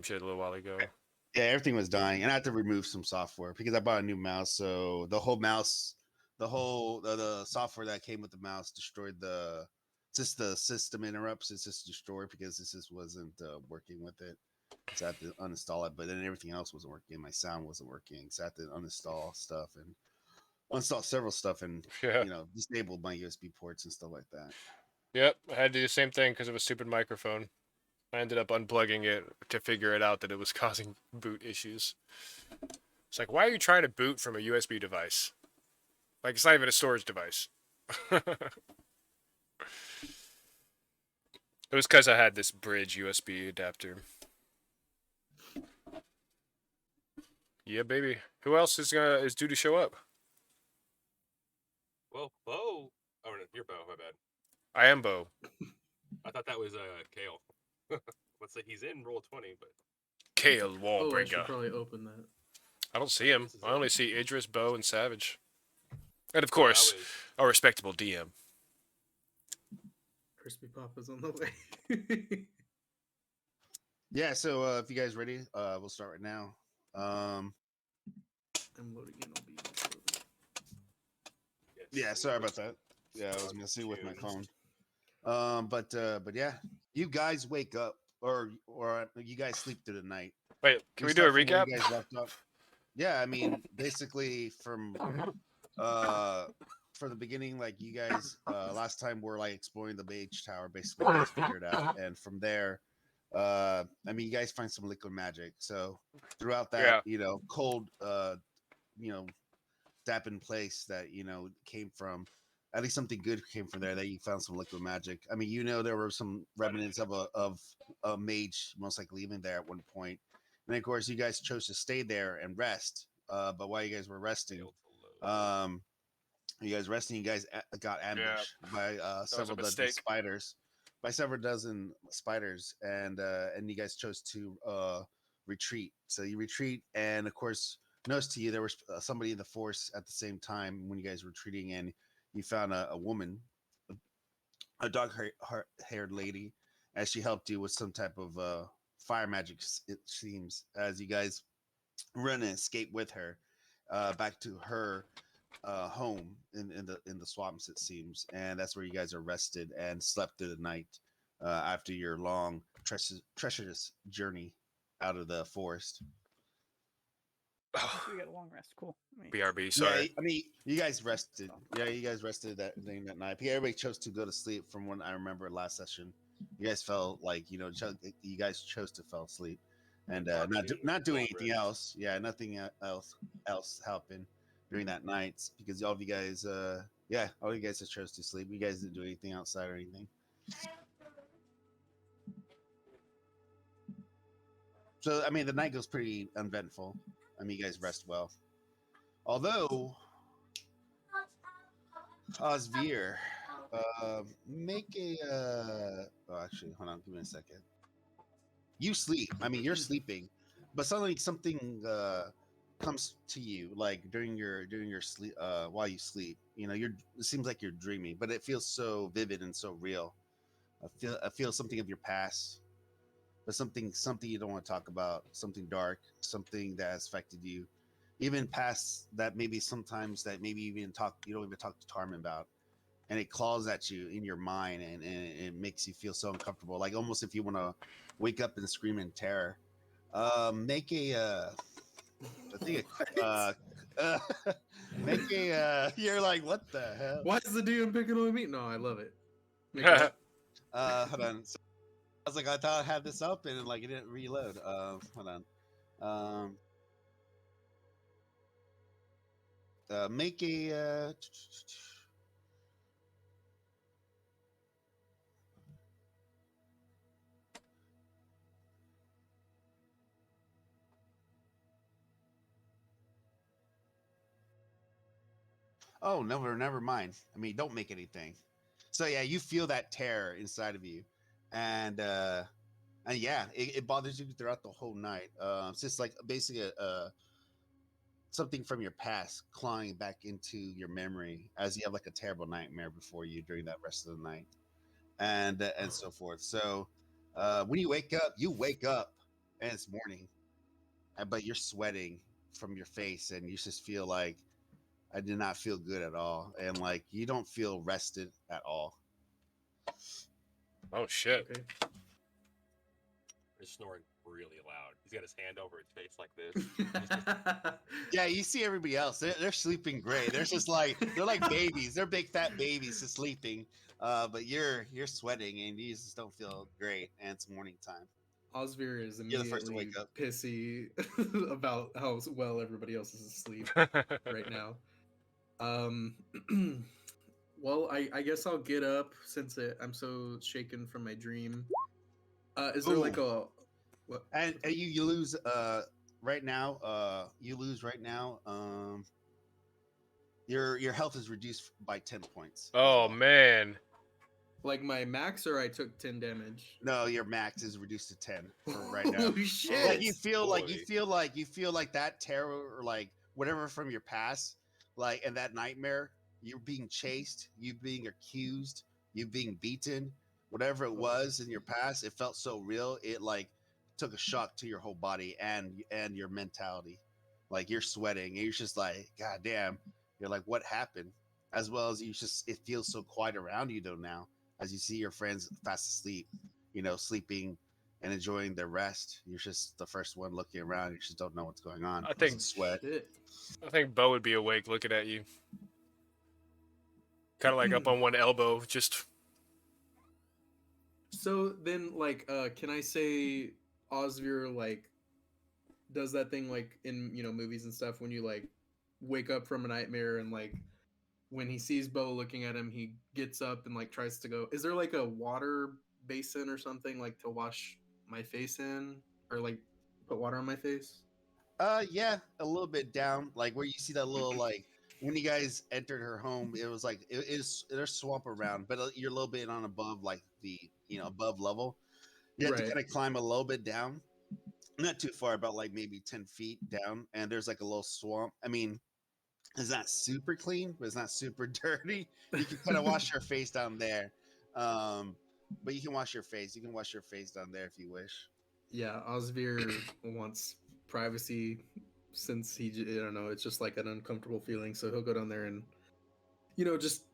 shit a little while ago. Yeah, everything was dying, and I had to remove some software because I bought a new mouse. So the whole mouse, the software that came with the mouse destroyed the just the system interrupts. It's just destroyed because this just wasn't working with it. So I had to uninstall it, but then everything else wasn't working. My sound wasn't working, so I had to uninstall stuff and uninstall several stuff and Yeah. disabled my USB ports and stuff like that. Yep. I had to do the same thing because of a stupid microphone. I ended up unplugging it to figure it out that it was causing boot issues. It's like, why are you trying to boot from a USB device? Like, it's not even a storage device. It was because I had this bridge USB adapter. Yeah, baby. Who else is due to show up? Well, Bo. Oh, no, you're Bo. My bad. I am Bo. I thought that was Kale. Let's say he's in roll 20, but Kale Oh, I should Wallbringer. probably open that. I don't see him. This is I only it. see Idris, Bo, and Savage. And of Yeah, I course, was. a respectable DM. Crispy Papa's on the way. Yeah, so if you guys ready, we'll start right now. I'm loading in. I'll be loading. Yeah, sorry about that. Yeah, I was messing with my phone. But yeah, you guys wake up, or you guys sleep through the night. Wait, can we do a Start from where recap? you guys left off. Yeah, I mean, basically uh from the beginning, like you guys last time we're like exploring the mage tower, basically you guys figured it out, and from there, I mean, you guys find some liquid magic. So throughout that, Yeah. cold, you know, dampened place that came from. At least something good came from there. That you found some liquid magic. I mean, there were some remnants of a mage most likely living there at one point, and of course, you guys chose to stay there and rest. But while you guys were resting, um, you guys got Yeah. ambushed by That was a several dozen mistake. spiders, and you guys chose to retreat. So you retreat, and of course, notice to you there was somebody in the force at the same time when you guys were retreating, and you found a woman, a haired lady, as she helped you with some type of fire magic. It seems as you guys run and escape with her back to her home in the swamps, it seems, and that's where you guys are rested and slept through the night after your long treacherous journey out of the forest. Oh, So we got a long rest. Cool. BRB, Yeah, sorry. I mean, you guys rested. Yeah, you guys rested that night. Everybody chose to go to sleep. From what I remember last session, you guys felt like you guys chose to fall asleep and not doing anything else. Yeah, nothing else happened during that night because all of you guys, all you guys just chose to sleep. You guys didn't do anything outside or anything. So I mean, the night goes pretty uneventful. I mean, you guys rest well. Although Osvir, make a. Oh, actually, hold on. Give me a second. You sleep. I mean, you're sleeping, but suddenly something comes to you, like during your sleep, while you sleep. It seems like you're dreaming, but it feels so vivid and so real. I feel something of your past, but something you don't want to talk about, something dark, something that has affected you, even past that maybe sometimes that maybe you don't even talk to Tarman about, and it claws at you in your mind, and it makes you feel so uncomfortable, like almost if you want to wake up and scream in terror. Make a I think uh, make a you're like, what the hell? Why is the DM picking on me? No, I love it. Make what? Hold on. So I was like, I thought I had this up and like it didn't reload. Hold on. Um, make a oh, never mind. I mean, don't make anything. So yeah, you feel that terror inside of you, and yeah, it bothers you throughout the whole night. It's just like basically something from your past clawing back into your memory as you have like a terrible nightmare before you during that rest of the night, and so forth. So when you wake up and it's morning, but you're sweating from your face, and you just feel like I did not feel good at all, and like you don't feel rested at all. Oh shit. Okay. He's snoring really loud. He's got his hand over his face like this. Yeah, you see everybody else. They're sleeping great. They're just like they're like babies. They're big fat babies just sleeping. But you're sweating and you just don't feel great. And it's morning time. Osvir is You're the first to immediately wake up. pissy about how well everybody else is asleep right now. Um, well, I guess I'll get up since I'm so shaken from my dream. Is there like a what? And you lose right now. You lose right now. Your health is reduced by 10 points. as Oh well. man. Like my max, or I took 10 damage. No, your max is reduced to 10 for right now. Holy shit! Like you feel like Boy. you feel like that terror or like whatever from your past, like and that nightmare, you're being chased, you being accused, you being beaten, whatever it was in your past, it felt so real. It like took a shock to your whole body and your mentality. Like you're sweating, and you're just like, God damn. You're like, what happened? As well as you just it feels so quiet around you though now, as you see your friends fast asleep, sleeping and enjoying their rest. You're just the first one looking around. You just don't know what's going on. I think- It's sweat. Shit. I think Bo would be awake looking at you. Kind of like up on one elbow, just. So then, like, can I say Osvir like does that thing like in movies and stuff when you like wake up from a nightmare and like when he sees Bo looking at him, he gets up and like tries to go. Is there like a water basin or something like to wash my face in or like put water on my face? Yeah, a little bit down, like where you see that little like when you guys entered her home, it was like it is there's swamp around, but you're a little bit on above like the above level. You have to Right. kind of climb a little bit down, not too far, about like maybe 10 feet down, and there's like a little swamp. I mean, it's not super clean, but it's not super dirty. You can kind of wash your face down there, but you can wash your face. You can wash your face down there if you wish. Yeah, Osvir wants privacy since I don't know, it's just like an uncomfortable feeling. So he'll go down there and, just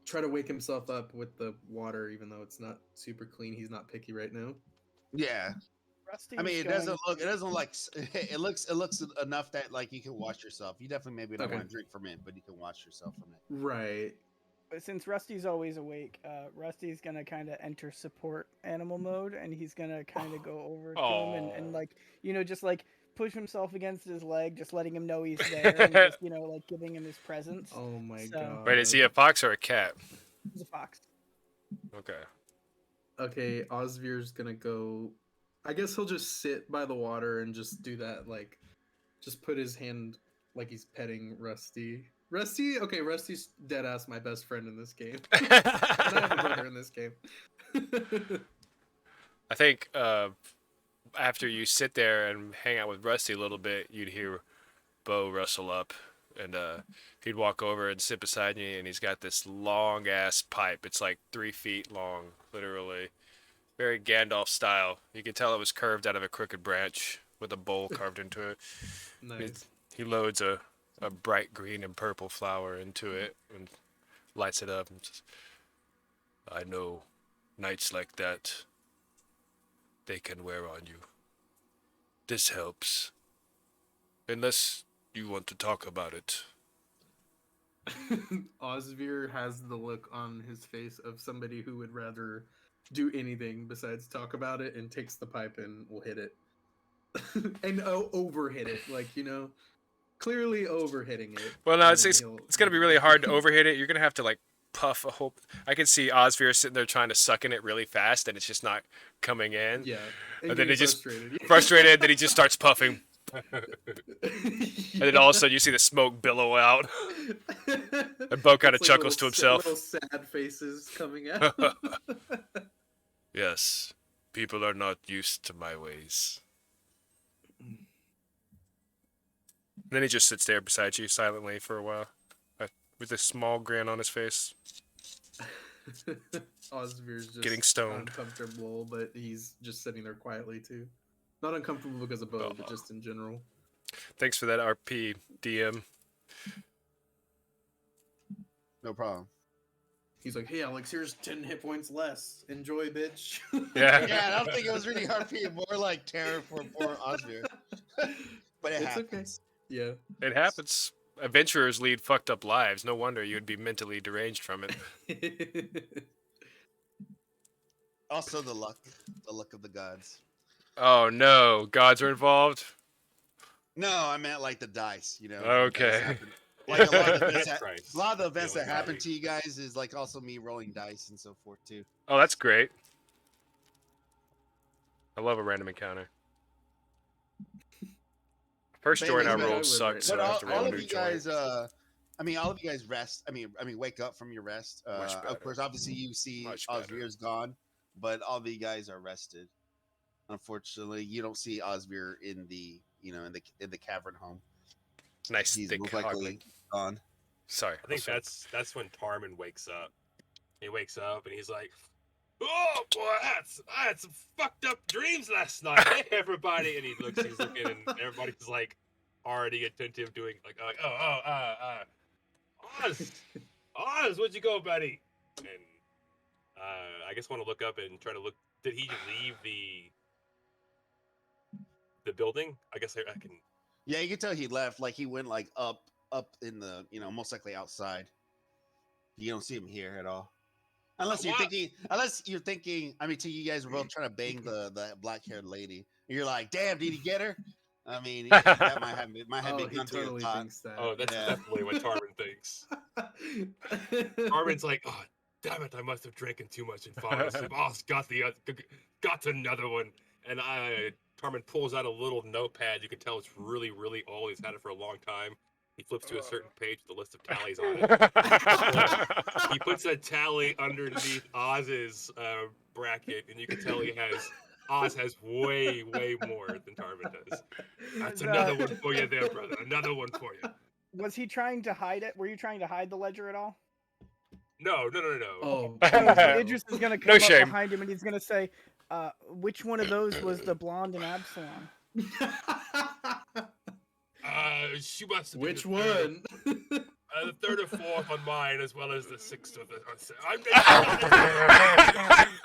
try to wake himself up with the water, even though it's not super clean. He's not picky right now. Yeah, Rusty I mean, is it doesn't going look. It to- doesn't like. It looks enough that like you can wash yourself. You definitely maybe don't Okay. want to drink from it, but you can wash yourself from it. Right. But since Rusty's always awake, Rusty's gonna kind of enter support animal mode, and he's gonna kind of go over to him and Aw. like just like push himself against his leg, just letting him know he's there, and just like giving him his presence. Oh my So- god. Wait, is he a fox or a cat? He's a fox. Okay. Okay, Osvir's gonna go. I guess he'll just sit by the water and just do that, like, just put his hand like he's petting Rusty. Rusty, okay, Rusty's dead ass my best friend in this game. And I have a brother in this game. I think after you sit there and hang out with Rusty a little bit, you'd hear Bo rustle up, and he'd walk over and sit beside you, and he's got this long ass pipe. It's like 3 feet long, literally, very Gandalf style. You can tell it was curved out of a crooked branch with a bowl carved into it. Nice. He loads a bright green and purple flower into it and lights it up. And says, I know nights like that, they can wear on you. This helps. Unless you want to talk about it. Osvir has the look on his face of somebody who would rather do anything besides talk about it, and takes the pipe and will hit it. And overhit it, like, clearly overhitting it. Well, no, and it's then it's, he'll- it's gonna be really hard to overhit it. You're gonna have to like puff a whole. I can see Osvir sitting there trying to suck in it really fast, and it's just not coming in. Yeah. And then getting he just frustrated. frustrated, then he just starts puffing, and then all of a sudden you see the smoke billow out. And Bo kinda It's like chuckles little to himself. Little sad faces coming out. Yes, people are not used to my ways. Then he just sits there beside you silently for a while, with a small grin on his face. Osvir's just Getting stoned. uncomfortable, but he's just sitting there quietly too. Not uncomfortable because of Bo, Oh. but just in general. Thanks for that RP DM. No problem. He's like, "Hey, Alex, here's 10 hit points less. Enjoy, bitch." Yeah. Yeah, I don't think it was really RP. More like terror for poor Osmir. But it It's okay. happens. Yeah. It happens. Adventurers lead fucked up lives. No wonder you'd be mentally deranged from it. Also the luck of the gods. Oh no, gods are involved. No, I meant like the dice. You know. Okay. Dice happen. Like a lot of the events Christ. a lot of the events Feeling that happen naughty. to you guys is like also me rolling dice and so forth too. Oh, that's great. I love a random encounter. First But join I anyways, rolled man, sucked, so But I have to roll all a of new you guys, joint. all of you guys rest. I mean, wake up from your rest. Much Of better. course, obviously you see Much better. Osvir's gone, but all of you guys are rested. Unfortunately, you don't see Osvir in the in the cavern home. Nice He's thick most hog likely meat. gone. Sorry. I think also- that's when Tarman wakes up. He wakes up and he's like, "Oh boy, I had some fucked up dreams last night. Hey everybody!" And he's looking, and everybody's like already attentive, doing like Oz, where'd you go, buddy? And I guess want to look up and try to look. Did he leave the building? I guess I can. Yeah, you can tell he left. Like he went like up in the most likely outside. You don't see him here at all. Unless you're thinking, I mean, to you guys were both trying to bang the black haired lady. And you're like, damn, did he get her? I mean, that might have Oh, been he gone through your totally thought. thinks that. Oh, that's Yeah. definitely what Tarman thinks. Tarman's like, "Oh, damn it! I must have drinking too much and fallen asleep. Oh, got another one." And Tarman pulls out a little notepad. You can tell it's really, really old. He's had it for a long time. He flips to a certain page with a list of tallies on it. He puts a tally underneath Oz's bracket, and you can tell Oz has way, way more than Tarman does. That's another one for you there, brother. Another one for you. Was he trying to hide it? Were you trying to hide the ledger at all? No. Oh, So No. Idris is gonna come up shame. behind him and he's gonna say, "Which one of those was the blonde in Absalom?" She must have been Which the third- one? the third or fourth on mine, as well as the sixth or the.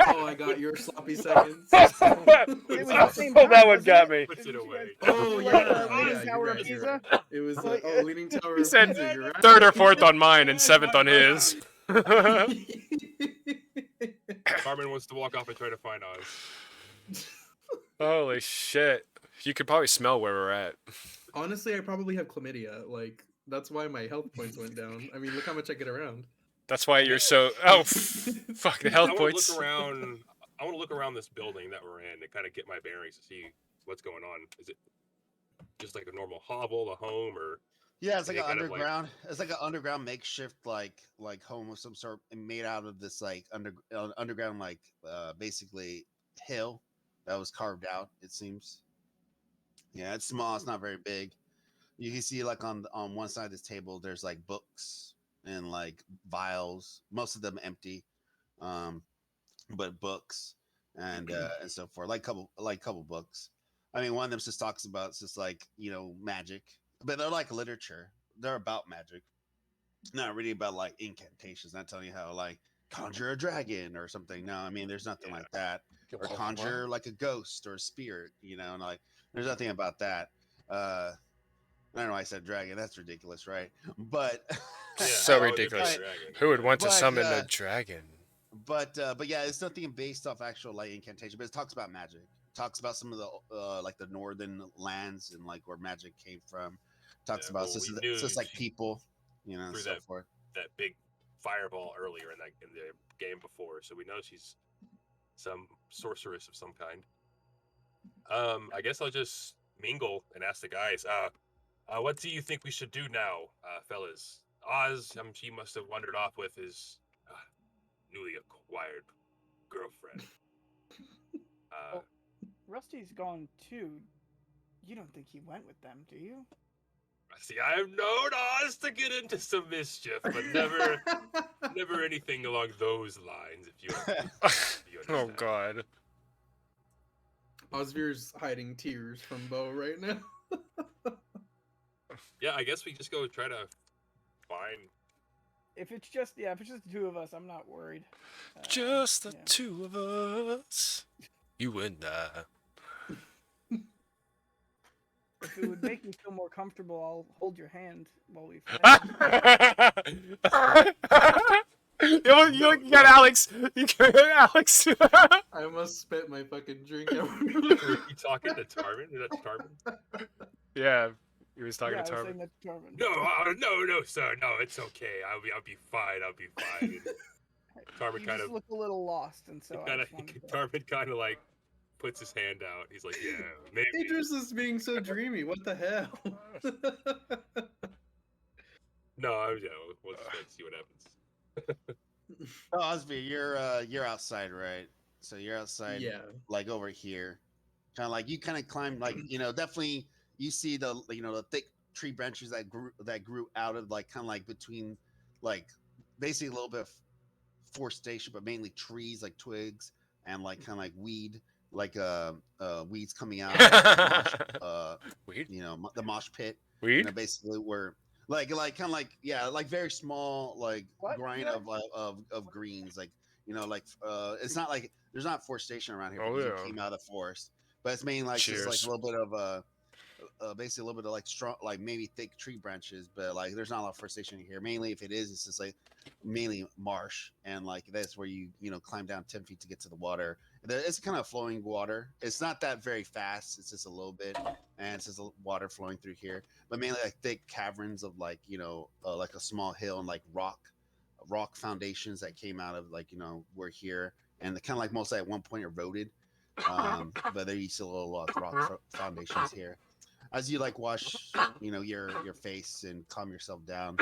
Oh, I got your sloppy seconds. It was the same Oh, that time, one wasn't got it? me. Puts it Didn't you away. guys- Oh, like, yeah, Leaning yeah, Tower you're of right, you're Pisa? right. It was Leaning Tower He of said Pisa, you're right. Third or fourth on mine and seventh on his. Carmen wants to walk off and try to find Oz. Holy shit. You could probably smell where we're at. Honestly, I probably have chlamydia. Like, that's why my health points went down. I mean, look how much I get around. That's why you're so. Oh, fuck the health I want points. to look around. I want to look around this building that we're in and kind of get my bearings to see what's going on. Is it just like a normal hovel, a home, or Yeah, it's like Any an kind of, like- underground. It's like an underground makeshift like home of some sort, and made out of this like underground like basically hill that was carved out. It seems. Yeah, it's small. It's not very big. You can see like on one side of this table, there's like books and like vials. Most of them empty, but books and so forth. Like couple books. I mean, one of them just talks about it's just like magic, but they're like literature. They're about magic, not really about like incantations. Not telling you how like conjure a dragon or something. No, I mean there's nothing like that. Or conjure like a ghost or a spirit. And like there's nothing about that. I don't know why I said dragon. That's ridiculous, right? But So why would there be a ridiculous. dragon? Who would want to But, summon a dragon? but yeah, it's nothing based off actual like incantation, but it talks about magic. It talks about some of the like the northern lands and like where magic came from. Talks Yeah, about well, just, we knew just like she people, and threw so that- forth. That big fireball earlier in the game before, so we know she's some sorceress of some kind. I guess I'll just mingle and ask the guys. What do you think we should do now, fellas? Oz, she must have wandered off with his newly acquired girlfriend. Rusty's gone too. You don't think he went with them, do you? See, I've known Oz to get into some mischief, but never anything along those lines. If you Oh understand. god. Osvir's hiding tears from Bo right now. Yeah, I guess we just go try to find. If it's just the two of us, I'm not worried. Just the yeah. two of us. You and I. If it would make me feel more comfortable, I'll hold your hand while we fight. You got Alex. You got Alex. I almost spit my fucking drink Are everywhere. you talking to Tarvin? Is that Tarvin? Yeah, he was talking Yeah, to I was Tarvin. saying that to Tarvin. No, sir. No, it's okay. I'll be fine. I'll be fine. Tarvin You kind just of, look a little lost, and so I just wanted to... Tarvin kind of like puts his hand out. He's like, yeah, maybe. Idris is being so dreamy. What the hell? No, we'll just wait, see what happens. Oh, Osby, you're outside, right? So you're outside, Yeah. like over here, kind of like you kind of climb, like definitely you see the the thick tree branches that grew out of like kind of like between, like basically a little bit of forestation, but mainly trees like twigs and like kind of like weed, like weeds coming out, of the mosh, Weed? the mosh pit, Weed? basically where like kind of like like very small like What? grind Yeah. of greens, like like it's not like there's not forestation around here Oh, because yeah. you came out of the forest, but it's mainly like just like Cheers. a little bit of basically a little bit of like strong, like maybe thick tree branches, but like there's not a lot of forestation here. Mainly, if it is, it's just like mainly marsh, and like that's where you climb down 10 feet to get to the water. It's kind of flowing water. It's not that very fast. It's just a little bit, and it's just water flowing through here. But mainly like thick caverns of like like a small hill and like rock foundations that came out of like were here, and kind of like mostly at one point eroded. But there used to be a little rock foundations here. As you like wash your face and calm yourself down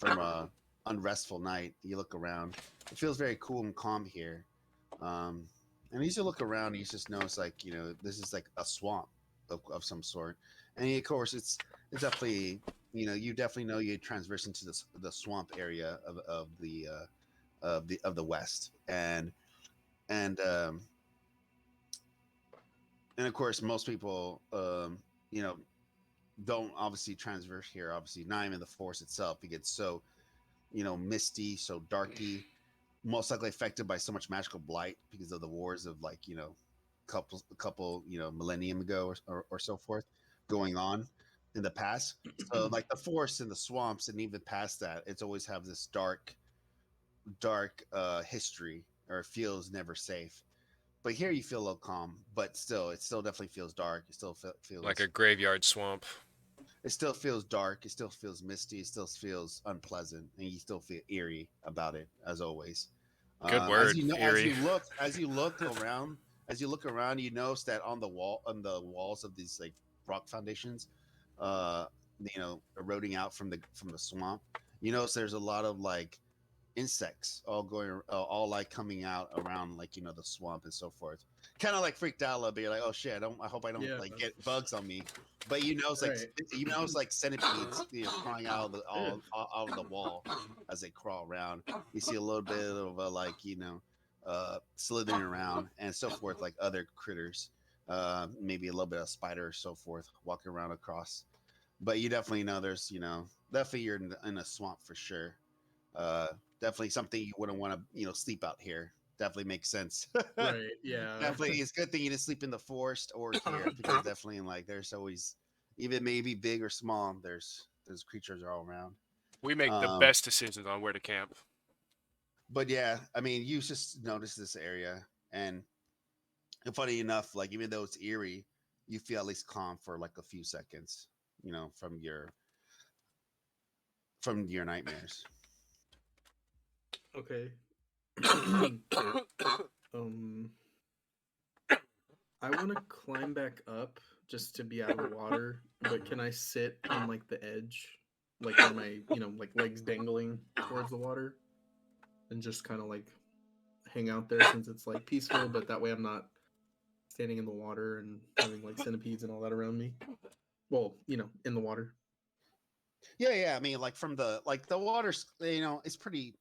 from a unrestful night, you look around. It feels very cool and calm here. And as you look around, you just notice like this is like a swamp of some sort. And of course it's definitely you definitely know you transverse into the swamp area of the west. And and of course most people you know don't obviously transverse here. Obviously, not even the forest itself. It gets so misty, so darky, most likely affected by so much magical blight because of the wars of like couple millennium ago or so forth going on in the past. So like the forest and the swamps and even past that, it's always have this dark history, or it feels never safe. But here you feel a little calm, but still, it still definitely feels dark. It still feels Like a graveyard swamp. it still feels dark. It still feels misty. It still feels unpleasant, and you still feel eerie about it, as always. Good As word, you know, eerie. as you look around, you notice that on the walls of these like rock foundations, uh, eroding out from the swamp, you notice there's a lot of like insects all like coming out around like the swamp and so forth. Kind of like freaked out a little bit. You're like, oh shit, I hope I don't like get bugs on me. But it's like Right. it's like centipedes crawling out of the out of the wall as they crawl around. You see a little bit of a like slithering around and so forth, like other critters, maybe a little bit of spider or so forth walking around across. But you definitely know there's definitely you're in a swamp for sure. uh Definitely something you wouldn't want to sleep out here. Definitely makes sense. Right. Yeah. Definitely it's a good thing you didn't sleep in the forest or here, because definitely like there's always, even maybe big or small, there's creatures all around. We make the um best decisions on where to camp. but yeah, I mean, you just notice this area, and funny enough, like even though it's eerie, you feel at least calm for like a few seconds, from your nightmares. Okay. um, I want to climb back up just to be out of the water, but can I sit on like the edge, like where my like legs dangling towards the water, and just kind of like hang out there since it's like peaceful, but that way I'm not standing in the water and having like centipedes and all that around me. Well, in the water. Yeah, I mean, like from the water's, it's pretty,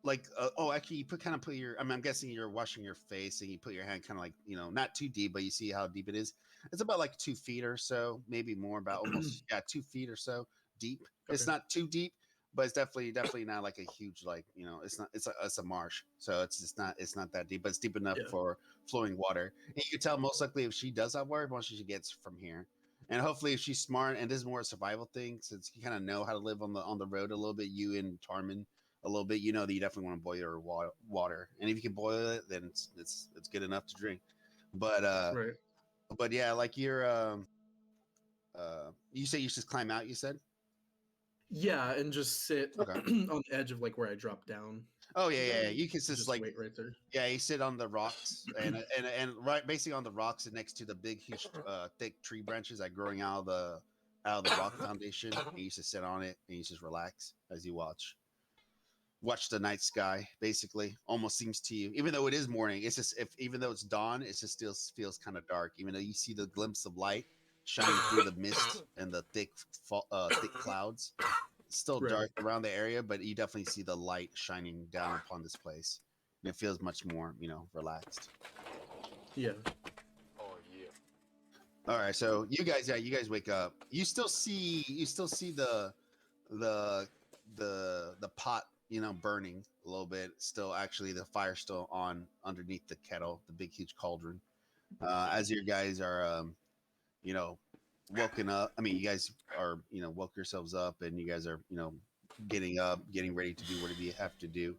like oh, actually, you put your. I mean, I'm guessing you're washing your face, and you put your hand kind of like not too deep, but you see how deep it is. It's about like 2 feet or so, maybe more. About almost 2 feet or so deep. It's Okay. not too deep, but it's definitely not like a huge like It's not. It's a marsh, so it's not that deep, but it's deep enough Yeah. for flowing water. And you can tell most likely if she does have water, once she gets from here. And hopefully, if she's smart, and this is more a survival thing, since you kind of know how to live on the road a little bit, you and Tarman a little bit, you know that you definitely want to boil your water. And if you can boil it, then it's good enough to drink. But Right. but yeah, like you say you just climb out. You said Yeah, and just sit okay. on the edge of like where I drop down. Oh yeah, And yeah. then You can just just like wait right there. yeah, you sit on the rocks and right basically on the rocks and next to the big huge thick tree branches that growing out of the rock foundation. And you just sit on it and you just relax as you watch the night sky basically almost seems to you even though it is morning it's just if even though it's dawn it just still feels kind of dark even though you see the glimpse of light shining through the mist and the thick clouds. It's still Right. dark around the area but you definitely see the light shining down upon this place and it feels much more relaxed. Yeah. Oh yeah. All right, so you guys wake up. You still see the the pot burning a little bit still. Actually the fire's still on underneath the kettle, the big huge cauldron. As you guys are you know woken up, I mean you guys are woke yourselves up and you guys are getting up, getting ready to do whatever you have to do.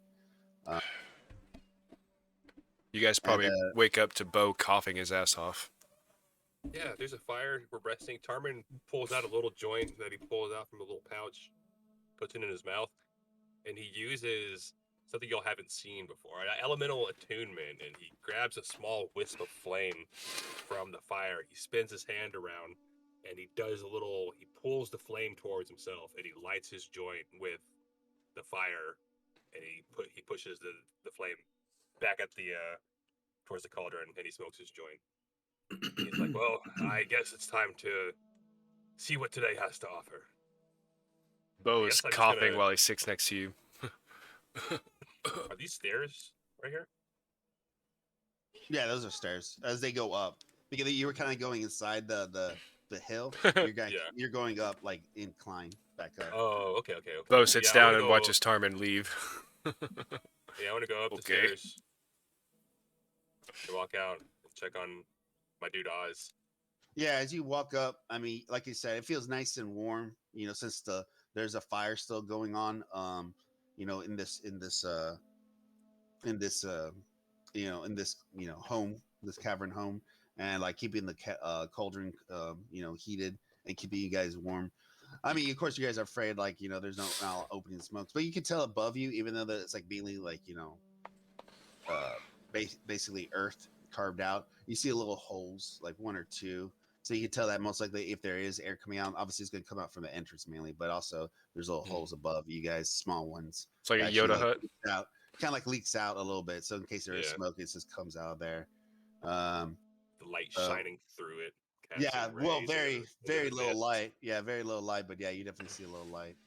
You guys And probably wake up to Bo coughing his ass off. Yeah, there's a fire. We're resting. Tarman pulls out a little joint that he pulls out from a little pouch, puts it in his mouth, and he uses something y'all haven't seen before, an elemental attunement, and he grabs a small wisp of flame from the fire. He spins his hand around, and he pulls the flame towards himself, and he lights his joint with the fire, and he pushes the flame back at the towards the cauldron, and he smokes his joint. He's like, well, I guess it's time to see what today has to offer. Bo I is guess I'm just coughing gonna- while he sits next to you. Are these stairs right here? yeah, those are stairs as they go up because you were kind of going inside the hill. Yeah. You're going up like incline back up. Oh, okay. Bo sits Yeah, I down wanna and go- watches Tarman leave. Yeah, I want to go up the Okay. stairs to walk out and check on my dude Oz. Yeah, as you walk up, I mean, like you said, it feels nice and warm. Since there's a fire still going on. In this home, this cavern home, and like keeping the cauldron, heated and keeping you guys warm. I mean, of course, you guys are afraid, like there's no opening smokes, but you can tell above you, even though that it's like mainly like uh, basically earth carved out. You see little holes, like one or two. So you can tell that most likely if there is air coming out, obviously it's going to come out from the entrance mainly, but also there's little holes above you guys, small ones. It's like a Actually, Yoda hut. leaks out, kind of like leaks out a little bit. So in case there is Yeah. smoke, it just comes out of there. Um, The light Uh, shining through it. yeah, casting well, rays very into very the little mist. light. Yeah, very little light, but yeah, you definitely see a little light.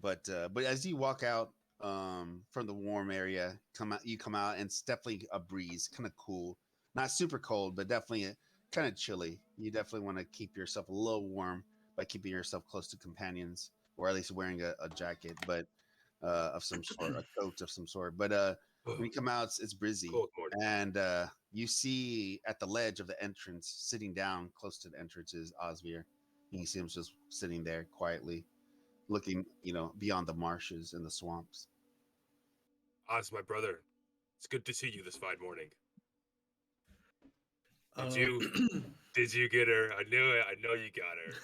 But as you walk out from the warm area, you come out, and it's definitely a breeze, kind of cool, not super cold, but definitely kind of chilly. You definitely want to keep yourself a little warm by keeping yourself close to companions, or at least wearing a jacket, but of some sort, a coat of some sort. But when you come out, it's breezy, Cold morning. and you see at the ledge of the entrance, sitting down close to the entrance, is Osvir. And you see him just sitting there quietly, looking, beyond the marshes and the swamps. Oz, my brother. It's good to see you this fine morning. Uh, Did you get her? I knew it. I know you got her.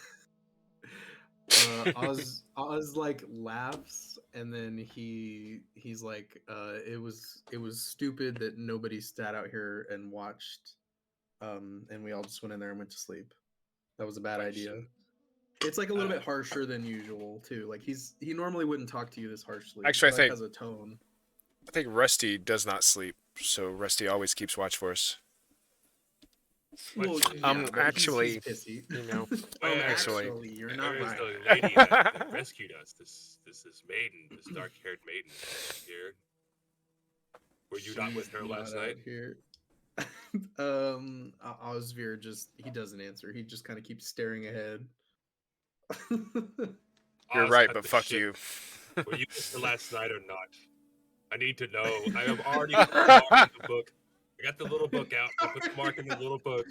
Oz like laughs and then he's like it was stupid that nobody sat out here and watched and we all just went in there and went to sleep. That was a bad idea. Question. It's like a little bit harsher than usual too. Like he normally wouldn't talk to you this harshly. Actually, I He, think- has a tone. I think Rusty does not sleep, so Rusty always keeps watch for us. Well, Um, but actually, he's pissy. you know, Actually, You're There not is right. the lady that rescued us. This is maiden, this dark-haired maiden here. Were you not with She's her last not night? out here. Osvir he doesn't answer. He just kind of keeps staring ahead. you're Oz, right, cut but the fuck shit. you. Were you with her last night or not? I need to know. I have already put the mark in the book. I got the little book out. I put the mark in the little book.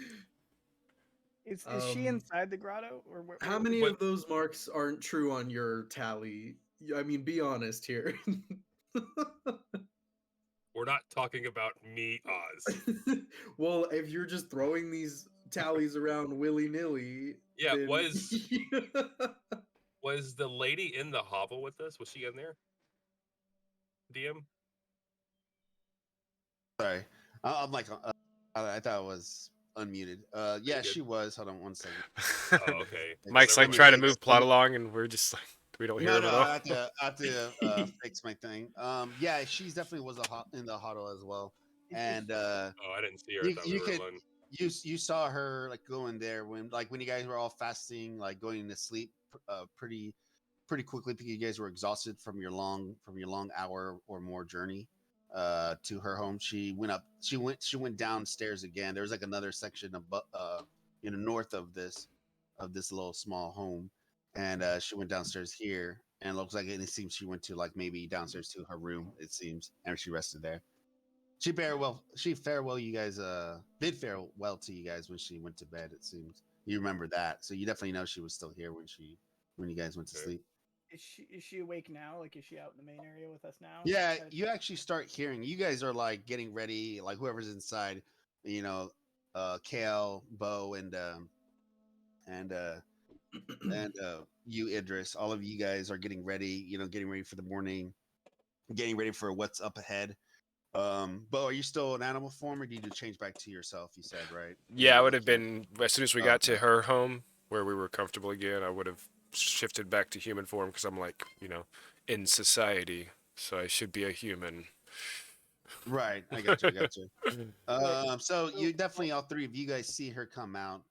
Is she Um, inside the grotto or where? How many What- of those marks aren't true on your tally? I mean, be honest here. We're not talking about me, Oz. Well, if you're just throwing these tallies around willy nilly, Yeah, then... was the lady in the hovel with us? Was she in there? DM? Sorry, I'm like, I thought it was unmuted. Yeah, good. she was. Hold on one second. Oh, okay. Mike's Let like me trying to fix- move plot along, and we're just like, we don't hear No, him no, at all. I have to fix my thing. Yeah, she's definitely was in the huddle as well, and Oh, I didn't see her. I you, thought you we were could alone. you saw her like going there when you guys were all fasting, like going to sleep pretty quickly because you guys were exhausted from your long hour or more journey to her home. She went downstairs again. There was like another section of north of this little small home, and she went downstairs here, and it looks like it seems she went to like maybe downstairs to her room, it seems, and she rested there. She fared well. You guys did fare well to you guys when she went to bed. It seems you remember that, so you definitely know she was still here when you guys went to Okay. sleep. Is she awake now? Like, is she out in the main area with us now? Yeah, you actually start hearing. You guys are like getting ready, like whoever's inside, Kale, Bo, and you, Idris. All of you guys are getting ready. Getting ready for the morning, getting ready for what's up ahead. Bo, are you still in animal form, or did you change back to yourself? You said right. Yeah, I would have been as soon as we got to Okay. her home where we were comfortable again. I would have shifted back to human form because I'm like, in society, so I should be a human. Right, I got you. So you definitely, all three of you guys see her come out,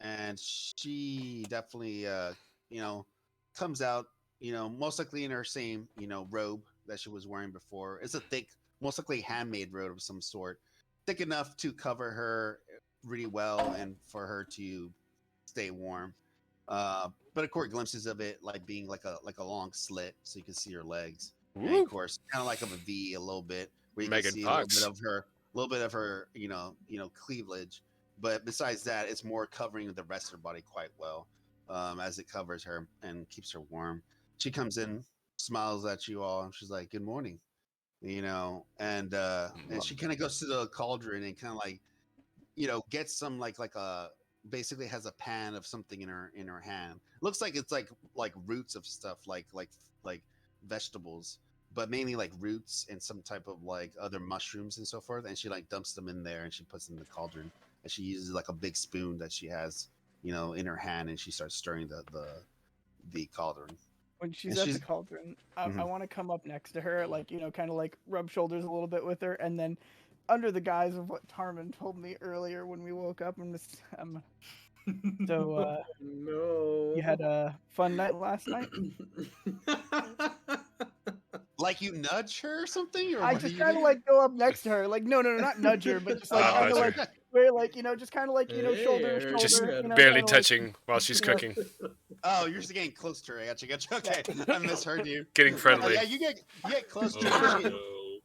and she definitely, comes out, most likely in her same, robe that she was wearing before. It's a thick, most likely handmade robe of some sort, thick enough to cover her really well and for her to stay warm. But of course, glimpses of it like being like a long slit, so you can see her legs, and of course, kind of like of a V a little bit, where you can Megan see Fox. a little bit of her, cleavage. But besides that, it's more covering the rest of her body quite well, as it covers her and keeps her warm. She comes in, smiles at you all, and she's like, "Good morning," and she kind of goes to the cauldron and kind of like, gets some like a basically has a pan of something in her hand. Looks like it's like roots of stuff, like vegetables, but mainly like roots and some type of like other mushrooms and so forth. And she like dumps them in there and she puts them in the cauldron. And she uses like a big spoon that she has, in her hand, and she starts stirring the cauldron. When she's And at she's- the cauldron, I Mhm. want to come up next to her, like, kind of like rub shoulders a little bit with her, and then, under the guise of what Tarman told me earlier when we woke up, so No. you had a fun night last night. Like you nudge her or something, or I what do just you kind do? of like go up next to her, like no, not nudge her, but just like Oh, kind of nudge like where like just kind of like shoulder to Hey, shoulder, Just kinda barely kinda like- touching while she's you know. cooking, Oh, you're just getting close to her. I got you. Okay, I misheard you. getting friendly. Yeah, you get close to Oh, her. no.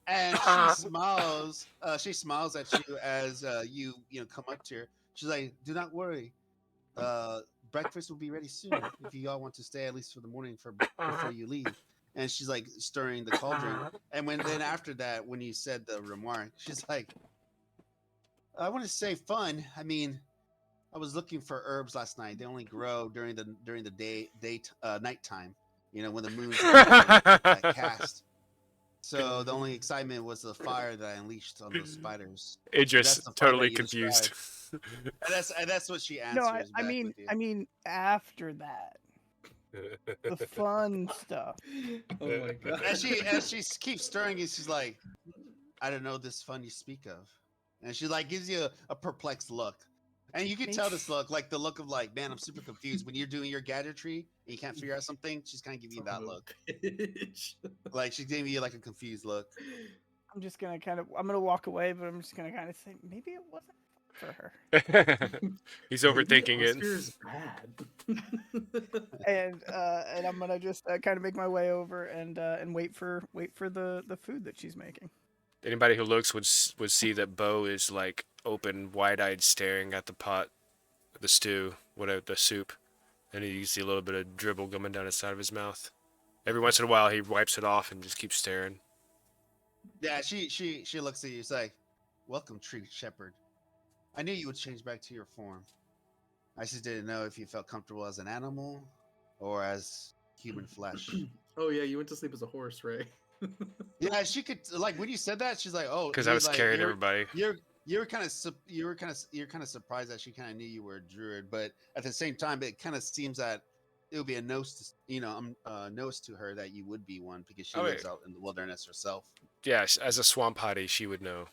And she smiles. She smiles at you as you come up to her. She's like, "Do not worry. Breakfast will be ready soon. If you all want to stay at least for the morning before you leave." And she's like stirring the cauldron. And then after that, when you said the remark, she's like, "I want to say fun. I mean, I was looking for herbs last night. They only grow during the nighttime. When the moon's cast. So the only excitement was the fire that I unleashed on those spiders. Idris, That's the fire totally that you confused. And that's what she answers. No, back with you. I mean after that, the fun stuff. Oh my god. As she keeps stirring it, she's like, "I don't know this fun you speak of," and she like gives you a perplexed look, And you can Me? tell this look, like the look of like, man, I'm super confused. When you're doing your gadgetry and you can't figure out something, she's kind of giving you that look. Bitch. Like she's giving you like a confused look. I'm just gonna I'm gonna walk away, but I'm just gonna kind of say maybe it wasn't for her. He's Maybe overthinking it. Oscar's bad. And I'm gonna just kind of make my way over and wait for the food that she's making. Anybody who looks would see that Bo is like open, wide-eyed, staring at the pot, the stew, whatever, the soup, and you see a little bit of dribble coming down the side of his mouth. Every once in a while, he wipes it off and just keeps staring. Yeah, she looks at you. It's like, welcome, tree shepherd. I knew you would change back to your form. I just didn't know if you felt comfortable as an animal or as human flesh. Oh yeah, you went to sleep as a horse, right? Yeah, she could like when you said that, she's like, oh, Because I was like, carrying everybody. You're kind of surprised that she kind of knew you were a druid, but at the same time, it kind of seems that it would be a nose, nose to her that you would be one because she lives out in the wilderness herself. Yes, as a swamp hottie, she would know.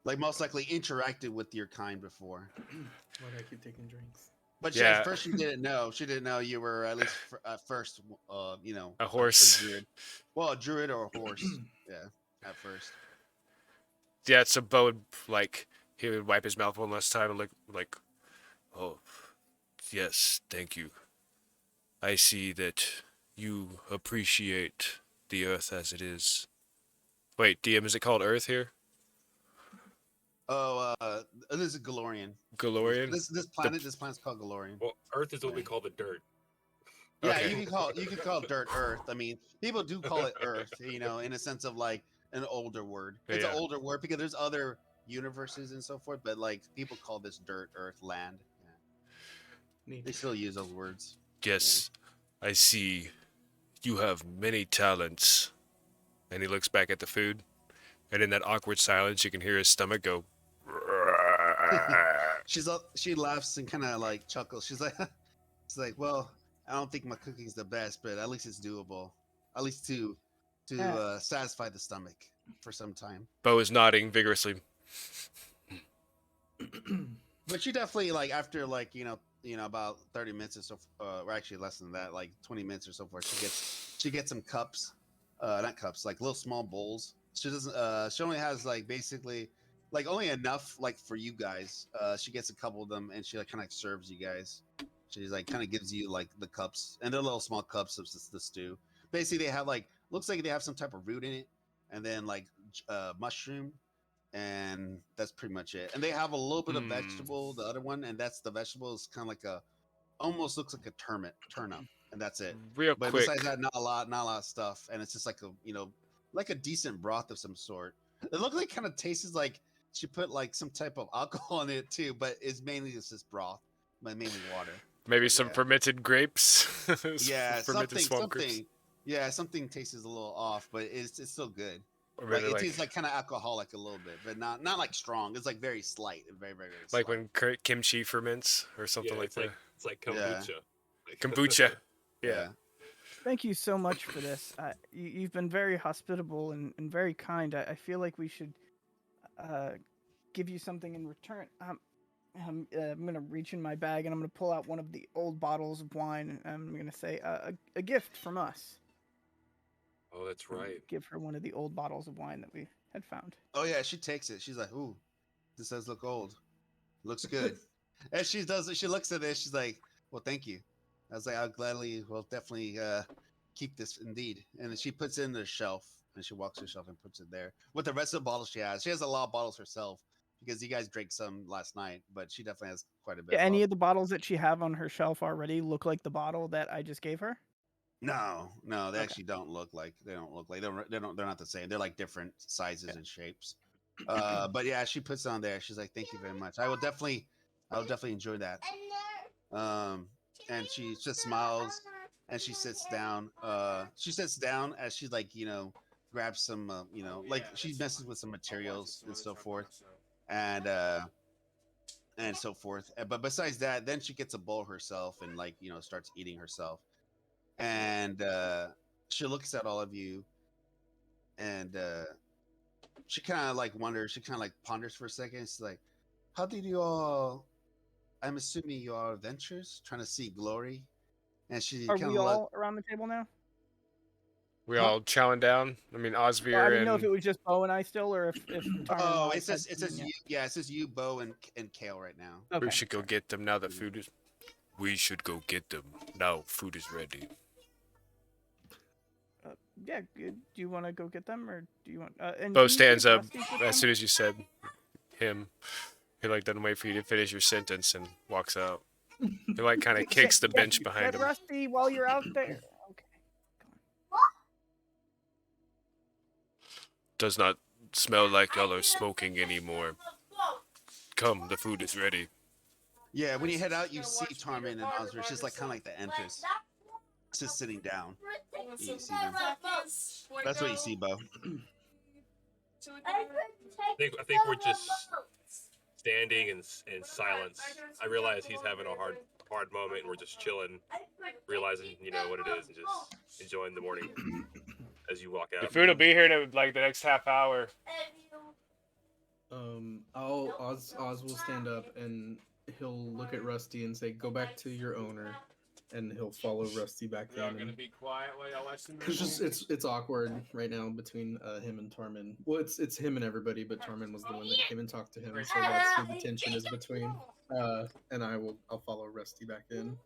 Like most likely interacted with your kind before. Why do I keep taking drinks? But Yeah. at first she didn't know. She didn't know you were at least at first, A horse. A druid. Well, a druid or a horse. Yeah, at first. Yeah, so Bo would he would wipe his mouth one last time and like, oh, yes, thank you. I see that you appreciate the earth as it is. Wait, DM, is it called Earth here? Oh, this is Galorian. Galorian? This planet's called Galorian. Well, Earth is what we call the dirt. Yeah, Okay. you can call dirt Earth. I mean, people do call it Earth, in a sense of like an older word. It's Yeah. an older word because there's other universes and so forth, but like people call this dirt, earth, land. Yeah. Neat. They still use those words. Yes, I see. You have many talents. And he looks back at the food, and in that awkward silence, you can hear his stomach go. She laughs and kind of like chuckles. She's like, it's like, well, I don't think my cooking's the best, but at least it's doable. At least to satisfy the stomach for some time. Bo is nodding vigorously. But she definitely like after like about 30 minutes or so, or actually less than that, like 20 minutes or so forth, she gets some cups, not cups, like little small bowls. She doesn't. She only has like basically like only enough like for you guys. She gets a couple of them and she like kind of serves you guys. She's like kind of gives you like the cups and they're little small cups of the stew. Basically, they have like looks like they have some type of root in it, and then like mushroom, and that's pretty much it. And they have a little bit of vegetable, the other one, and that's the vegetable is kind of like almost looks like a turnip, and that's it. Real But quick. besides that, not a lot of stuff, and it's just like like a decent broth of some sort. It looks like kind of tastes like she put like some type of alcohol in it too, but it's mainly just broth, but mainly water. Maybe some Yeah. fermented grapes. Yeah, Fermented swamp grapes. something. Yeah, something tastes a little off, but it's still good. Or Like maybe it tastes like kind of alcoholic a little bit, but not like strong. It's like very slight and very very like slight. when kimchi ferments or something like it's that. it's like Yeah. kombucha. Like- Kombucha. Yeah. Yeah. Thank you so much for this. You've been very hospitable and very kind. I feel like we should give you something in return. I'm going to reach in my bag and I'm going to pull out one of the old bottles of wine. And I'm going to say a gift from us. Oh, that's right. Give her one of the old bottles of wine that we had found. Oh yeah, she takes it. She's like, "Ooh, this does look old. Looks good." And she does it. She looks at it. She's like, "Well, thank you." I was like, "I'll gladly, well, definitely keep this indeed." And then she puts it in the shelf, and she walks to the shelf and puts it there with the rest of the bottles she has. She has a lot of bottles herself because you guys drank some last night, but she definitely has quite a bit. Yeah, any of the bottles that she have on her shelf already look like the bottle that I just gave her? No, they Okay. actually don't look like they're not the same. They're like different sizes and shapes. But yeah, she puts it on there. She's like, "Thank you very much. I'll definitely enjoy that." And she just smiles and she sits down. She sits down as she like grabs some like she messes with some materials and so forth, and so forth. But besides that, then she gets a bowl herself and like starts eating herself. And she looks at all of you and she kind of like wonders, she kind of like ponders for a second. She's like, how did you all? I'm assuming you are adventurers trying to seek glory, and she Are kind we of look. all around the table now? We Huh? all chowing down. I mean, Well, I Osvir didn't know if it and was just Bo and I still, or if Tarman and Oh, Oz had it come says in you. yet. Yeah, it says you, Bo, and Kale right now. Okay. we should go get them now that food is. We should go get them now. Food is ready. Yeah. Do you want to go get them, or do you want? And Bo can you see stands if up Rusty's with as them? soon as you said him. He like doesn't wait for you to finish your sentence and walks out. He like kind of kicks the Yeah, bench you behind said him. Rusty while you're out there. Okay. Does not smell like y'all are smoking anymore. Come, the food is ready. Yeah, when you head out, you see Tarman and Osric. It's just like kind of like the entrance, just sitting down. You see them. That's what you see, Bo. I think we're just standing in silence. I realize he's having a hard moment, and we're just chilling, realizing what it is, and just enjoying the morning as you walk The out. food will be here in like the next half hour. Oz will stand up and he'll look at Rusty and say, "Go back to your owner," and he'll follow Rusty back in. be quiet while y'all watch the It's just it's awkward right now between him and Tarman. Well, it's him and everybody, but Tarman was the one that came and talked to him, so that's who the tension is between. And I'll follow Rusty back in.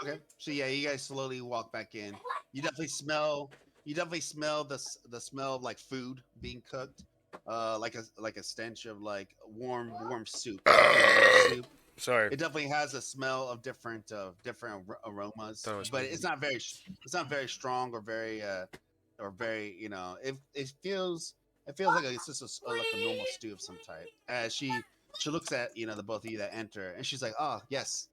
Okay, so yeah, you guys slowly walk back in. You definitely smell. The smell of like food being cooked, like a stench of like warm soup. Soup. Sorry. It definitely has a smell of different aromas, That was but me. it's not very strong or very it feels like it's just like a normal stew of some type. As she looks at the both of you that enter, and she's like, "Oh yes,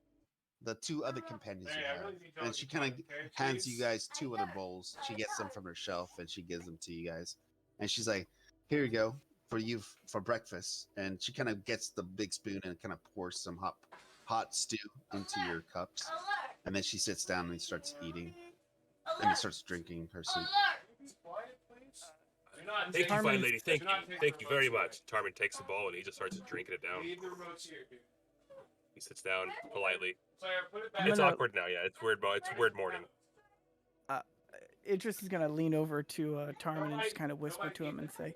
the two other companions you have," and she kind of hands you guys two other bowls. She gets them from her shelf and she gives them to you guys, and she's like, "Here you go for you for breakfast." And she kind of gets the big spoon and kind of pours some hot stew into your cups, and then she sits down and starts eating, and starts drinking her soup. Thank you, Tarman- fine lady. Thank you very much. Tarman takes the bowl and he just starts drinking it down. He sits down politely. I'm It's gonna- awkward now. Yeah, it's weird. It's a weird morning. Idris is gonna lean over to Tarman and just kind of whisper to him and say,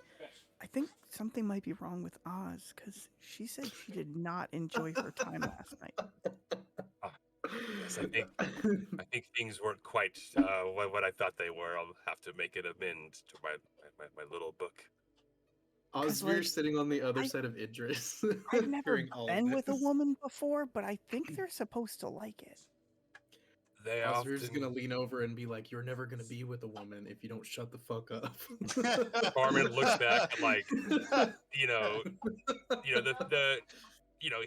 "I think something might be wrong with Oz, because she said she did not enjoy her time last night." Yes, I think things weren't quite what I thought they were. I'll have to make an amend to my little book. Osvir's sitting on the other I- side of Idris. I've never hearing all of been with a this. woman before, but I think they're supposed to like it. They Osvir's often gonna lean over and be like, "You're never gonna be with a woman if you don't shut the fuck up." Tarman looks back and like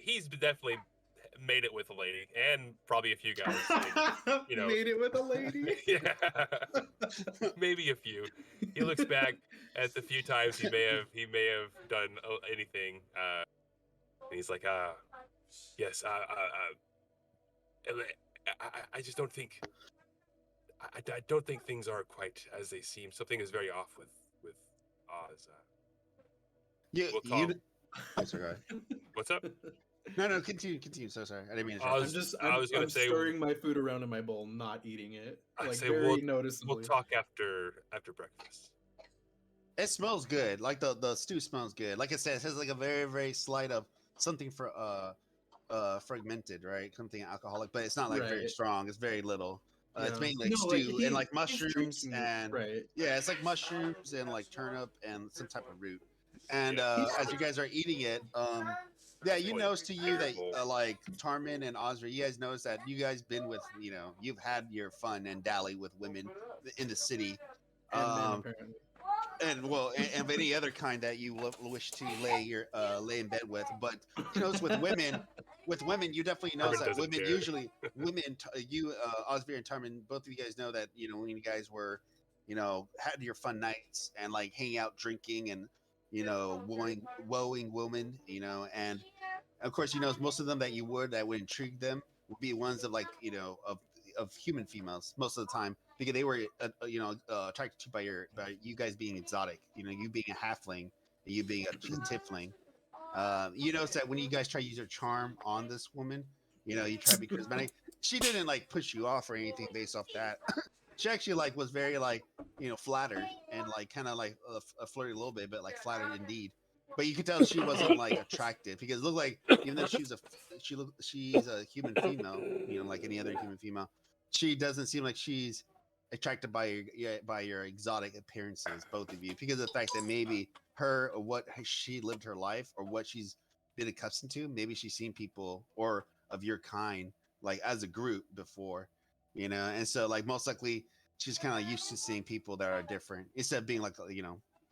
he's definitely made it with a lady and probably a few guys. Made it with a lady. Yeah, maybe a few. He looks back at the few times he may have done anything, and he's like, yes, I just don't think. I don't think things are quite as they seem. Something is very off with Oz. We'll call him. I'm sorry. Go ahead. What's up? No, continue. So sorry, I didn't mean to. I interrupt. was- I'm was gonna say- stirring my food around in my bowl, not eating it. I'd Like say very noticeably. We'll talk after breakfast. It smells good. Like the stew smells good. Like I said, it has like a very very slight of something for fermented, right? Something alcoholic, but it's not like very Right. strong. It's very little. It's Yeah. mainly like No, stew and like he's mushrooms drinking it, and right. yeah, it's like mushrooms and like turnip and some type of root. And as you guys are eating it, yeah, you notice to you that like Tarman and Osra, you guys notice that you guys been with you've had your fun and dally with women in the city. And men, apparently. And well, and any other kind that you wish to lay in bed with, but you know, it's with women, you definitely notice that doesn't women care. usually, Osbeer and Tarman, both of you guys know that when you guys were, had your fun nights and like hanging out, drinking, and woeing women, and of course, most of them that would intrigue them would be ones of like of human females most of the time because they were attracted to by you guys being exotic, you being a halfling and you being a tiefling, You notice that when you guys try to use your charm on this woman, you try to be charismatic. She didn't like push you off or anything based off that. She actually like was very like flattered and like kind of like flirty a little bit, but like flattered indeed. But you could tell she wasn't like attractive because it looked like even though she's a human female, like any other human female, she doesn't seem like she's attracted by your exotic appearances, both of you, because of the fact that maybe her or what she lived her life or what she's been accustomed to, maybe she's seen people or of your kind like as a group before, and so like most likely she's kind of used to seeing people that are different instead of being like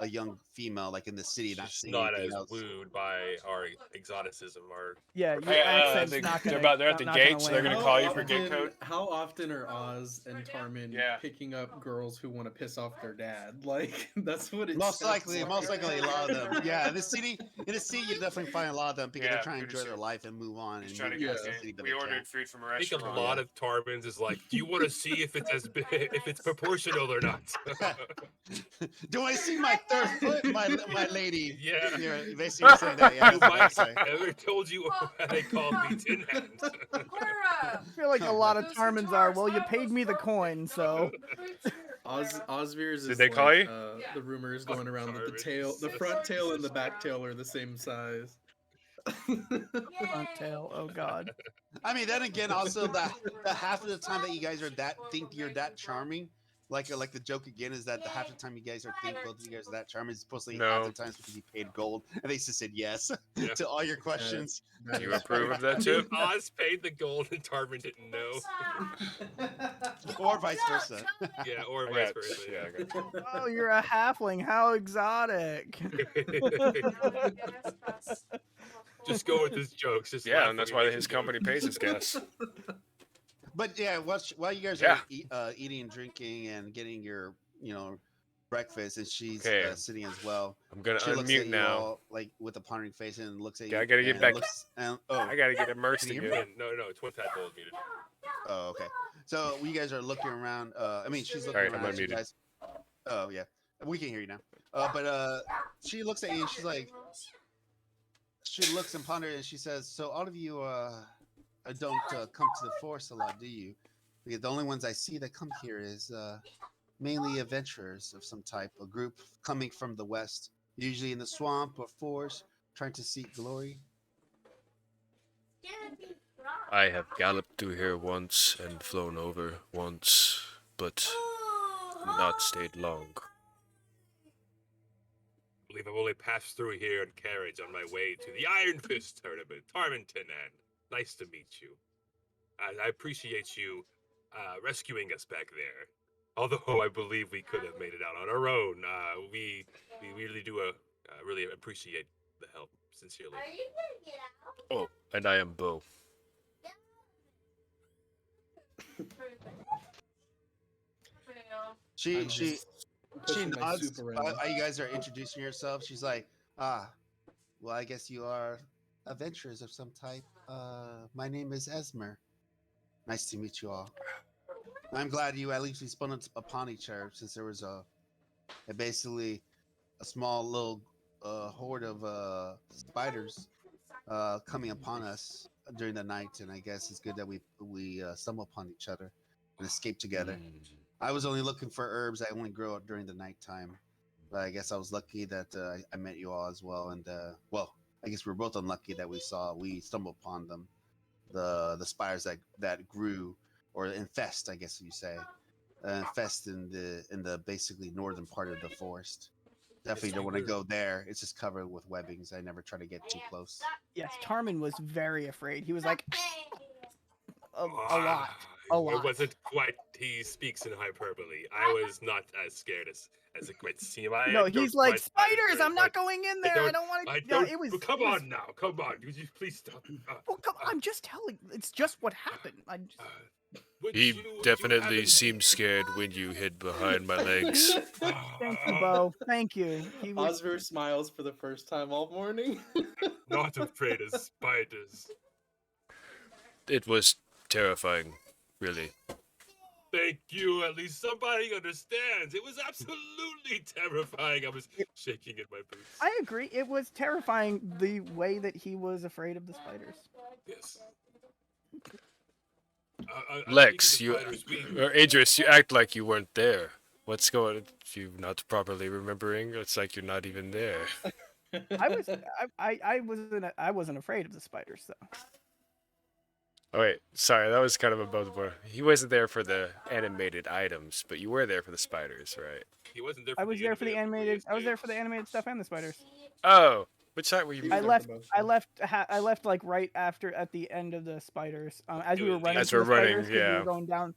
a young female like in the city not She's seeing not anything as else. wooed by our exoticism or Yeah, your Hey, accent's they're not gonna. they're at the not gate, so they're land. gonna call you for gate often- code. How often are Oz and Tarmin Yeah. picking up girls who want to piss off their dad? Like that's what it. Most sounds likely a lot of them. Yeah, in the city, you definitely find a lot of them because Yeah, they're trying to pretty enjoy their soon. life and move on. He's And trying to move get past the Yeah. city, but We they ordered can't. food from a I think a restaurant. lot of Tarmin's is like, do you want to see if it's if it's proportional or not? Do I see my third foot, my lady? Yeah. You're basically saying that. Yeah, You that's what I might say. ever told you why they called me Tin Hands. I feel like a lot of Tarmans are. Well, you paid me the coin, so. Osvir's is Did they call like, you? The rumor is going around that Tarmin. the front tail and the back tail are the same size. Front tail. Oh God. I mean, then again, also the half of the time that you guys are think you're that charming, like the joke again is that the half the time you guys think both of you guys are that charming is supposedly half No. the times because you paid gold and they just said yes Yeah. to all your questions. That You is approve of that If too? Oz paid the gold and Tarmin didn't know. Or vice versa. Yeah, or I vice got- versa. yeah, I got- Oh, you're a halfling. How exotic. Just go with his jokes. Just Yeah, laugh and that's when he why makes his a joke. company pays his gas. But yeah, while you guys Yeah. are eating and drinking and getting your breakfast, and she's Okay. sitting as well. I'm gonna She looks at unmute you now. all like with a pondering face and looks at Yeah, you. I gotta get and back- looks- and, I gotta get immersed Can you hear again. Yeah, no, Twin Tadpole is muted. Oh, okay. So you guys are looking around. I mean, she's looking Alright, I'm around. You unmuted. guys. Oh yeah, we can hear you now. But she looks at you and she's like, she looks and ponders and she says, "So all of you don't come to the forest a lot, do you? Because the only ones I see that come here is mainly adventurers of some type, a group coming from the west, usually in the swamp or forest, trying to seek glory." I have galloped through here once and flown over once, but not stayed long. I believe I've only passed through here in carriage on my way to the Iron Fist tournament. Tarmin Tinan, nice to meet you. I appreciate you rescuing us back there. Although I believe we could have made it out on our own. We really do really appreciate the help, sincerely. Oh, and I am Bo. She I'm she just she pushing my nods soup around. while you guys are introducing yourself. She's like, well, I guess you are adventurers of some type. My name is Esmer. Nice to meet you all. I'm glad you at least we spun upon each other since there was basically a small little horde of spiders coming upon us during the night, and I guess it's good that we stumble upon each other and escape together. I was only looking for herbs. I only grow up during the nighttime, but I guess I was lucky that I met you all as well. And well, I guess we're both unlucky that we stumbled upon them, the spiders that grew or infest, I guess you say, infest in the basically northern part of the forest. Definitely don't want to go there. It's just covered with webbings. I never try to get too close. Yes, Tarmin was very afraid. He was like, a lot. Ah, A lot. It wasn't quite. He speaks in hyperbole. I was not as scared as it might seem. I No, don't he's like, mind spiders spiders! very I'm not much. going in I there. I don't- don't want to. I No, don't. it was. But come it was- on now, come on. Would you please stop? Well, come on, I'm just telling. It's just what happened. I just, Would He you- would you definitely happen- seemed scared when you hid behind my legs. thank you, Bo. Thank you. He was. Osver smiles for the first time all morning. Not afraid of spiders. It was terrifying, really. thank you. At least somebody understands. It was absolutely terrifying. I was shaking in my boots. I agree. It was terrifying the way that he was afraid of the spiders. Yes. Speaking Lex, of you spiders, or Idris, you act like you weren't there. What's going? You not properly remembering? It's like you're not even there. I was I wasn't afraid of the spiders though. Oh wait, sorry, that was kind of above the board. He wasn't there for the animated items, but you were there for the spiders, right? he wasn't there. For I was the there for the animated animated. I was there escapes. for the animated stuff and the spiders. Oh, which side were you? He I was there for left. both, I yeah. left. I left like right after at the end of the spiders. As we were running As from we're the running, spiders, 'cause we yeah. were going down.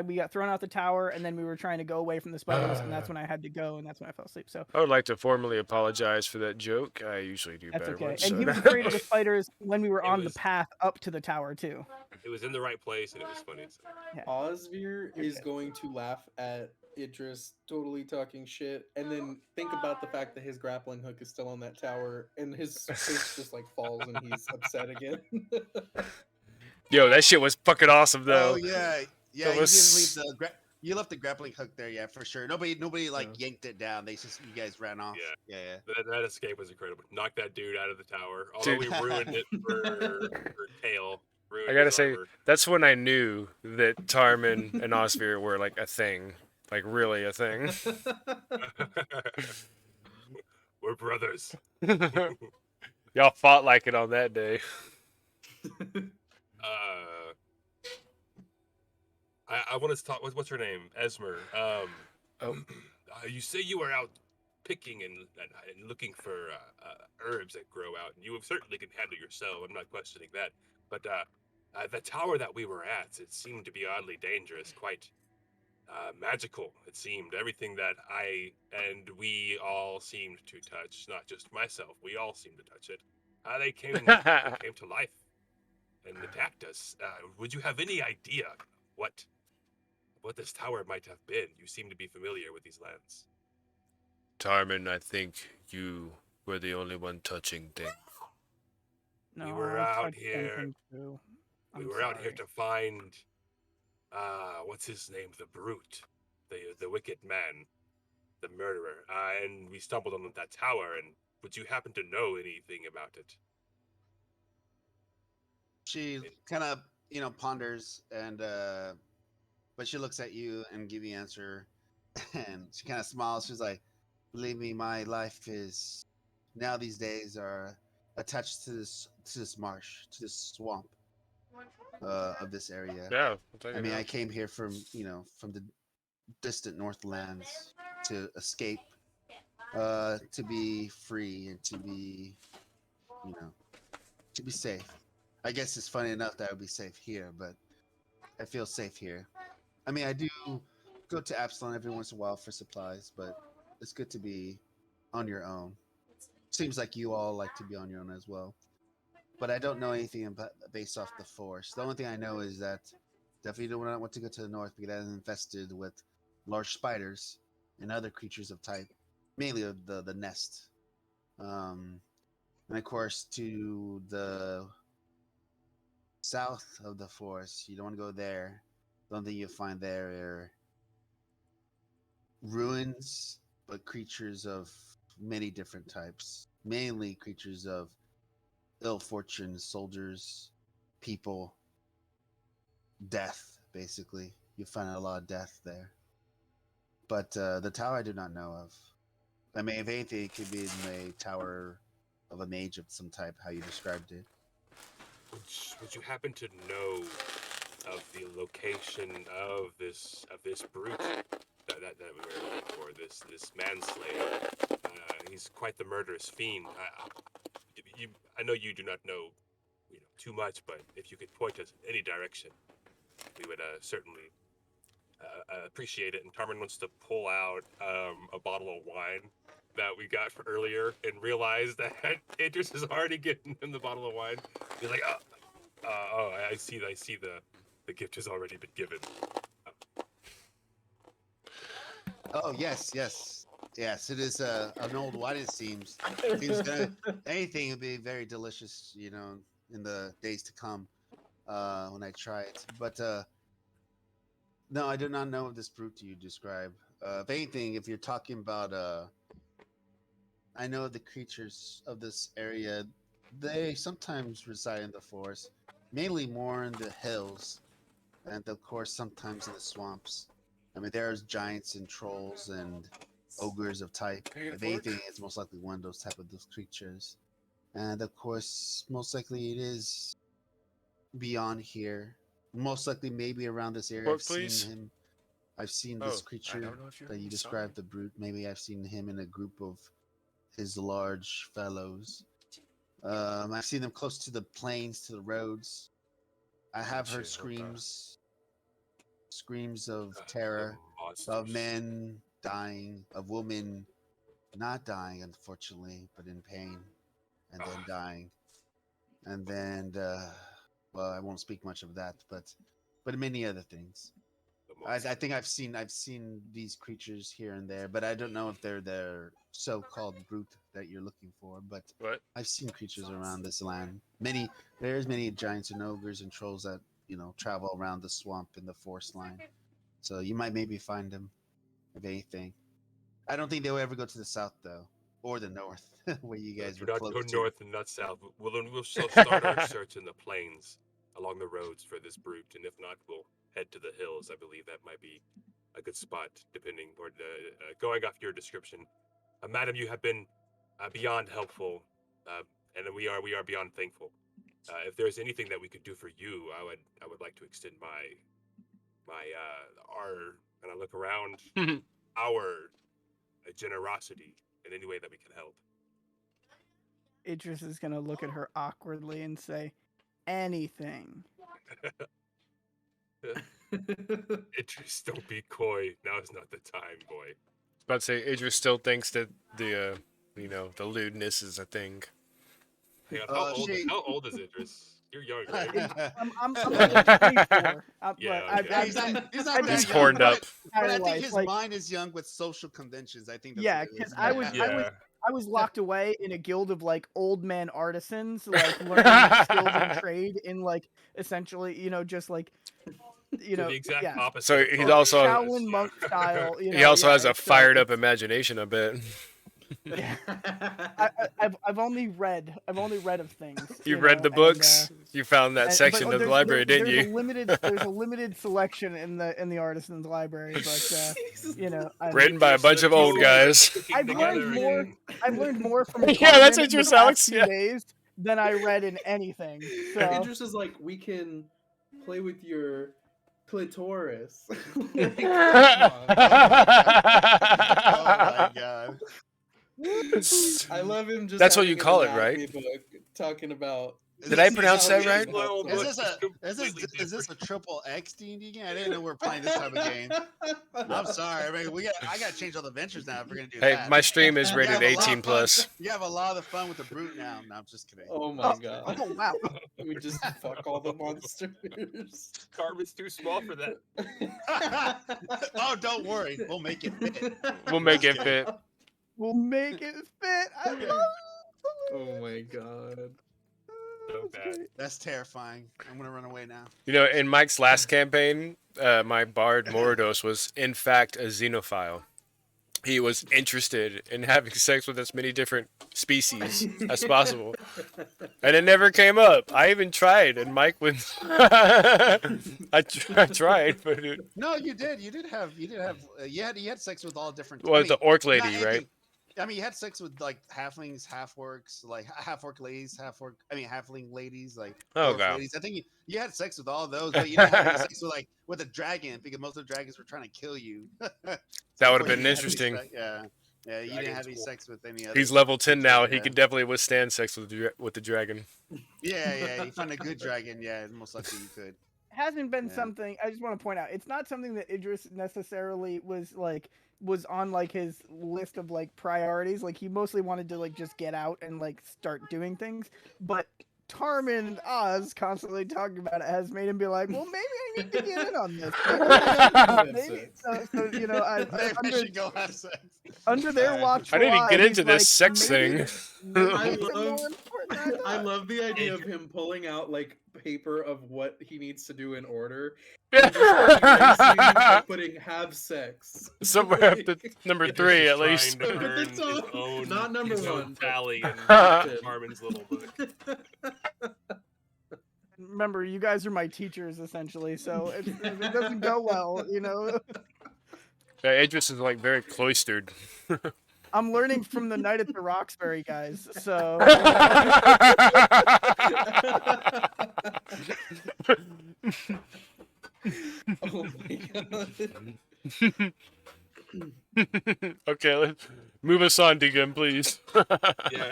We got thrown out the tower, and then we were trying to go away from the spiders, and that's when I had to go, and that's when I fell asleep. So I would like to formally apologize for that joke. I usually do that's better okay. ones. And so- he was afraid of the spiders when we were It on the was- path up to the tower too. It was in the right place, and it was funny. So. Osvir is going to laugh at Idris totally talking shit, and then think about the fact that his grappling hook is still on that tower, and his face just like falls, and he's upset again. Yo, that shit was fucking awesome though. Oh yeah, yeah. That You was- didn't leave the you left the grappling hook there, yeah, for sure. Nobody like yanked it down. They just you guys ran off. Yeah. Yeah. That escape was incredible. Knocked that dude out of the tower. Although Dude. we ruined it for Tail. Ruined I gotta his say, armor. that's when I knew that Tarman and Osvir were like a thing, like really a thing. We're brothers. Y'all fought like it on that day. I want to talk. What's her name? Esmer. Oh. You say you are out picking and looking for herbs that grow out, and you certainly can handle yourself. I'm not questioning that. But the tower that we were at, it seemed to be oddly dangerous, quite magical. It seemed everything that I and we all seemed to touch, not just myself. We all seemed to touch it. They came to life and attacked us. Would you have any idea what this tower might have been? You seem to be familiar with these lands. Tarman, I think you were the only one touching things. No, were I out touched here- anything too. We I'm were out here sorry. to find what's his name? The brute, the wicked man, the murderer. And we stumbled on that tower. And would you happen to know anything about it? She kind of ponders and but she looks at you and give you an answer, and she kind of smiles. She's like, "Believe me, my life is now these days are attached to this marsh, to this swamp of this area. Yeah, I'll take I it mean, out. I came here from from the distant Northlands to escape, to be free and to be, to be safe. I guess it's funny enough that I would be safe here, but I feel safe here. I mean, I do go to Absalon every once in a while for supplies, but it's good to be on your own. Seems like you all like to be on your own as well. But I don't know anything about based off the forest. The only thing I know is that definitely don't want to go to the north because that is infested with large spiders and other creatures of type, mainly of the nest. And of course, to the south of the forest, you don't want to go there. The only thing you'll find there are ruins, but creatures of many different types. Mainly creatures of ill fortune, soldiers, people, death, basically. You find a lot of death there. But the tower I do not know of. I mean, if anything, it could be in a tower of a mage of some type, how you described it. Would you happen to know of the location of this brute that we were looking for? This manslayer. He's quite the murderous fiend. I know you do not know, too much, but if you could point us in any direction, we would certainly appreciate it. And Tarman wants to pull out a bottle of wine that we got for earlier and realize that Idris is already getting him the bottle of wine. He's like, I see the gift has already been given. Oh, yes. Yes, it is an old wine, it seems. Anything would be very delicious, in the days to come when I try it. But No, I do not know of this brute you describe. If anything, if you're talking about, I know the creatures of this area. They sometimes reside in the forest, mainly more in the hills, and of course sometimes in the swamps. I mean, there's giants and trolls and ogres of type. Can I get a If fork? anything, it's most likely one of those type of those creatures. And of course, most likely it is beyond here. Most likely, maybe around this area. Fork, I've please. seen him. I've seen Oh, this I creature don't know if you that you saw described, me. the brute. Maybe I've seen him in a group of his large fellows. I've seen them close to the plains, to the roads. I have heard Shit, hope not. screams of The terror, of monsters. men dying, of women not dying, unfortunately, but in pain, and then Ah. dying, and then, well, I won't speak much of that, but many other things. The I monsters. think I've seen these creatures here and there, but I don't know if they're the so-called brute that you're looking for. But What? I've seen creatures around this land. There's many giants and ogres and trolls that travel around the swamp in the forest line. So you might maybe find them, if anything. I don't think they'll ever go to the south though, or the north, where you guys Do were not close go to. north and not south. We'll start our search in the plains along the roads for this brute, and if not, we'll head to the hills. I believe that might be a good spot, depending or going off your description. Madam, you have been beyond helpful, and we are beyond thankful. If there's anything that we could do for you, I would like to extend our, and I look around, our generosity in any way that we can help. Idris is gonna look at her awkwardly and say, "Anything." Idris, don't be coy. Now is not the time, boy. About to say, Idris still thinks that the the lewdness is a thing. Hang on, She- how old is Idris? You're young, right? I'm only 24. Yeah, But okay. I've He's done not He's that young, horned up. But I entire think life, his like, mind is young with social conventions. I think that's Yeah, what it 'cause is. I was- Yeah. I was locked away in a guild of like old men artisans, like learning skills and trade in like essentially, just like So the exact yeah, opposite. So of he's Carlos, also- yes, Shaolin yeah. monk style. He also has a so fired up it's- imagination, I bet. Yeah. I've only read of things. You read the and, books. You found that but section of the there's- library, didn't there's you? there's a limited selection in the artisans library, but Written by a bunch of old guys. Sticking I've together learned more. and- I've learned more from Yeah, that's Carmen in the Idris, past Alex, few yeah. days than I read in anything. So Idris is like, we can play with your clitoris. Oh my god. I love him. Just That's what you having an call it, anatomy right? book talking about. Did I pronounce that right? Well, Is but this it's completely is this a different. triple X D&D game? I didn't know we were playing this type of game. I'm sorry. I mean, I got to change all the ventures now if we're gonna do Hey, that. my stream is You rated have a lot of 18 fun- plus. You have a lot of fun with the brute now. No, I'm just kidding. Oh my god. oh wow. We just fuck all the monsters. Carmen's too small for that. Oh, don't worry. We'll make it fit. We'll make it fit. We'll make it fit. I love it. Oh my god. So bad. That's terrifying. I'm gonna run away now. You know, in Mike's last campaign, my bard Morodos was in fact a xenophile. He was interested in having sex with as many different species as possible, and it never came up. I even tried, and Mike would. I tried, but No, you did. You had sex with all different. well, the orc lady, not right? anything- I mean, you had sex with like halflings, half orcs, like half orc ladies, halfling ladies, like Oh, dwarf God. ladies. I think you had sex with all those, but you didn't have any sex with a dragon because most of the dragons were trying to kill you. That would have Or you been didn't have any interesting. yeah, you didn't have Dragon's any cool. sex with any other. He's level 10 now. He Yeah. could definitely withstand sex with the dragon. Yeah. You find a good dragon, yeah, most likely you could. Hasn't been Yeah. something. I just want to point out. It's not something that Idris necessarily was on like his list of like priorities. Like he mostly wanted to like just get out and like start doing things. But Tarmin and Oz constantly talking about it has made him be like, well, maybe I need to get in on this. Maybe. So Maybe I should go have sex. under their Alright. watch. I didn't get into this sex thing. Maybe I it's love- more important I love the idea of him pulling out like paper of what he needs to do in order, like, putting "have sex" Somewhere after number Idris 3 is at least. trying to Up at the earn his top. own, Not number his own one, but- tally in Top 10. Armin's little book. Remember, you guys are my teachers essentially, so if it doesn't go well, Yeah, Idris is like very cloistered. I'm learning from the Night at the Roxbury guys. So Oh my god. Okay, let's move us on, Deacon, please. Yeah,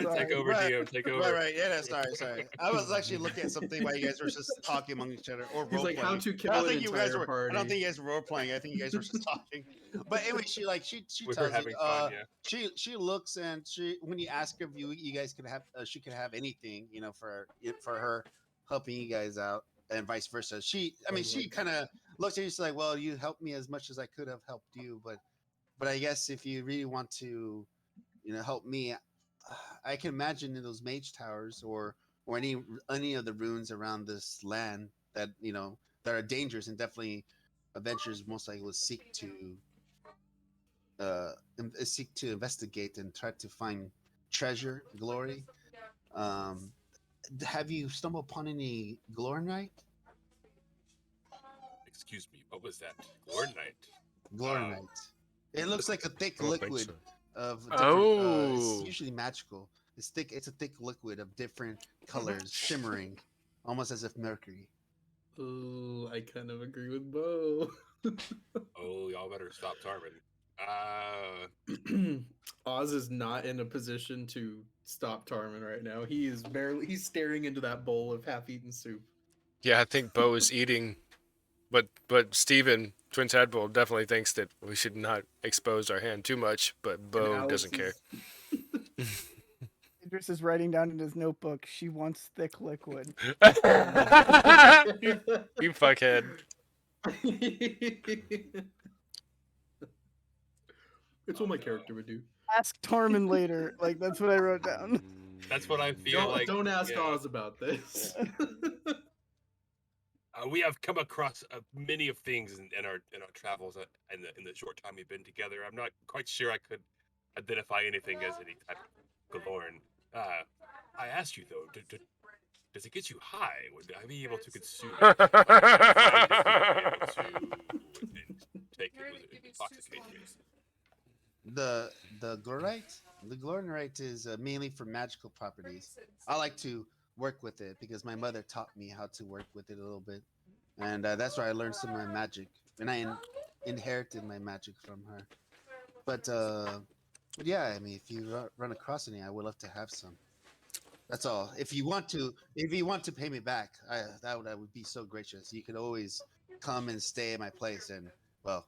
Sorry. take over, Right, DM. Take over. Right. Yeah, no, sorry. I was actually looking at something while you guys were just talking among each other or He's role like, how playing. to I kill don't an think you guys entire were. party. I don't think you guys were role playing. I think you guys were just talking. But anyway, she We were tells having you. fun, yeah. She looks and when you ask her if you guys could have she could have anything for her helping you guys out and vice versa. She kind of looks at you. She's like, well, you helped me as much as I could have helped you, but I guess if you really want to, help me, I can imagine in those mage towers or any of the ruins around this land that that are dangerous, and definitely adventurers most likely will seek to investigate and try to find treasure, glory. Have you stumbled upon any Glornite? Excuse me, what was that? Glornite. Glornite. It looks like a thick I don't think liquid so. of different, Oh. it's usually magical. It's thick. It's a thick liquid of different colors, shimmering, almost as if mercury. Oh, I kind of agree with Bo. Oh, y'all better stop Tarmin. Oz is not in a position to stop Tarmin right now. He's staring into that bowl of half-eaten soup. Yeah, I think Bo is eating, but Steven, Twin Tadpole, definitely thinks that we should not expose our hand too much, but And Bo Alex doesn't care. Idris is writing down in his notebook, she wants thick liquid. You fuckhead. It's what my character would do. Ask Tarmin later. Like, that's what I wrote down. That's what I feel like. Don't ask yeah. Oz about this. We have come across many of things in our travels in the short time we've been together. I'm not quite sure I could identify anything as any type of Galorn. I asked you though, does it get you high? Would I be able to consume it? Take it? Would it intoxicate me? The Glornite is mainly for magical properties. I like to work with it because my mother taught me how to work with it a little bit, and that's where I learned some of my magic, and I inherited my magic from her. But yeah, I mean, if you run across any, I would love to have some. That's all. If you want to pay me back, I would be so gracious. You could always come and stay at my place, and well,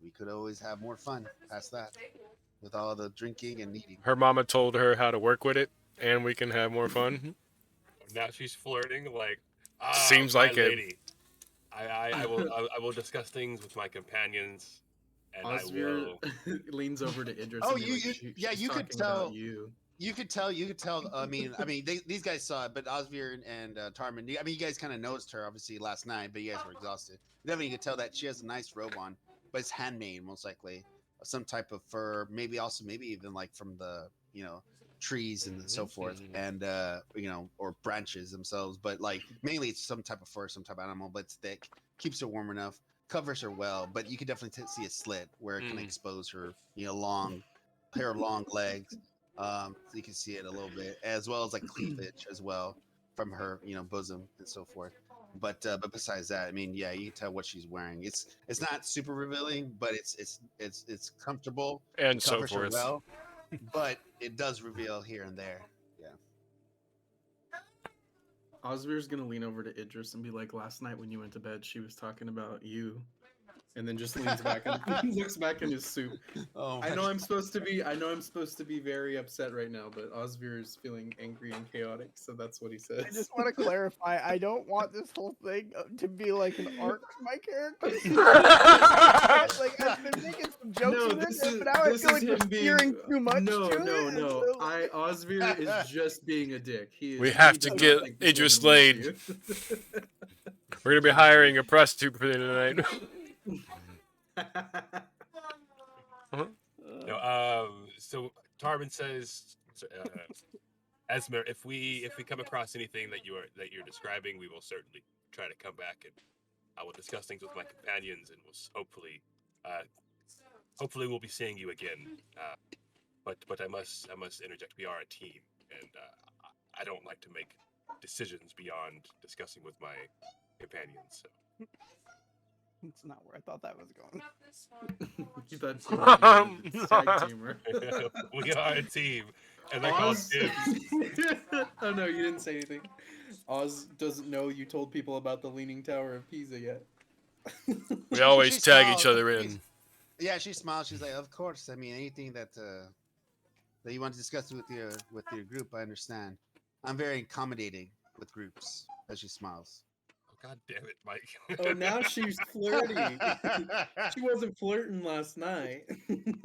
we could always have more fun past that with all the drinking and eating. Her mama told her how to work with it, and we can have more fun. Now she's flirting like. Seems my like it. lady. I will discuss things with my companions, and I Osvir will. leans over to Idris. Oh, and be like, yeah, "She's you could talking about tell- you." You could tell. I mean, these guys saw it, but Osvir and Tarmin. I mean, you guys kind of noticed her obviously last night, but you guys were exhausted. Definitely, you could tell that she has a nice robe on, but it's handmade, most likely, some type of fur, maybe even like from the trees and so forth, and or branches themselves. But like mainly, it's some type of fur, some type of animal, but it's thick, keeps her warm enough, covers her well. But you could definitely see a slit where it can expose her, long pair of long legs. So you can see it a little bit, as well as like cleavage as well from her, bosom and so forth. But besides that, I mean, yeah, you can tell what she's wearing. It's not super revealing, but it's comfortable And so covers her forth. well, but it does reveal here and there. Yeah. Osvir's gonna lean over to Idris and be like, "Last night when you went to bed, she was talking about you." and then just leans back and looks back in his soup. Oh, I know I'm supposed to be very upset right now, but Osvir is feeling angry and chaotic, so that's what he says. I just want to clarify. I don't want this whole thing to be like an arc for my character. Like I've been making some jokes No, with this it, is but now I this feel is like we're him being steering too much no, to it. no, and no. so- Osvir is just being a dick. We have he to does get not think this Idris woman loves Lade. you. We're gonna be hiring a prostitute for tonight. No, so Tarvin says, Esmer, if we come across anything that you're describing, we will certainly try to come back and I will discuss things with my companions, and hopefully we'll be seeing you again. But I must interject. We are a team, and I don't like to make decisions beyond discussing with my companions. So. It's not where I thought that was going. You thought you wanted a tag teamer. We are a team, and they're called Oz. Dibs. Oh no, you didn't say anything. Oz doesn't know you told people about the Leaning Tower of Pisa yet. We always She tag smiles. each other in. Yeah, she smiles. She's like, "Of course. I mean, anything that you want to discuss with your group, I understand. I'm very accommodating with groups." As she smiles. Oh, God damn it, Mike. Oh, now she's flirty. She wasn't flirting last night.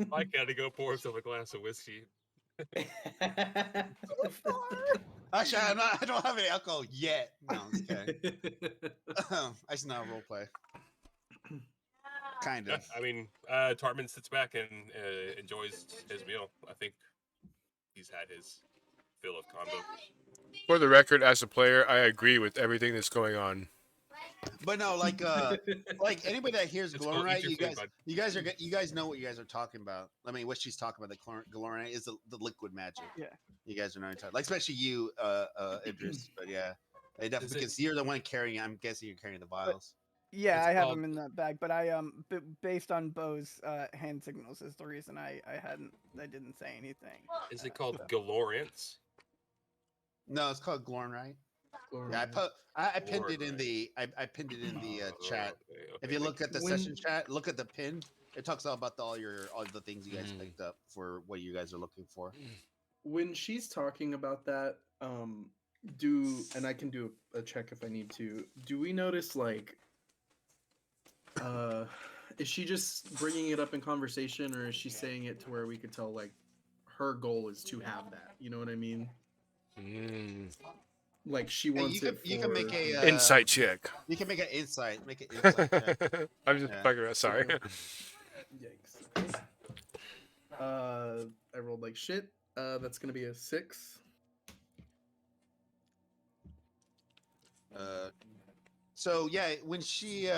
Mike had to go pour himself a glass of whiskey. Actually, I don't have any alcohol yet. No, I'm just kidding. I just know how to role play. Kind Yeah, of. I mean, Tartman sits back and enjoys his meal. I think he's had his fill of combo. For the record, as a player, I agree with everything that's going on. But no, like anybody that hears It's cool. Glorinite, Eat your food, bud. you guys know what you guys are talking about. I mean, what she's talking about, the Glorinite is the liquid magic. Yeah. You guys are not talking, like especially you, Idris. But yeah, they definitely Is it- because you're the one carrying. I'm guessing you're carrying the vials. Yeah, It's I have called- them in that bag, but based on Bo's hand signals is the reason I didn't say anything. Is it called Galorians? No, it's called Glorinite. Yeah, I pinned it in the I pinned it in the chat. Okay, If you look at the When- session chat, look at the pin. It talks all about all the things you guys picked up for what you guys are looking for. When she's talking about that, and I can do a check if I need to. Do we notice like, is she just bringing it up in conversation, or is she saying it to where we could tell like her goal is to have that? You know what I mean? Like she Hey, wants it. you can make for- a Insight check. You can make an insight. Make an insight check. I'm just Yeah. fucking around. Sorry. Yikes. I rolled like shit. That's gonna be a 6. So yeah, when she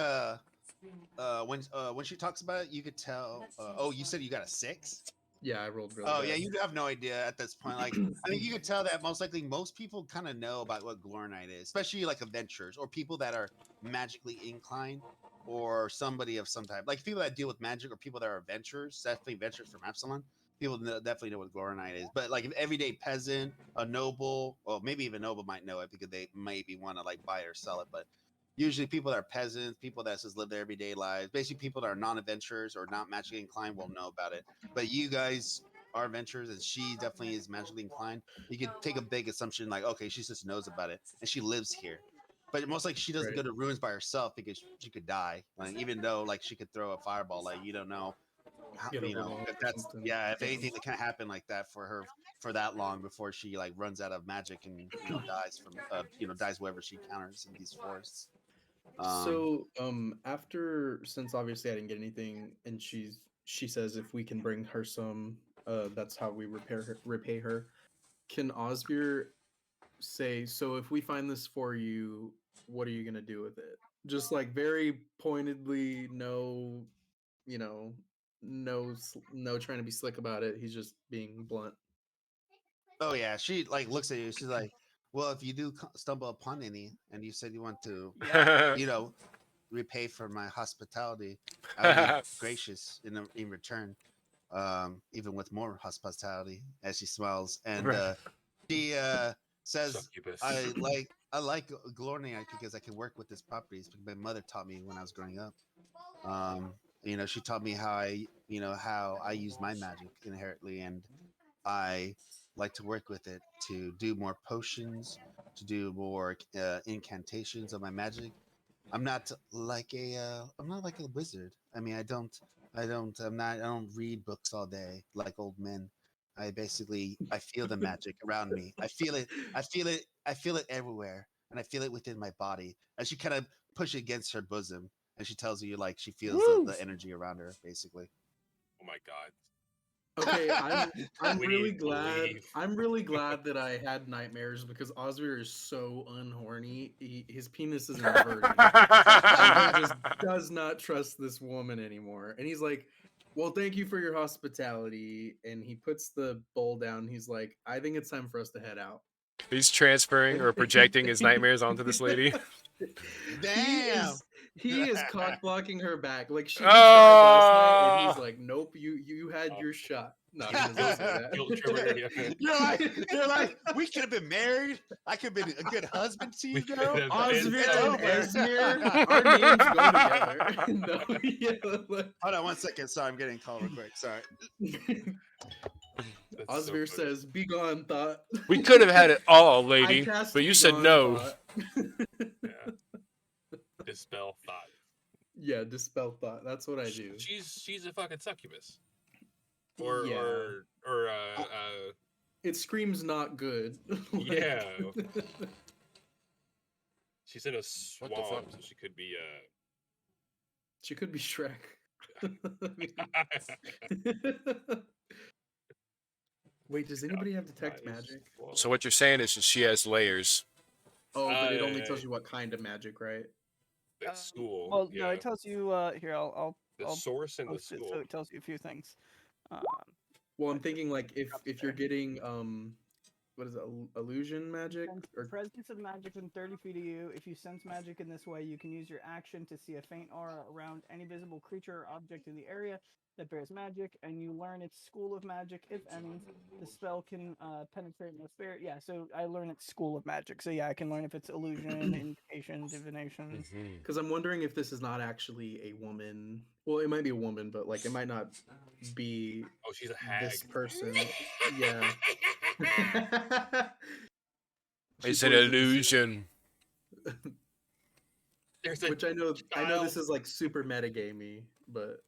talks about it, you could tell. Oh, you said you got a 6. Yeah, I rolled really Oh bad. yeah, you have no idea at this point. Like, I mean, you could tell that most likely most people kind of know about what Glorinite is, especially like adventurers or people that are magically inclined, or somebody of some type. Like people that deal with magic or people that are adventurers, definitely adventurers from Epsilon. People definitely know what Glorinite is. But like an everyday peasant, a noble, or maybe even noble might know it because they maybe want to like buy or sell it. But usually people that are peasants, people that just live their everyday lives, basically people that are non-adventurers or not magically inclined will know about it. But you guys are adventurers, and she definitely is magically inclined. You could take a big assumption like, okay, she just knows about it, and she lives here. But most likely she doesn't Right. go to ruins by herself because she could die. Like even though like she could throw a fireball, like you don't know, how, Get you know, overwhelmed if or that's something. if Yeah. anything that can happen like that for her for that long before she like runs out of magic and dies from dies wherever she encounters in these forests. So after, since obviously I didn't get anything, and she says if we can bring her some, that's how we repay her. Can Osbir say, so if we find this for you, what are you gonna do with it? Just like very pointedly, no, no trying to be slick about it. He's just being blunt. Oh yeah, she like looks at you. She's like, "Well, if you do stumble upon any, and you said you want to, repay for my hospitality, I would be gracious in return, even with more hospitality." As she smiles, and Right. she says, Succubus. "I like Glorinite because I can work with its properties. Because my mother taught me when I was growing up." You know, she taught me how I use my magic inherently, and I like to work with it to do more potions, to do more incantations of my magic. I'm not like a wizard. I mean, I don't read books all day like old men. I feel the magic around me. I feel it everywhere, and I feel it within my body. And she kind of push it against her bosom, and she tells you like she feels Woo! the energy around her, basically. Oh my god. Okay, I'm really Please glad. believe. I'm really glad that I had nightmares because Osvir is so unhorny. His penis is inverted. And he just does not trust this woman anymore. And he's like, "Well, thank you for your hospitality." And he puts the bowl down. He's like, "I think it's time for us to head out." He's transferring or projecting his nightmares onto this lady. Damn. He is cock blocking her back. Like she tried last night, and he's like, "Nope, you had your shot." No, he doesn't say that. Guilt trigger, yeah. You're like, we could have been married. I could have been a good husband to you, We could girl. have Osvir It's and over. Esmir, our names go together. No, yeah, Hold on 1 second. Sorry, I'm getting a call real quick. Sorry. That's so Osvir funny. says, "Be gone, thought." We could have had it all, I lady, cast but you Be said Gone, no. Thought. Yeah. Dispel thought. Yeah, dispel thought. That's what I do. She's a fucking succubus. Yeah. Or It screams not good. yeah. She's in a What the fuck? swamp, so she could be She could be Shrek. Wait, does anybody have detect magic? So what you're saying is that she has layers. Oh, but it only Uh, tells you what kind of magic, right? At school. Well, yeah. no, it tells you. Here, the I'll source in the post it school. so it tells you a few things. Well, I'm thinking like if you're getting what is it, illusion magic or Presence of magic within 30 feet of you. If you sense magic in this way, you can use your action to see a faint aura around any visible creature or object in the area that bears magic, and you learn its school of magic, if any. The spell can penetrate no spirit. Yeah, so I learn its school of magic. So yeah, I can learn if it's illusion, invocation, divination. because I'm wondering if this is not actually a woman. Well, it might be a woman, but like it might not be Oh, she's a hag. this person. Yeah. It's She an poisons you. illusion. There's a Which I know this child. is like super metagamey, but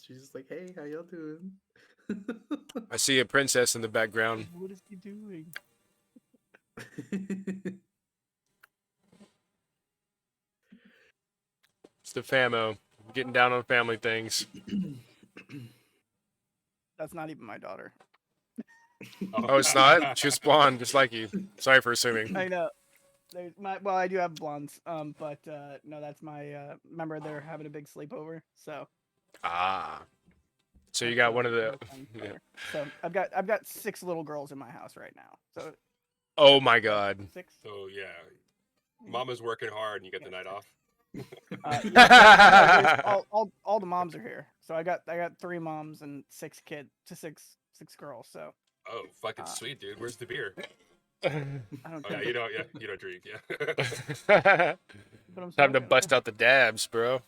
she's just like, "Hey, how y'all doing?" I see a princess in the background. What is he doing? It's the famo. Getting down on family things. That's not even my daughter. Oh, it's not? She was blonde, just like you. Sorry for assuming. I know. Well, I do have blondes. But no, that's my. Remember, they're having a big sleepover, so. Ah. So you got one of the. Yeah. So I've got 6 little girls in my house right now. So. Oh my god. 6. So yeah, Mama's working hard, and you get the night off. Yeah, no, all the moms are here. So I got 3 moms and 6 six girls. So. Oh, fucking sweet, dude. Where's the beer? I don't. Oh, yeah, you don't drink, yeah. But I'm Time to smoking. bust out the dabs, bro.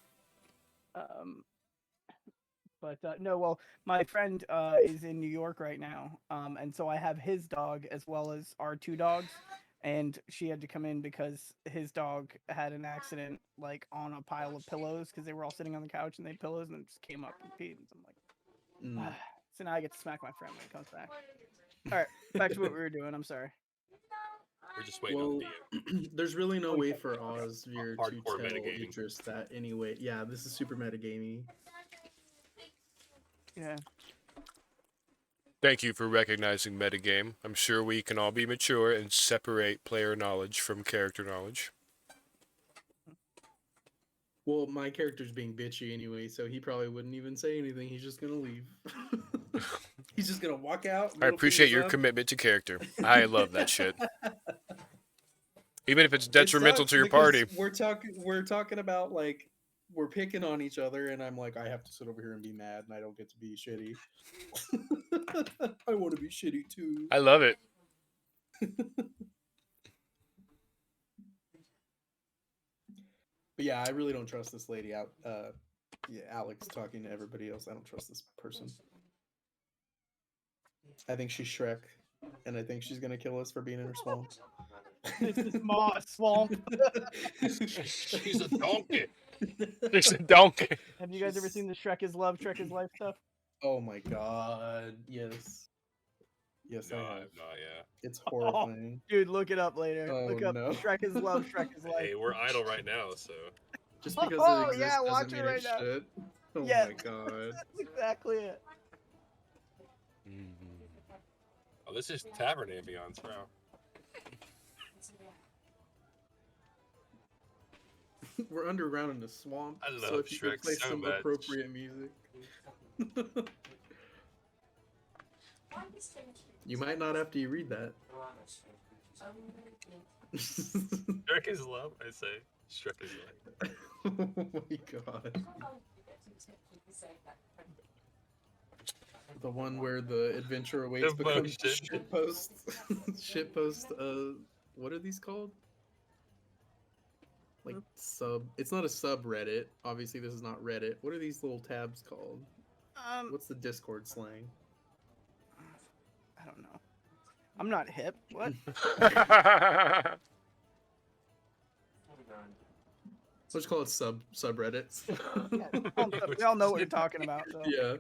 But no, well, my friend is in New York right now, and so I have his dog as well as our 2 dogs, and she had to come in because his dog had an accident, like on a pile of pillows, because they were all sitting on the couch and they had pillows, and it just came up and peed, and so I'm like, so now I get to smack my friend when he comes back. All right, back to what we were doing. I'm sorry. We're just waiting Well, on the there's really no way for Osvir to Hardcore tell metagaming. Idris that anyway. Yeah, this is super metagamey. Yeah. Thank you for recognizing metagame. I'm sure we can all be mature and separate player knowledge from character knowledge. Well, my character's being bitchy anyway, so he probably wouldn't even say anything. He's just gonna leave. He's just gonna walk out. I middle appreciate fingers your up. commitment to character. I love that shit. Even if it's detrimental sucks to your because party. We're talking about like we're picking on each other, and I'm like, I have to sit over here and be mad, and I don't get to be shitty. I want to be shitty too. I love it. But yeah, I really don't trust this lady out. Yeah, Alex talking to everybody else. I don't trust this person. I think she's Shrek, and I think she's gonna kill us for being in her swamp. This is Moss Swamp. She's a donkey. There's a donkey. Have you guys ever seen the Shrek is Love, Shrek is Life stuff? Oh my god! Yes, yes, No, I I have. have not yet. It's horrifying. Dude, look it up later. Oh, Look up no. Shrek is Love, Shrek is Life. Hey, we're idle right now, so Just because Oh, it exists yeah, doesn't watch mean it right it now. should. Oh Yes. my god! That's exactly it. oh, this is tavern ambiance, wow. We're underground in the swamp. I so love if you could Shrek play so some much. appropriate music. You might not after you read that. Shrek is love, I say. Shrek is life. Oh my god. The one where the adventure awaits becomes Devotion. shitpost. Shitpost, what are these called? Like it's not a subreddit. Obviously this is not Reddit. What are these little tabs called? What's the Discord slang? I don't know. I'm not hip. What? Let's call it subreddits. We all know what you're talking about. So. Yeah.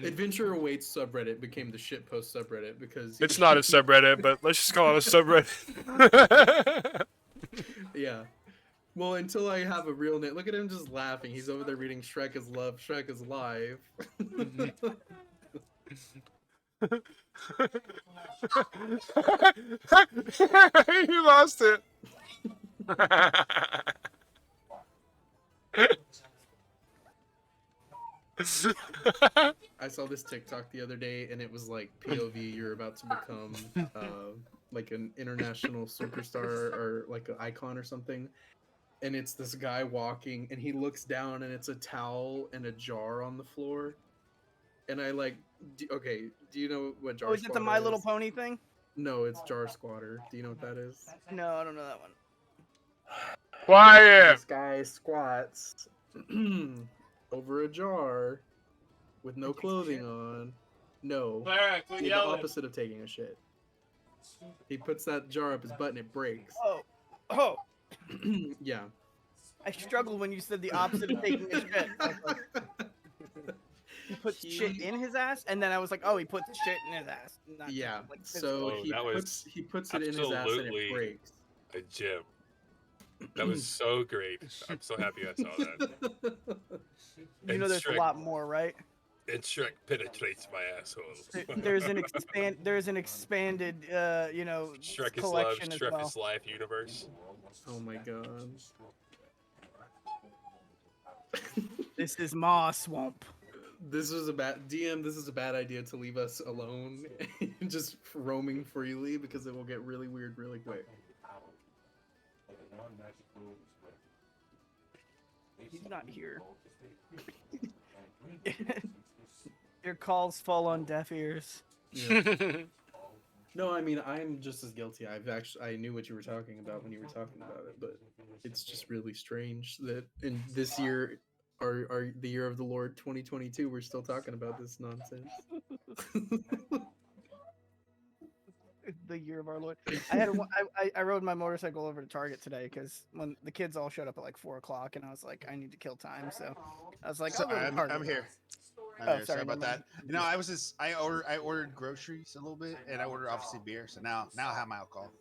Adventure Awaits subreddit became the shitpost subreddit because It's not a subreddit, but let's just call it a subreddit. Yeah. Well, until I have a real name. Look at him just laughing. He's over there reading Shrek is Love, Shrek is Live. You lost it. I saw this TikTok the other day, and it was like POV. You're about to become like an international superstar or like an icon or something. And it's this guy walking, and he looks down, and it's a towel and a jar on the floor. And I like, okay, do you know what jar? Oh, is it the Squatter My Little is? Pony thing? No, it's Jar Squatter. Do you know what that is? No, I don't know that one. Quiet. This guy squats over a jar with no clothing on. No, Clara, quit the yelling. opposite of taking a shit. He puts that jar up his butt and it breaks. Oh, Yeah. I struggled when you said the opposite of taking a shit. I was like, he puts shit in his ass, and then I was like, oh, he puts shit in his ass. Not Yeah. like So Oh, he that was puts it in his ass and absolutely- it breaks. A gem. That was so great. I'm so happy I saw that. you know, And there's a Shrek- lot more, right? And Shrek penetrates my asshole. There's an expanded, you know, Shrek is love, collection as Shrek well. is life universe. Oh my god. This is Ma Swamp. This was a bad DM. This is a bad idea to leave us alone, and just roaming freely because it will get really weird really quick. He's not here. Your calls fall on deaf ears. Yeah. No, I mean I'm just as guilty. I knew what you were talking about when you were talking about it, but it's just really strange that in this year, our the year of the Lord 2022, we're still talking about this nonsense. The year of our Lord. I rode my motorcycle over to Target today because when the kids all showed up at like 4 o'clock, and I was like, I need to kill time, so I was like, So I'll go to I'm Target. here. Oh, Sorry sorry, about never that. You know, I ordered groceries a little bit, and I ordered obviously beer. So now I have my alcohol.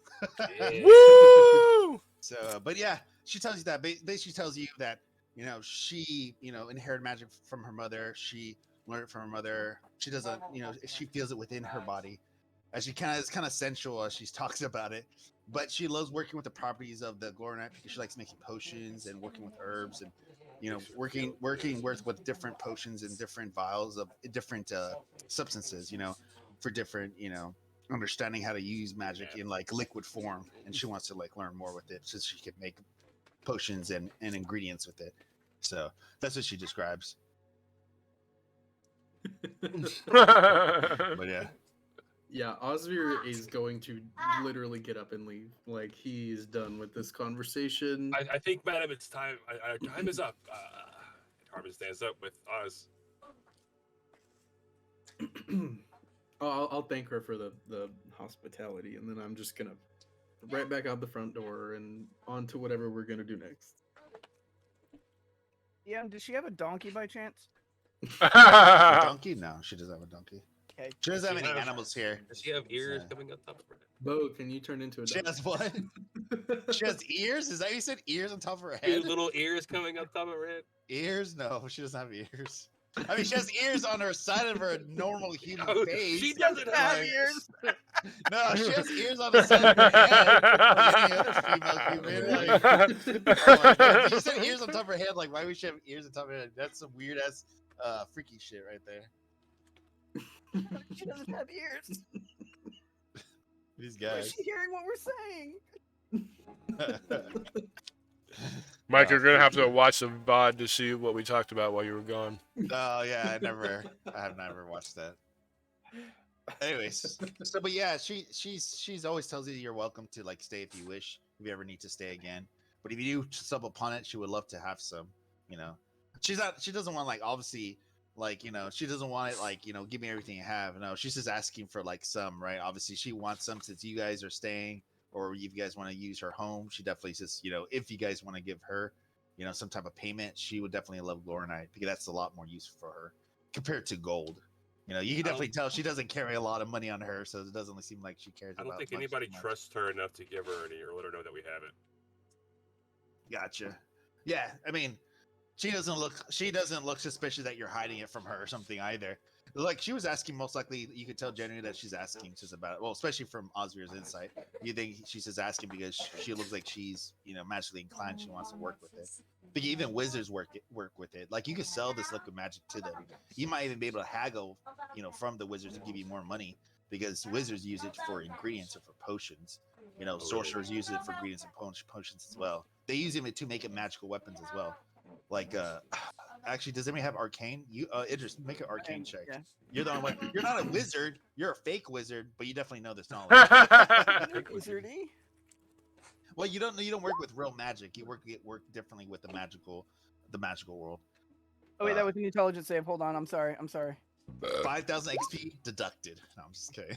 Yeah. Woo! So, but yeah, she tells you that. Basically, tells you that she inherited magic from her mother. She learned it from her mother. She doesn't, she feels it within her body. As she it's kind of sensual as she talks about it. But she loves working with the properties of the Glorinite because she likes making potions and working with herbs and working with different potions and different vials of different substances. For different understanding how to use magic in like liquid form, and she wants to like learn more with it so she can make potions and ingredients with it. So that's what she describes. But yeah, Yeah, Osvir is going to literally get up and leave. Like he's done with this conversation. I think, madam, it's time. Our time is up. Harmon stands up with Oz. I'll thank her for the hospitality, and then I'm just gonna right back out the front door and on to whatever we're gonna do next. Yeah, does she have a donkey by chance? A donkey? No, she doesn't have a donkey. Okay. She doesn't have She any has- animals here. Does she have ears Yeah. coming up top of her head? Bo, can you turn into a She donkey? has what? She has ears? Is that what you said? Ears on top of her Two head? little ears coming up top of her head. Ears? No, she doesn't have ears. I mean, she has ears on her side of her normal human Oh, face. she doesn't have like- ears. No, she has ears on the side of her head. Like any other female human. Like, oh my God. You said ears on top of her head. Like, why would she have ears on top of her head? That's some weird ass, freaky shit right there. She doesn't have ears. These Why is guys. she hearing what we're saying? Mike, you're gonna have to watch the VOD to see what we talked about while you were gone. Oh yeah, I have never watched that. Anyways, so but yeah, she's always tells you you're welcome to like stay if you wish, if you ever need to stay again. But if you do stumble upon it, she would love to have some. You know, she doesn't want like obviously like she doesn't want it like give me everything you have. No, she's just asking for like some, right? Obviously, she wants some since you guys are staying, or if you guys want to use her home. She definitely says if you guys want to give her some type of payment, she would definitely love Glorinite because that's a lot more useful for her compared to gold. You can definitely tell she doesn't carry a lot of money on her, so it doesn't seem like she cares. I don't about think much anybody too much. trusts her enough to give her any or let her know that we have it. Gotcha. Yeah, I mean, she doesn't look suspicious that you're hiding it from her or something either. Like she was asking, most likely you could tell genuinely that she's asking just about it. Well, especially from Osvir's insight, you think she's just asking because she looks like she's magically inclined. She wants to work with it. But even wizards work with it. Like you could sell this liquid magic to them. You might even be able to haggle, from the wizards to give you more money because wizards use it for ingredients or for potions. Sorcerers use it for ingredients and potions as well. They use it to make it magical weapons as well. Like actually, does anybody have arcane? Idris, make an arcane check. Yeah. You're the only one. You're not a wizard. You're a fake wizard, but you definitely know this knowledge. Wizardy. Well, you don't work with real magic. You work differently with the magical world. Oh wait, that was an intelligence save. Hold on, I'm sorry. 5,000 XP deducted. No, I'm just kidding.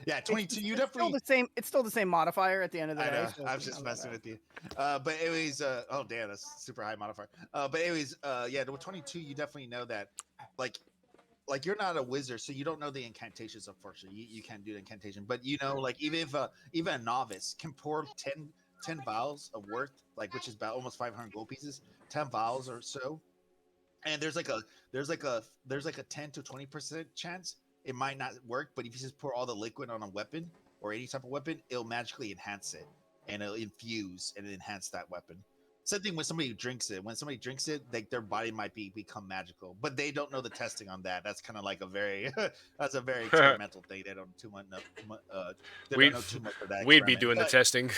Yeah, 22. You It's still definitely. the same. It's still the same modifier at the end of the I day. know. so I it was just doesn't messing matter. with you. But anyways, oh damn, that's super high modifier. But anyways, yeah, with 22, you definitely know that, like you're not a wizard, so you don't know the incantations. Unfortunately, you can't do the incantation. But like even a novice can pour 10 vials of worth, like which is about almost 500 gold pieces, 10 vials or so. And there's like a 10 to 20% chance it might not work, but if you just pour all the liquid on a weapon or any type of weapon, it'll magically enhance it and it'll infuse and enhance that weapon. Same thing when somebody drinks it. When somebody drinks it, like their body might become magical, but they don't know the testing on that. That's kind of like a very that's a very experimental thing. They don't too much. They don't know too much of that. We'd be experiment. doing the But- testing.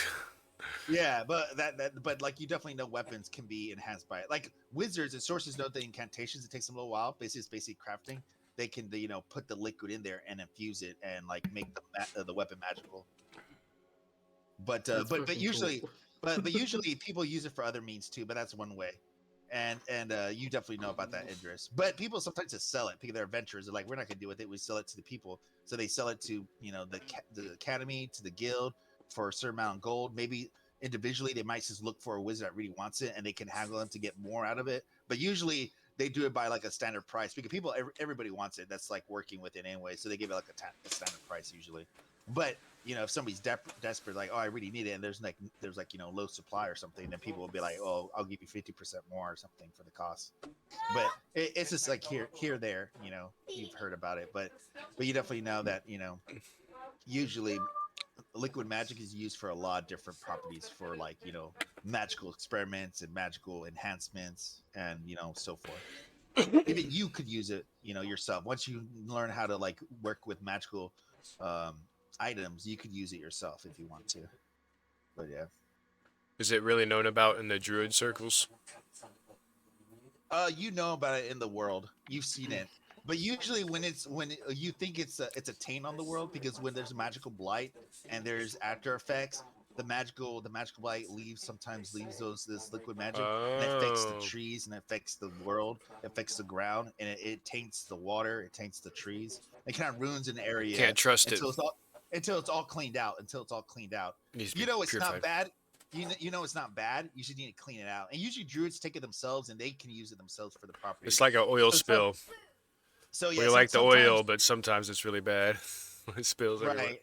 Yeah, but but like you definitely know weapons can be enhanced by it. Like wizards and sorcerers know the incantations. It takes them a little while. Basically, it's basic crafting. They can put the liquid in there and infuse it and like make the weapon magical. But That's but fucking usually cool. but usually people use it for other means too. But that's one way. And you definitely know about that, Idris. But people sometimes just sell it because they're adventurers. They're like, we're not gonna deal with it. We sell it to the people. So they sell it to the academy, to the guild for a certain amount of gold. Maybe individually they might just look for a wizard that really wants it and they can haggle them to get more out of it. But usually they do it by like a standard price because everybody wants it. That's like working with it anyway. So they give it like a standard price usually. But if somebody's desperate, like, oh, I really need it, and there's low supply or something, then people will be like, oh, I'll give you 50% more or something for the cost. But it's just like here, there, you've heard about it, but you definitely know that usually liquid magic is used for a lot of different properties for like magical experiments and magical enhancements and so forth. Even you could use it yourself once you learn how to like work with magical items. You could use it yourself if you want to. But yeah, Is it really known about in the druid circles? you know about it in the world. You've seen it, But usually you think it's a taint on the world because when there's a magical blight and there's after effects, the magical blight sometimes leaves this liquid magic and it affects the Oh, trees and it affects the world, it affects the ground, and it taints the water, it taints the trees. It kind of ruins an area can't trust it. until it's all cleaned out. Until it's all cleaned out. Needs to You be know it's purified. not bad. You know it's not bad. You should need to clean it out. And usually druids take it themselves and they can use it themselves for the property. It's like an oil So spill. So yeah, We like the sometimes, oil, but sometimes it's really bad when it spills everywhere. right,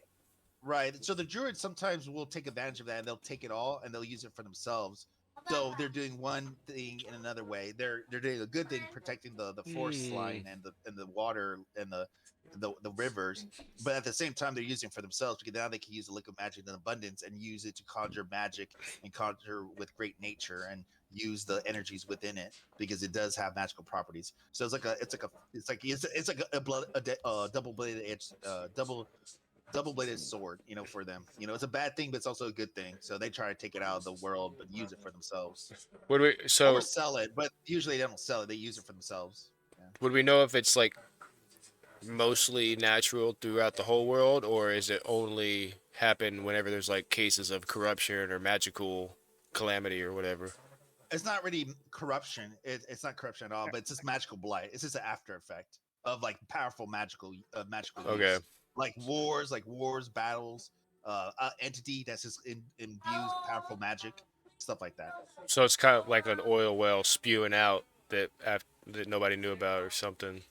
right. So the druids sometimes will take advantage of that and they'll take it all and they'll use it for themselves. So they're doing one thing in another way. They're doing a good thing protecting the forest line and the water and the rivers, but at the same time they're using it for themselves because now they can use the liquid magic in abundance and use it to conjure magic and conjure with great nature and use the energies within it because it does have magical properties. So it's like a double-bladed edge, double-bladed sword, for them. It's a bad thing, but it's also a good thing. So they try to take it out of the world, but use it for themselves Would we or sell it. But usually they don't sell it; they use it for themselves. Yeah. would we know if it's like mostly natural throughout the whole world, or is it only happen whenever there's like cases of corruption or magical calamity or whatever? It's not really corruption. It's not corruption at all, but it's just magical blight. It's just an after effect of like powerful magical Okay. use. Like wars, battles, entity that's just imbues powerful magic, stuff like that. So it's kind of like an oil well spewing out that nobody knew about or something.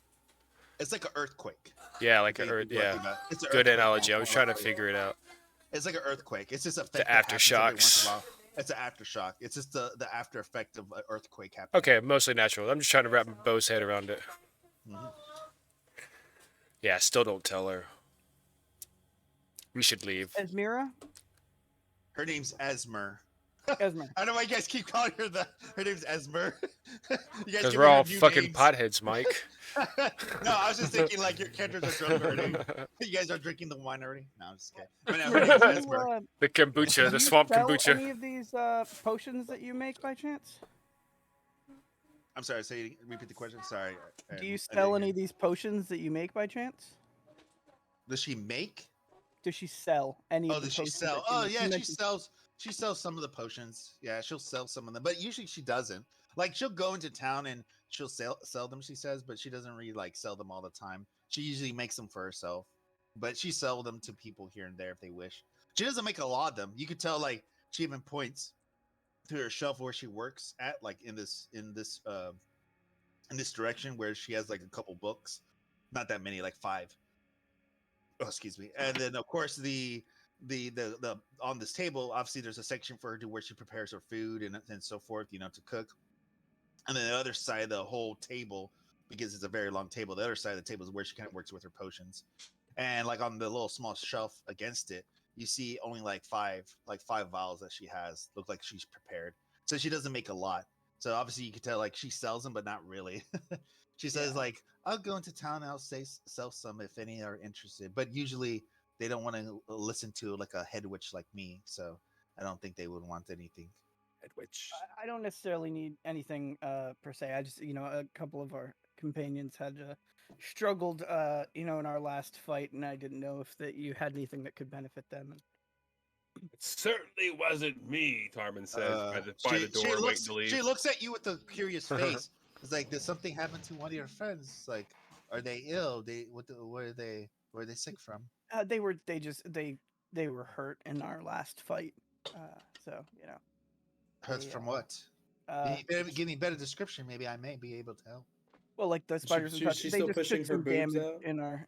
It's like an earthquake. Yeah, like Okay, an earth. you're talking Yeah, about. It's an good earthquake analogy. I on was trying to Earth. figure it out. It's like an earthquake. It's just a The effect that happens every once aftershocks. in a while. It's an aftershock. It's just the after effect of an earthquake happening. Okay, mostly natural. I'm just trying to wrap Bo's head around it. Mhm. Yeah, still don't tell her. We should leave. Esmira? Her name's Esmer. Esmer. I don't know why you guys keep calling her that. Her name's Esmer. You guys Because give we're her all new fucking names. potheads, Mike. No, I was just thinking like your characters are drunk already. You guys are drinking the wine already? No, I'm just kidding. But no, her name's Do you, Esmer. The kombucha, do the you swamp sell kombucha. any of these potions that you make by chance? I'm sorry. Repeat the question. Sorry. Do you I sell didn't any hear. of these potions that you make by chance? Does she make? Does she sell any Oh, of the does she potions sell? that she Oh, makes? You yeah, she mentioned- sells. She sells some of the potions. Yeah, she'll sell some of them, but usually she doesn't. Like she'll go into town and she'll sell them. She says, but she doesn't really like sell them all the time. She usually makes them for herself, but she sells them to people here and there if they wish. She doesn't make a lot of them. You could tell like she even points to her shelf where she works at, like in this direction where she has like a couple books, not that many, like 5. Oh, excuse me. And then of course the on this table, obviously there's a section for her to where she prepares her food and so forth, to cook. And then the other side of the whole table, because it's a very long table, the other side of the table is where she kind of works with her potions. And like on the little small shelf against it, you see only like five vials that she has. Look like she's prepared. So she doesn't make a lot. So obviously you can tell like she sells them, but not really. She says like, I'll go into town and I'll sell some if any are interested. But usually they don't want to listen to like a head witch like me. So I don't think they would want anything. Head witch. I don't necessarily need anything per se. I just, a couple of our companions had struggled, in our last fight, and I didn't know if that you had anything that could benefit them. It certainly wasn't me, Tarman says by the door, waiting to leave. She looks at you with a curious face. It's like, did something happen to one of your friends? It's like, are they ill? Where are they sick from? They were hurt in our last fight. So Hurts they, from what? Give me a better description. Maybe I may be able to help. well, like the spiders. She's they still just pushing took her some boobs damage out?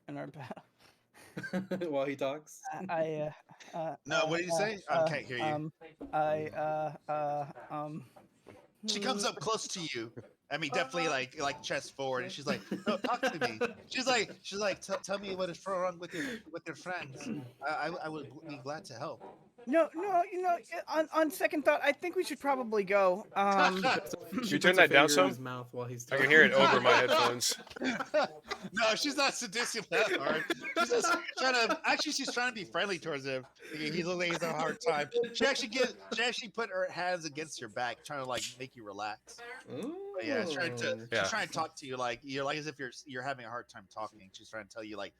in our battle. While he talks. No, what did you say? I can't hear you. She comes up close to you. I mean, definitely like chest forward, and she's like, "No, talk to me." She's like, "Tell me what is wrong with your friends. I would be glad to help." No, on second thought, I think we should probably go. You Puts turn a that down finger in some? his mouth while he's I can talking. hear it over my headphones. No, she's not sadistic that hard. She's just trying to. Actually, she's trying to be friendly towards him. He's a hard time. She actually put her hands against your back, trying to like make you relax. But yeah, she's trying to. Yeah. She's trying to talk to you like you're like as if you're having a hard time talking. She's trying to tell you like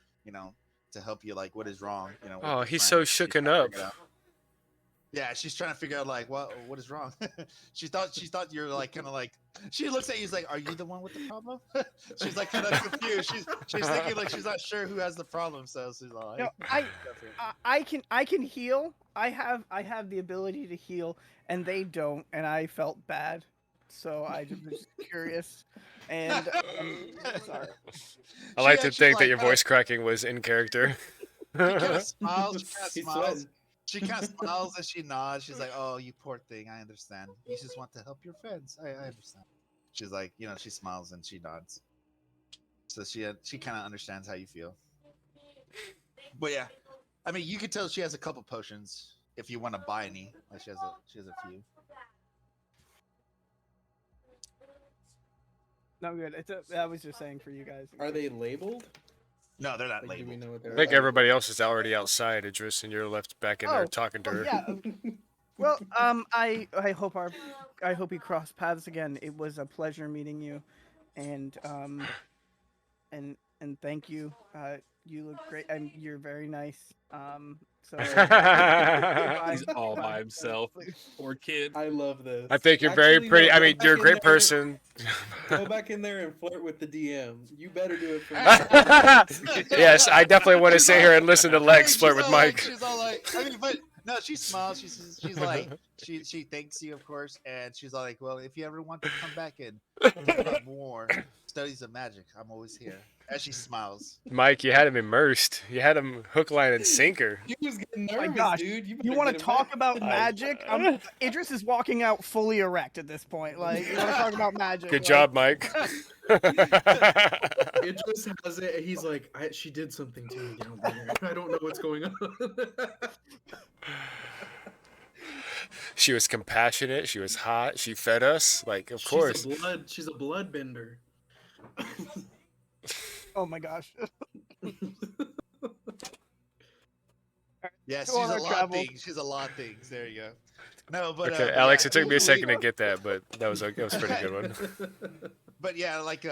to help you like what is wrong. With Oh, your he's friend. so She's shooken trying to up. figure it out. Yeah, she's trying to figure out like what is wrong. she thought you're like kind of like she looks at you like, are you the one with the problem? She's like kind of confused. She's thinking like she's not sure who has the problem. So she's like, No, I can heal. I have the ability to heal, and they don't, and I felt bad, so I just was curious. And sorry. I like to actually, think that like, your voice cracking was in character. She kind of smiles. He's sweating. She kind of smiles and she nods. She's like, "Oh, you poor thing. I understand. You just want to help your friends. I understand." She's like, she smiles and she nods. So she kind of understands how you feel. But yeah, I mean, you can tell she has a couple potions if you want to buy any. Like she has a few. No good. I was just saying for you guys. Are they labeled? No, they're not Like, do we labeled. know what I they're think like? everybody else is already outside, Idris, and you're left back in there Oh, talking to well, her. yeah. Well, I hope we cross paths again. It was a pleasure meeting you, and and thank you. You look great, and you're very nice. So He's all by himself. Poor kid. I love this. I think you're very Actually, pretty. no, I go mean, back you're a in great there- person. Go back in there and flirt with the DM. You better do it for me. Yes, I definitely want to She's sit all- here and listen to Lex She's flirt with all like- Mike. she's all like, I mean, but no, she smiles. She's like, she thanks you, of course, and she's all like, well, if you ever want to come back and talk about more studies of magic, I'm always here. As she smiles. Mike, you had him immersed. You had him hook, line, and sinker. You was getting my nervous, gosh, dude. you better want to get him talk back. about magic? Idris is walking out fully erect at this point. Like, you want to talk about magic? Good like- job, Mike. It just has it. He's like, she did something to me down there. I don't know what's going on. She was compassionate. She was hot. She fed us. Like, of course. She's a bloodbender. Oh my gosh. Yeah, Go she's on a our lot travel. of things. She's a lot of things. There you go. No, but Okay, but Alex, yeah, it took me a second to usually- get that, but that was a pretty good one. But yeah, like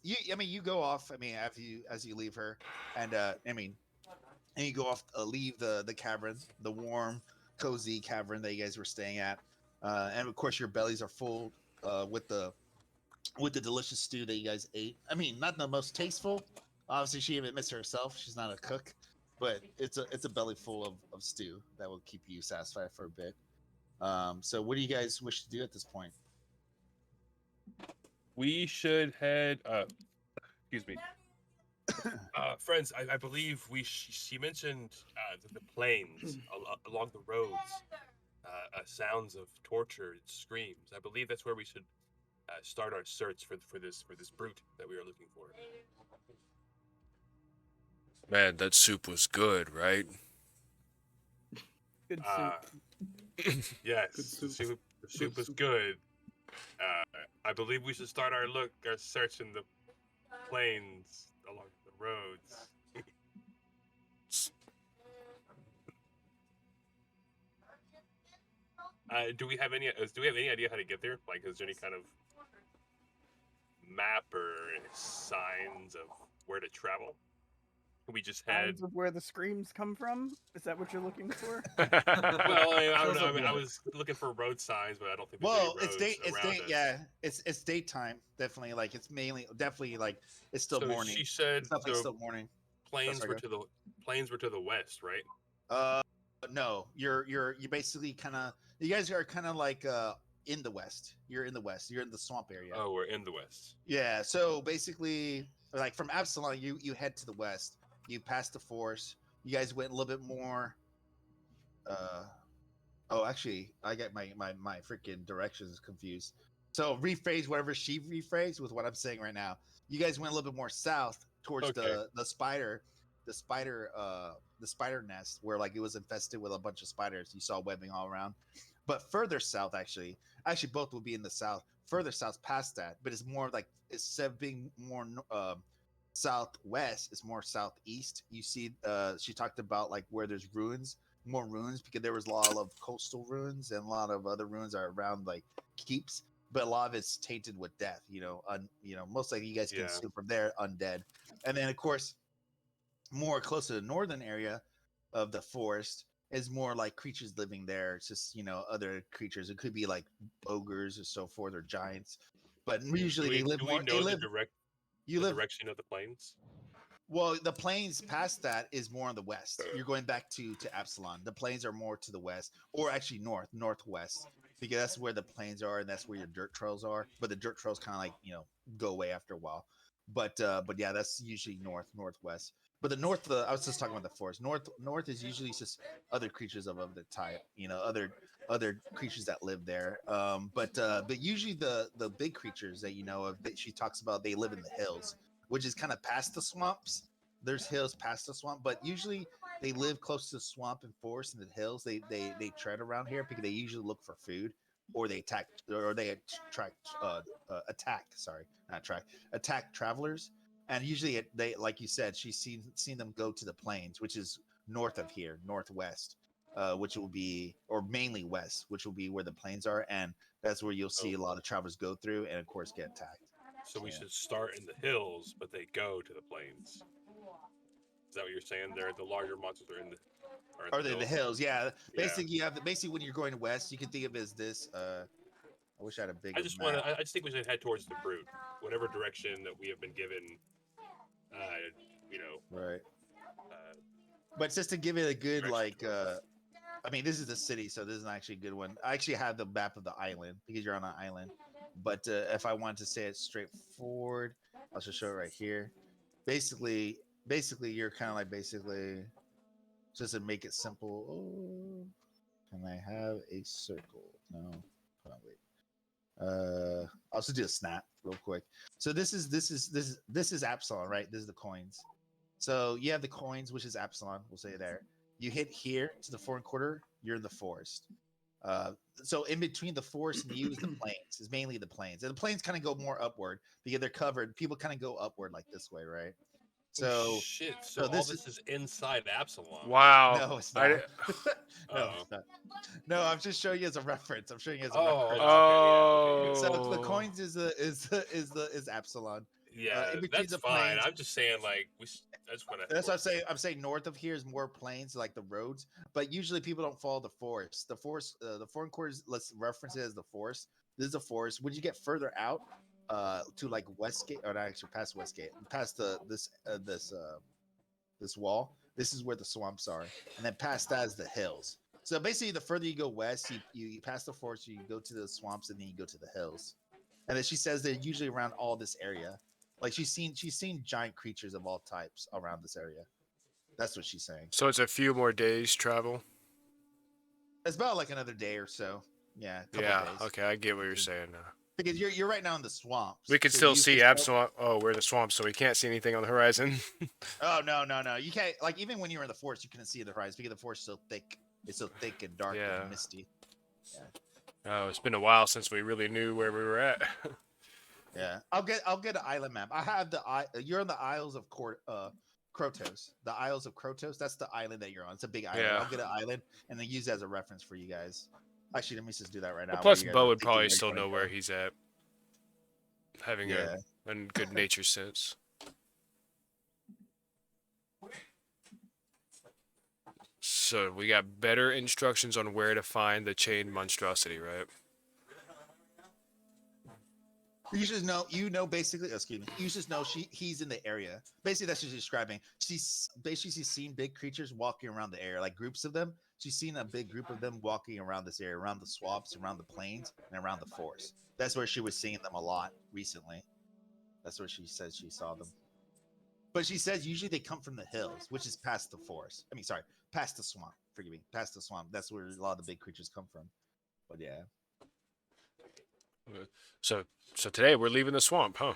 you go off. I mean, as you leave her, and and you go off, leave the cavern, the warm, cozy cavern that you guys were staying at, and of course your bellies are full with the delicious stew that you guys ate. I mean, not the most tasteful. Obviously, she admits herself she's not a cook, but it's a belly full of stew that will keep you satisfied for a bit. So what do you guys wish to do at this point? We should head. Excuse me. Friends, I believe she mentioned the plains along the roads, sounds of torture, screams. I believe that's where we should start our search for this brute that we are looking for. Man, that soup was good, right? Good Uh, soup. yes, Good soup. the soup was good. I believe we should start our search in the plains along the roads. Do we have any idea how to get there? Like, is there any kind of map or signs of where to travel? Can we just head? Signs of where the screams come from? Is that what you're looking for? Well, I don't Sounds know. I like mean, I what? was looking for road signs, but I don't think there's Well, any roads around us. yeah, it's daytime. Definitely, like definitely like it's still So morning. she said It's definitely the still morning. plains sorry, were to the west, right? No, you basically kind of you guys are kind of like in the west. You're in the west. You're in the swamp area. Oh, we're in the west. Yeah. So basically, like from Absalom, you head to the west. You pass the forest. You guys went a little bit more. Oh, actually, I got my freaking directions confused. So rephrase whatever she rephrased with what I'm saying right now. You guys went a little bit more south towards Okay. the spider, the spider nest where like it was infested with a bunch of spiders. You saw webbing all around. But further south, actually both will be in the south. Further south past that, but it's more like instead of being more southwest, it's more southeast. You see, she talked about like where there's ruins, more ruins because there was a lot of coastal ruins and a lot of other ruins are around like keeps, but a lot of it's tainted with death. Most likely you guys can Yeah. assume from there undead, and then of course more close to the northern area of the forest is more like creatures living there. It's just other creatures. It could be like ogres or so forth or giants, but usually they live Do more. we They know live. You the live direction of the planes? well. The plains past that is more on the west. You're going back to Absalon. The plains are more to the west, or actually northwest, because that's where the plains are and that's where your dirt trails are. But the dirt trails kind of like go away after a while. But yeah, that's usually northwest. But the north, I was just talking about the forest. North is usually just other creatures of the type, other creatures that live there. But usually the big creatures that of that she talks about, they live in the hills, which is kind of past the swamps. There's hills past the swamp, but usually they live close to the swamp and forest and the hills. They tread around here because they usually look for food, or they attack travelers. And usually they, like you said, she's seen them go to the plains, which is north of here, northwest, which will be, or mainly west, which will be where the plains are, and that's where you'll see a lot of travelers go through and of course get attacked. So we Yeah. should start in the hills, but they go to the plains. Is that what you're saying? The larger monsters are in the Or the hills, yeah. Yeah. Basically when you're going west, you can think of it as this. I wish I had a bigger I just map. I just think we should head towards the brute, whatever direction that we have been given. Right. Uh, But just to give it a good direction like I mean, this is the city, so this is actually a good one. I actually have the map of the island because you're on an island. But if I wanted to say it straightforward, I'll just show it right here. Basically, you're kind of like just to make it simple. Oh, can I have a circle? No. Hold on, wait. I'll just do a snap real quick. So this is Absalon, right? This is the coins. So you have the coins, which is Absalon. We'll say there. You hit here to the foreign quarter, you're in the forest. So in between the forest and you is the plains. Is mainly the plains, and the plains kind of go more upward because they're covered. People kind of go upward like this way, right? So shit. so So all this this is inside Absalom. Wow. no, it's I not. di- No, Uh-oh. it's not. No, I'm just showing you as a reference. I'm showing you as a Oh, reference. okay, So Oh. the coins is Absalon. yeah. In between That's the fine. plains. I'm just saying, like, I just want to. That's what I'm saying. I'm saying north of here is more plains, like the roads. But usually people don't follow the forest. The forest, the foreign quarters. Let's reference it as the forest. This is the forest. When you get further out, to like Westgate, or not actually past Westgate, past this wall. This is where the swamps are, and then past that is the hills. So basically, the further you go west, you pass the forest, you go to the swamps, and then you go to the hills. And then she says they're usually around all this area. Like she's seen giant creatures of all types around this area. That's what she's saying. So it's a few more days travel. It's about like another day or so. Yeah, a couple Yeah. days. Okay, I get what you're saying now. Because you're right now in the swamps. We can So still you see can Absalom. Oh, we're in the swamp, so we can't see anything on the horizon. Oh no. You can't, like, even when you're in the forest, you couldn't see the horizon because the forest is so thick. It's so thick and dark Yeah. and misty. Oh, it's been a while since we really knew where we were at. Yeah, I'll get an island map. I have you're on the Isles of Krotos. The Isles of Krotos. That's the island that you're on. It's a big island. Yeah. I'll get an island and then use it as a reference for you guys. Actually, let me just do that right now. Well, plus, while you guys Bo are would thinking probably where still you're know gonna where go. he's at, having Yeah. a good nature sense. So we got better instructions on where to find the chained monstrosity, right? You just know, basically. Excuse me. You just know he's in the area. Basically, that's what she's describing. She's seen big creatures walking around the area, like groups of them. She's seen a big group of them walking around this area, around the swamps, around the plains, and around the forest. That's where she was seeing them a lot recently. That's where she says she saw them. But she says usually they come from the hills, which is past the forest. I mean, sorry, past the swamp. Forgive me, past the swamp. That's where a lot of the big creatures come from. But yeah. So today we're leaving the swamp, huh?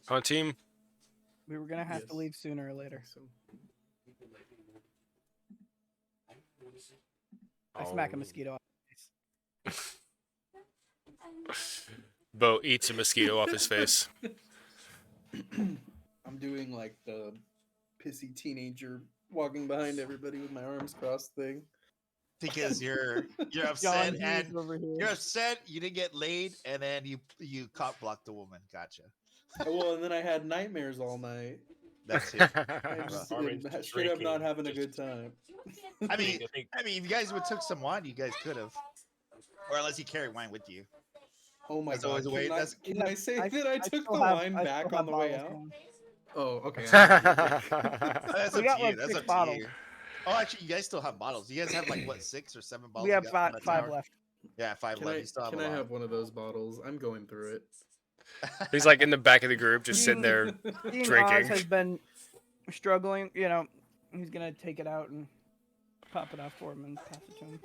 Huh, team? We were gonna have to Yes. leave sooner or later. So, I smack a Oh. mosquito. Bo eats a mosquito off his face. I'm doing like the pissy teenager walking behind everybody with my arms crossed thing. Because you're John upset Hughes and over here. you're upset you didn't get laid, and then you cop blocked the woman. Gotcha. Well, and then I had nightmares all night. That's it. I just Armin's straight up not drinking, having a just- good time. I mean, I think if you guys would took some wine, you guys could have, or unless you carry wine with you. Oh my That's god! always a way- Can, I, that's- can I say that I took still the have- wine I back still on have the way bottles out? now. Oh, okay. That's We up got, to you. like, That's 6 up to bottles. you. Oh, actually, you guys still have bottles. You guys have like what, 6 or 7 bottles? We have you got from that five tower? left. Yeah, 5 Can left. I, You still have can a I lot. have one of those bottles? I'm going through it. He's like in the back of the group, just sitting there. Seeing Drinking. Oz has been struggling. You know, he's gonna take it out and pop it off for him and pass it to him.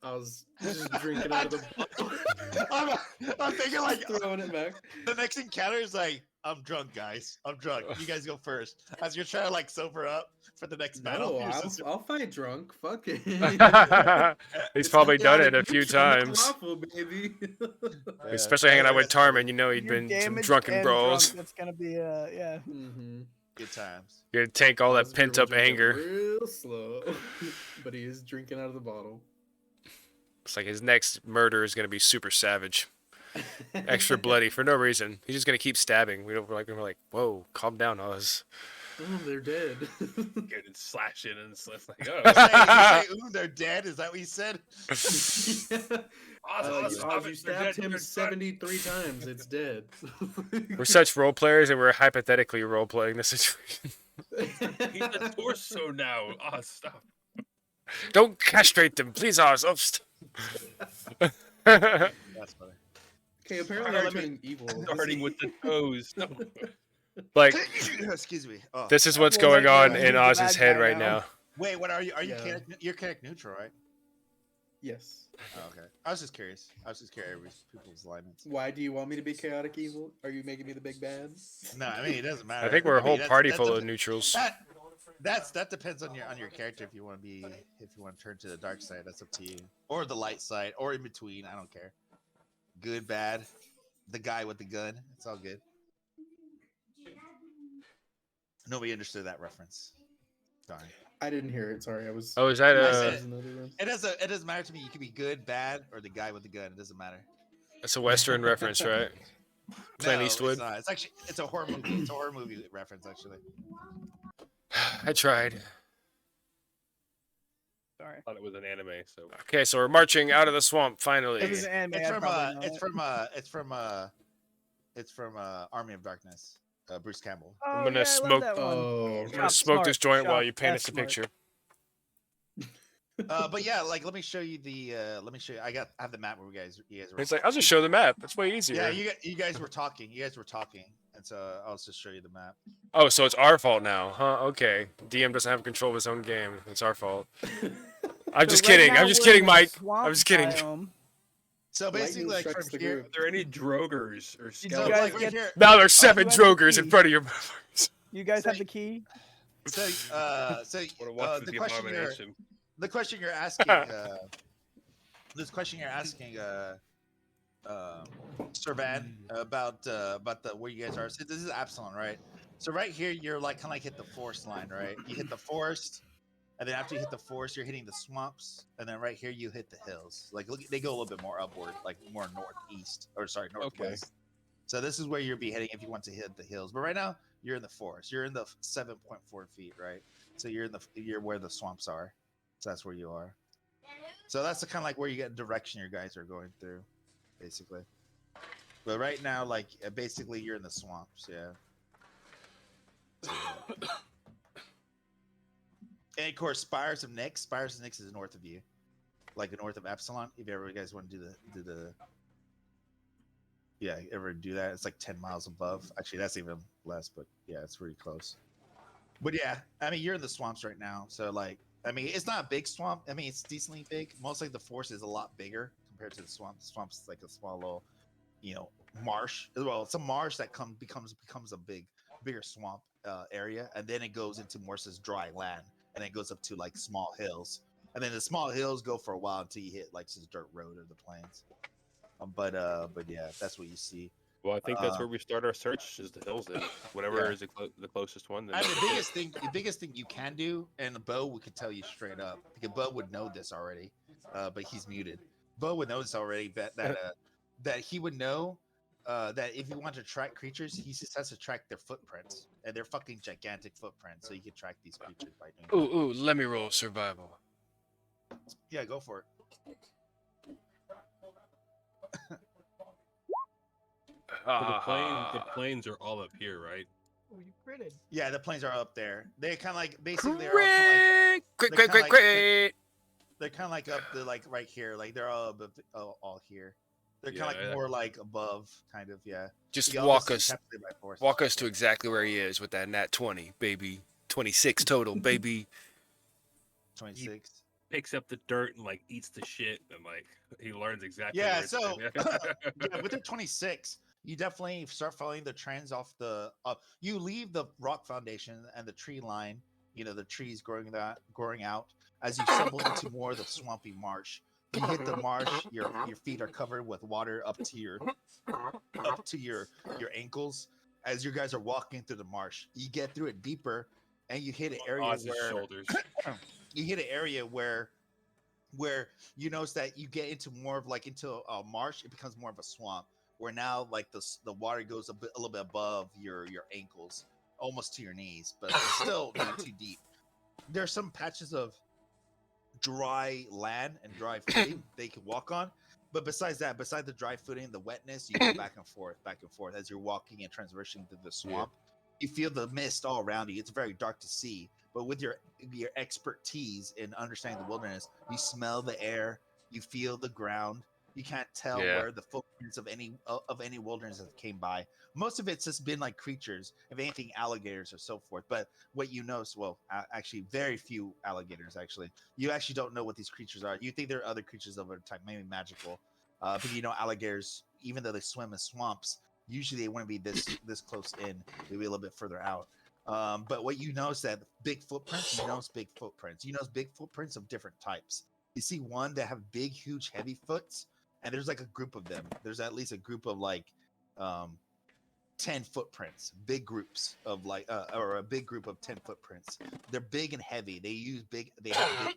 I was just drinking out of the bottle, I'm thinking like throwing it back. the next encounter is like, I'm drunk, guys. I'm drunk. You guys go first. As you're trying to like sober up for the next battle. No, you're just- I'll fight drunk. Fuck it. He's It's probably done chaotic it a few neutral, not times. lawful, baby. Yeah. Especially hanging out with That's funny. Tarman, you know he'd You're been some damaged drunken and brawls. drunk. That's gonna be yeah. Mm-hmm. Good times. You're gonna take all that pent up anger. Real slow, but he is drinking out of the bottle. It's like his next murder is gonna be super savage, extra bloody for no reason. He's just gonna keep stabbing. We're like, whoa, calm down, Oz. Oh, they're dead. Good and slash it, and it's like, You oh, say, ooh, they're dead. Is that what you said? Oz, Oz, stop you it, they're stabbed dead, him they're dead. 73 times. It's dead. We're such role players, and we're hypothetically role playing the situation. He's a torso now. Oz, stop. Don't castrate them, please, Oz. Oh, That's funny. Okay, apparently Alright, I'm turning evil. Starting with the toes. No. like Excuse me. Oh. this is what's Well, going like, on he's in the Oz's bad head guy right now. now. Wait, what are you? Are you Yeah. you're chaotic neutral, right? Yes. Oh, okay. I was just curious. People's alignments. Why do you want me to be chaotic evil? Are you making me the big bad? No, I mean it doesn't matter. I think we're a mean, whole that's- party that's full a- of neutrals. That depends on your character. If you want to turn to the dark side, that's up to you, or the light side, or in between. I don't care. Good, bad, the guy with the gun. It's all good. Nobody understood that reference. Darn. I didn't hear it. Sorry, I was. Oh, is that I a? said in another room. It doesn't matter to me. You can be good, bad, or the guy with the gun. It doesn't matter. That's a Western reference, right? Clint No, Eastwood. It's not. It's actually it's a horror movie. It's a horror movie reference actually. I tried. Sorry. Thought it was an anime, so Okay, so we're marching out of the swamp If it finally. was an anime, It's I'd from probably know it's from Army of Darkness. Bruce Campbell. Oh, I'm gonna yeah, I love smoke- that one. Oh, I'm gonna Shop smoke smart, this joint while shop you paint F us a smart. picture. But yeah, like let me show you the. Let me show you. I have the map where you guys were. It's like I'll just show the map. That's way easier. Yeah, you guys were talking. And so I'll just show you the map. Oh, so it's our fault now, huh? Okay. DM doesn't have control of his own game. It's our fault. I'm just So right kidding. now I'm just we're kidding, in the Mike. swamp I'm just kidding. biome. So basically, Lightning like strikes from the here. group. are there any drogers or So you skeletons? guys like right get- here. Now there's 7 you have drogers the in key. front of your. You guys have the key. So Wanna watch the the question you're abomination. the question you're asking. This question you're asking. Servan about the where you guys are. So this is Absalon, right? So right here, you're like kind of like hit the forest line, right? You hit the forest, and then after you hit the forest, you're hitting the swamps, and then right here you hit the hills. Like look, they go a little bit more upward, like more northeast, or sorry, northwest. So this is where you'll be heading if you want to hit the hills. But right now, you're in the forest. You're in the 7.4 feet, right? So you're where the swamps are. So that's where you are. So that's the kind of like where you get direction your guys are going through, basically. But right now, like basically, you're in the swamps, yeah. And of course, Spires of Nyx. Spires of Nyx is north of you, like north of Epsilon. If you ever you guys want to do the, yeah, ever do that? It's like 10 miles above. Actually, that's even less, but yeah, it's pretty close. But yeah, I mean, you're in the swamps right now, so like, I mean, it's not a big swamp. I mean, it's decently big. Most like the forest is a lot bigger compared to the swamp. The swamp's like a small little, marsh. Well, it's a marsh that becomes a big bigger swamp area, and then it goes into more says dry land, and then it goes up to like small hills, and then the small hills go for a while until you hit like this dirt road or the plains. But yeah, that's what you see. Well, I think that's where we start our search is the hills. Then whatever is the closest one. Then And the biggest thing you can do, and Bo we could tell you straight up because Bo would know this already, but he's muted. Bo would know this already that he would know that if you want to track creatures, he just has to track their footprints, and they're fucking gigantic footprints, so you can track these creatures by doing. Ooh, let me roll survival. Yeah, go for it. The plains are all up here, right? Oh, you critted. Yeah, the planes are up there. They're kind of like basically they're all kinda Great! they're kinda Great! they're kind of like up the like right here, like they're all all here. They're kind of like more like above, kind of Just Yeah, walk obviously us captured by forces. Walk us to exactly where he is with that nat 20, baby. 26 total, baby. 26. Picks up the dirt and like eats the shit, and like he learns exactly. Yeah, where it's so at. yeah, with the 26, you definitely start following the trends off the. You leave the rock foundation and the tree line. You know the trees growing out as you stumble into more of the swampy marsh. You hit the marsh. Your feet are covered with water up to your ankles. As you guys are walking through the marsh, you get through it deeper, and you hit an area Oz's where shoulders. you hit an area where you notice that you get into more of like into a marsh. It becomes more of a swamp where now like the water goes a little bit above your ankles, almost to your knees, but it's still not too deep. There are some patches of dry land and dry footing they can walk on, but besides that, beside the dry footing, the wetness, you go back and forth as you're walking and transversing through the swamp. You feel the mist all around you. It's very dark to see, but with your expertise in understanding the wilderness, you smell the air, you feel the ground. You can't tell where the footprints of any wilderness that came by. Most of it's just been like creatures, if anything, alligators or so forth. But what you notice, well, actually, very few alligators. Actually, you actually don't know what these creatures are. You think they're other creatures of a type, maybe magical. But you know, alligators, even though they swim in swamps, usually they wouldn't be this close in. They'd be a little bit further out. But what you notice that big footprints, you notice big footprints. You notice big footprints of different types. You see one that have big, huge, heavy foots, and there's like a group of them. There's at least a group of like 10 footprints, big groups of like, or a big group of 10 footprints. They're big and heavy. They have big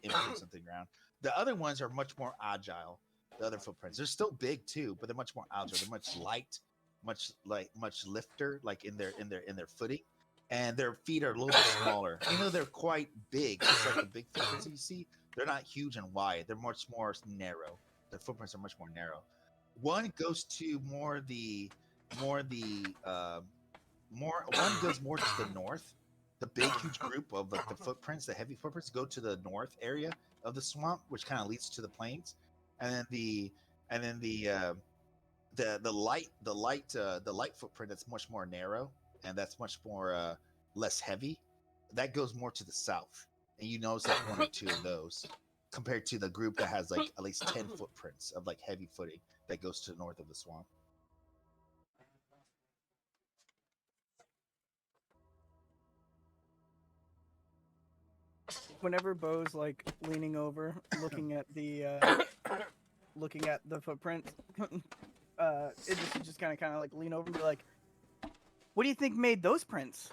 imprints on the ground. The other ones are much more agile. The other footprints, they're still big too, but they're much more agile. They're much light, much lifter, like in their footing. And their feet are a little bit smaller. Even though they're quite big, just like the big footprints you see, they're not huge and wide. They're much more narrow. Their footprints are much more narrow. One goes to one goes more to the north. The big, huge group of like the footprints, the heavy footprints, go to the north area of the swamp, which kind of leads to the plains. And then the light footprint that's much more narrow and that's much more less heavy, that goes more to the south. And you notice like one or two of those compared to the group that has like at least 10 footprints of like heavy footing that goes to the north of the swamp. Whenever Bo's like leaning over, looking at the footprints, it just kind of like lean over and be like, "What do you think made those prints?"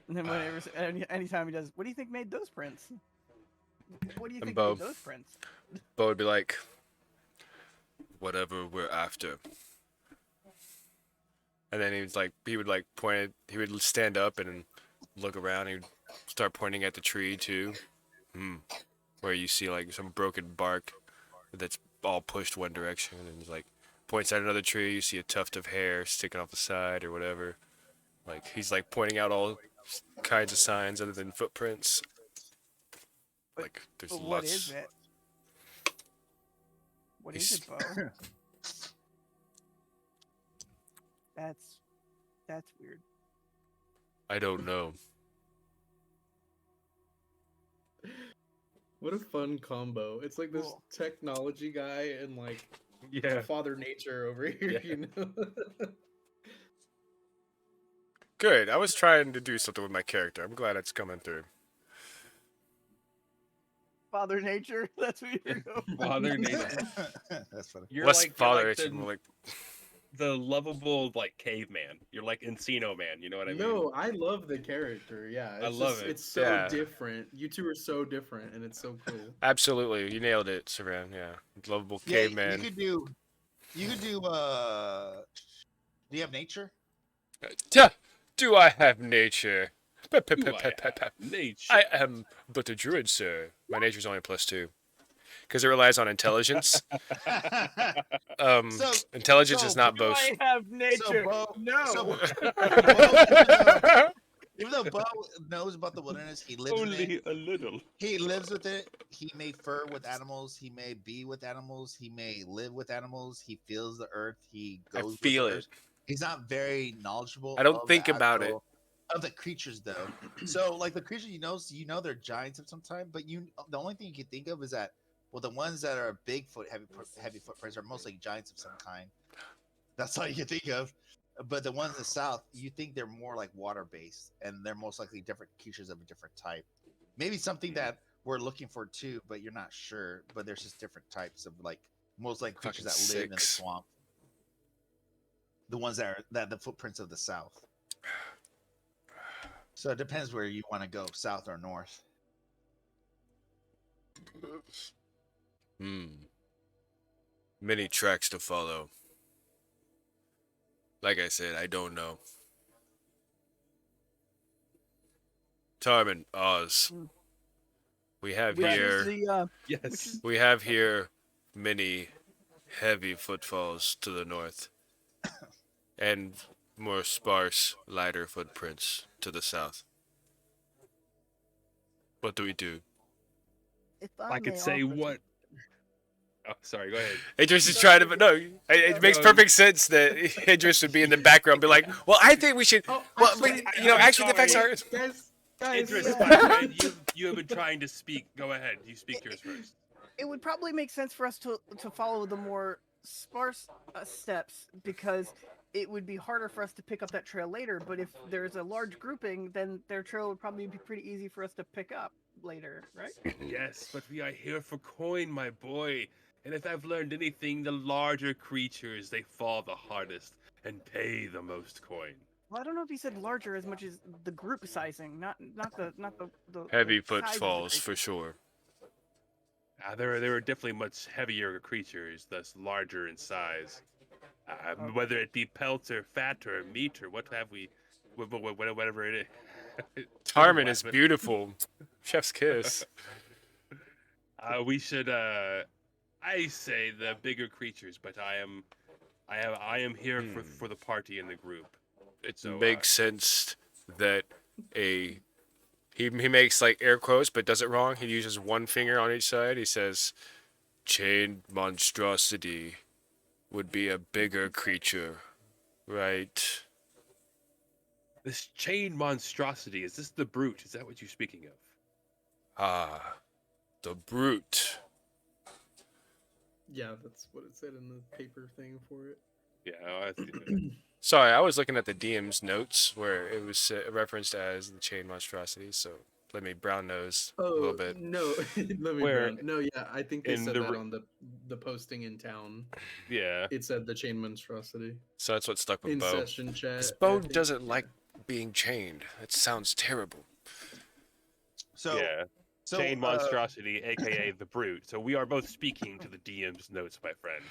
And then anytime he does, "What do you think made those prints?" What do you think made those prints? Bo would be like, whatever we're after. And then he would stand up and look around. He would start pointing at the tree too, where you see like some broken bark that's all pushed one direction, and he's like points at another tree. You see a tuft of hair sticking off the side or whatever. Like he's like pointing out all kinds of signs other than footprints. Like there's lots. What is it? What is it, Bo? That's weird. I don't know. What a fun combo. It's like this technology guy and like Father Nature over here, you know? Good. I was trying to do something with my character. I'm glad it's coming through. Father Nature. That's what you're going. Father Nature. That's funny. You're What's like, father? you're like It's more like the lovable like caveman. You're like Encino Man. You know what I mean? No, I love the character. Yeah, I it's love just- it. It's so Yeah. different. You two are so different, and it's so cool. absolutely. You nailed it, Saran. Yeah, lovable Yeah, caveman. You could do. You could do. Do you have nature? Do I have nature? Do I have nature? I am but a druid, sir. My nature's only +2. Because it relies on intelligence. So- Intelligence so is not Do both. I have nature? Bo- no. so- Even though Bo knows about the wilderness, he lives in it. Only a little. He lives with it. He may fur with animals. He may be with animals. He may live with animals. He feels the earth. He I goes. with feel the it. earth. He's not very knowledgeable. I don't of think the about it. actual- Of the creatures, though. So, like the creatures, you know they're giants of some time, but the only thing you can think of is that, well, the ones that are Bigfoot, heavy footprints are mostly giants of some kind. That's all you can think of. But the ones in the south, you think they're more like water based, and they're most likely different creatures of a different type. Maybe something that we're looking for too, but you're not sure. But there's just different types of like most like creatures Fucking that live in the 6. swamp. The ones that are the footprints of the south. So it depends where you want to go, south or north. Many tracks to follow. Like I said, I don't know. Tarman, Oz. We have Which here. is the Yes. We have here many heavy footfalls to the north, and more sparse, lighter footprints to the south. What do we do? if I could may say offer what. Oh, sorry. Go ahead. Idris is trying to, but no, it makes No. perfect sense that Idris would be in the background, be like, "Well, I think we should." Oh, Well, actually, but, you know, I'm actually, the facts sorry. are. Guys, Idris, yeah. my friend, you have been trying to speak. Go ahead. You speak yours first. It would probably make sense for us to follow the more sparse steps because it would be harder for us to pick up that trail later. But if there's a large grouping, then their trail would probably be pretty easy for us to pick up later, right? Yes, but we are here for coin, my boy. And if I've learned anything, the larger creatures, they fall the hardest and pay the most coin. Well, I don't know if you said larger as much as the group sizing, not the Heavy the size of the footfalls creature. for sure. There are definitely much heavier creatures, thus larger in size. Whether it be pelts or fat or meat or what have we, whatever it is. Tarman is Weapon. beautiful. Chef's kiss. We should. I say the bigger creatures, but I am here for the party and the group. It So, makes sense that he makes like air quotes, but does it wrong. He uses one finger on each side. He says, "Chained monstrosity would be a bigger creature, right?" This chain monstrosity, is this the brute? Is that what you're speaking of? Ah, the brute. Yeah, that's what it said in the paper thing for it. Yeah. I Sorry, I was looking at the DM's notes where it was referenced as the chain monstrosity. So let me brown nose a little bit. No, let me Where- no, yeah, I think they in said the that r- on the posting in town. yeah. It said the chain monstrosity So that's what stuck with in Bo. session chat. Because I Bo think. doesn't like being chained. It sounds terrible. So, Yeah. so Chain monstrosity, aka the brute. So we are both speaking to the DM's notes, my friend.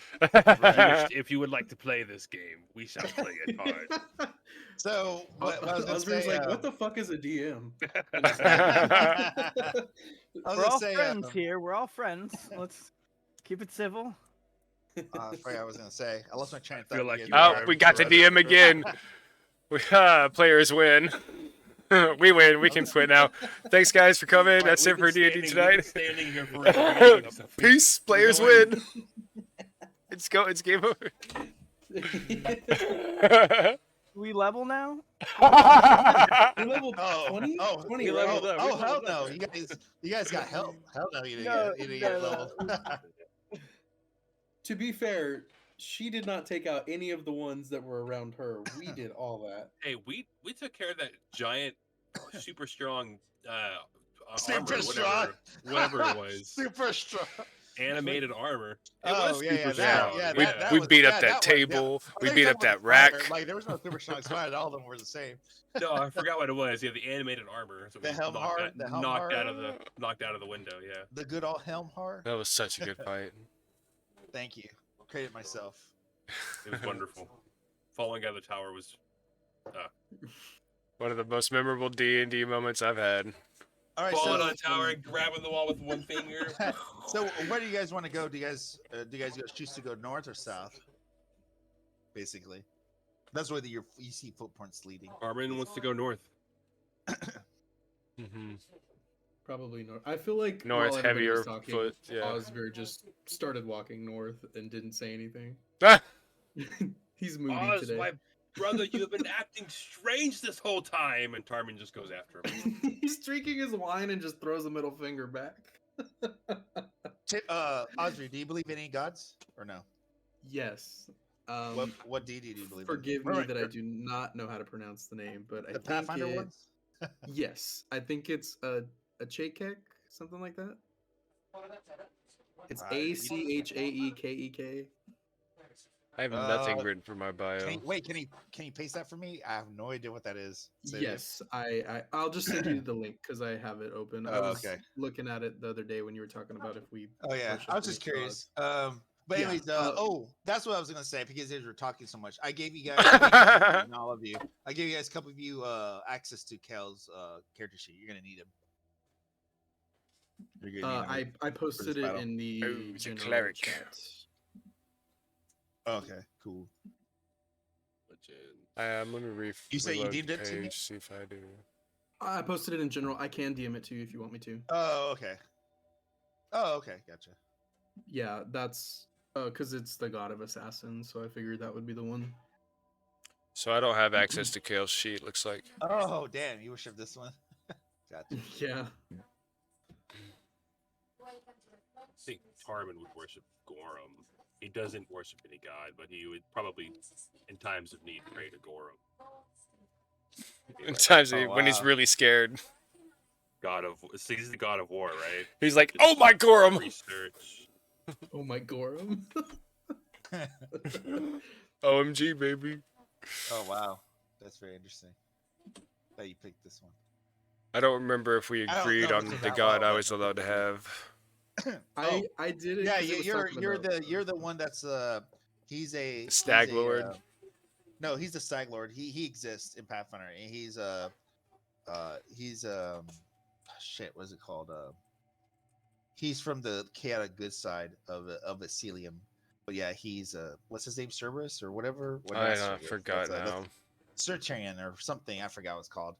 If you would like to play this game, we shall play it hard. So what I was gonna Osborne's say, like, what the fuck is a DM? I was We're gonna all say, friends here. We're all friends. Let's keep it civil. I forgot I was gonna say. I lost my train of Feel thought. like again. you Oh, are we got the forever. DM again. Players win. We win. We can quit now. Thanks, guys, for coming. Alright, That's we've it for been D&D standing- we've tonight. been standing here forever. Peace. Players going. win. It's game over. We level now? You're level 20? Oh, 20, we right? leveled up. oh, hell no! You guys got help. Hell no, you didn't No, get, you didn't get no, leveled. To be fair, She did not take out any of the ones that were around her. We did all that. Hey, we took care of that giant, super strong Super armor, strong. whatever it was, Super strong. animated armor. It Oh, was yeah, super yeah, strong. yeah, We, that we was- beat yeah, up that that was- yeah. table. I We thought beat you were up talking that about the rack. spider. Like there was no super strong spider. All of them were the same. No, I forgot what it was. Yeah, the animated armor. So The we Helm knocked Hard- out- the Helm knocked Hard? knocked out of the window. Yeah. The good old Helmhar. That was such a good fight. Thank you. Credit myself. It was wonderful. Falling out of the tower was One of the most memorable D&D moments I've had. All right, falling so on a tower and grabbing the wall with one finger. so where do you guys want to go? Do you guys choose to go north or south? Basically, that's where you see footprints leading. Armin wants to go north. Hmm. Probably north. I feel like North, while everybody was heavier talking, foot, yeah. Osvir just started walking north and didn't say anything. Ah! He's moody Oz, today. my brother, you have been acting strange this whole time. And Tarmin just goes after him. He's drinking his wine and just throws a middle finger back. Osri, do you believe in any gods or no? Yes. What deity do you believe Forgive in? me that I do not know how to pronounce the name, but I The think Pathfinder it, ones. yes, I think it's a Chakek, something like that. It's ACHAEKEK. I have nothing Uh, written for my bio. Can you paste that for me? I have no idea what that is. Say it. Yes, I'll just send you the link because I have it open. I Oh, was okay. looking at it the other day when you were talking about if we. Oh yeah, worship I was just any curious. gods. But Yeah, anyways, that's what I was gonna say because you guys were talking so much. I gave you guys, and all of you, I gave you guys a couple of you access to Kel's character sheet. You're gonna need him. You're gonna need him. I posted it battle. in the Oh, he's a general cleric. chat. Okay, cool. Legend. Let me You say you reload deemed the it to me? page, see if I do. I posted it in general. I can DM it to you if you want me to. Oh, okay. Oh, okay, gotcha. Yeah, that's because it's the God of Assassins, so I figured that would be the one. So I don't have access to Kale's sheet, looks like. Oh, damn, you worship this one. Gotcha. Yeah. I think Tarmin would worship Gorum. He doesn't worship any god, but he would probably, in times of need, pray to Gorum. In times Oh, when he's wow. really scared, God of, so he's the god of war, right? he's like, "Oh my Gorum!" Research. Oh my Gorum. OMG, baby. Oh wow, that's very interesting. That you picked this one. I don't remember if we I don't agreed know on if it's the that god well, I but- was allowed to have. I did it. Yeah, 'cause it was talking you're about- the one that's he's a Stag he's a, Lord? no, he's the Stag Lord. He exists in Pathfinder, and he's shit. What's it called? He's from the chaotic good side of Ecelium. But yeah, he's what's his name, Cerberus or whatever. Well, not I Cerberus, forgot that's, now. Sertarian or something. I forgot what it's called.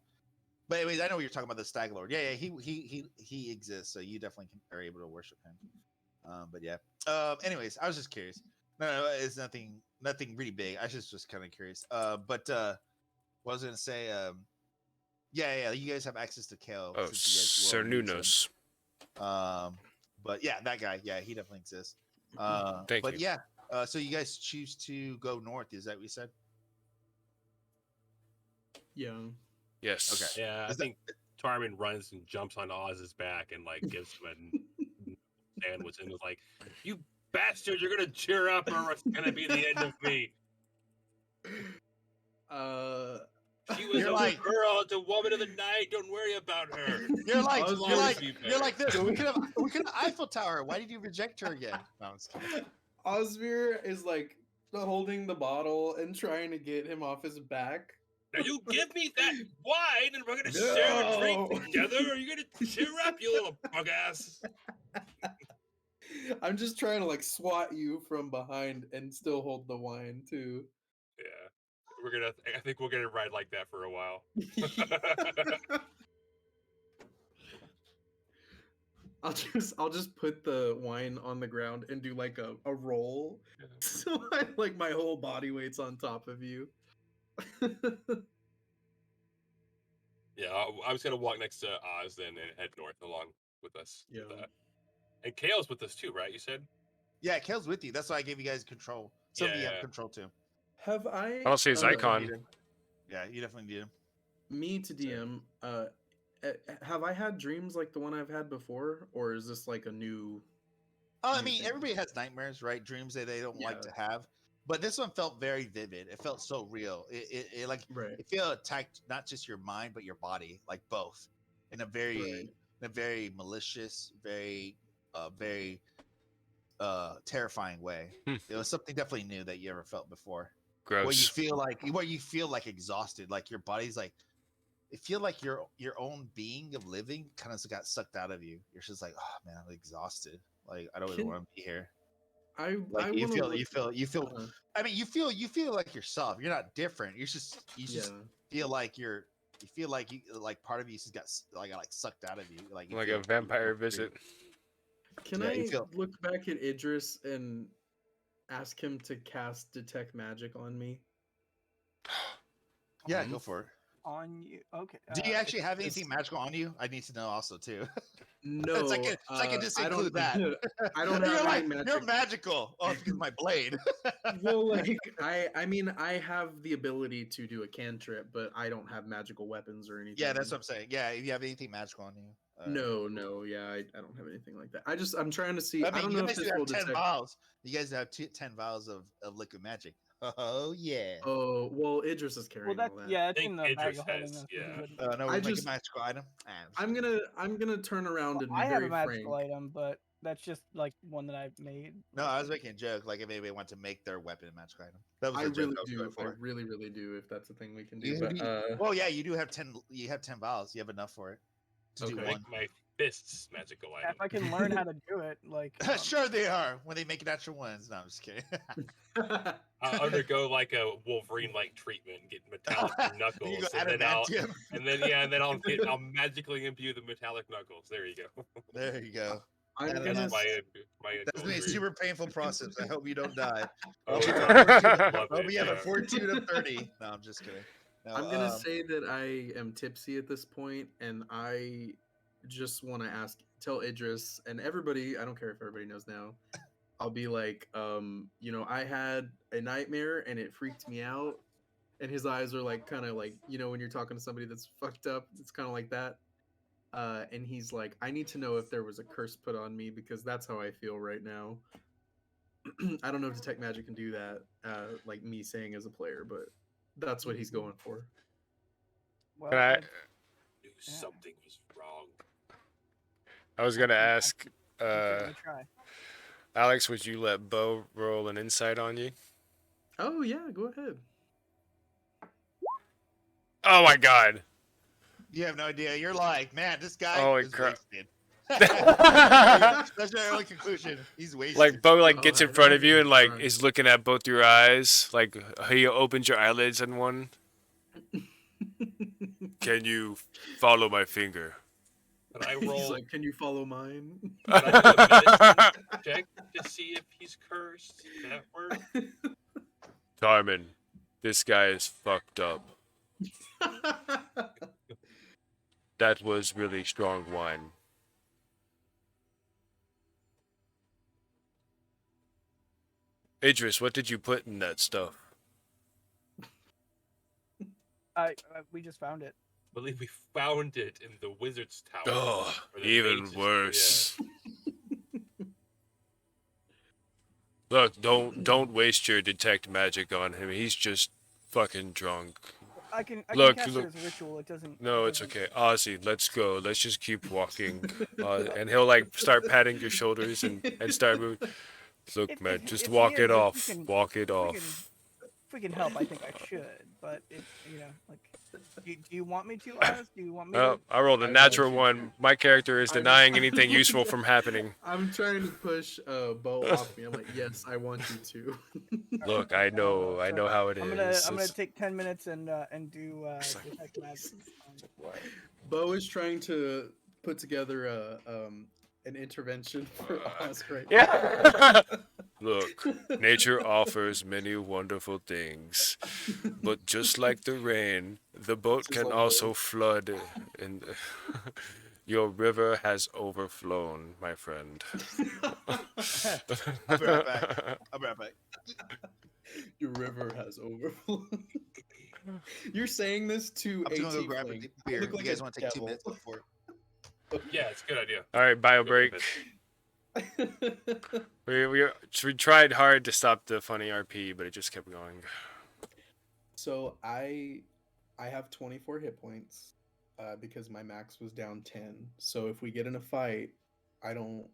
But anyways, I know what you're talking about, the Stag Lord. Yeah, he exists, so you definitely are able to worship him. But yeah. Anyways, I was just curious. No, it's nothing really big. I was just kind of curious. But what I was gonna say, yeah, you guys have access to Kale. Oh, since you guys Sir will use him. Nunos. But yeah, that guy, yeah, he definitely exists. Thank but you. yeah, so you guys choose to go north. Is that what you said? Yeah. Yes. Okay. Yeah, I Is that- think Tarmin runs and jumps on Oz's back and like gives him a sandwich and is like, "You bastard! You're gonna cheer up, or it's gonna be the end of me." She was You're a like- girl, it's a woman of the night. Don't worry about her. You're like, I was you're like, always you're like this. We could have Eiffel Tower. Why did you reject her again? No, I'm just kidding. Osvir is like holding the bottle and trying to get him off his back. Now you give me that wine, and we're gonna share a drink No. together. Or you gonna cheer up, you little bug ass? I'm just trying to like swat you from behind and still hold the wine too. Yeah, I think we're gonna ride like that for a while. I'll just put the wine on the ground and do like a roll. Yeah. So like my whole body weight's on top of you. Yeah, I was gonna walk next to Oz then and head north along with us. Yeah. And Kale's with us too, right? You said. Yeah, Kale's with you. That's why I gave you guys control. Something you Yeah. have control to. Have I? I don't see his icon. Yeah, you definitely need him. Me to DM. Have I had dreams like the one I've had before, or is this like a new? Oh, I New mean, thing. everybody has nightmares, right? Dreams that they don't like Yeah. to have. But this one felt very vivid. It felt so real. It like Right. it felt attacked not just your mind but your body, like both, in a very malicious, very terrifying way. Hmm. It was something definitely new that you ever felt before. Gross. Where you feel like exhausted, like your body's like it feel like your own being of living kind of got sucked out of you. You're just like, oh man, I'm exhausted. Like I don't even Can- want to be here. I Like wanna look- you feel. uh, I mean, you feel like yourself. You're not different. You just yeah. feel like you feel like part of you just got got sucked out of you. Like you Like feel a vampire weird. visit. Can Yeah, you I feel- look back at Idris and ask him to cast detect magic on me? Yeah, go for it. On you. Okay. Do you actually have it's- anything magical on you? I need to know also too. No, so I can just I don't- include that. I don't You're have like, any you're magic. magical. Oh, it's because of my blade. Well, like I mean, I have the ability to do a cantrip, but I don't have magical weapons or anything. Yeah, that's what I'm saying. Yeah, if you have anything magical on you. No, yeah, I don't have anything like that. I'm trying to see. I I, mean, don't you know if guys this do will have 10 detect. vials. You guys have 10 vials of liquid magic. Oh, yeah. Oh well, Idris is carrying Well, that all that. yeah, it's think in the bag Idris of holding. has- us, yeah. we wouldn't- No, I we're making just- a magical item. I'm gonna turn around and be I have very a magical frank. item, but that's just like one that I've made. No, I was making a joke. Like if anybody wanted to make their weapon a magical item. That was I the joke really I was do. going I for. really do. If that's a thing we can do, You but do- Well, yeah, you do have 10. You have 10 vials. You have enough for it to do Okay. one. Make my fists magical item. If I can learn how to do it, like Sure, they are when they make natural ones. No, I'm just kidding. I'll undergo like a Wolverine-like treatment, and get metallic You knuckles, go and then I'll adamantium. I'll magically imbue the metallic knuckles. There you go. There you go. I'm That's gonna. That's s- my That's gonna be a adultery. super painful process. I hope you don't die. Oh, Hope you yeah. have a fortune- Love hope it, you have a yeah. fortune of 30. No, I'm just kidding. No, I'm gonna say that I am tipsy at this point, and I just want to tell Idris and everybody. I don't care if everybody knows now. I'll be like, I had a nightmare and it freaked me out, and his eyes are like kind of like when you're talking to somebody that's fucked up, it's kind of like that. And he's like, I need to know if there was a curse put on me because that's how I feel right now. I don't know if detect magic can do that, like me saying as a player, but that's what he's going for. well, Can I? Knew something was wrong. I was gonna ask, I'll give it a try. Alex, would you let Bo roll an insight on you? Oh yeah, go ahead. Oh my God! you have no idea. You're like, man, this guy Holy is crap. wasted. That's your only conclusion. He's wasted. Like Bo, like Oh, gets in I front know of you you're and like right. is looking at both your eyes. Like he opens your eyelids in one. Can you follow my finger? Can I He's roll? like, can you follow mine? Can I do a medicine check to see if he's cursed? Does that work? Tarmin, this guy is fucked up. That was really strong wine. Idris, what did you put in that stuff? We just found it. I believe we found it in the wizard's tower. Oh, or the even mage's- worse. Look, don't waste your detect magic on him. He's just fucking drunk. I can Look, cast look. it as a ritual. It doesn't. No, it it's doesn't- okay. Ozzy, let's go. Let's just keep walking. And he'll like start patting your shoulders and start moving. Look, If- man, if- just if walk he it is, if we off. can- Walk it If we off. can- If we can help, I think I should. But if like, do you want me to, Oz? Do you want me Oh, to? I rolled a I natural want you one. My character is I'm- denying anything useful from happening. I'm trying to push Bo off me. I'm like, yes, I want you to. Look, I know how it is. I'm gonna It's- take 10 minutes and do It's like- detect magic. Bo is trying to put together an intervention for us right Yeah. Look, nature offers many wonderful things, but just like the rain, the boat This is can all also flood, and your river has overflown, my friend. I'll be right back. I'll be right back. has overflow. You're saying this to I'm a just gonna go grab a tiefling. I beer. look You like guys a want to take 2 devil. minutes before? Yeah, it's a good idea. All right, bio break. We tried hard to stop the funny RP, but it just kept going. So I have 24 hit points because my max was down 10. So if we get in a fight, I don't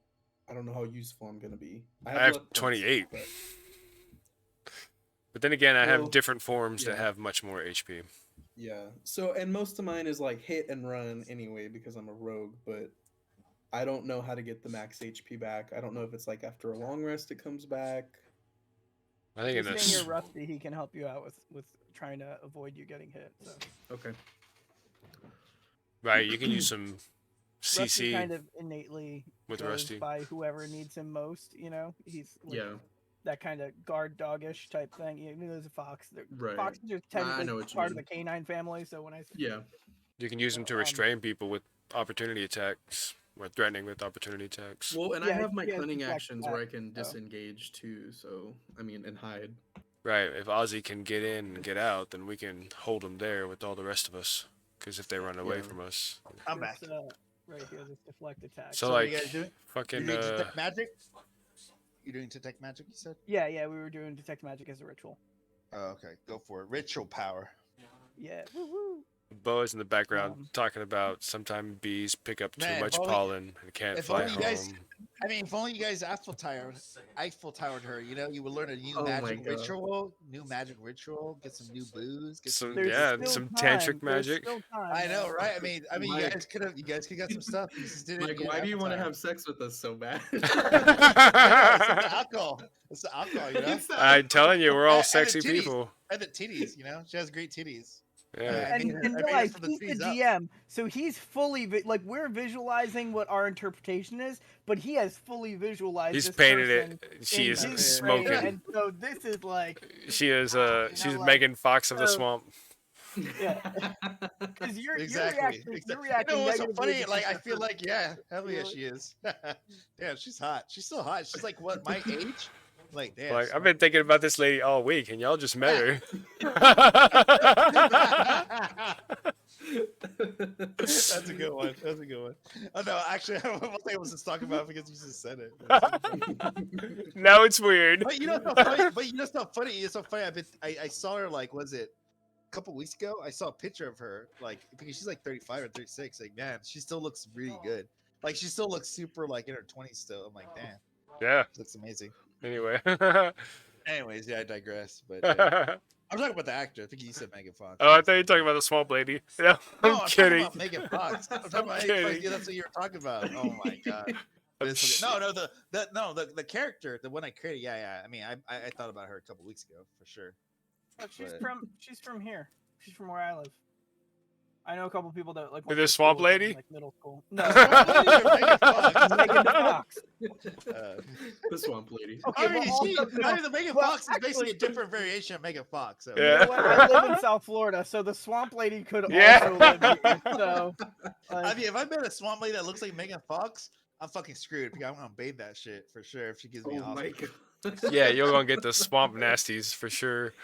know how useful I'm gonna be. I have luck points, 28. but But then again, I Well, have different forms that yeah. have much more HP. yeah. So and most of mine is like hit and run anyway because I'm a rogue, but I don't know how to get the max HP back. I don't know if it's like after a long rest it comes back. I think in Just this. saying you're rusty, he can help you out with trying to avoid you getting hit. So Okay. Right, you can use some Rusty CC kind of innately with goes Rusty. by whoever needs him most. You know, he's like Yeah. that kind of guard doggish type thing. You know, there's a fox. Right. Foxes are I technically know what you part of mean. the canine family. So when I say Yeah. You can use them to Um, restrain people with opportunity attacks, or threatening with opportunity attacks. Well, and I Yeah, have my he has cunning deflect actions where I attack, can so. disengage too. So I mean, and hide. Right, if Ozzy can get in and get out, then we can hold him there with all the rest of us. Because if they run away Yeah. from us. I'm this, back. right here, this deflect attack. So, So what are like, you guys doing? fucking, You're doing detect magic? You're doing detect magic, you said? Yeah, we were doing detect magic as a ritual. Oh, okay. Go for it. Ritual power. Yeah. Woo-hoo. Bo's in the background Um, talking about sometimes bees pick up too Man, much if only- pollen and can't if fly only you guys- home. I mean, if only you guys Eiffel Towered her, you know, you would learn a new Oh my magic God. ritual, get some new booze, get Some, some There's yeah, still some time, tantric there's magic. still time, I know, man. right? I mean, you Mike. guys could have got some stuff. You just didn't. Like, get why do you Eiffel want to Tower. have sex with us so bad? I know, it's the alcohol. It's the alcohol, you know. It's the I'm telling you, we're all And the sexy titties. people. And the titties, you know, she has great titties. Yeah. I made her- I And made her realize from the he's the trees up. GM, so he's fully like we're visualizing what our interpretation is, but he has fully visualized. He's this painted person it. She in is his brain, smoking. and so this is like, She is she's like, Megan Fox of the so- swamp. yeah, because you're Exactly. you're reacting You know what's so negatively funny? because Like I of feel her- like, yeah, hell yeah, Really? she is. Damn, she's hot. She's so hot. She's like what, my age? Like, damn. Like she's I've been thinking about this lady all week, and y'all just met her. That's a good one. That's a good one. Oh no, actually, one thing I was just talking about because you just said it. Now it's weird. But you know, what's so funny. But you know, what's so funny. It's so funny. I saw her like, was it a couple weeks ago? I saw a picture of her like because she's like 35 or 36. Like, man, she still looks really good. Like, she still looks super like in her 20s still. I'm like, damn, Yeah. she looks amazing. Anyway. Anyways, yeah, I digress. But yeah. I'm talking about the actor. I think you said Megan Fox. Oh, I thought you were talking about the swamp lady. Yeah, No, I'm talking kidding. about Megan Fox. I'm talking about kidding. yeah, that's what you were talking about. Oh my god. I'm This- no, the character, the one I created. Yeah. I mean, I thought about her a couple weeks ago for sure. Oh, she's but- from here. She's from where I live. I know a couple people that like. With went this to school swamp with her in, lady? like middle school. No, Megan Fox. Megan Fox. The swamp lady. Okay, I mean, well, she, also, I mean, the Megan well, Fox is basically a actually- different variation of Megan Fox. So. You Yeah. know what? I live in South Florida, so the swamp lady could Yeah. also live here. So, I like, mean, if I met a swamp lady that looks like Megan Fox, I'm fucking screwed. Because I'm gonna bathe that shit for sure if she gives me Oh an my offer. god. Yeah, you're gonna get the swamp nasties for sure.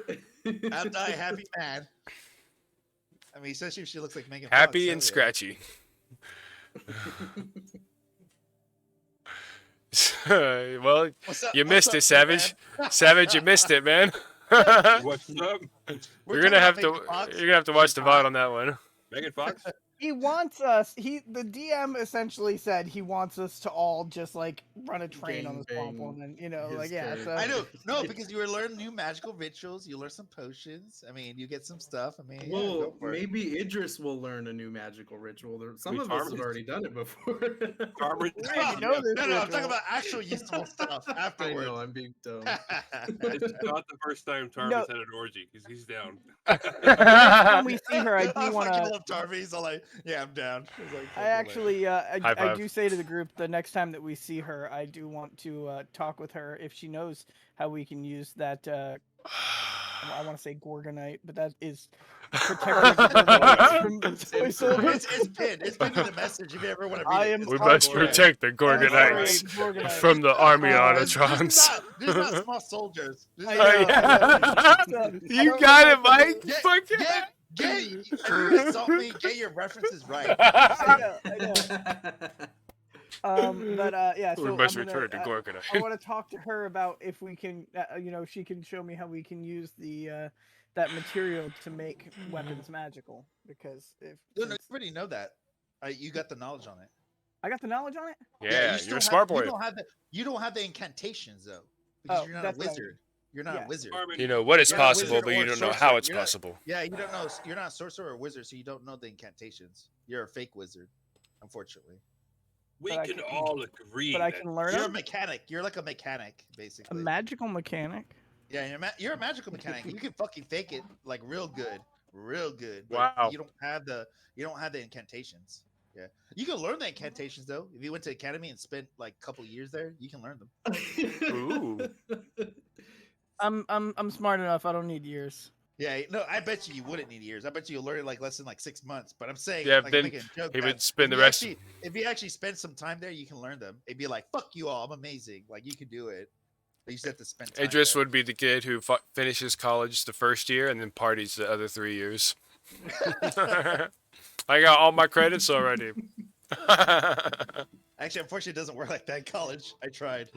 I'm not a happy man. I mean, especially if she looks like Megan Happy Fox. and hell scratchy. Well, What's up- you what's missed up, it, Kid Savage. Man? Savage, you missed it, man. What's up, We're You're talking gonna have about to. Megan Fox. You're gonna have to watch She's the hot. VOD on that one. Megan Fox? he wants us. The DM essentially said he wants us to all just like run a train on the swamp Gangbang woman. You know, his like yeah. character. So I know, no, because you learn new magical rituals. You learn some potions. I mean, you get some stuff. I mean, yeah, Well, go for it. maybe Idris will learn a new magical ritual. Some Wait, of us have Armin? already done it before. Armin? We already know this No, I'm ritual. talking about actual useful stuff I afterwards. know, I'm being dumb. It's not the first time Tarvis No. had an orgy. He's down. Next time we see her, I do I want fucking to. love Tarvey. He's all like, yeah, I'm down. It's like, I fucking actually, High I five. do say to the group the next time that we see her, I do want to talk with her if she knows how we can use that I want to say Gorgonite, but that is protective Gorgonite from toy soldiers. It's pinned. It's pinned in the message if you ever want to read I it. am It's We called must Gorgonite. protect the Gorgonite. Gorgonites Gorgonite. from the army This autotrons. is not small soldiers. This is I Oh, know, yeah. I You don't got know it, if Mike. Get- Fuck Get, yeah. if you insult me, get your references right. I know. But yeah, so We must I'm gonna, return to I Gorgonite. want to talk to her about if we can, she can show me how we can use the that material to make weapons magical. Because if No, you since already know that. You got the knowledge on it. I got the knowledge on it. Yeah, you still you're a have- smart boy. You don't have the incantations though, because Oh, you're not a that's what I mean. wizard. You're not Yeah. a wizard. Carmen, You know what is You're not a possible, wizard but or you a don't know sorcerer. how it's You're not- possible. Yeah, you don't know. You're not a sorcerer or a wizard, so you don't know the incantations. You're a fake wizard, unfortunately. we But I can can- all agree. But I that can learn You're a them. mechanic. You're like a mechanic, A basically. magical mechanic. Yeah, you're a magical mechanic. You can fucking fake it like real good, but Wow. You don't have the incantations. Yeah, you can learn the incantations though. If you went to academy and spent like a couple years there, you can learn them. Ooh. I'm smart enough. I don't need years. Yeah, no, I bet you wouldn't need years. I bet you'll learn it like less than like 6 months. But I'm saying, Yeah, like, then making a joke he that would spend if the you rest- if you actually spend some time there, you can learn them. It'd be like, fuck you all, I'm amazing. Like you can do it. But you just have to spend time. Idris there. would be the kid who finishes college the first year and then parties the other 3 years. I got all my credits already. Actually, unfortunately, it doesn't work like that in college. I tried.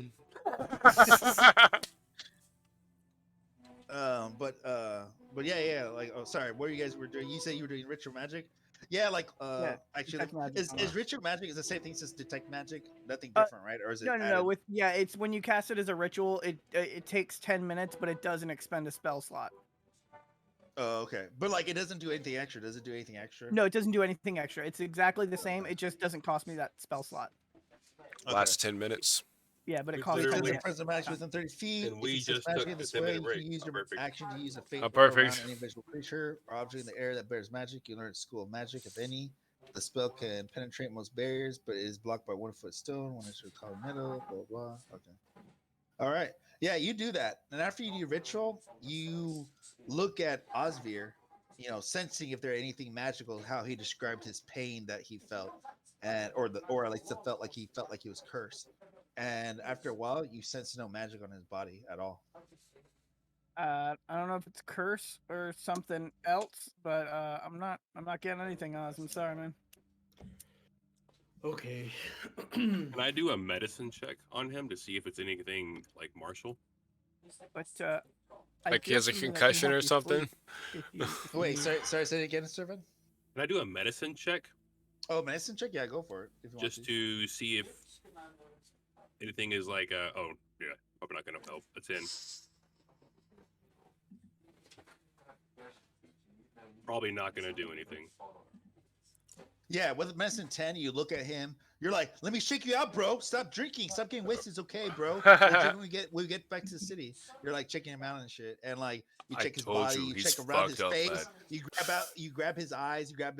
But yeah, like, oh, sorry, what you guys were doing? You said you were doing ritual magic. Yeah, like, Yeah, actually, detect magic. is ritual magic is the same thing as detect magic? Nothing Uh, different, right? Or is it? No. added? With it's when you cast it as a ritual. It takes 10 minutes, but it doesn't expend a spell slot. Oh, okay. But like, it doesn't do anything extra. Does it do anything extra? No, it doesn't do anything extra. It's exactly the same. It just doesn't cost me that spell slot. Okay. Last 10 minutes. Yeah, but it We costs. If literally- there's a present match within 30 feet, And if we you sense just magic took in this the 10-minute way, break. you can use Oh, your perfect. action to use a fate Oh, around perfect. any visual creature or object in the air that bears magic. You learn at School of Magic, if any. The spell can penetrate most barriers, but it is blocked by 1 foot stone, 1 inch of color metal, blah, blah. Okay. All right. Yeah, you do that. And after you do ritual, you look at Osvir, sensing if there anything magical, how he described his pain that he felt, or at least it felt like he was cursed. And after a while, you sense no magic on his body at all. I don't know if it's curse or something else, but I'm not getting anything, Oz. I'm sorry, man. Okay. Can I do a medicine check on him to see if it's anything like martial? But I Like he feel has a something that can concussion help or you something? sleep if if Wait, you- sorry, say it again, Servant. Can I do a medicine check Oh, medicine check? Yeah, go for it. If you want just to see if anything is like oh yeah, probably not gonna help. It's in. Probably not gonna do anything. Yeah, with medicine 10, you look at him. You're like, let me shake you out, bro. Stop drinking. Stop getting wasted. It's okay, bro. We'll drink when we get back to the city. You're like checking him out and shit, and like you I check his told body, you, you he's check around his fucked up, face, lad. you grab his eyes, you grab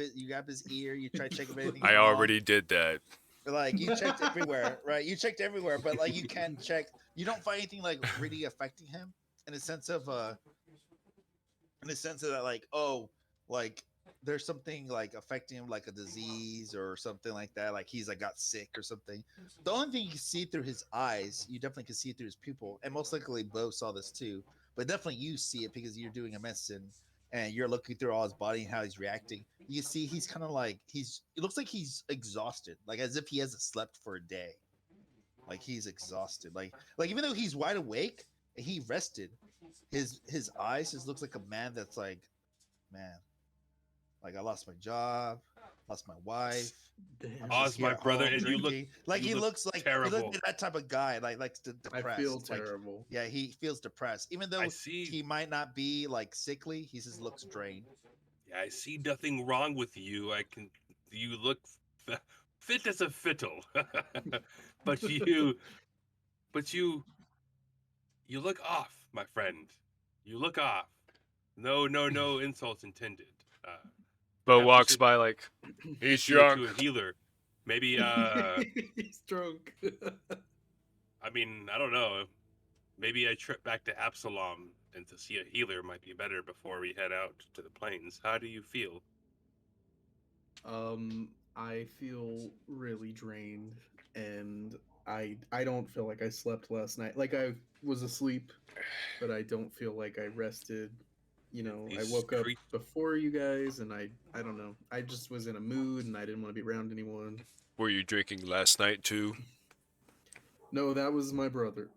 his ear, you try to check if anything. I already did that. Like you checked everywhere, right? You checked everywhere, but like you can't check. You don't find anything like really affecting him in the sense of that, like, oh, like there's something like affecting him, like a disease or something like that. Like he's like got sick or something. The only thing you can see through his eyes, you definitely can see through his pupil, and most likely Bo saw this too. But definitely you see it because you're doing a medicine and you're looking through all his body and how he's reacting. You see he's kind of like it looks like he's exhausted, like as if he hasn't slept for a day. Like he's exhausted. Like even though he's wide awake and he rested, his eyes just looks like a man that's like, man, like I lost my job, lost my wife. I'm Oz, just my here at brother, home and you look- drinking. Like you he look looks like he terrible. looks like that type of guy, like I depressed. feel Like, terrible. yeah, he feels depressed, even though I see. he might not be like sickly. He just looks drained. Yeah, I see nothing wrong with you. You look fit as a fiddle, but you look off, my friend. You look off. No insults intended. Bo Perhaps we walks should by like, he's see it to drunk. a healer. Maybe He's drunk. I mean, I don't know. maybe a trip back to Absalom and to see a healer might be better before we head out to the plains. How do you feel? I feel really drained, and I don't feel like I slept last night. Like I was asleep, but I don't feel like I rested. You know, I These woke up cre- before you guys, and I don't know. I just was in a mood, and I didn't want to be around anyone. Were you drinking last night too? No, that was my brother.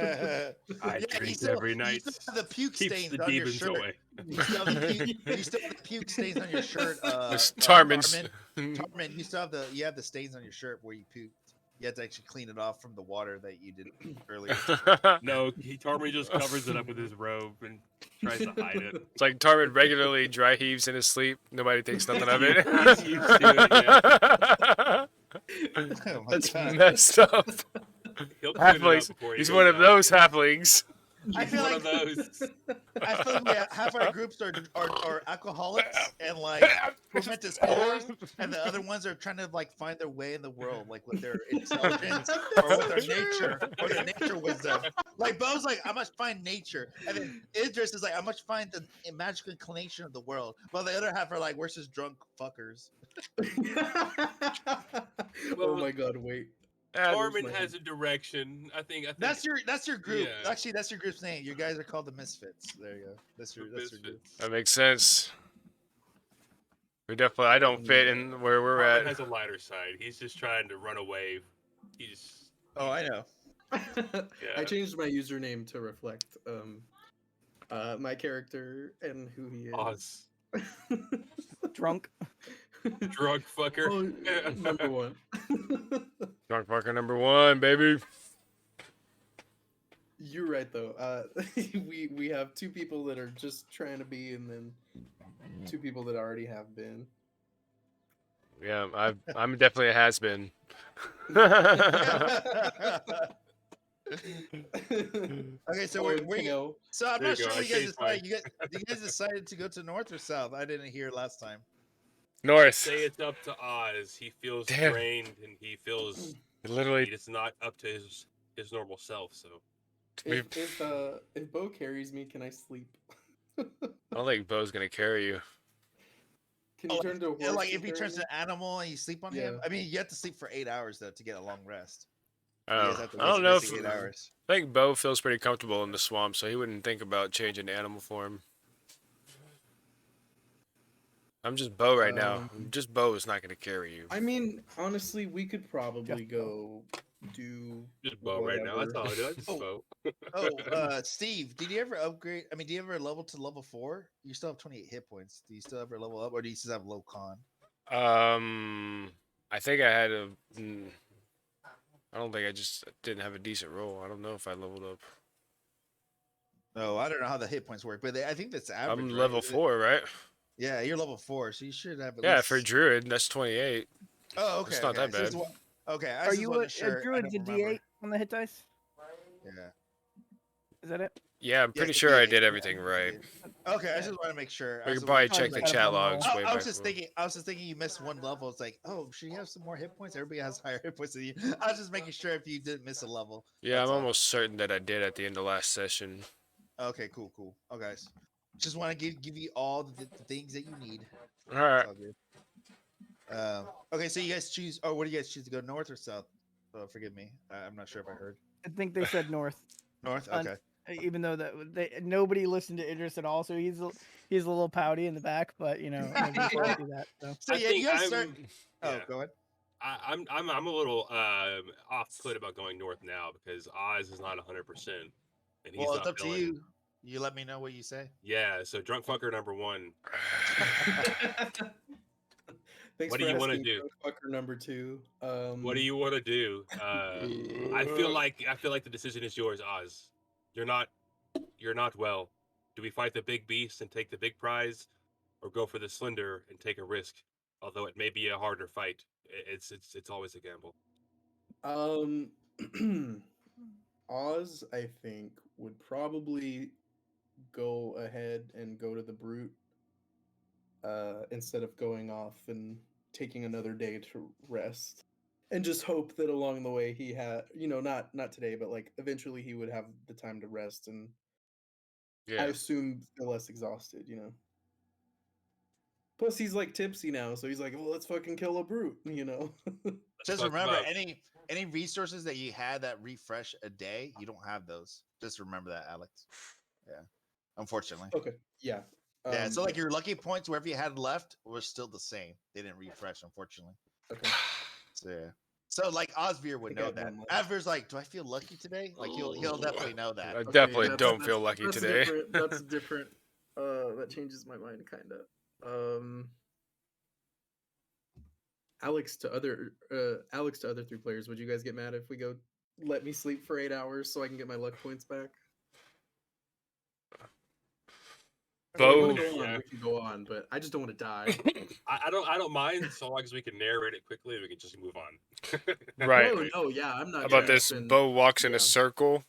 I Yeah, drink every you night. still have the puke Keeps stains the on your demons shirt. away. You still have the puke stains on your shirt. Miss Tarmin's. Tarmin, you still have the stains on your shirt where you puked. You have to actually clean it off from the water that you did earlier. No, Tarmy just covers it up with his robe and tries to hide it. It's like Tarmin regularly dry heaves in his sleep. Nobody thinks nothing of it. He's used to Oh my That's God. messed up. He'll clean it up Halflings. before he He's goes one of out. those halflings. I He's feel one like of those. I feel like half our groups are alcoholics and like fermented spores, and the other ones are trying to like find their way in the world, like with their intelligence or with their nature or their nature wisdom. Like Bo's like, I must find nature, and then Idris is like, I must find the magical inclination of the world. While the other half are like, we're just drunk fuckers. Oh my god, wait. Tarmin my has a direction. I think That's your group. Yeah. Actually, that's your group's name. You guys are called the Misfits. There you go. That's your group. Misfits. That makes sense. We definitely. I don't fit in where we're Tarmin at. has a lighter side. He's just trying to run away. He's Oh, I know. I changed my username to reflect my character and who he is. Oz. Drunk. Drug fucker. Oh, number one. Drunk fucker number 1, baby. You're right though. We have two people that are just trying to be, and then two people that already have been. Yeah, I'm definitely a has been. Okay, so Or we're Kano. so I'm There not you go, sure I what you guys changed mine. decided. You guys decided to go to north or south? I didn't hear last time. North. Say it's up to Oz. He feels Damn. drained and he feels Literally, it's not up to his normal self. So If Bo carries me, can I sleep? I don't think Bo's gonna carry you. Can you turn to a horse? Like and if he carry turns me? to an animal and you sleep on him. Yeah. I mean, you have to sleep for 8 hours though to get a long rest. You Oh, guys have to I don't rest know if basically 8 hours. I think Bo feels pretty comfortable in the swamp, so he wouldn't think about changing to animal form. I'm just Bo right now. Just Bo is not gonna carry you. I mean, honestly, we could probably go do just bow right now. That's all I do. I just Oh. bow. Steve, did you ever upgrade? I mean, do you ever level to level 4? You still have 28 hit points. Do you still ever level up, or do you still have low con? I think I had a. I don't think I just didn't have a decent roll. I don't know if I leveled up. No, I don't know how the hit points work, but I think that's average. I'm right? level 4, right? Yeah, you're level 4, so you should have. At Yeah, least... for Druid, that's 28. Oh, okay. It's not that So it's bad. okay, I Are just you wasn't a sure. I druid's a don't remember. D8 on the hit dice? Yeah. Is that it? Yeah, I'm Yes, pretty it's sure I D8. did everything right. Okay, I just want to make sure. We I could was probably wondering- check the like, chat I'm logs all- way I back. was just when. thinking. I was just thinking you missed one level. It's like, oh, should you have some more hit points? Everybody has higher hit points than you. I was just making sure if you didn't miss a level. Yeah, That's I'm all. almost certain that I did at the end of last session. Okay, cool. Okay, just want to give you all the things that you need. All right. It's all good. Okay, so you guys choose. Oh, what do you guys choose to go north or south? Forgive me. I'm not sure if I heard. I think they said north, North. Un- Okay. even though nobody listened to Idris at all, so he's a little pouty in the back, but you know, nobody can do that. So. So I yeah, think you guys start. Oh, yeah. go ahead. I'm a little off put about going north now because Oz is not 100%, and he's Well, not it's up to feeling- you. You let me know what you say. Yeah, so drunk fucker number 1. Thanks What for do you wanna asking, do? Fucker number 2. What do you want to do? I feel like the decision is yours, Oz. You're not well. Do we fight the big beast and take the big prize, or go for the slender and take a risk? Although it may be a harder fight, it's always a gamble. Oz, I think, would probably go ahead and go to the brute instead of going off and taking another day to rest. and just hope that along the way he had, not today, but like eventually he would have the time to rest and I Yeah. assume feel less exhausted. Plus he's like tipsy now, so he's like, well, let's fucking kill a brute. Let's Just fuck 'em remember, up. any resources that you had that refresh a day, you don't have those. Just remember that, Alex. Yeah, unfortunately. Okay, yeah. Yeah, so like your lucky points, wherever you had left, were still the same. They didn't refresh, unfortunately. Okay. So yeah. So like Osvir would I know got that. one left. Osvir's like, do I feel lucky today? Like he'll definitely know that. I Okay, definitely that's- don't that's- feel lucky that's today. Different. That's different. That changes my mind, kind of. Alex to other 3 players. Would you guys get mad if we go? Let me sleep for 8 hours so I can get my luck points back. If we Bo, wanna go on, Yeah. we can go on, but I just don't want to die. I don't mind so long as we can narrate it quickly and we can just move on. right. No, yeah, I'm not. How about gonna this? spend- Bo walks in yeah. a circle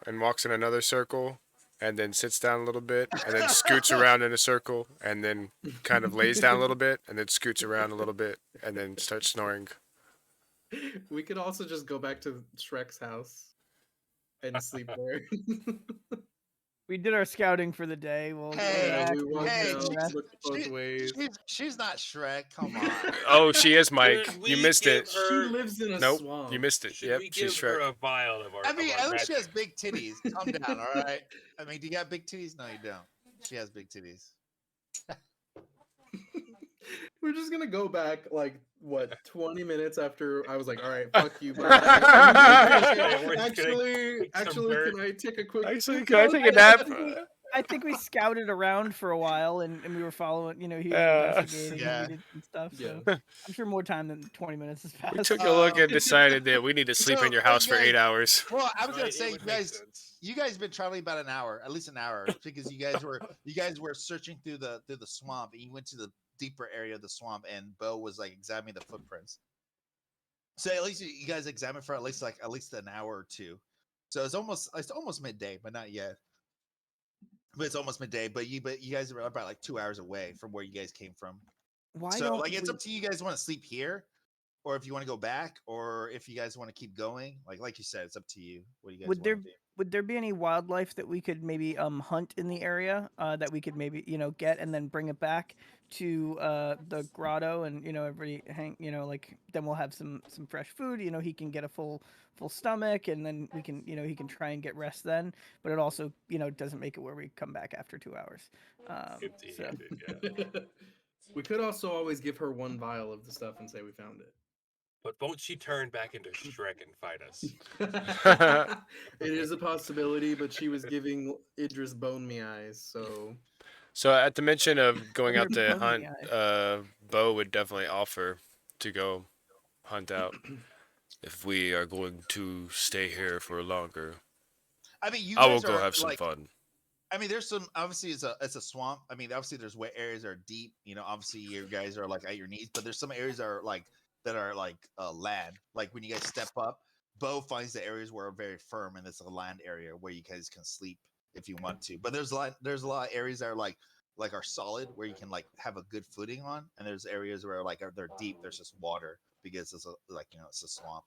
and walks in another circle and then sits down a little bit and then scoots around in a circle and then kind of lays down a little bit and then scoots around a little bit and then starts snoring. We could also just go back to Shrek's house and sleep there. We did our scouting for the day. We'll go Hey, back we and walked hey, do the out, rest. looked both ways. She's not Shrek. Come on. Oh, she is Mike. Should You we missed give it. her- She lives in a Nope, swamp. you missed it. Should Yep, we give she's her Shrek. a vial of our? I mean, of at our least she has magic? big titties. Calm down, all right? I mean, do you got big titties? No, you don't. She has big titties. We're just gonna go back like what 20 minutes after I was like, all right, fuck you. Bye. We're just gonna actually, eat some actually, dirt. can I take a quick? Actually, can I take a nap? I think we scouted around for a while and we were following. He was Yeah. investigating. Yeah. And we did some stuff. So Yeah. I'm sure more time than 20 minutes has passed. We took a look and Uh, decided that we need to sleep so, in your but house for you 8 guys- hours. Well, I was gonna It say, would you make guys, sense. you guys been traveling about an hour, at least an hour, because you guys were searching through the swamp, and you went to the deeper area of the swamp, and Bo was like examining the footprints. So at least you guys examined for at least an hour or two. So it's almost midday, but not yet. But it's almost midday. But you guys are about like 2 hours away from where you guys came from. Why So don't like it's we- up to you guys want to sleep here, or if you want to go back, or if you guys want to keep going. Like you said, it's up to you. What do you guys Would want to do? Would there be any wildlife that we could maybe hunt in the area that we could maybe get and then bring it back to the grotto and everybody hang like then we'll have some fresh food. He can get a full stomach and then we can he can try and get rest then, but it also doesn't make it where we come back after 2 hours. So Empty-handed, yeah. We could also always give her 1 vial of the stuff and say we found it. But won't she turn back into Shrek and fight us? It is a possibility, but she was giving Idris bone me eyes, so So at the mention of going out to Wonder hunt, Pony Bo would definitely offer to go hunt out if we are going to stay here for longer. I mean, you I will guys go are, have some like, fun. I mean, there's some obviously it's a swamp. I mean, obviously there's wet areas that are deep. Obviously you guys are like at your knees, but there's some areas that are like land. Like when you guys step up, Bo finds the areas where are very firm, and it's a land area where you guys can sleep if you want to. But there's a lot of areas that are like are solid where you can like have a good footing on, and there's areas where they're deep. There's just water because it's it's a swamp.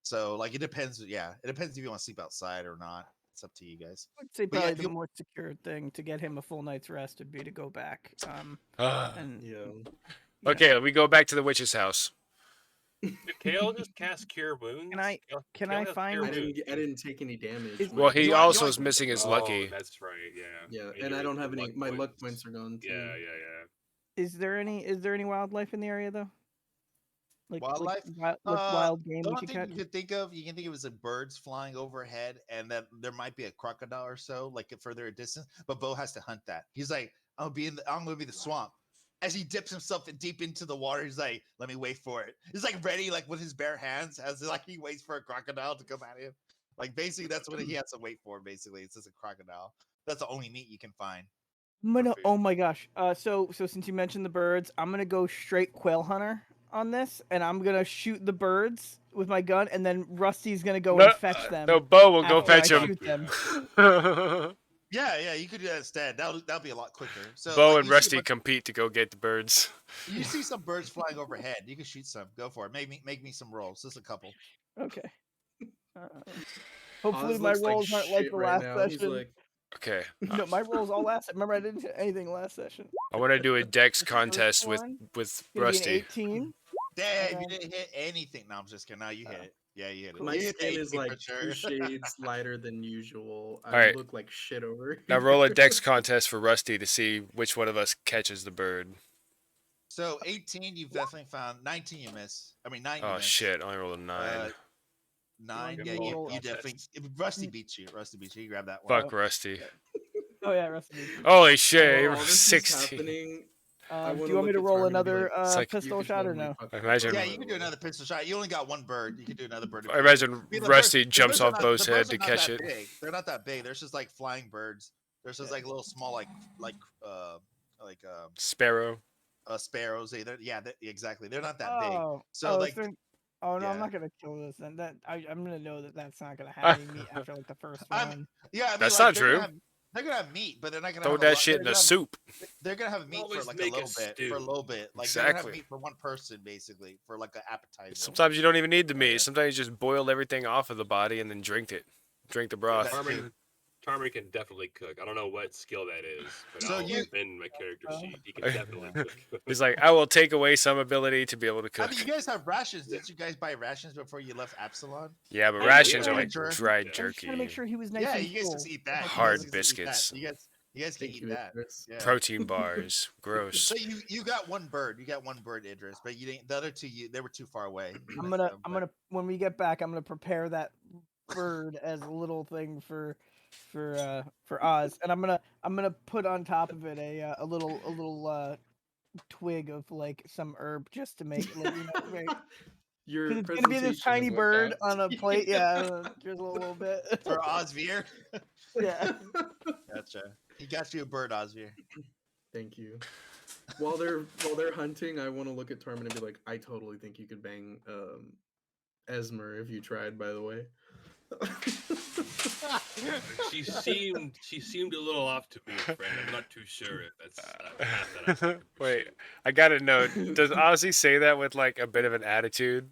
So like it depends. Yeah, it depends if you want to sleep outside or not. It's up to you guys. I'd say But yeah, probably if the you- more secure thing to get him a full night's rest would be to go back. And yeah. Okay, we go back to the witch's house. Did Kale just cast Cure Wounds? Can Kale I has find- Cure I Wounds. didn't take any damage. Is- Well, he You- also you- is missing his Oh, lucky. that's right. Yeah. Yeah, And and I your don't have any. luck My luck points are gone too. Yeah. Is there any wildlife in the area though? Wildlife? Wild game The we only could thing catch? you can think of is like birds flying overhead, and then there might be a crocodile or so, like further a distance. But Bo has to hunt that. He's like, I'm gonna be the swamp. As he dips himself deep into the water, he's like, let me wait for it. He's like ready, like with his bare hands, as like he waits for a crocodile to come at him. Like basically, that's what he has to wait for. Basically, it's just a crocodile. That's the only meat you can find. Oh my gosh. So since you mentioned the birds, I'm gonna go straight quail hunter on this, and I'm gonna shoot the birds with my gun, and then Rusty's gonna go and fetch them. No, Bo will go after I fetch him. shoot them. Yeah, you could do that instead. That'll be a lot quicker. So Bo like, and you see a Rusty bunch- compete to go get the birds. You see some birds flying overhead. You can shoot some. Go for it. Make me some rolls. Just a couple. Okay. Hopefully Oz my looks rolls aren't like shit the right last now. He's session. like, Okay. No, my rolls all last. Remember, I didn't hit anything last session. I want to do a Dex First contest with one, with Gonna be an Rusty. 18. Damn, you Okay. didn't hit anything. No, I'm just kidding. No, you hit it. Yeah, you hit it. my You hit skin the is 18 for like sure. 2 shades lighter than usual. I Alright. look like shit over Now here. roll a Dex contest for Rusty to see which one of us catches the bird. So 18, you've definitely found. 19, you miss. I mean, 9. You Oh miss. shit! I only rolled a 9. 9. Good Yeah, roll. you definitely. Rusty beats you. Rusty beats you. You grab that one. Fuck Rusty. Oh yeah, rest of Holy shit! While You're all this is 16. happening, I Do wanna you want me look to at roll Tarmin and be another like, It's like- "You pistol can shot or totally no? fuck Imagine- Yeah, you can do another pistol shot. You only got one bird. You can do another bird. if I you- imagine I mean, the Rusty birds- the jumps birds are off not- Bo's the head birds to are not catch that it. big. They're not that big. There's just like flying birds. There's just like little small like Sparrow. sparrows. Exactly. They're not that big. Oh, So, oh, like, no, I'm yeah. not gonna kill this. Then I'm gonna know that that's not gonna have any meat after like the first I'm- one. Yeah, I mean, That's like, not they're true. Gonna have, they're gonna have meat, but they're not gonna Throw have that lot- shit they're in a gonna have- soup. They're gonna have meat for Always like a make a little bit. stew. For a little bit. Like they're gonna have Exactly. meat for one person, basically, for like an appetizer. Sometimes you don't even need the Yeah. meat. Sometimes you just boil everything off of the body and then drink it. Drink the broth. That's Tarmin, Tarmin can definitely cook. I don't know what skill that is, but So I'll you- in my character sheet. He can I- definitely cook. He's like, I will take away some ability to be able to I cook. mean, you guys have rations. Did you guys buy rations before you left Absalon? Yeah, but Yeah, rations yeah. are like Sure. dried I'm just trying to make jerky, sure he was nice Yeah, and you guys full. just eat that. You Hard guys just eat that. biscuits. You guys can Thank eat you, that. Idris. Yeah. protein bars. Gross. So you got one bird. You got one bird, Idris, but you didn't. The other two, they were too far away. You I'm missed gonna them, I'm but- gonna when we get back, I'm gonna prepare that bird as a little thing for Oz, and I'm gonna put on top of it a little twig of like some herb just to make like, right? Your 'Cause it's gonna be this presentation tiny of what bird counts. on a plate. Yeah, just a little bit. for Osvir. Yeah. Gotcha. He got you a bird, Osvir. Thank you. While they're hunting, I want to look at Tarmin and be like, I totally think you could bang Esmer if you tried. By the way. She seemed a little off to me, friend. I'm not too sure if that's path that I Wait, I gotta know. Does Ozzy say that with like a bit of an attitude?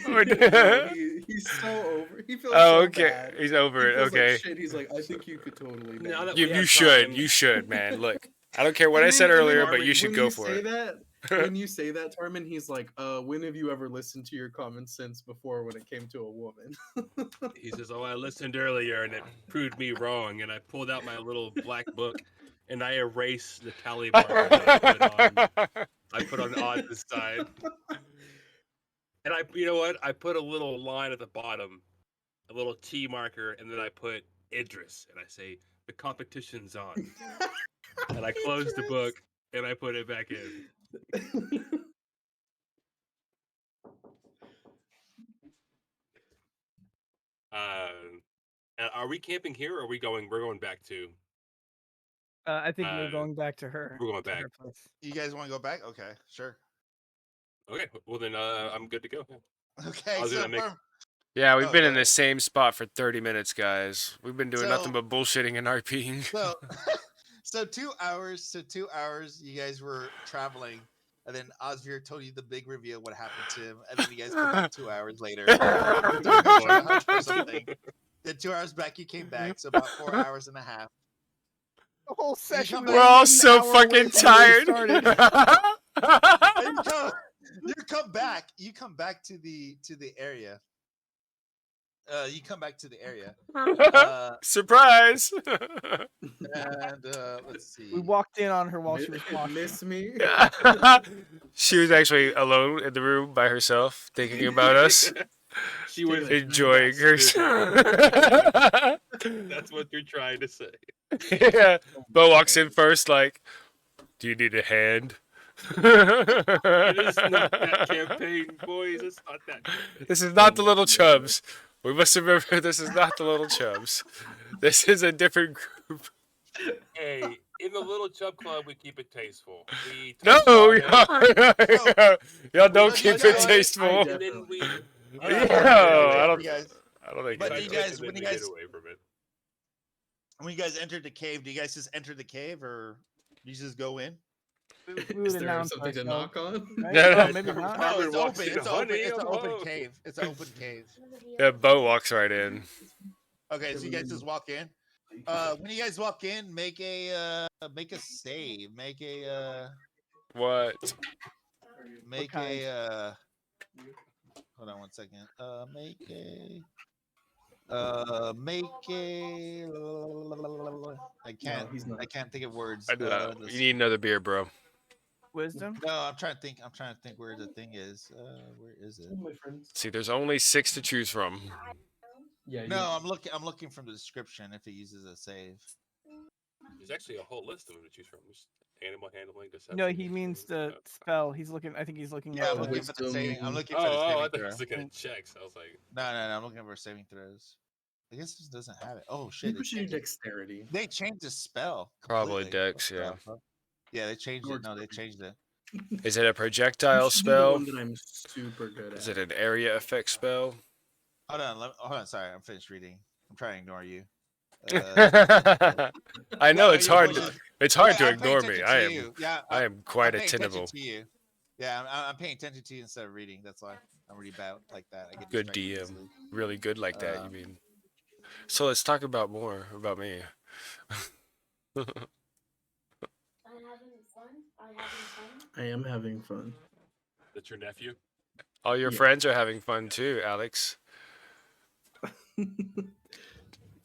Or No, he's so over. He feels Oh, so okay. bad. He's over He it. feels like Okay. shit. He's like, I think you could totally. Now bang that it." we You have should. time- You should, man. Look, I don't care what I And said then- and then earlier, but Tarmin, you should when go for say it. That, when you say that, Tarmin, he's like, when have you ever listened to your common sense before when it came to a woman? He says, "Oh, I listened earlier, and it proved me wrong." And I pulled out my little black book, and I erased the tally marker that I put on Oz's side. And you know what? I put a little line at the bottom, a little T marker, and then I put Idris, and I say, "The competition's on." And I closed the book, and I put it back in. Are we camping here, or are we going? We're going back to. I think we're Uh, going back to her. we're going to her back. place. You guys want to go back? Okay, sure. Okay, well then I'm good to go. Okay, I'll do so that, Mick. Yeah, we've Oh, been in yeah. the same spot for 30 minutes, guys. We've been doing nothing So- but bullshitting and RPing. so so 2 hours. So 2 hours. You guys were traveling, and then Osvir told you the big reveal what happened to him, and then you guys come back 2 hours later. For something. Then 2 hours back, you came back. So about 4 hours and a half. The whole session. come was We're back all an so hour fucking away from where we tired. started. And you come back. You come back to the area. You come back to the area. Surprise! And let's see. We walked in on her while she was walking. Miss me. She was actually alone in the room by herself, thinking about us, She was enjoying herself. That's what you're trying to say. Yeah. Bo walks in first, like, "Do you need a hand?" It is not that campaign, boys. It's not that. This is not the Little Chubs. We must remember this is not the Little Chubs. This is a different group. Hey, in the Little Chub Club, we keep it tasteful. We No, talk about it, y'all don't But keep you it guys- tasteful. and then we. Yeah, I don't- You guys, I don't think But it you is. guys- and when then you we get guys- away from it. When you guys entered the cave, do you guys just enter the cave or you just go in? We Is would there announce something to ourselves, knock on? right? Yeah. Oh, maybe not. No, Robin it's walks open. in, "Honey, It's an I'm open home." cave. It's an open cave. Yeah, Bo walks right in. Okay, so you guys just walk in. When you guys walk in, make a save. What? kind? Hold on one second. He's not. I can't think of words. I know. You need another beer, bro. Wisdom. No, I'm trying to think where the thing is. Where is it? My friends. See, there's only 6 to choose from. Yeah. No, I'm looking from the description if it uses a save. There's actually a whole list of them to choose from. There's animal handling, deception. No, he means history, the spell. He's looking. I think he's looking Yeah, at. I'm the- looking for the saving. I'm Wisdom. looking for the I saving thought he throw. was looking at checks. I was like, No, I'm looking for saving throws. I guess this doesn't have it. Oh shit! People should do dexterity. They changed the spell. Probably completely. Dex, What the yeah. fuck? Yeah, they changed it. Works No, for they me. changed it. Is it a You projectile should do the spell? one that I'm super good at. Is it an area effect spell? Hold on. Sorry, I'm finished reading. I'm trying to ignore you. I know No, it's you're hard. bullshit. It's hard Yeah, to I'm paying ignore me. attention I to am. you. Yeah, I am quite I'm paying attention attentive. to you. Yeah, I'm paying attention to you instead of reading. That's why I'm really bad like that. I get Good distracted DM. easily. Really good like that. You Um, mean? So let's talk about more about me. I am having fun. "That's your nephew." All your Yeah. friends are having fun too, Alex.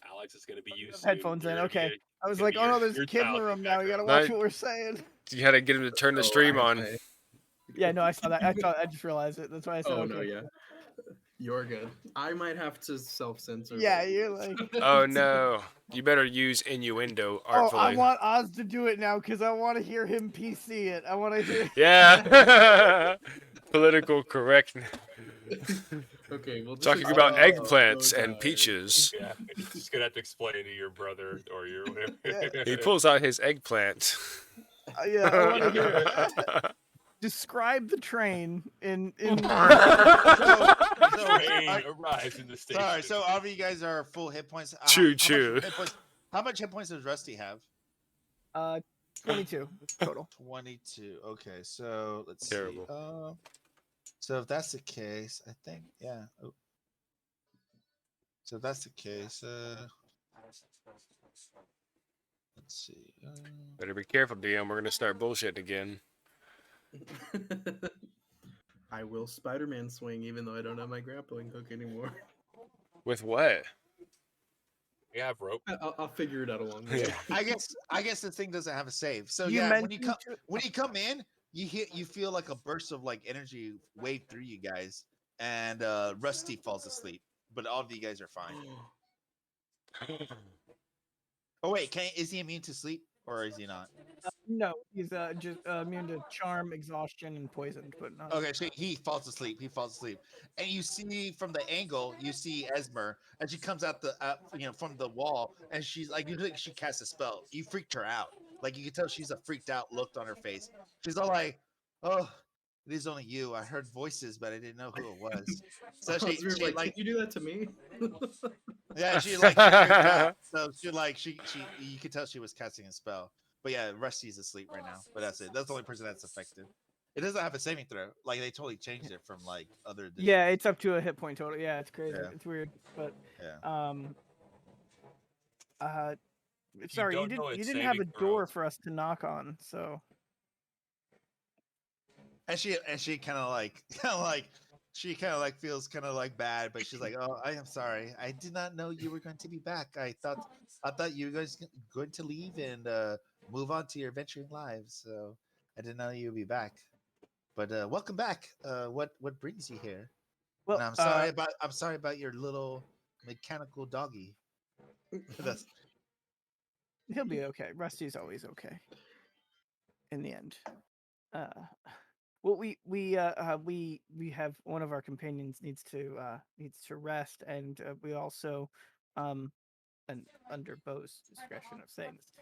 Alex is gonna be used. Headphones in, okay. I was gonna like, be oh no, your- there's your a kid in the child in room the now. You gotta background. watch No, what we're saying. You had to get him to turn the stream on. Yeah, no, I saw that. I just realized it. That's why I said. Oh okay. no, yeah. You're good. I might have to self-censor. Yeah, but- you're like. Oh no! You better use innuendo Oh, I artfully. want Oz to do it now because I want to hear him PC it. I want to hear. Yeah. Political correctness. Okay, well. this Talking is- about oh, eggplants oh, and God. peaches. Yeah, you're just gonna have to explain to your brother or your whatever. He pulls out his eggplant. Yeah, I want to hear. Describe the train in. So, Train arrives in the station. sorry. So all of you guys are full hit points. Choo How choo. much hit points- How much hit points does Rusty have? 22 total. 22. Okay, so let's Terrible. see. So if that's the case, I think yeah. Oh. So if that's the case, let's see. Better be careful, DM. We're gonna start bullshitting again. I will Spider-Man swing even though I don't have my grappling hook anymore. With what? We have rope. I'll figure it out along the way. I guess this thing doesn't have a save. So You yeah, mentioned when you come in, you feel like a burst of like energy wave through you guys, and Rusty falls asleep, but all of you guys are fine. Oh wait, is he immune to sleep or is he not? No, he's just immune to charm, exhaustion, and poison, but not. Okay, so he falls asleep. And you see from the angle, you see Esmer, and she comes out from the wall, and she's like, you think she casts a spell. You freaked her out. Like you can tell she's a freaked out look on her face. She's all like, "Oh, it is only you. I heard voices, but I didn't know who it was." So We were she like, can you do that to me? yeah, she freaked out. So she you could tell she was casting a spell. But yeah, Rusty's asleep right now. But that's it. That's the only person that's affected. It doesn't have a saving throw. Like they totally changed it from like other. Editions. Yeah, it's up to a hit point total. Yeah, it's crazy. Yeah. It's weird, but Yeah. sorry, you don't know didn't its have a saving door throws. for us to knock on, so. And she kind of like feels kind of like bad, but she's like, "Oh, I am sorry. I did not know you were going to be back. I thought you guys going to leave and move on to your adventuring lives. So I didn't know you'd be back. But welcome back. What brings you here? Well, And I'm sorry about your little mechanical doggy. That's he'll be okay. Rusty's always okay. In the end. Well, we have one of our companions needs to rest, and we also, and under Bo's discretion of saying this,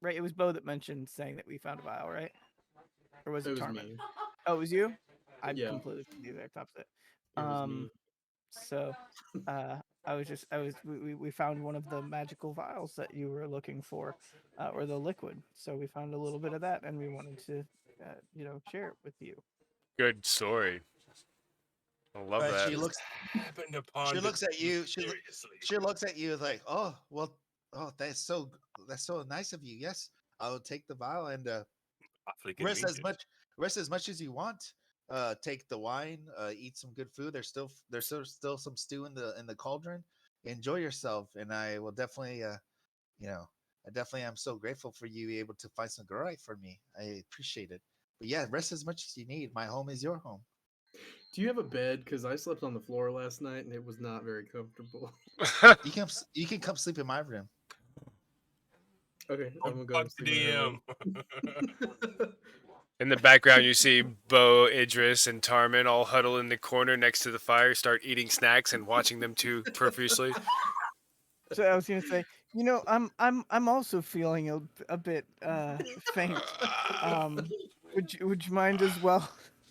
right? It was Bo that mentioned saying that we found a vial, right? Or was it, It was Tarman? me. Oh, it was you? I Yeah. completely forget that. It was me. So, we found one of the magical vials that you were looking for, or the liquid. So we found a little bit of that, and we wanted to, share it with you. Good story. I love But that. she looks Happened upon she looks at you. seriously. She looks at you like, oh well, oh that's so nice of you. Yes, I will take the vial and Awfully rest as convenient. much as you want. Take the wine, eat some good food. There's still some stew in the cauldron. Enjoy yourself, and I will definitely you know I definitely am so grateful for you able to find some right for me. I appreciate it. But yeah, rest as much as you need. My home is your home. Do you have a bed? Because I slept on the floor last night and it was not very comfortable. You can come sleep in my room. Okay, I'm gonna go Fuck the sleep in her room. DM. In the background, you see Bo, Idris, and Tarman all huddle in the corner next to the fire, start eating snacks and watching them too profusely. So I was gonna say, I'm also feeling a bit faint. Would you mind as well?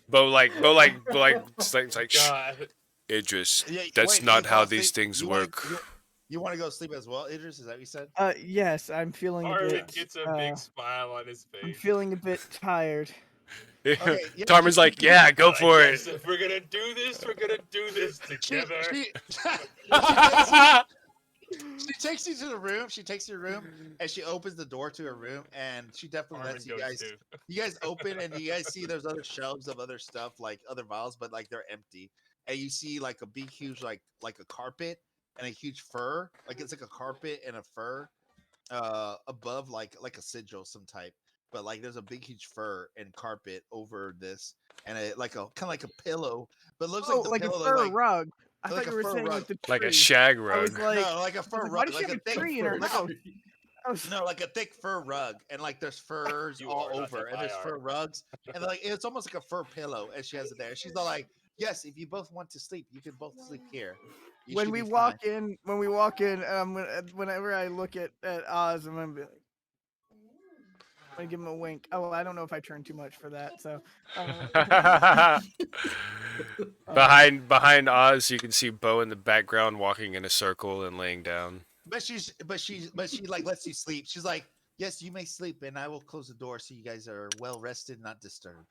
Bo, it's like, shh, God. Idris, Yeah, that's wait, not you how fall these asleep? things You wanna work. you want to go sleep as well, Idris? Is that what you said? Yes, I'm feeling a Armin bit. gets a big smile on his I'm face. feeling a bit tired. Okay, yeah, Tarman's like, yeah, go I for guess it. if we're gonna do this, we're gonna do this she, together. she takes you to the room. She takes your room and she opens the door to her room, and she definitely Armin lets you goes guys. too. You guys open and you guys see there's other shelves of other stuff like other vials, but like they're empty. And you see like a big, huge like a carpet and a huge fur. Like it's like a carpet and a fur above like a sigil some type. But like there's a big, huge fur and carpet over this, and like a kind of like a pillow, but it looks Oh, like the like a pillow fur like rug. I like thought a you were fur saying rug. like the tree. Like a shag I was rug. like, No, like a fur why rug, does she like have a a thick tree in her like a house? I was, no, like a thick fur rug, and like there's furs You all are, that's over, what and I there's fur are. rugs, and like it's almost like a fur pillow, and she has it there. She's all like, "Yes, if you both want to sleep, you can both sleep here. You when should we be fine." walk in, whenever I look at Oz, I'm gonna be like, I'm gonna give him a wink. Oh, I don't know if I turned too much for that. So, behind Oz, you can see Bo in the background walking in a circle and laying down. But she like lets you sleep. She's like, "Yes, you may sleep, and I will close the door so you guys are well rested, not disturbed."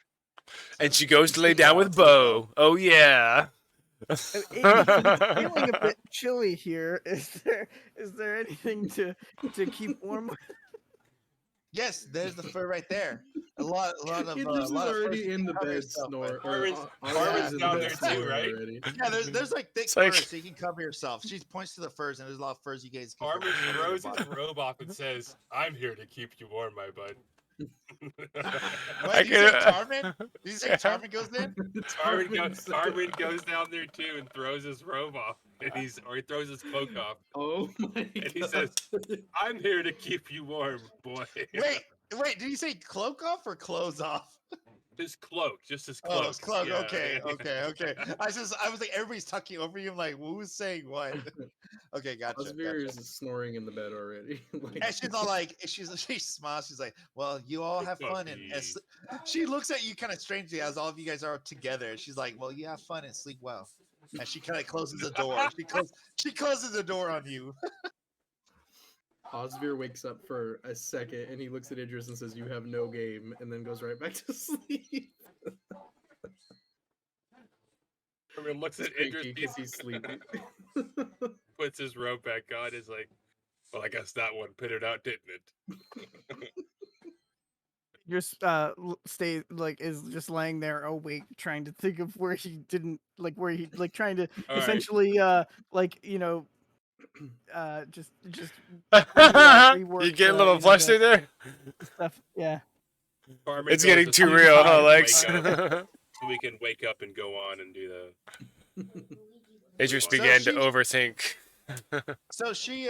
And So- she goes to lay down with Bo. Oh yeah. it's feeling a bit chilly here. Is there anything to keep warm? Yes, there's the fur right there. A lot of Idris is furs already you in can the cover bed yourself with. snore. Armin's- Oz Armin's is in the down bed there too, snoring right? already. Yeah, there's like thick It's like- furs so you can cover yourself. She points to the furs, and there's a lot of furs you guys can Armin cover your throws body. his robe off and says, "I'm here to keep you warm, my bud." Wait, did you say Tarmin? Did you say Yeah. Tarmin goes in? Armin goes down there too and throws his robe off, and he throws his cloak off, Oh my god. and he says, "I'm here to keep you warm, boy." Wait, did you say cloak off or clothes off? His cloak, just his Oh, cloak. it's cloak. yeah. Okay. I was like, everybody's tucking over you. I'm like, who's saying what? Okay, gotcha. Osvir is snoring in the bed already. Like, And she's all like, she smiles. She's like, well, you all have fun, and she looks at you kind of strangely as all of you guys are together. She's like, well, you have fun and sleep well. And she kind of closes the door. She closes the door on you. Osvir wakes up for a second and he looks at Idris and says, "You have no game," and then goes right back to sleep. Armin looks at Cranky Idris, 'cause he's sleepy. puts his robe back on, is like, "Well, I guess that one pitted out, didn't it?" Just stay like is just laying there awake, trying to think of where he didn't where he trying to All right. essentially just You get a little flustered there? stuff. Yeah. Armin It's goes getting to too sleep real, so huh, we can Lex? wake up- so we can wake up and go on and do the. Idris So began to she- overthink. So she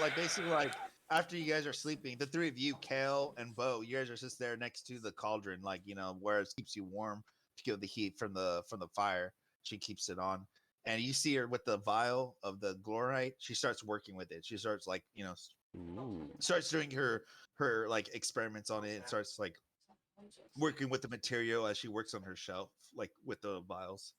like basically like after you guys are sleeping, the three of you, Kale and Bo, you guys are just there next to the cauldron, like where it keeps you warm to get the heat from the fire. She keeps it on, and you see her with the vial of the glorite. She starts working with it. She starts like starts doing her like experiments on it, and starts like working with the material as she works on her shelf, like with the vials.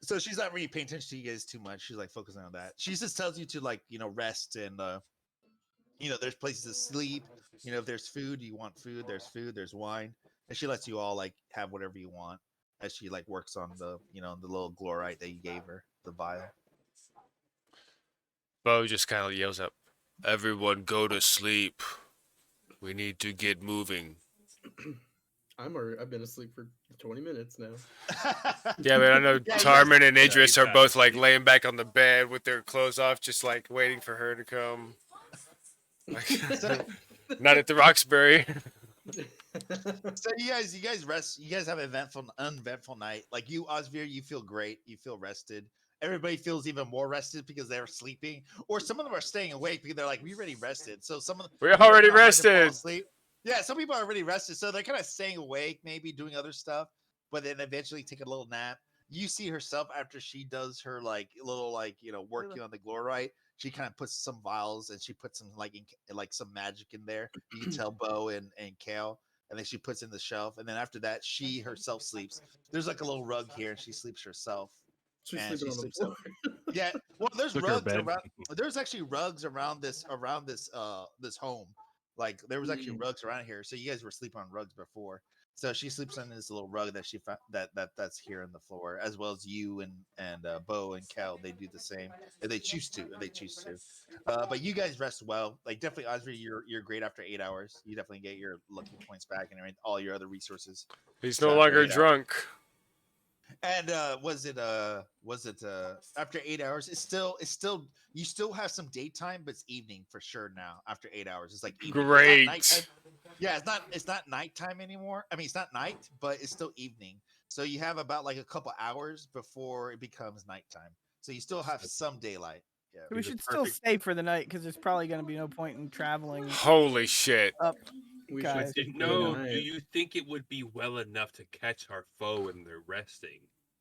So she's not really paying attention to you guys too much. She's like focusing on that. She just tells you to like, rest and there's places to sleep. If there's food, you want food, there's food, there's wine. And she lets you all like have whatever you want as she like works on the little glorite that you gave her, the vial. Bo just kind of yells up, "Everyone go to sleep. We need to get moving." I've been asleep for 20 minutes now. Yeah, but I know Yeah, Tarman and yeah, Idris are exactly. both like laying back on the bed with their clothes off, just like waiting for her to come. Like, So, not at the Roxbury. so you guys rest. You guys have an uneventful night. Like you, Osvir, you feel great. You feel rested. Everybody feels even more rested because they're sleeping, or some of them are staying awake because they're like, "We already rested." So some of them We already rested. Sleep. Yeah, some people are already rested, so they're kind of staying awake, maybe doing other stuff, but then eventually take a little nap. You see herself after she does her like little working on the glorite. She kind of puts some vials and she puts some like some magic in there. You can tell Bo and Kale, and then she puts in the shelf, and then after that, she herself sleeps. There's like a little rug here, and she sleeps herself. She's And sleeping she on the sleeps floor. Yeah, well, there's Took her rugs bed. around. There's actually rugs around this home. Like there was actually rugs around here, so you guys were sleeping on rugs before. So she sleeps on this little rug that she found that's here on the floor, as well as you and Bo and Cal. They do the same if they choose to. If they choose to, but you guys rest well. Like definitely, Osprey, you're great after 8 hours. You definitely get your lucky points back and all your other resources. He's So no after longer 8 hours. drunk. And was it after 8 hours? It's still you still have some daytime, but it's evening for sure now. After 8 hours, it's like evening. It's not Great. nighttime. Yeah, it's not nighttime anymore. I mean, it's not night, but it's still evening. So you have about like a couple hours before it becomes nighttime. So you still have some daylight. Yeah. We He's a should still perfect- stay for the night because there's probably going to be no point in traveling Holy shit. up. We Guys. should stay for the No, night. do you think it would be well enough to catch our foe when they're resting?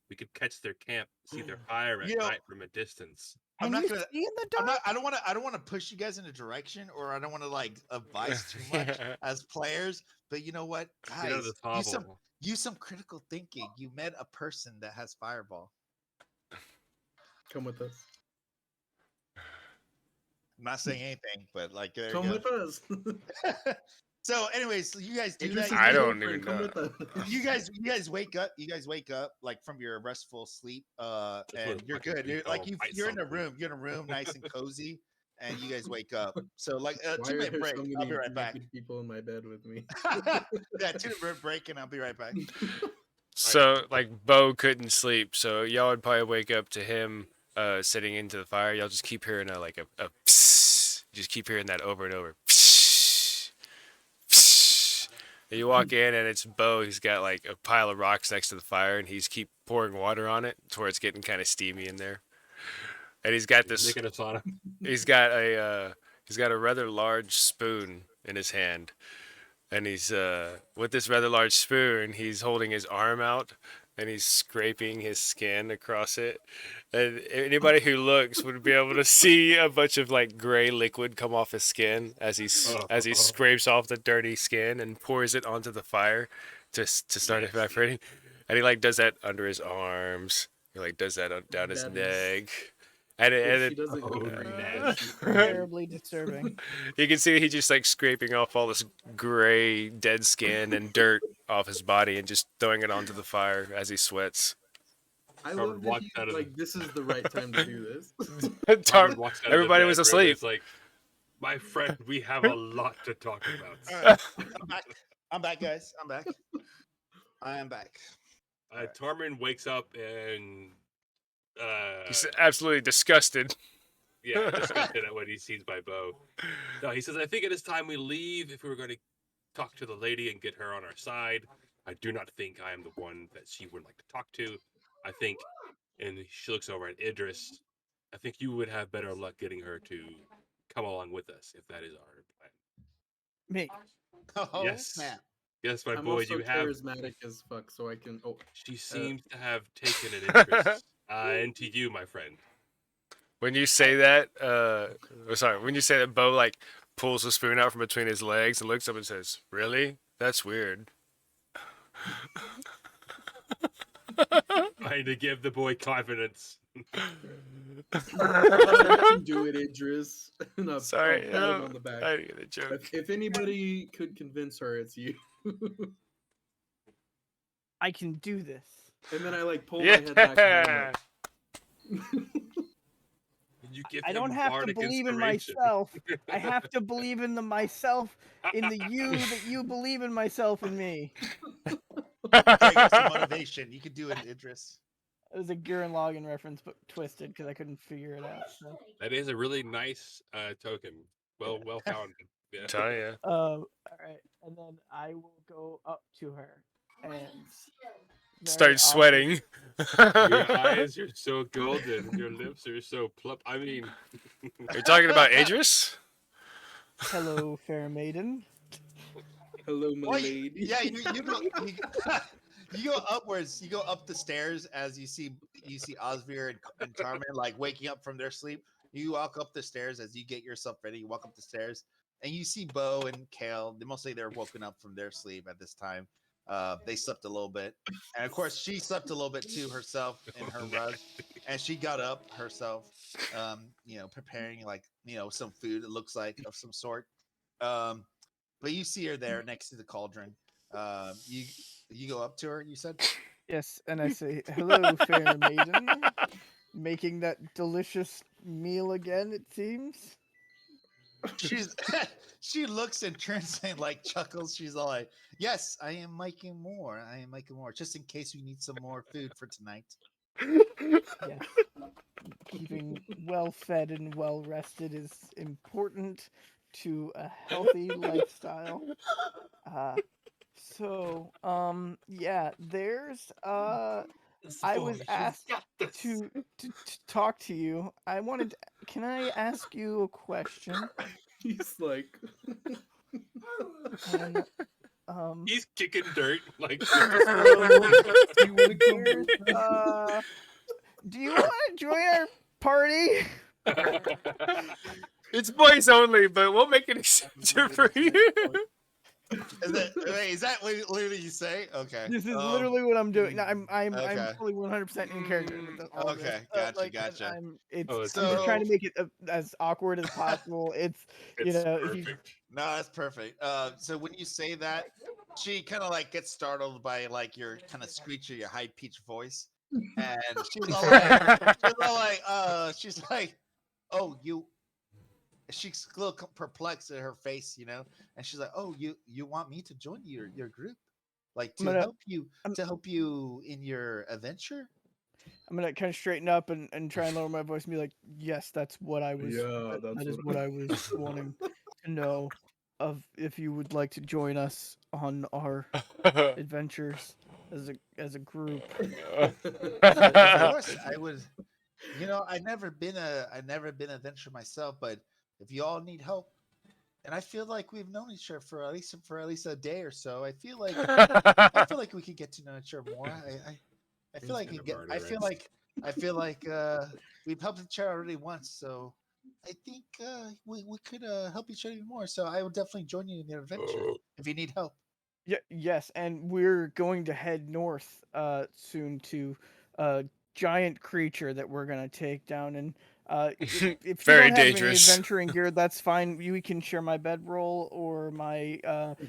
We could catch their camp, see their fire at You know- night from a distance. I'm Can not you gonna- see in the I'm dark? not. I don't want to push you guys in a direction, or I don't want to like advise too much as players. But you know what, Get out of guys, this hovel. use some critical thinking. You met a person that has fireball. Come with us. I'm not saying anything, but like there Come you with us. go. So, anyways, you guys do Idris that. is I my don't girlfriend, even come know. with us. You guys wake up. You guys wake up like from your restful sleep, what and you're fucking good. You're people like fight you're in a something. room. You're in a room, nice and cozy, and you guys wake up. So like Why are 2-minute there break. so many I'll be right back. naked people in my bed with me? Yeah, 2-minute break, and I'll be right back. So, like, Bo couldn't sleep, so y'all would probably wake up to him sitting into the fire. Y'all just keep hearing a psst. Just keep hearing that over and over. Psst, psst. And you walk in, and it's Bo. He's got, like, a pile of rocks next to the fire, and he's keep pouring water on it to where it's getting kind of steamy in there. And he's got this... Making a sauna. He's got a rather large spoon in his hand, and he's with this rather large spoon, he's holding his arm out, and he's scraping his skin across it. And anybody who looks would be able to see a bunch of like gray liquid come off his skin as he scrapes off the dirty skin and pours it onto the fire to start evaporating. And he like does that under his arms. He like does that down his That is- neck. And If she it, does it Oh, nasty. Terribly disturbing. you can see he just like scraping off all this gray dead skin and dirt off his body and just throwing it onto the fire as he sweats. I Robert love that walked he's out of like, this is the right time to do this. Tar- Robert walks out of the everybody was bedroom, asleep. It's like, my friend, we have a lot to talk about. I'm back. I'm back, guys. I'm back. I am back. Tormund wakes up and He's absolutely disgusted. yeah, disgusted at what he sees by Bo. No, he says, I think it is time we leave if we were going to talk to the lady and get her on our side. I do not think I am the one that she would like to talk to. I think, and she looks over at Idris, I think you would have better luck getting her to come along with us if that is our plan. Me. Oh, Yes. man. Yes, my I'm boy, also you have. charismatic as fuck, so I can. Oh, She seems to have taken an interest into you, my friend. When you say that, when you say that, Bo like pulls the spoon out from between his legs and looks up and says, "Really? That's weird." Trying to give the boy confidence. You can do it, Idris. And I'll Sorry, pat him on the back. I didn't get a joke. If anybody could convince her, it's you. I can do this. And then I like pull my head back. Yeah. You give I him don't have to bardic believe in inspiration. myself. I have to believe in the myself, in the you that you believe in myself and me. I got some motivation. You can do it, Idris. It was a Gurren Lagann reference, but twisted because I couldn't figure it out. So. That is a really nice token. Well founded. Yeah. Tell ya. All right, and then I will go up to her and Start sweating. Your eyes are so golden. Your lips are so plump. I mean, You're talking about Idris? Hello, fair maiden. Hello, my Well, lady. yeah, you go upwards. You go up the stairs as you see Osvir and Tarman like waking up from their sleep. You walk up the stairs as you get yourself ready. You walk up the stairs and you see Bo and Kale. Mostly they're woken up from their sleep at this time. They slept a little bit, and of course she slept a little bit too herself in her rug, and she got up herself, preparing some food. It looks like of some sort. But you see her there next to the cauldron. You go up to her. You said, Yes, and I say, hello, fair maiden. Making that delicious meal again, it seems. she looks and turns and like chuckles. She's all like, "Yes, I am making more. I am making more, just in case we need some more food for tonight." Yes. Keeping well fed and well rested is important to a healthy lifestyle. Yeah, there's I was asked to talk to you. I wanted to, can I ask you a question? He's like, And, he's kicking dirt. Like, you want to come? do you want to join our party? It's boys only, but we'll make an exception for you. Is that what literally you say? Okay. This is literally what I'm doing. I'm Okay. fully 100% in character. With all of Okay, this. gotcha. I'm Oh, just so- trying to make it as awkward as possible. It's it's if you, perfect. No, that's perfect. So when you say that, she kind of like gets startled by like your kind of screechy, your high pitched voice, and she's like, "Oh, you." She's a little perplexed at her face, and she's like, "Oh, you want me to join your group, like to help you in your adventure?" I'm gonna kind of straighten up and try and lower my voice and be like, "Yes, that's what I was. Yeah, that is what I was wanting to know of if you would like to join us on our adventures as a group." Of course, I would. I've never been an adventurer myself, but if you all need help, and I feel like we've known each other for at least a day or so, I feel like we could get to know each other more. I feel like we've helped each other already once, so I think we could help each other more. So I will definitely join you in your adventure if you need help. Yeah, yes, and we're going to head north soon to a giant creature that we're gonna take down. And if you Very don't have any dangerous. adventuring gear, that's fine. We can share my bedroll or my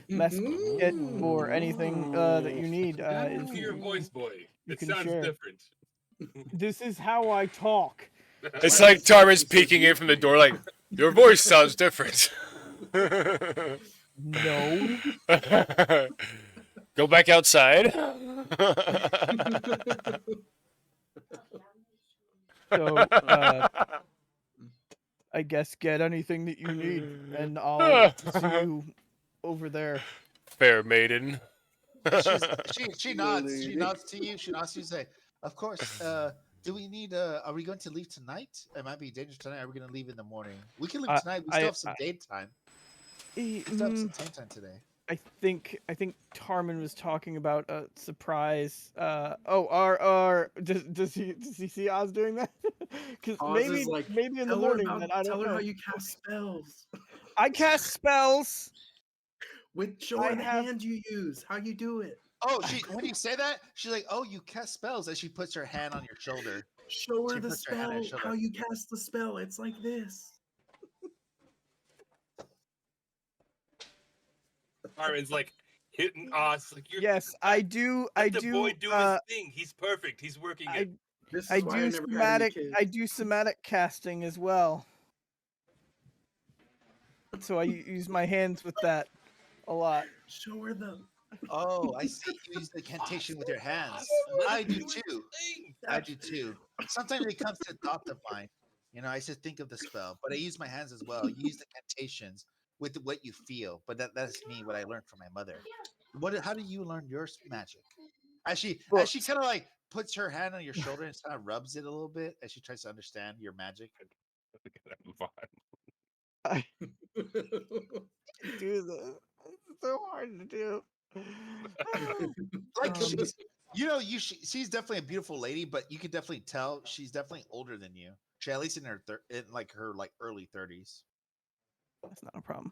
mess kit or anything that you need. To your voice, boy. you It can sounds share. different. This is how I talk. It's like Tarman's peeking in from the door, like, your voice sounds different. No. Go back outside. So I guess get anything that you need, and I'll see you over there. Fair maiden. She nods. She nods to you. She nods to you. Say, "Of course. Do we need? Are we going to leave tonight? It might be dangerous tonight. Are we going to leave in the morning? We can leave tonight. We still have some daytime. We still have some daytime today." I think Tarman was talking about a surprise. Does he see Oz doing that? Because Oz is like, maybe in the Tell her morning. how- Then I tell don't her know. how you cast spells. I cast spells. With I short have- hand you use. How you do it? Oh, she when you say that, she's like, "Oh, you cast spells," as she puts her hand on your shoulder. Show her She the puts her hand on spell. your shoulder. How you cast the spell? It's like this. Armin's like hitting us. Like you're. Yes, I do. I Let the do. boy do his thing. He's perfect. He's working I it. This is I why I do never had any somatic. kids. I do somatic casting as well. So I use my hands with that a lot. Show her the. Oh, I see. You use the cantation with your hands. Let I him do do his too. thing. I do too. Sometimes it comes to thought of mine. You know, I just think of the spell, but I use my hands as well. You use the cantations with what you feel, but that's me. What I learned from my mother. How do you learn your magic? As she kind of like puts her hand on your shoulder and kind of rubs it a little bit as she tries to understand your magic. Move on. I do this. It's so hard to do. Like Um, she's, she's definitely a beautiful lady, but you can definitely tell she's definitely older than you. She at least in her in like her early 30s. That's not a problem.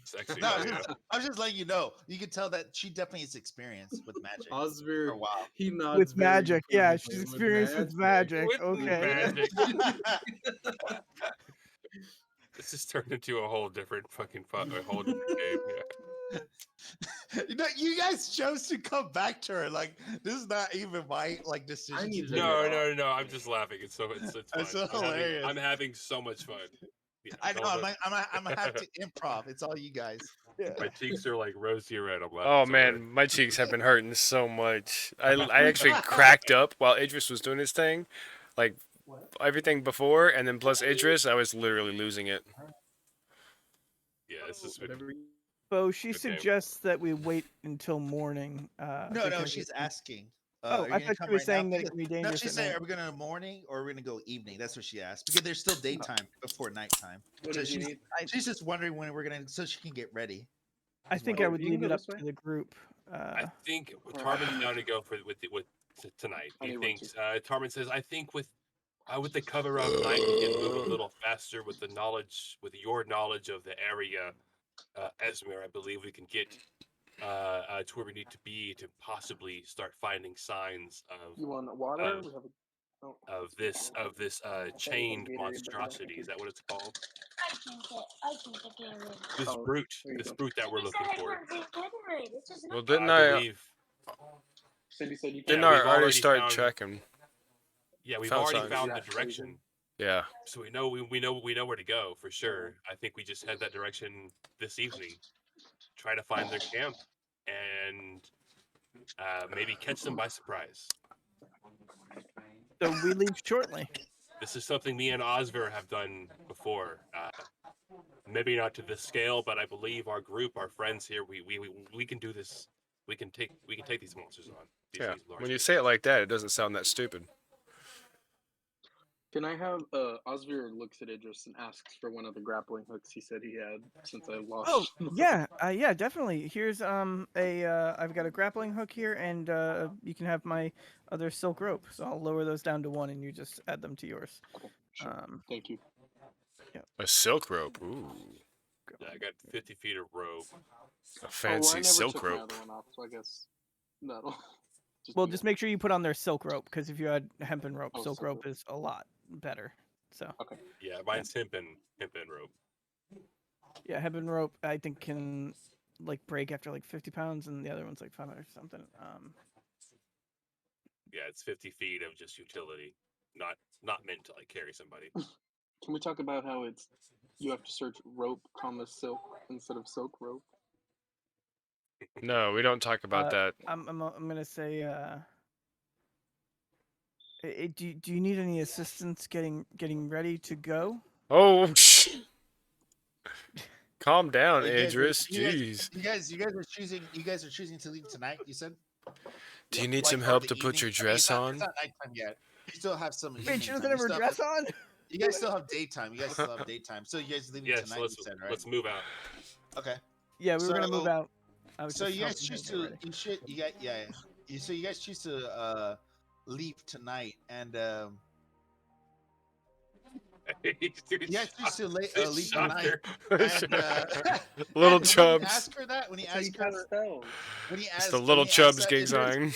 Sexy. No, oh, yeah. I'm just letting you know. You can tell that she definitely is experienced with magic for Osvir, a while. he nods With very magic, yeah, pleasantly. she's experienced with magic. With Okay. magic. This has turned into a whole different fucking a whole different game. Yeah. You guys chose to come back to her. Like this is not even my decision. need to to do No, it. no, I'm just laughing. It's fun. That's so I'm hilarious. having so much fun. Yeah, I know. don't let- I'm gonna have to improv. It's all you guys. My cheeks are like rosy red. I'm laughing. Oh so man, hard. my cheeks have been hurting so much. I actually cracked up while Idris was doing his thing, like everything before, and then plus Idris, I was literally losing it. Yeah, this is been, Whatever. So she Good game. suggests that we wait until morning. No, because she's it- asking. Oh, are you I gonna thought come you were right now? saying that it Because- can be No, dangerous she at said, night. "Are we gonna morning or are we gonna go evening?" That's what she asked because there's still daytime before nighttime. What So did you she's need? she's just wondering when we're gonna, so she can get ready. I think I whatever. would You can leave go it up this way. to the group. I think Tarman's down to go with tonight. I He need one thinks Tarman says, I think with the cover of night, we can move a little faster with the knowledge, with your knowledge of the area, Esmer. I believe we can get to where we need to be to possibly start finding signs You want water? Of- We have a, oh, of this chained Gatorade, but monstrosity. Is that what it's called? I can get it. This Oh, brute, there you this go. brute that we're looking for. It's just Well, not didn't I I? believe. Cindy said you Didn't Yeah, I we've already already start found- checking? Yeah, we've Found already signs. found Yeah, the direction. Yeah. So we know where to go for sure. I think we just head that direction this evening. Try to find their camp and maybe catch them by surprise. So we leave shortly. This is something me and Osver have done before. Maybe not to this scale, but I believe our group, our friends here, we can do this. We can take these monsters on. Yeah. These large When you creatures. say it like that, it doesn't sound that stupid. Can I have Osvir looks at Idris and asks for one of the grappling hooks he said he had since I lost. Oh yeah, yeah, definitely. Here's I've got a grappling hook here, and you can have my other silk rope. So I'll lower those down to 1, and you just add them to yours. Okay, sure. Thank you. A silk rope. Ooh. Yeah, I got 50 feet of rope. A fancy I never silk took my rope. other one off, so I guess that'll. Well, do just that. make sure you put on their silk rope, because if you had hempen rope, Oh, silk silk rope rope. is a lot better. So Yeah, mine's hempen rope. yeah, hempen rope I think can like break after like 50 pounds, and the other one's like 500 or something. Yeah, it's 50 feet of just utility, not meant to like carry somebody. Can we talk about how it's you have to search rope, silk instead of silk rope? No, we don't talk about that. I'm gonna say do you need any assistance getting ready to go? Oh, calm down, You guys- Idris. you guys- Jeez. You guys are choosing to leave tonight. You said. Do you need Like, some or help the to put evening? your I mean, dress it's not, on? It's not nighttime yet. You still have some. Wait, evening she time. doesn't You have her still dress on? You guys still have daytime. You guys still have daytime. So you guys leaving Yes, tonight? let's You said, right? let's move out. Okay. Yeah, we were gonna move So- out. I was So just you guys helping her choose get to ready. so you guys choose to leave tonight, and He asked you to leave the Shocker. night. And, Little and when you chubs. ask her that, when you That's how you ask cast her, spells. when you It's ask, the when little you ask chubs that gang Idris, sign.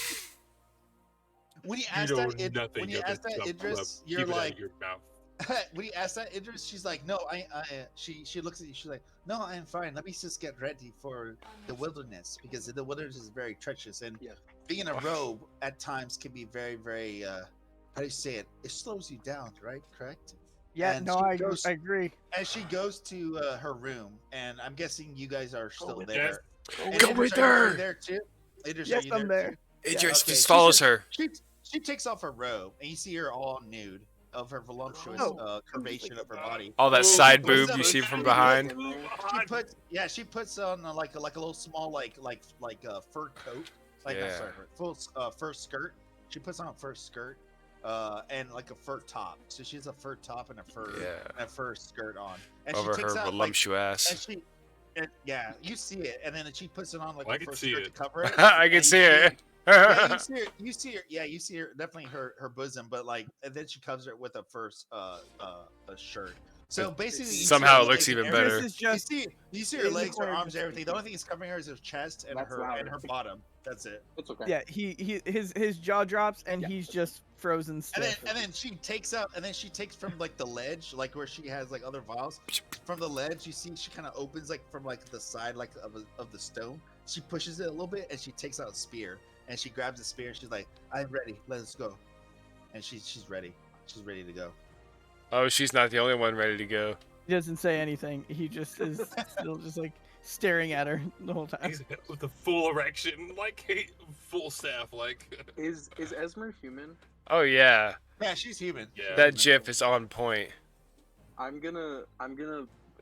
when you You ask know that, nothing when you of ask the that Chub Idris, Club. you're Keep it out like, of your mouth. when you ask that Idris, she's like, no, she looks at you, she's like, no, I'm fine. Let me just get ready for the wilderness because the wilderness is very treacherous and Yeah. being in a robe at times can be very, very, how do you say it? It slows you down, right? Correct? Yeah, And no, she I goes- I agree. And she goes to her room, and I'm guessing you guys are still with there. And Go Idris, with are you her. there too? Idris, Yes, are you I'm there? there. Too? Idris Okay, just she follows just- her. She takes off her robe, and you see her all nude of her voluptuous Oh. curvation of her body. All that Oh, side what's boob up? you see from She behind. She puts on like a little small like a fur coat, like Yeah. sorry, full fur skirt. She puts on a fur skirt, and like a fur top. So she has a fur top and a fur skirt on, and Over she takes her out voluptuous. yeah, you see it, and then she puts it on like I a can fur see skirt to it. cover it. I and can you see it. Yeah, you see her. Yeah, you see her. Definitely her bosom, but like, and then she covers it with a first a shirt. So basically, you see Somehow her it looks legs and even everything. better. This is just You see her in the legs, her corner arms, just everything. The only thing that's covering her is her chest and That's her louder. bottom. That's it. It's okay. yeah. His jaw drops and he's just frozen And stiff. then she takes out, and then she takes from like the ledge, like where she has like other vials. From the ledge, you see she kind of opens like from like the side like of the stone. She pushes it a little bit, and she takes out a spear, and she grabs the spear, and she's like, "I'm ready. Let's go." And she's ready. She's ready to go. Oh, she's not the only one ready to go. He doesn't say anything. He just is still just like staring at her the whole time. With a full erection, like full staff, like. Is Esmer human? Oh yeah, Yeah, she's human. Yeah. that GIF is on point. I'm gonna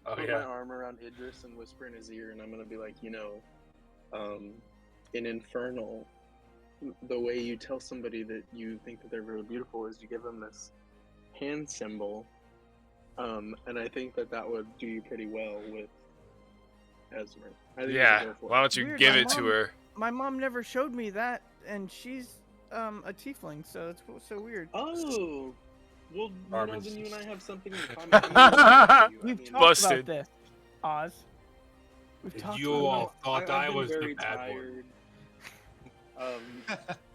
Oh put yeah. my arm around Idris and whisper in his ear, and I'm gonna be like, in Infernal, the way you tell somebody that you think that they're really beautiful is you give them this hand symbol, and I think that would do you pretty well with Esmer. I think you should Yeah, go for why it. don't you Weird, give my it to mom- her? My mom never showed me that, and she's a tiefling, so it's so weird. Oh, well, Armin's then you and I just- have something in common. We've talked Busted. about this, Oz. We've talked You about all thought I've I been was the very bad one. tired.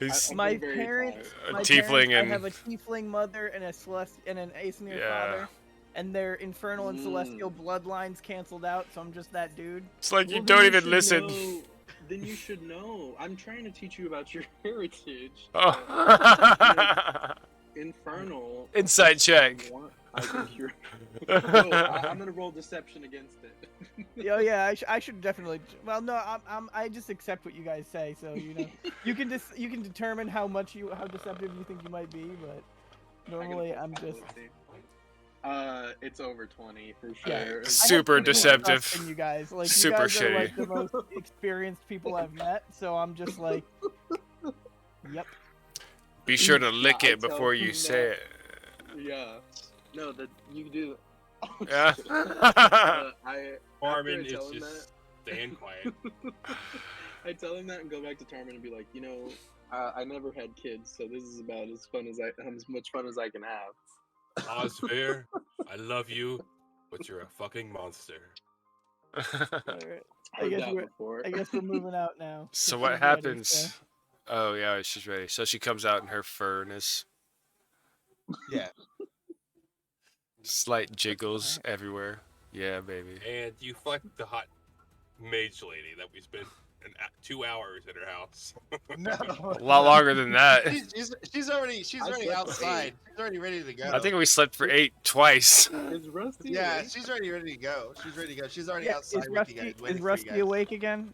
He's I've my been very parents. tired. A My tiefling parents, and- I have a tiefling mother and an Aesir Yeah. father, and their infernal and celestial Mm. bloodlines canceled out. So I'm just that dude. It's like you Well, don't then even should listen. know- then you should know. I'm trying to teach you about your heritage. Oh. Infernal. Inside check. I think you're. No, I'm gonna roll deception against it. Oh yeah, I should definitely. Well, no, I just accept what you guys say. So you can you can determine how deceptive you think you might be, but normally I'm just. It's over 20 for Yeah. sure. I have Super pretty much trust deceptive. in you guys, like Super you guys are like shitty. the most experienced people I've met. So I'm just like, yep. Be sure to lick I it tell before you them say it. Yeah. No, that you do. Yeah. Armin after I is tell him just staying quiet. I tell him that and go back to Tarmin and be like, I never had kids, so this is about as much fun as I can have. Osvir, I love you, but you're a fucking monster. Alright. Heard that before. I guess we're moving out now. So She's what ready, happens? so- Oh yeah, she's ready. So she comes out in her furnace. Yeah. Slight jiggles everywhere. Yeah, baby. And you fucked the hot mage lady that we spent 2 hours at her house. No. A lot longer than that. She's already I already slept outside. She's already ready to go. I think we slept for 8 twice. Is Rusty? Yeah, awake? she's already ready to go. She's ready to go. She's already Yeah, outside is with Rusty you guys. waiting is for Rusty you guys. awake again?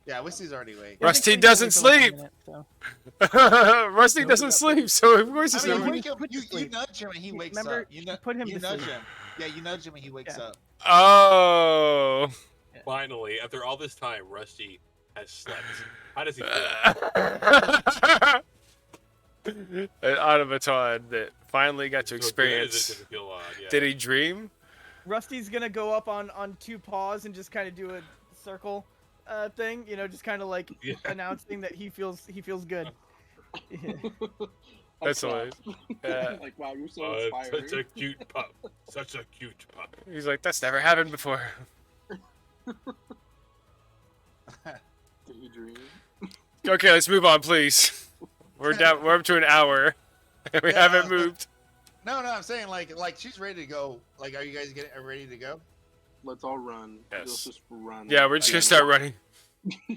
Yeah, Wissy's already awake. Yeah, I think Rusty we doesn't wait for like a sleep. minute, so. Rusty No, doesn't no. sleep, so of course I he's mean, not you we awake. wake up, put to you sleep. nudge him and he wakes Remember, up. you put him you to nudge sleep. him. Yeah, you nudge him and he wakes Yeah. up. Oh. Finally, after all this time, Rusty has slept. How does he feel? An automaton that finally got to So good, experience. does it feel odd, yeah. Did he dream? Rusty's gonna go up on 2 paws and just kind of do a circle thing, just kind of like Yeah. announcing that he feels good. Yeah. That's clap. hilarious. Yeah. Like, wow, you're so inspiring. Such a cute pup. Such a cute pup. He's like, that's never happened before. Daydream. Okay, let's move on, please. We're down. We're up to an hour, and we Yeah, haven't moved. No, I'm saying like she's ready to go. Like, are you guys ready to go? Let's all run. Yes. Let's just run. Yeah, we're just gonna start running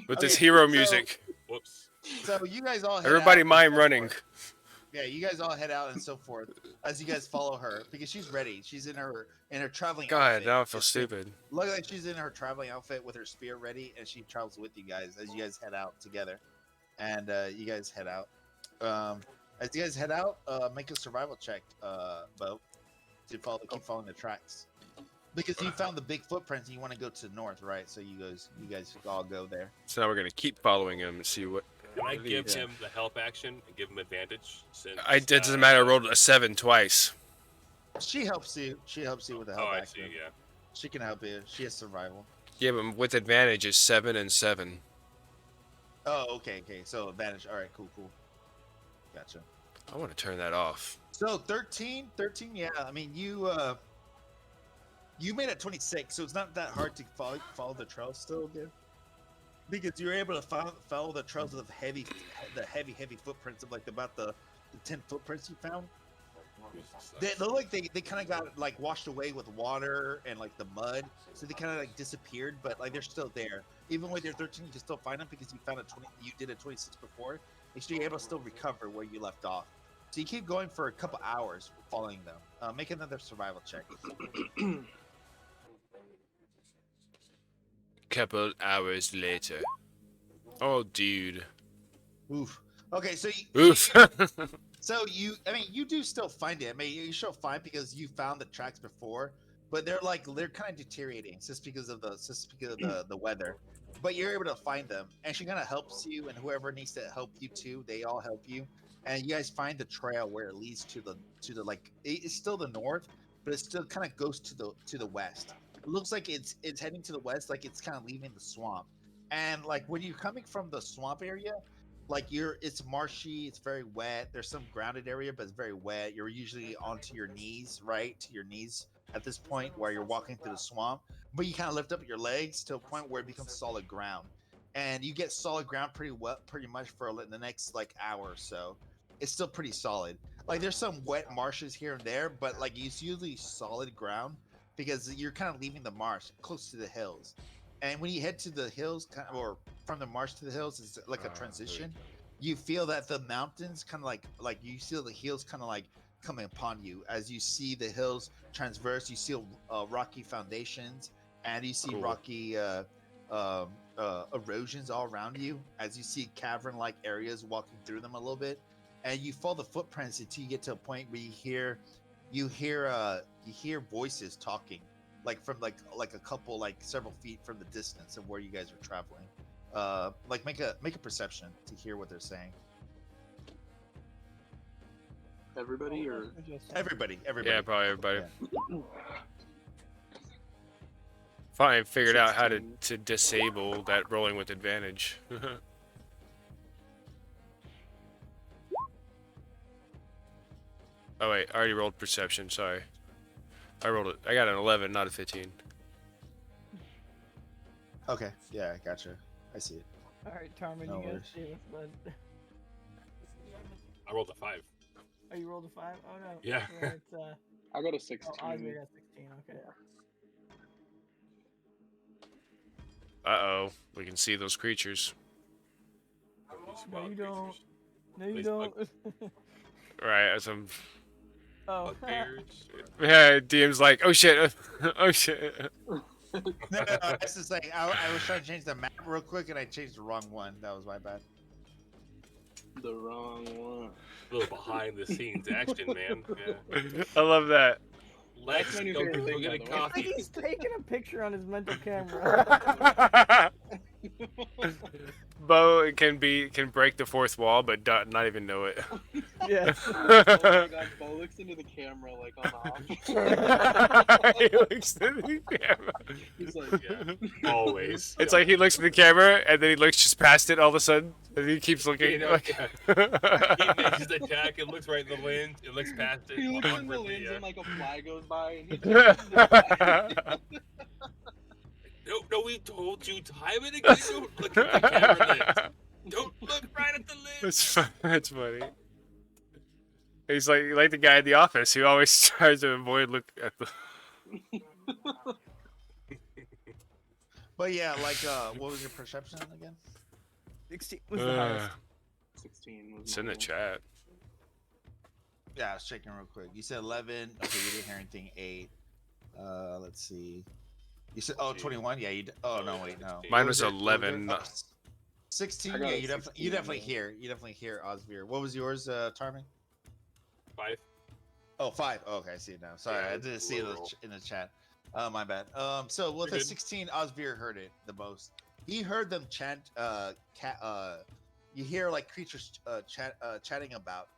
with this Okay, hero so- music. Whoops. So you guys all head Everybody out and mime so running. forth. Yeah, you guys all head out and so forth as you guys follow her because she's ready. She's in her traveling God, outfit. now I feel It's- stupid. Look like she's in her traveling outfit with her spear ready, and she travels with you guys as you guys head out together. And you guys head out. As you guys head out, make a survival check, Bo, to keep following the tracks. Because you found the big footprints and you want to go to the north, right? So you guys all go there. So now we're gonna keep following him and see what. Can I what he give is. him the help action and give him advantage? Since, It doesn't matter. I rolled a 7 twice. She helps you. She helps you with the help Oh, I action. see. Yeah. She can help you. She has survival. Yeah, but with advantage is 7 and 7. Oh, okay. So advantage. All right, cool. Gotcha. I want to turn that off. So 13, yeah. I mean, you made it 26, so it's not that hard to follow the trails still again. Because you're able to follow the trails of the heavy footprints of like about the 10 footprints you found. They look like they kind of got like washed away with water and like the mud, so they kind of like disappeared. But like they're still there. Even with your 13, you can still find them because you found a 20. You did a 26 before, so you're able to still recover where you left off. So you keep going for a couple hours following them. Make another survival check. Couple hours later. Oh, dude. Oof. Okay, so Oof. I mean, you do still find it. I mean, you still find because you found the tracks before, but they're kind of deteriorating just because of the weather. But you're able to find them, and she kind of helps you, and whoever needs to help you too, they all help you, and you guys find the trail where it leads to the like it's still the north, but it still kind of goes to the west. It looks like it's heading to the west, like it's kind of leaving the swamp, and like when you're coming from the swamp area. Like it's marshy, it's very wet. There's some grounded area, but it's very wet. You're usually onto your knees, right? To your knees at this point where you're walking through the swamp. But you kind of lift up your legs to a point where it becomes solid ground. And you get solid ground pretty much for the next like hour or so. It's still pretty solid. Like there's some wet marshes here and there, but like it's usually solid ground because you're kind of leaving the marsh close to the hills. And when you head to the hills, or from the marsh to the hills, it's like a transition. You feel that the mountains kind of like you feel the hills kind of like coming upon you as you see the hills transverse. You see rocky foundations, and you see rocky erosions all around you. As you see cavern-like areas walking through them a little bit, and you follow the footprints until you get to a point where you hear voices talking. Like from like a couple like several feet from the distance of where you guys are traveling. Like make a perception to hear what they're saying. Everybody or Everybody. Yeah, probably everybody. Yeah. Fine, figured out how to 16. disable that rolling with advantage. Oh wait, I already rolled perception, sorry. I rolled it. I got an 11, not a 15. Okay. Yeah, I gotcha. I see it. All right, Tarman, No you guys worries. see this, bud. I rolled a 5. Oh, you rolled a 5? Oh no. Yeah. It's, I got a 16. oh, Oscar got 16. Okay. Uh-oh, we can see those creatures. No, you don't. No, you These don't. Right, as I'm... Oh. Bugbears. Yeah, DM's like, oh shit, oh shit. No, it's just like I was trying to change the map real quick and I changed the wrong one. That was my bad. The wrong one. A little behind the scenes action, man. Yeah. I love that. Lex, That's my new go favorite thing, get a by the way. Like coffee. he's taking a picture on his mental camera. Bo can break the fourth wall, but not even know it. Yeah. Oh my god, Bo looks into the camera like on off. He looks at the camera. He's like, Yeah, always. It's like he looks at the camera and then he looks just past it all of a sudden, and he keeps looking. You know, like... He makes his attack. It looks right in the lens. It looks past it. He looks in the awkwardly, lens yeah. and like a fly goes by and he just No, we told you time and again. Don't look at the camera lens. Don't look right at the lens. That's funny. He's like the guy in the office who always tries to avoid look at the. But yeah, like, what was your perception again? 16 was the highest. 16 was It's in the mine. chat. Yeah, I was checking real quick. You said 11. Okay, you didn't hear anything. 8. Let's see. You said 21. Yeah, oh no, wait, no. Mine What was it? What 11. Oh, 16. I got Yeah, a you 16, definitely yeah. hear Osvir. What was yours, Tarmin? 5. Oh, 5. Oh, okay, I see it now. Sorry, Yeah, I didn't see it literal. in the chat. My bad. So with You're the good. 16, Osvir heard it the most. He heard them chant. You hear like creatures chatting about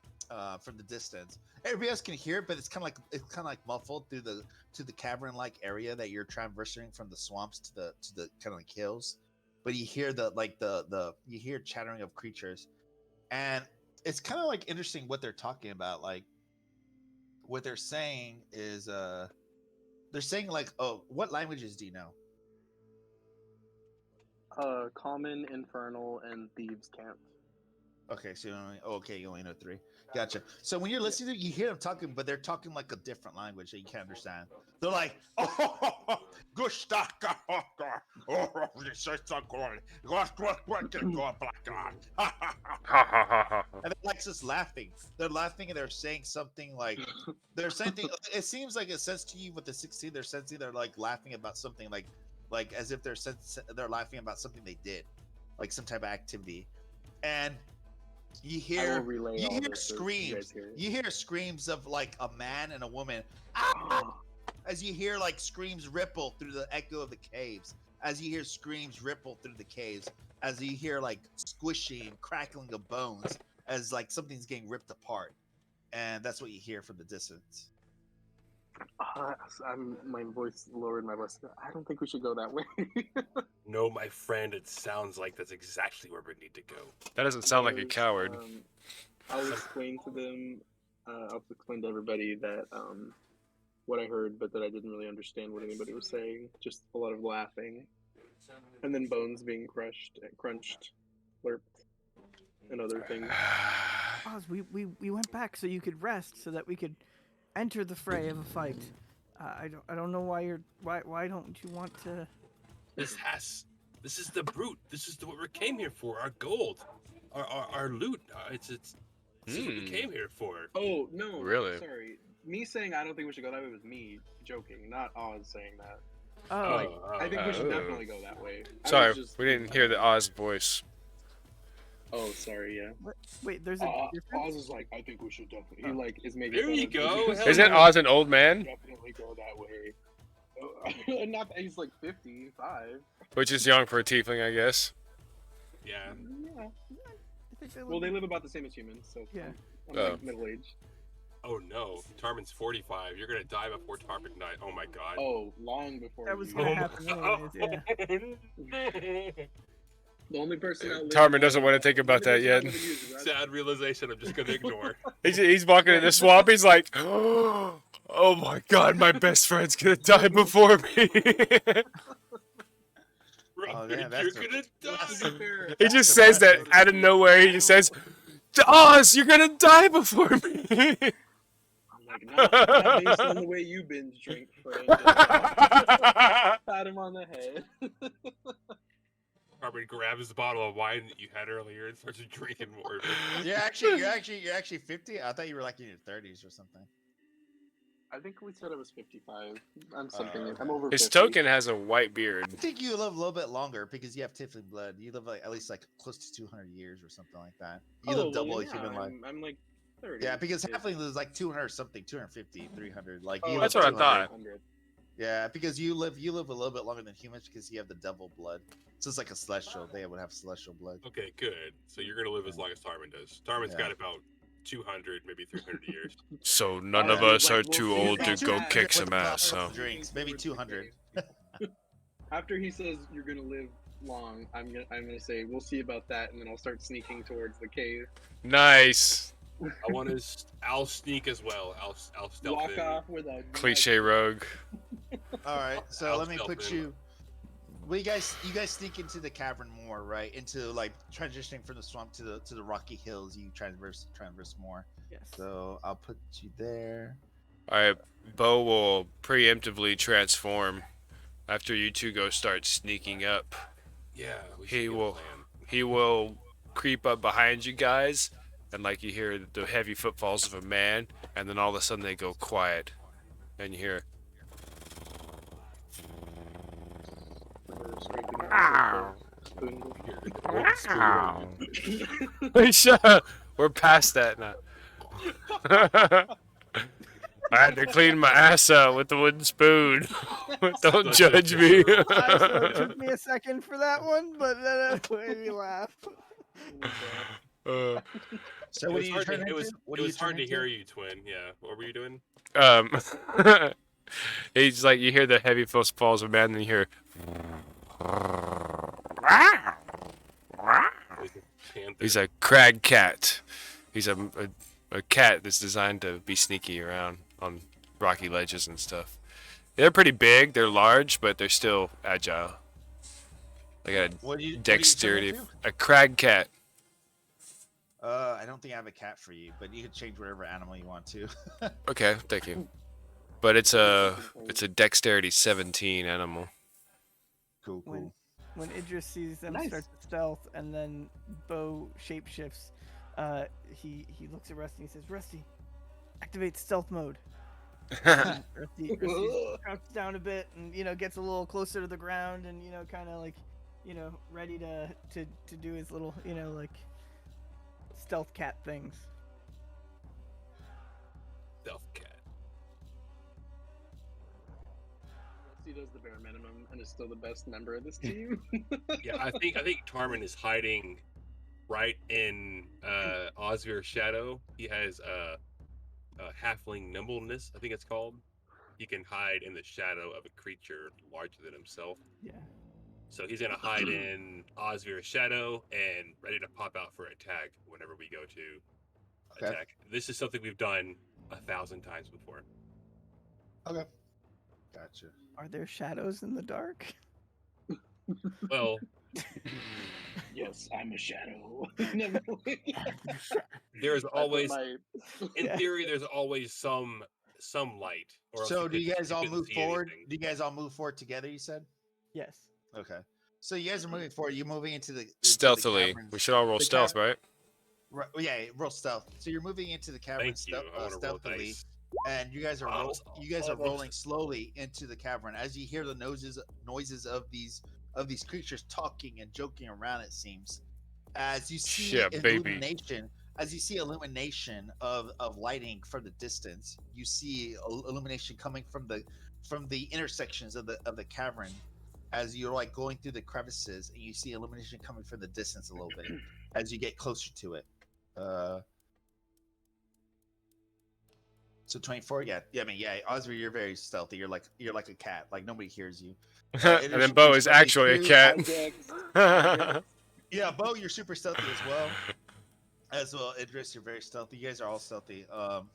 from the distance. Everybody else can hear it, but it's kind of like muffled through the cavern-like area that you're traversing from the swamps to the kind of like hills. But you hear you hear chattering of creatures, and it's kind of like interesting what they're talking about. Like what they're saying is they're saying like, oh, what languages do you know? Common, Infernal, and Thieves' Cant. Okay, so you only know 3. Gotcha. So when you're listening to it, you hear them talking, but they're talking like a different language that you can't understand. They're like, oh, Gustaka, oh, this is so good. What can go black on? And they're like just laughing. They're laughing and they're saying something like, it seems like it says to you with the 16, they're sensing they're like laughing about something like as if they're laughing about something they did, like some type of activity. And you I hear will relay all this so you guys screams. hear it. You hear screams of like a man and a woman. Ah! As you hear like screams ripple through the echo of the caves. As you hear screams ripple through the caves. As you hear like squishing and crackling of bones. As like something's getting ripped apart. And that's what you hear from the distance. My voice lowered my voice. I don't think we should go that way. No, my friend, it sounds like that's exactly where we need to go. That doesn't sound like a coward. I'll explain to them. I'll explain to everybody that what I heard, but that I didn't really understand what anybody was saying. Just a lot of laughing, and then bones being crunched, slurped, and other things. Oz, we went back so you could rest, so that we could enter the fray of a fight. I don't know why why don't you want to? This is the brute. This is what we came here for. Our gold, our loot. This is what we came here for. Oh no! Really? Sorry. Me saying I don't think we should go that way was me joking, not Oz saying that. Oh, I think we should oh. definitely go that way. I was Sorry, just- we didn't hear the Oz voice. Oh, sorry. Yeah. wait, there's a difference? Oz is like, I think we should definitely. He like is making. There fun you of- go. Hell Isn't yeah. Oz an old man? Definitely go that way. Not that he's like 55. Which is young for a tiefling, I guess. Yeah. Yeah. I think they Well, they live about the same as humans, so Yeah. I'm Oh. like middle aged. Oh no, Tarmin's 45. You're gonna die before Tarmin dies. Oh my god. Oh, long before. That was you. gonna happen anyways. Yeah. The only person out. Tarmin doesn't want to think about that yet. Sad realization. I'm just gonna ignore. He's walking in the swamp. He's like, oh my god, my best friend's gonna die before me. Robert, yeah, that's you're a- gonna die. He just says that out of nowhere. He just says, Oz, you're gonna die before me. I'm like, not based on the way you binge drink, friend. Pat him on the head. Robert grabs the bottle of wine that you had earlier and starts drinking more. of it. You're actually 50. I thought you were like in your 30s or something. I think we said I was 55. I'm something. I'm over. His 50. token has a white beard. I think you live a little bit longer because you have tiefling blood. You live like at least like close to 200 years or something like that. You live double a human life. I'm like 30. Yeah, because halfling lives like 200 something, 250, 300. Like you Oh, live That's what I 200. thought. 100. Yeah, because you live a little bit longer than humans because you have the devil blood. So it's like a celestial. They would have celestial blood. Okay, good. So you're gonna live as long as Tarmin does. Tarmin's Yeah. got about 200, maybe 300 years. So none Yeah, of us like, are we'll too see old to about go that. kick some With ass. So drinks, maybe 200. After he says you're gonna live long, I'm gonna say we'll see about that, and then I'll start sneaking towards the cave. Nice. I want to. I'll sneak as well. I'll stealth Walk in. off with a Cliche rogue. All right, so I'll let me stealth put in. you. You guys sneak into the cavern more, right? Into like transitioning from the swamp to the rocky hills. You traverse more. Yes. So I'll put you there. All right, Bo will preemptively transform after you two go start sneaking up. Yeah, we should He get a will. plan. He will creep up behind you guys, and like you hear the heavy footfalls of a man, and then all of a sudden they go quiet, and you hear. Shut up. We're past that now. I had to clean my ass out with the wooden spoon. Don't judge me. It took me a second for that one, but that made me laugh. So It what was do you hard turn to, into? it was, What it do you was hard turn to hear into? you, twin. Yeah. What were you doing? He's like, you hear the heavy footfalls of a man, and you hear. Like a panther. He's a crag cat. He's a cat that's designed to be sneaky around on rocky ledges and stuff. They're pretty big, they're large, but they're still agile. They got What do you turn dexterity. into? A crag cat. I don't think I have a cat for you, but you can change whatever animal you want to. Okay, thank you. But it's a dexterity 17 animal. Cool. When Idris sees them Nice. start to stealth, and then Bo shapeshifts, he looks at Rusty and he says, "Rusty, activate stealth mode." And Rusty drops down a bit, and gets a little closer to the ground, and kind of like, ready to do his little, like stealth cat things. Stealth cat. Rusty does the bare minimum and is still the best member of this team. Yeah, I think Tarman is hiding right in Osvir's shadow. He has a halfling nimbleness, I think it's called. He can hide in the shadow of a creature larger than himself. Yeah. So he's gonna hide in Osvir's shadow and ready to pop out for attack whenever we go to Okay. attack. This is something we've done 1,000 times before. Okay. Gotcha. Are there shadows in the dark? Well, Yes, I'm a shadow. there's always, my... in Yeah. theory, there's always some light. Or else So do you couldn't- guys all couldn't move see forward? anything. Do you guys all move forward together? You said. Yes. Okay. So you guys are moving forward. You're moving into the Stealthily. caverns. We should all roll The stealth, cavern- right? Right, yeah, roll stealth. So you're moving into the cavern Thank you. I want to roll stealthily, dice. and you guys are Almost- rolling almost. slowly into the cavern as you hear the noises of these creatures talking and joking around. It seems as you see Yeah, baby. illumination of lighting from the distance. You see illumination coming from the intersections of the cavern as you're like going through the crevices, and you see illumination coming from the distance a little bit as you get closer to it. So 24, yeah. I mean, yeah, Osby, you're very stealthy. You're like a cat. Like nobody hears you. And then Bo is actually a cat. Yeah, Bo, you're super stealthy as well. Idris, you're very stealthy. You guys are all stealthy. Well,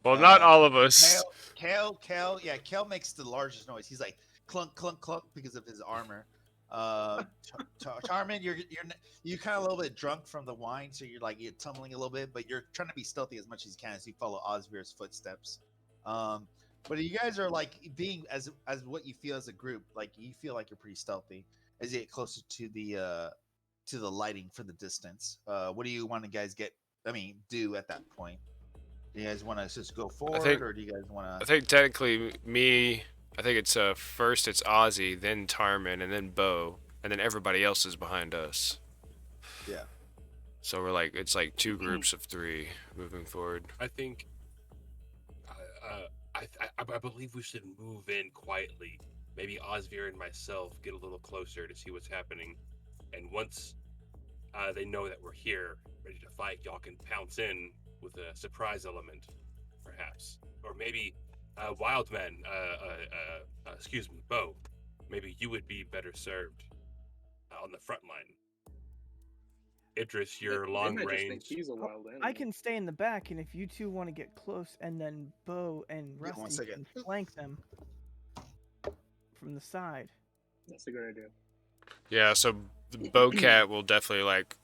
not all of us. Kale, yeah, Kale makes the largest noise. He's like clunk, clunk, clunk because of his armor. Tarman, you're kind of a little bit drunk from the wine, so you're tumbling a little bit, but you're trying to be stealthy as much as you can as you follow Osvir's footsteps. But you guys are like being as what you feel as a group, like you feel like you're pretty stealthy as you get closer to the lighting for the distance. What do you want to guys do at that point? Do you guys want to just go forward, or do you guys want I to? think technically I think it's first it's Ozzy, then Tarman, and then Bo, and then everybody else is behind us. Yeah. So we're like, it's like two groups of three moving forward. I think. I believe we should move in quietly. Maybe Osvir and myself get a little closer to see what's happening, and once they know that we're here, ready to fight, y'all can pounce in with a surprise element, perhaps, or maybe Wildman. Excuse me, Bo. maybe you would be better served on the front line. Idris, your They long might just think range. he's a wild animal. I can stay in the back, and if you two want to get close, and then Bo and Yeah, one Rusty second. can flank them from the side. That's a good idea. Yeah, so the Bowcat will definitely like,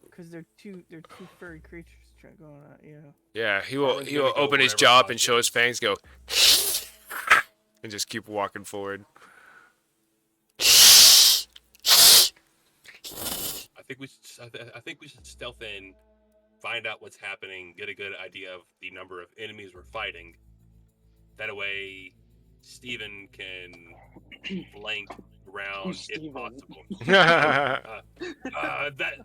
Because they're two furry creatures going on, you know. yeah, he Marvin's will gonna go open his wherever jaw up Oz and show his goes. fangs, go, and just keep walking forward. I think we should stealth in, find out what's happening, get a good idea of the number of enemies we're fighting. That way, Steven can flank around if Steven? possible. Yeah,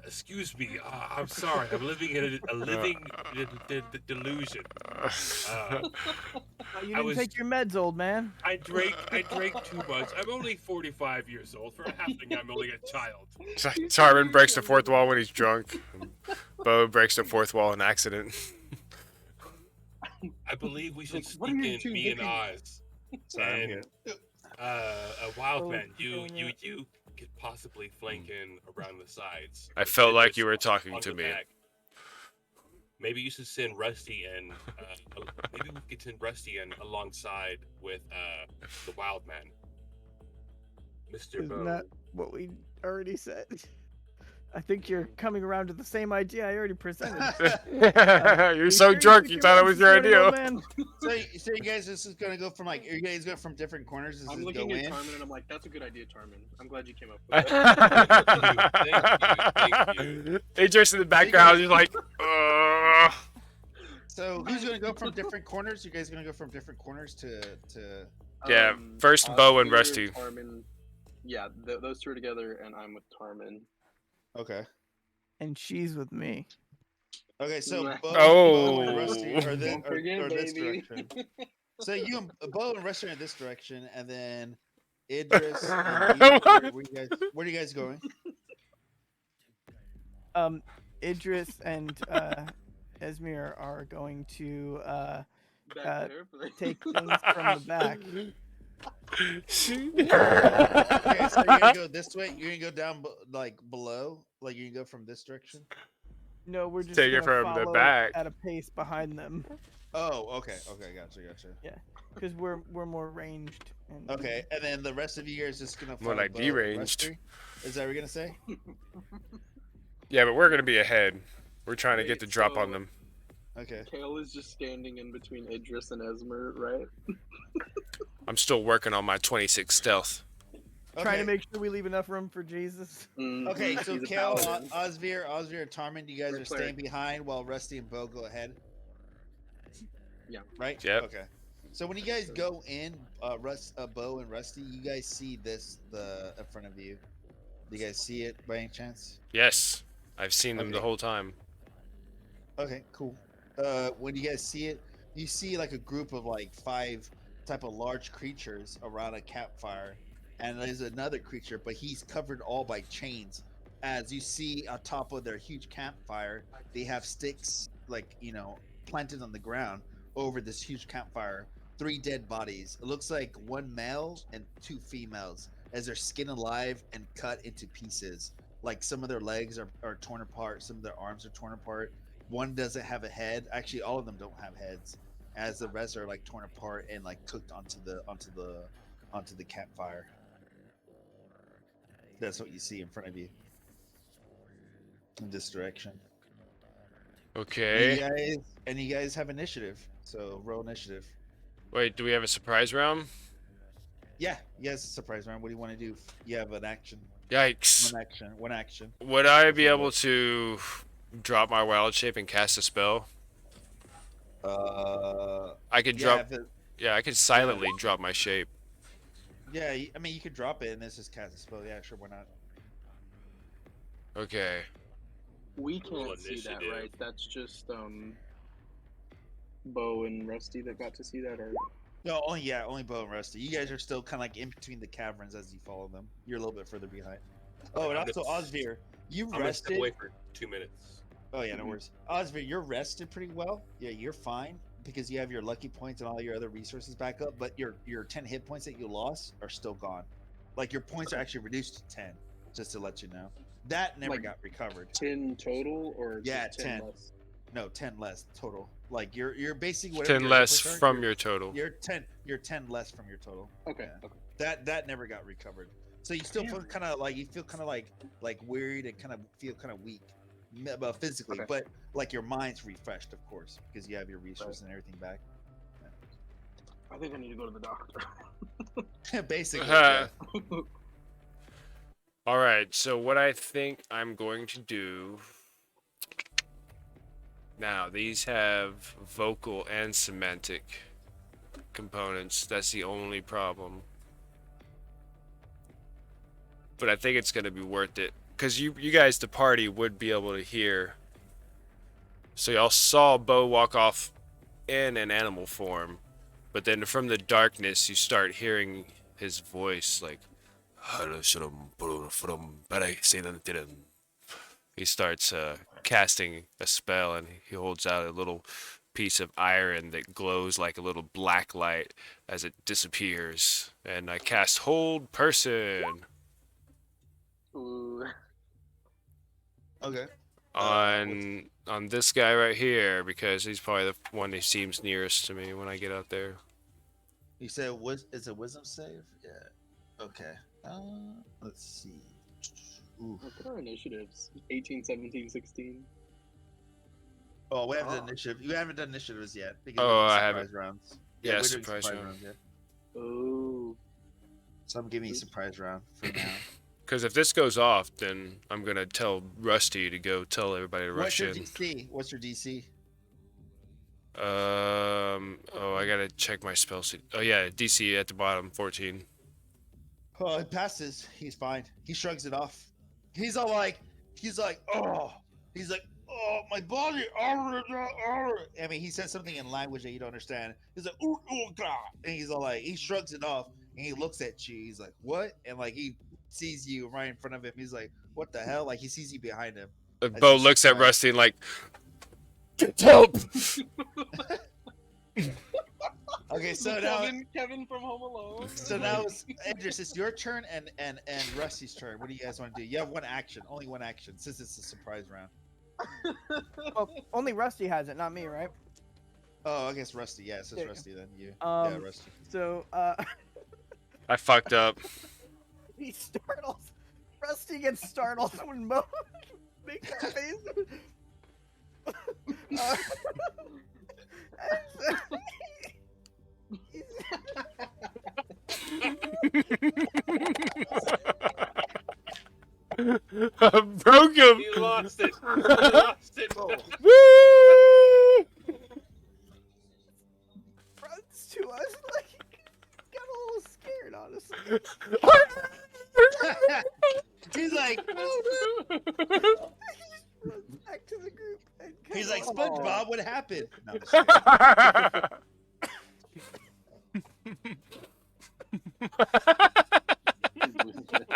Excuse me. I'm sorry. I'm living in a living delusion. You I didn't was- take your meds, old man. I drank too much. I'm only 45 years old. For half thing, I'm only a child. Tarvin breaks the fourth wall when he's drunk. Bo breaks the fourth wall in accident. I believe we should What are sneak you in, two me and thinking? Oz. Sorry, I'm And here. a wild Oh, man, you yeah. could possibly flank in around the sides. I felt like Idris you were talking on to the me. back. Maybe you should send Rusty and maybe we could send Rusty in alongside with the wild man, Mr. Isn't Bo. that what we already said? I think you're coming around to the same idea I already presented. You're so drunk, you thought it was your idea. So you guys, this is gonna go from like, are you guys going from different corners? Does I'm this looking go at in? Tarmin and I'm like, that's a good idea, Tarmin. I'm glad you came up with that. Thank you. Idris in the background, he's like, So who's gonna go from different corners? You guys gonna go from different corners to? Yeah, first Bo and Oscar, Rusty. Tarmin, yeah, those two are together, and I'm with Tarmin. Okay. And she's with me. Okay, so Right. Bo and Rusty are, Don't forget, this baby. direction. So you and Bo and Rusty are in this direction, and then Idris. And you, where are you guys going? Idris and Esmir are going to Back there, please. take things from the back. Okay, so you're gonna go this way. You're gonna go down like below. Like you can go from this direction. No, we're just Take it gonna from the follow back. at a pace behind them Oh, okay, gotcha. because we're more ranged. And, Okay, and then the rest of you guys just gonna More follow like Bo and deranged. Rusty? Is that what you're gonna say? yeah, but we're gonna be ahead. We're trying to get Wait, the drop on so- them. Okay. Kale is just standing in between Idris and Esmer, right? I'm still working on my 26 stealth. trying to Okay. make sure we leave enough room for Jesus. Okay, Mhm, so he's a Kale, paladin. Osvir, and Tarmin, you guys We're are clear. staying behind while Rusty and Bo go ahead. Yeah. Right. Yep. Okay. So when you guys go in, Bo and Rusty, you guys see this in front of you. Do you guys see it by any chance? Yes, I've seen them the Okay. whole time. Okay, cool. When you guys see it, you see like a group of like 5 type of large creatures around a campfire, and there's another creature, but he's covered all by chains. As you see on top of their huge campfire, they have sticks like planted on the ground over this huge campfire. 3 dead bodies. It looks like 1 male and 2 females, as they're skin alive and cut into pieces. Like some of their legs are torn apart, some of their arms are torn apart. One doesn't have a head. Actually, all of them don't have heads, as the rest are like torn apart and like cooked onto the campfire. That's what you see in front of you. In this direction. Okay. You guys have initiative, so roll initiative. Wait, do we have a surprise round? Yeah, you guys surprise round. What do you want to do? You have an action. Yikes. One action. Would I be able to drop my wild shape and cast a spell? I could Yeah, drop. if it- Yeah, I could silently drop my shape. yeah. I mean, you could drop it and this is cast a spell. Yeah, sure. Why not? Okay. We Roll can't see that, initiative. right? That's just Bo and Rusty that got to see that, or No, only Bo and Rusty. You guys are still kind of like in between the caverns as you follow them. You're a little bit further behind. Oh, and I'm also gonna- Osvir, you I'm gonna step rested. away for 2 minutes. Oh yeah, no worries. Osvir, you're rested pretty well. Yeah, you're fine because you have your lucky points and all your other resources back up. But your 10 hit points that you lost are still gone. Like your points are actually reduced to 10, just to let you know. That never Like- got recovered. 10 total, or Yeah, just 10, 10. less? No, 10 less total. Like you're basically whatever 10 your less inputs are, from you're- your total. You're 10 less from your total. Okay. Yeah. Okay. That never got recovered. So you still feel kind of like wearied and kind of feel kind of weak, physically, Okay. but like your mind's refreshed, of course, because you have your resources and everything back. I think I need to go to the doctor. Basically. Uh-huh. yeah. All right, so what I think I'm going to do now, these have vocal and semantic components. That's the only problem. But I think it's going to be worth it because you guys, the party, would be able to hear. So y'all saw Bo walk off in an animal form, but then from the darkness you start hearing his voice like he starts casting a spell, and he holds out a little piece of iron that glows like a little black light as it disappears, and I cast hold person Ooh. Okay. on this guy right here because he's probably the one that seems nearest to me when I get out there. You said it's a wisdom save? Yeah. Okay. Let's see. Oof. Look at our initiatives. 18, 17, 16. Oh, we haven't Oh. done initiative. You haven't done initiatives yet. Because Oh, we're doing I surprise haven't. rounds. Yeah, we're doing surprise round. rounds. Yeah. Oh. So I'm giving you surprise round for now. Because if this goes off, then I'm gonna tell Rusty to go tell everybody to What's rush your in. DC? What's your DC? Oh, I gotta check my spell sheet. Oh yeah, DC at the bottom, 14. Oh, it passes. He's fine. He shrugs it off. He's like, oh, my body. I mean, he says something in language that you don't understand. He's like, ooh, God. And he's all like, he shrugs it off and he looks at you. He's like, what? And like, he sees you right in front of him. He's like, what the hell? Like, he sees you behind him. Bo just looks at surprised. Rusty and like, get help. Okay, so now, Kevin from Home Alone. so now it's Andres, it's your turn and Rusty's turn. What do you guys want to do? You have one action, only one action, since it's a surprise round. Well, only Rusty has it, not me, right? Oh, I guess Rusty. Yeah, it says Yeah. Rusty then. You. Yeah, Rusty. So, I fucked up. he startles. Rusty gets startled when Mo makes that face. I broke him. You lost it. You lost it. Woo! Runs to us like got a little scared, honestly. He's like, Runs back to the group. And he's kinda like, SpongeBob, what happened? No, I'm just kidding.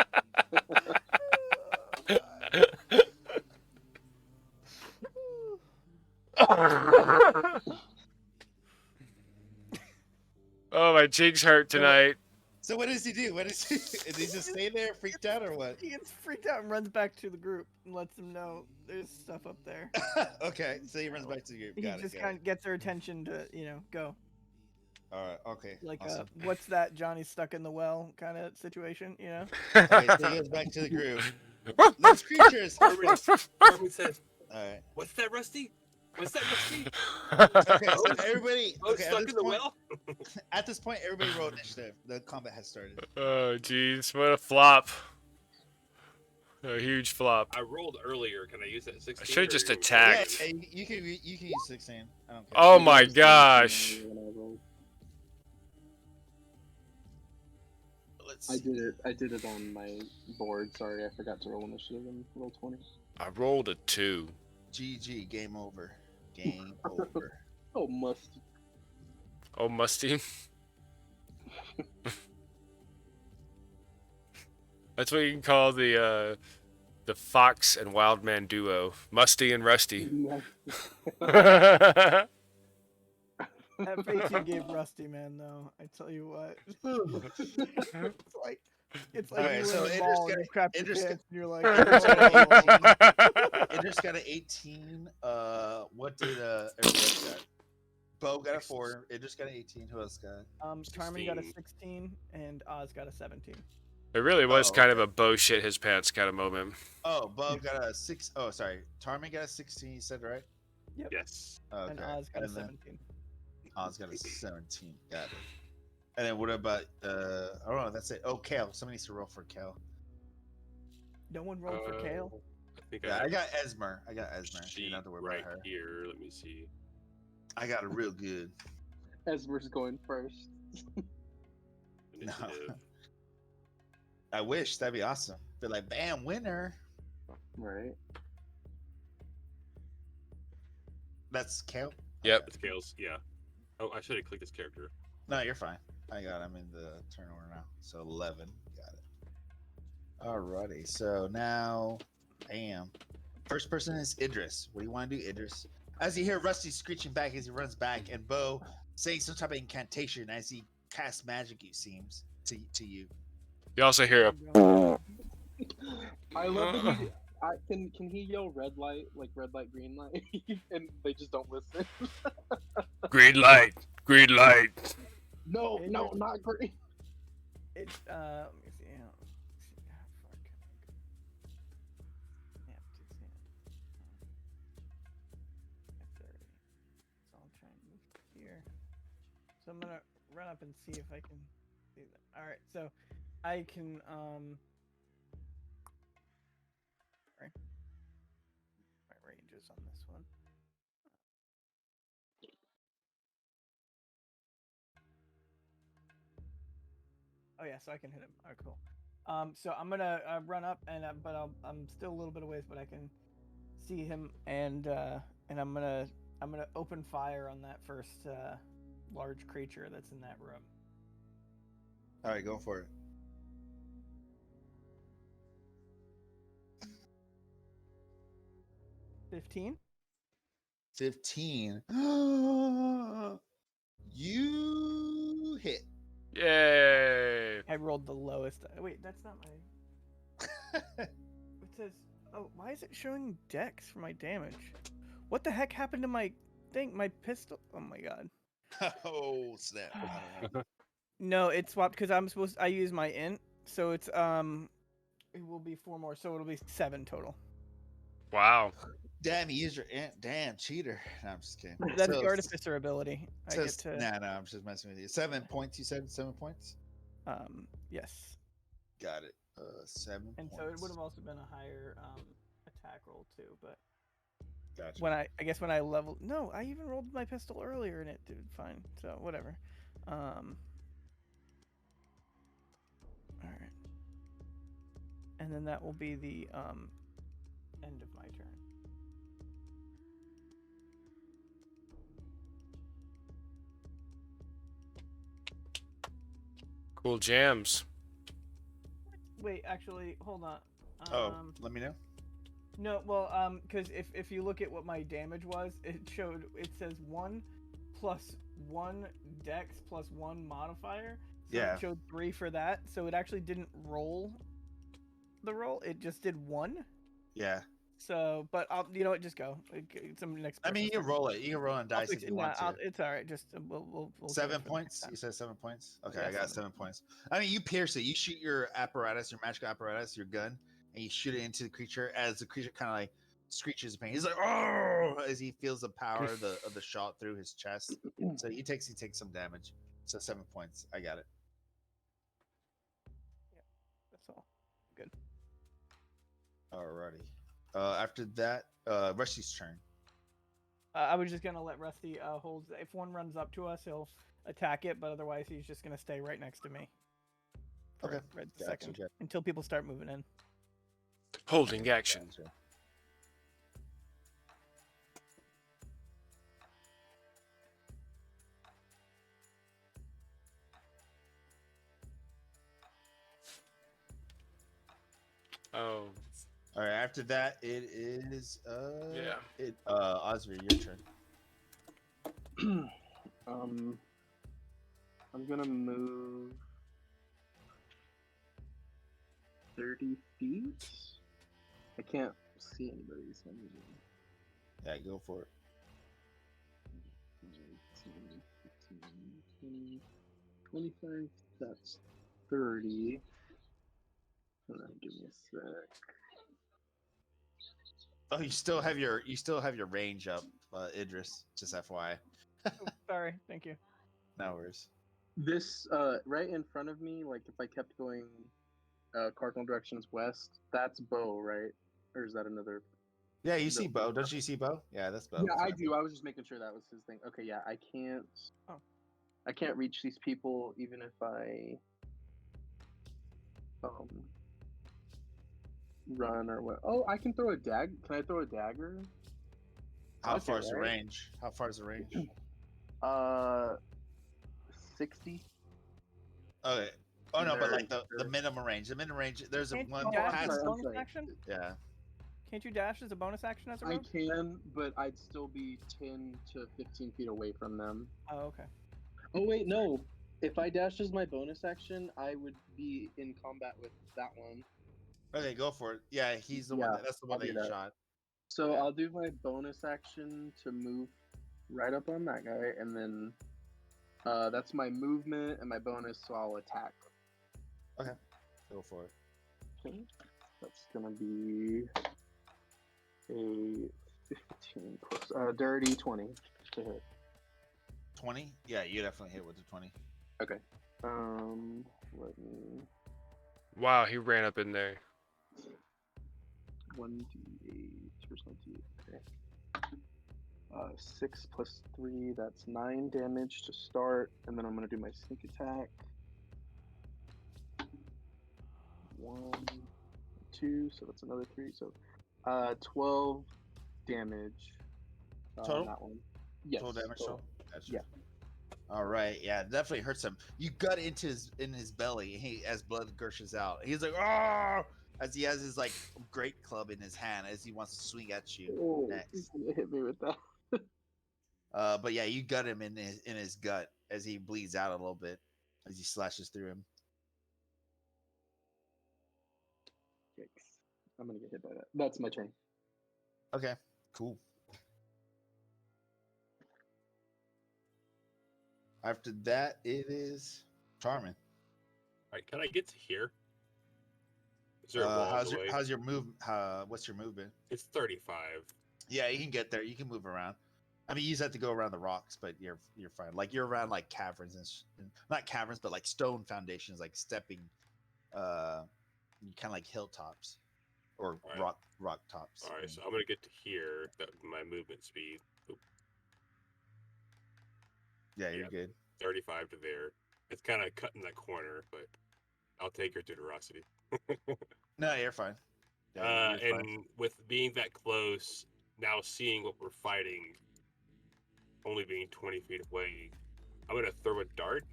Oh, my cheeks hurt tonight. So what does he do? What does he? Is he just stay there, freaked out, or what? He gets freaked out and runs back to the group and lets them know there's stuff up there. Okay, so he runs back to the group. He Got just it. kind of gets their attention to, go. All right. Okay. Like, awesome. what's that Johnny's stuck in the well kind of situation, Okay, so he goes back to the group. Those creatures. All Marvin says, right. "What's that, Rusty? What's that, Rusty? Okay, so everybody. Oh, Okay, stuck in the point, well." at this point, everybody roll initiative. The combat has started. Oh, jeez, what a flop. A huge flop. I rolled earlier. Can I use that 16? I should've just or- attacked. Yeah, you can use 16. I don't care. Oh my gosh. Let's I see. did it on my board. Sorry, I forgot to roll initiative and roll 20. I rolled a 2. GG. Game over. Game over. Oh, must. Oh, Musty. That's what you can call the Fox and Wildman duo. Musty and Rusty. That face you gave Rusty, man, though, I tell you what. It's like, It's like Alright, you so were in a Idris ball got- and you crapped your Idris got- pants and you're like, Idris got "Oh." Idris got an 18. What did everybody else got? Bo got a 4. Idris got an 18. Who else got? Tarman got a 16. 16 and Oz got a 17. It really was Oh, kind of okay. a Bo shit his pants kind of moment. Oh, Bo got a 6. Oh, sorry. Tarman got a 16. You said right? Yes. Okay. And Oz got a And then 17. Oz got a 17. Got it. And then what about I don't know. That's it. Oh, Kale. Somebody needs to roll for Kale. No one rolled for Kale. I think Yeah, I I got Esmer. So you don't sheet have to worry right about her. here. Let me see. I got it real good. Esmer's going first. Initiative. I wish that'd be awesome. Be like, bam, winner. Right. That's Kale. Yep. It's Kale's. Yeah. Oh, I should have clicked this character. No, you're fine. I got him in the turn order now. So 11. Got it. Alrighty. So now, bam. First person is Idris. What do you want to do, Idris? As you hear Rusty screeching back as he runs back, and Bo saying some type of incantation as he casts magic, it seems, to you. You also hear a I love that he. Can he yell red light, like red light, green light, and they just don't listen? green light, green light. No, no, not green. It let me see. Fuck. Yeah, F30. So I'll try and move here. So I'm gonna run up and see if I can do that. All right, so I can Sorry. My ranges on this one. Oh yeah, so I can hit him. All right, cool. So I'm gonna run up and but I'm still a little bit of ways, but I can see him and I'm gonna open fire on that first large creature that's in that room. All right, go for it. $15. 15. You hit. Yay! I rolled the lowest. Wait, that's not my. It says. Oh, why is it showing dex for my damage? What the heck happened to my thing? My pistol. Oh my god. Oh snap! I don't know. No, it swapped because I use my int, so it's it will be 4 more, so it'll be 7 total. Wow. Damn, you used your int. Damn, cheater. No, I'm just kidding. That's So, the artificer ability. I get to. Nah, I'm just messing with you. 7 points. You said 7 points. Yes. Got it. 7 And points. so it would have also been a higher attack roll too, but Gotcha. when I guess when I leveled, no, I even rolled my pistol earlier and it did fine. So whatever. All right. And then that will be the end of my turn. Cool jams. Wait, actually, hold on. Let me know. No, well, because if you look at what my damage was, it says 1 plus 1 dex plus 1 modifier. So Yeah. It showed 3 for that, so it actually didn't roll the roll. It just did 1. Yeah. So, but I'll, just go. It's some next. I mean, you can person's roll it. You can roll on turn. I'll dice fix if it. you want to. It's all right. Just we'll do it 7 for points. next time. You said 7 points. Okay, Yeah, I got 7 points. I mean, you pierce it. You shoot your apparatus, your magical apparatus, your gun, and you shoot it into the creature. As the creature kind of like screeches in pain, he's like, "Oh!" as he feels the power of the shot through his chest. So he takes some damage. So 7 points. I got it. That's all. Good. Alrighty. After that, Rusty's turn. I was just gonna let Rusty hold. If one runs up to us, he'll attack it, but otherwise he's just gonna stay right next to me. For Okay, right the gotcha, second gotcha. until people start moving in. Holding action. Gotcha. Oh. All right. After that, it is Yeah. Oscar, your turn. I'm gonna move 30 feet. I can't see anybody. So I'm gonna Yeah, go for it. 10, 15, 20, 25. That's 30. Hold on, give me a sec. Oh, you still have your range up, Idris. Just FYI. Sorry, thank you. No worries. This right in front of me, like if I kept going cardinal directions west, that's Bo, right? Or is that another? Yeah, you see Bo. Don't you see Bo? Yeah, that's Bo. Yeah, I do. I was just making sure that was his thing. Okay, yeah, I can't. Oh. I can't reach these people even if I run or what. Oh, I can throw a dag. Can I throw a dagger? How Okay, far is the right? range? How far is the range? 60. Okay. Oh no, but like There- the minimum range. The minimum range. There's a Can't one you dash past. as a I'm bonus sorry. action? Yeah. Can't you dash as a bonus action as a I rogue? can, but I'd still be 10 to 15 feet away from them. Oh, okay. Oh wait, no. If I dashed as my bonus action, I would be in combat with that one. Okay, go for it. Yeah, he's the Yeah, one. That's the one I'll that do you that. shot. So Yeah. I'll do my bonus action to move right up on that guy, and then that's my movement and my bonus, so I'll attack. Go for it. Okay. That's gonna be a 15 plus dirty 20 to hit. 20? Yeah, you definitely hit with the 20. Okay. Let me Wow, he ran up in there. 1d8 or something. Okay. 6 plus 3, that's 9 damage to start, and then I'm gonna do my sneak attack. 1, 2, so that's another 3. So 12 damage Total? on that one. Yes. Total damage. total. Gotcha. Yeah. All right. Yeah, it definitely hurts him. You gut into his belly. As blood gushes out. He's like, oh, as he has his like great club in his hand as he wants to swing at you Oh, next. he's gonna hit me with that. But yeah, you gut him in his gut as he bleeds out a little bit as he slashes through him. Yikes. I'm gonna get hit by that. That's my turn. Okay, cool. After that, it is Charmin. Alright, can I get to here? Is there a wall in the way? How's your move? What's your movement? It's 35. Yeah, you can get there. You can move around. I mean, you just have to go around the rocks, but you're fine. Like you're around like caverns and not caverns, but like stone foundations, like stepping, kind of like hilltops or Alright. rock tops. Alright, so I'm gonna get to here. That my movement speed. Oop, Yeah, you're yeah. good. 35 to there. It's kind of cutting that corner, but I'll take your generosity. No, you're fine. Yeah, you're fine. And with being that close, now seeing what we're fighting, only being 20 feet away, I'm gonna throw a dart.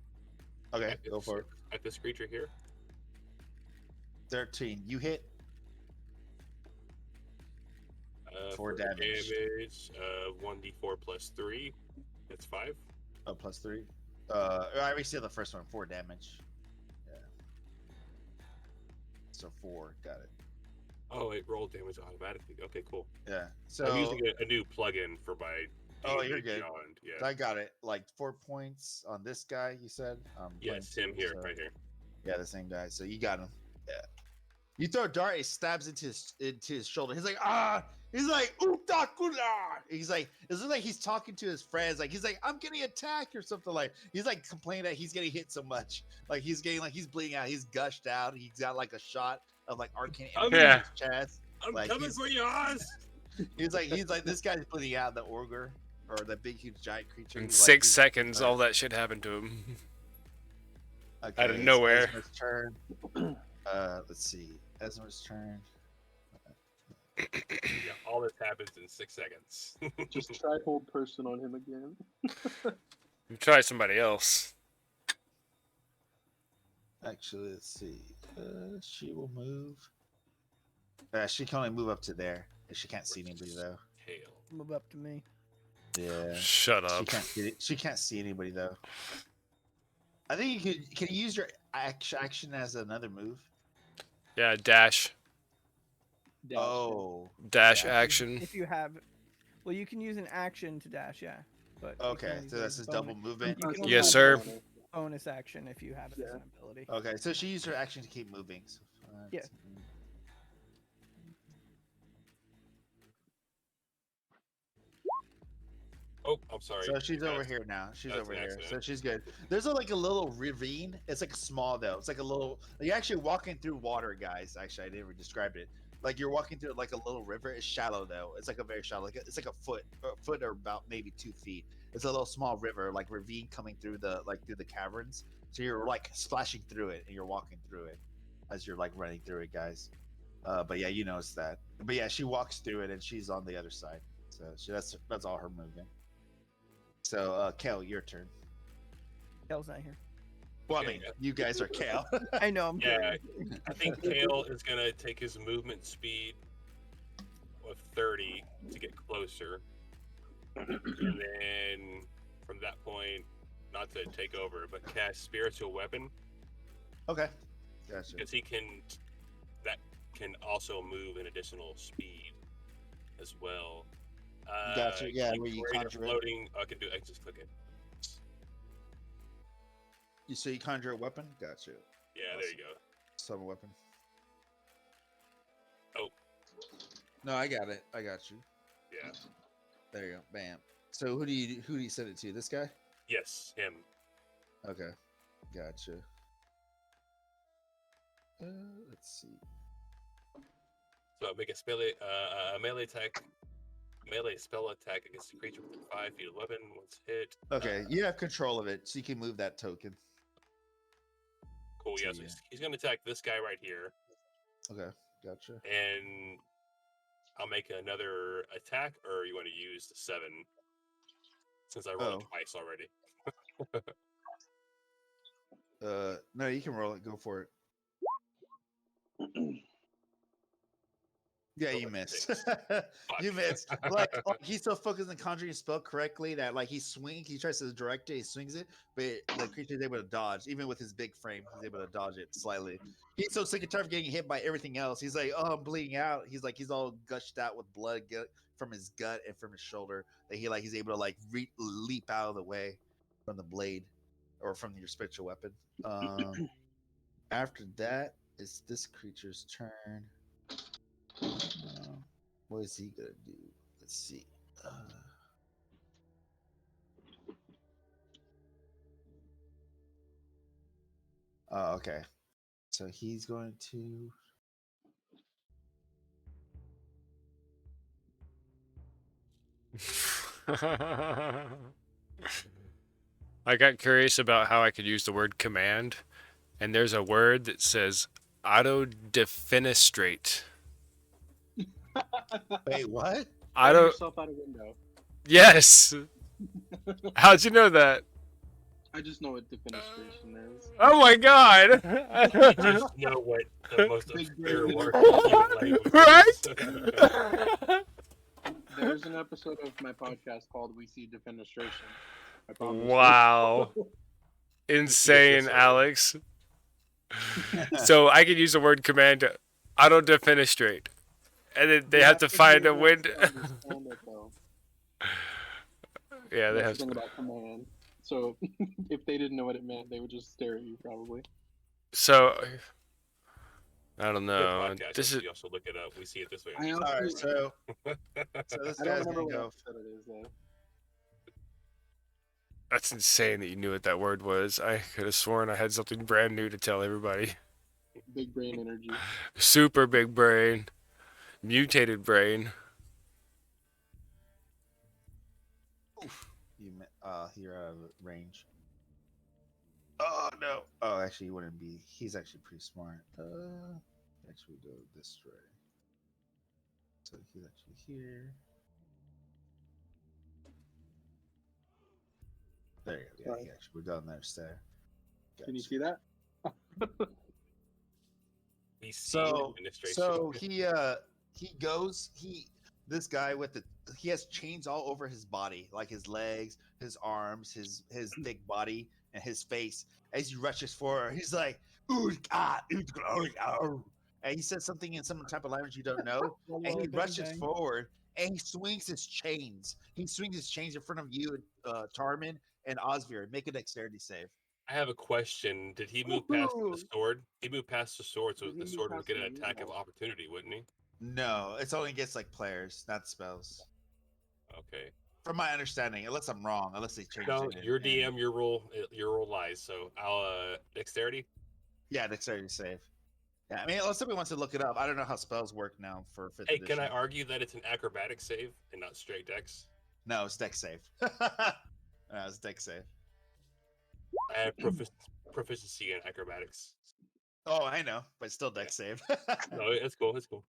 Okay, at go this- for it. At this creature here. 13. You hit. 4 for damage. 1d4 plus 3. That's 5. Oh, plus 3. I already said the first one. 4 damage. Yeah. So 4. Got it. Oh, it rolled damage automatically. Okay, cool. Yeah. So I'm using a new plugin for my. Oh, D&D you're good. Beyond. Yeah. I got it. Like 4 points on this guy. You said. Yes, playing him two, here, so- right here. Yeah, the same guy. So you got him. Yeah. You throw a dart, it stabs into his shoulder. He's like, ah! He's like, Utakula! He's like, it looks like he's talking to his friends. Like he's like, I'm getting attacked or something like. He's like complaining that he's getting hit so much. Like he's bleeding out. He's gushed out. He's got like a shot of like arcane energy Yeah. in his chest. I'm Like, coming he's- for you, Oz. He's like, this guy's bleeding out. The ogre or the big huge giant creature. In He's like, 6 he's- seconds, Alright. all that shit happened to him. Okay, out of it's nowhere. Esmer's turn. Let's see. Esmer's turn. Yeah, all this happens in 6 seconds. Just try hold person on him again. You try somebody else. Actually, let's see. She will move. She can only move up to there. She can't see anybody though. Hail. Move up to me. Yeah. Shut She up. can't see it. She can't see anybody though. I think you can you use your action as another move. Yeah, dash. Dash, Oh. Dash Dash. action. If you have, well, you can use an action to dash, yeah. But you can Okay, only so use that's his bonus- double movement. You can yeah. only Yes, use sir. bonus action if you have it as Yeah. an ability. Okay, so she used her action to keep moving. So Yeah. Oh, I'm sorry. So she's over That's- here now. She's that's over an here. So accident. she's good. There's like a little ravine. It's like small though. It's like a little. You're actually walking through water, guys. Actually, I never described it. Like you're walking through like a little river. It's shallow though. It's like a very shallow. It's like a foot or about maybe 2 feet. It's a little small river, like ravine coming through the caverns. So you're like splashing through it, and you're walking through it as you're like running through it, guys. But yeah, you notice that. But yeah, she walks through it, and she's on the other side. So that's all her movement. So, Kel, your turn. Kale's not here. Well, I Okay, mean, yeah. you guys are Kel. I know. I'm Yeah, kidding. I think Kale is gonna take his movement speed of 30 to get closer, and then from that point, not to take over, but cast spiritual weapon Okay. Gotcha. because that can also move an additional speed as well. Gotcha, yeah, where you create a conjure it. floating. I can just click it. You conjure a weapon? Gotcha. Yeah, there you go. Summon weapon. Oh. No, I got it. I got you. Yeah. There you go. Bam. So who do you send it to? This guy? Yes, him. Okay. Gotcha. Let's see. So make a melee spell attack against a creature within 5 feet of weapon. Once hit. Okay, you have control of it, so you can move that token. Cool. So, Yeah. So yeah. he's gonna attack this guy right here, Okay, gotcha. and I'll make another attack. Or you want to use the 7? Since I rolled Oh. it twice already. No, you can roll it. Go for it. Yeah, Oh, you that's missed. Fuck. You missed. Like he's so focused on conjuring his spell correctly that like he tries to direct it, he swings it, but the creature is able to dodge. Even with his big frame, he's able to dodge it slightly. He's so sick and tired of getting hit by everything else. He's like, oh, I'm bleeding out. He's all gushed out with blood from his gut and from his shoulder. That he's able to like leap out of the way from the blade or from your spiritual weapon. After that, it's this creature's turn. What is he gonna do? Let's see. Oh, okay. So he's going to. I got curious about how I could use the word command, and there's a word that says auto defenestrate. Wait, what? Throw Auto. yourself out a window. Yes. How'd you know that? I just know what defenestration is. Oh my god. Just know what the most Big obscure brain. word in human language Right? There's an episode of my podcast called "We See Defenestration." I promise. Wow. Insane, episode. Alex. So I could use the word command to auto defenestrate. And then they You have to be find a able to window. understand it, though. Yeah, they That's have the thing to. about command. So if they didn't know what it meant, they would just stare at you probably. So I don't Good know. podcast. This is You also look it up. We see it this way. I All also, right, so this I don't guy's remember gonna what go. episode it is though. that's insane that you knew what that word was. I could have sworn I had something brand new to tell everybody. Big brain energy. Super big brain. Mutated brain. You're out of range. Oh no! Oh, actually, he wouldn't be. He's actually pretty smart. Actually, go this way. So he's actually here. There you go. Yeah, Right. he actually, we're down there. There. Can you see that? We see So administration. he goes this guy with he has chains all over his body, like his legs, his arms, his big body, and his face. As he rushes forward, he's like, "Ooh, God, ooh, glory, oh," and he says something in some type of language you don't know, and Hello, he Big rushes Bang. forward and he swings his chains. He swings his chains in front of you, Tarman and Osvir. Make a dexterity save. I have a question. Did he move past the Woohoo! sword? He moved past the sword, so Did he the move sword would past get an me? attack of No. opportunity, wouldn't he? No, it's only against like players, not spells. Okay. From my understanding, unless I'm wrong, unless they changed No, it. your DM, your role lies. So I'll dexterity. Yeah, dexterity save. Yeah, I mean, unless somebody wants to look it up. I don't know how spells work now for 5th Hey, edition. can I argue that it's an acrobatic save and not straight dex? No, it's dex save. No, it's dex save. I have proficiency in acrobatics. Oh, I know, but it's still dex save. No, it's cool. It's cool.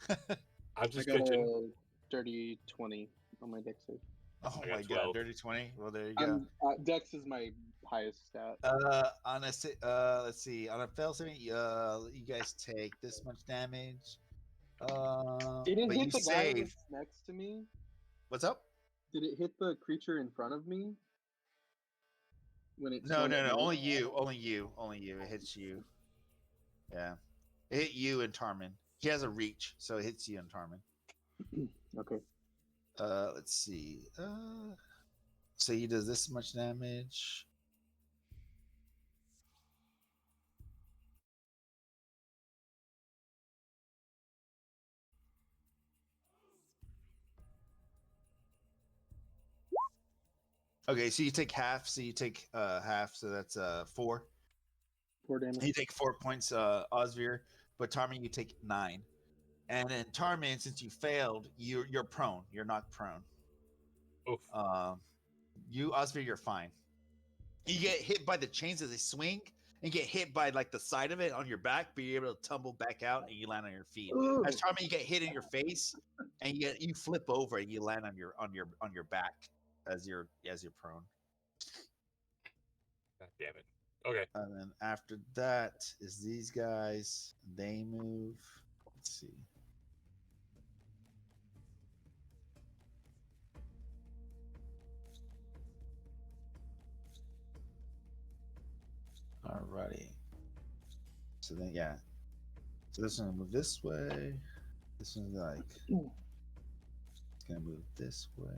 I'm I just got pitching. a dirty 20 on my dex save. Oh I got my 12. god, dirty 20. Well, there you go. Dex is my highest stat. Let's see. On a fail saving, you guys take this much damage. Did it but hit you the guy save. that's next to me? What's up? Did it hit the creature in front of me? When it No, swung no, at no. me? Only you. Only you. Only you. It hits you. Yeah. It hit you and Tarman. He has a reach, so it hits you and Tarman. Okay. Let's see. So he does this much damage. Okay, so you take half. So you take half. So that's 4. 4 damage. You take 4 points, Osvir, but Tarman, you take 9. And then Tarman, since you failed, you're prone. You're not prone. Oof. You Osvir, you're fine. You get hit by the chains as they swing, and get hit by like the side of it on your back, but you're able to tumble back out and you land on your feet. Ooh. As Tarman, you get hit in your face, and you flip over and you land on your back as you're prone. God damn it. Okay. And then after that is these guys. They move. Let's see. Alrighty. So then, yeah. So this one's gonna move this way. This one's like it's gonna move this way.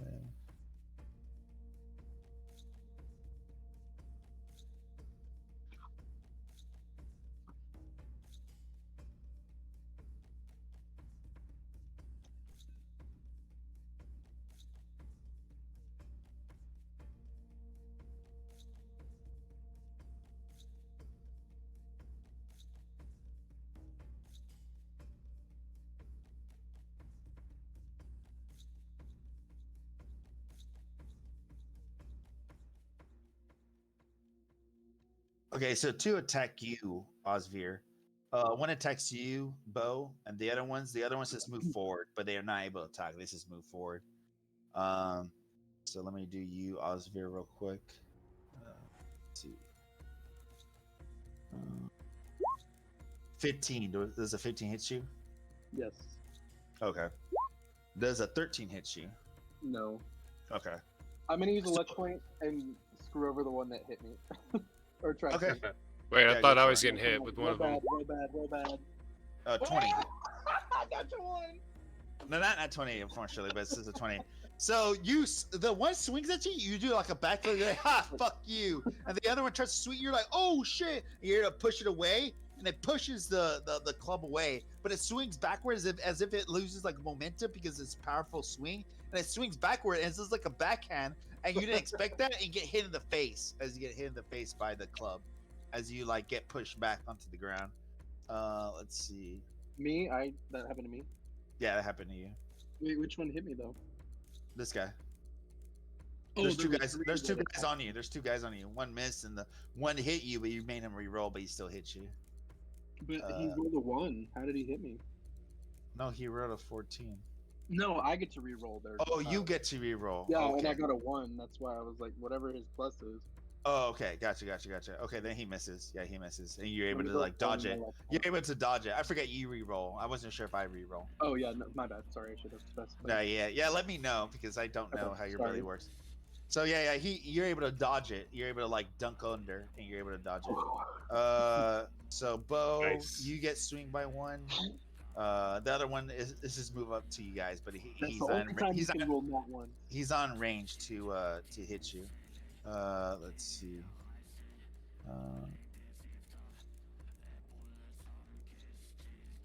Okay, so 2 attack you, Osvir. One attacks you, Bo, and the other ones just move forward, but they are not able to attack. They just move forward. So let me do you, Osvir, real quick. Let's see. 15. Does a 15 hit you? Yes. Okay. Does a 13 hit you? No. Okay. I'm gonna use a luck point and screw over the one that hit me. Or try Okay. to. Wait, Yeah, I thought go I for was it. getting hit with one Real of them. bad, real bad. 20. That's a one. No, not 20, unfortunately, but this is a 20. So the one swings at you, you do like a backflip, you're like, ha, fuck you. And the other one tries to swing, you're like, oh shit. And you're to push it away, and it pushes the club away, but it swings backwards as if it loses like momentum because it's a powerful swing. And it swings backward, and it's just like a backhand, and you didn't expect that, and you get hit in the face as you get hit in the face by the club as you like get pushed back onto the ground. Let's see. Me? That happened to me. Yeah, that happened to you. Wait, which one hit me though? This guy. Oh, There's two there was guys. three There's two that guys attacked. on you. There's 2 guys on you. One missed, and the one hit you, but you made him re-roll, but he still hit you. But he rolled a 1. How did he hit me? No, he rolled a 14. No, I get to re-roll there. Oh, you get to re-roll. Yeah, okay. and I got a 1. That's why I was like, whatever his plus is. Oh, okay. Gotcha. Okay, then he misses. Yeah, he misses, and you're able Let me to go like dodge find it. my luck You're point. able to dodge it. I forget you re-roll. I wasn't sure if I re-roll. Oh yeah, no, my bad. Sorry, I should have specified. Yeah. Let me know because I don't know Okay, how your sorry. ability works. So yeah, you're able to dodge it. You're able to like dunk under, and you're able to dodge it. So Bo, Nice. you get swing by 1. The other one is his move up to you guys, but That's he's the on only time you he's can on roll that one. he's on range to hit you. Let's see.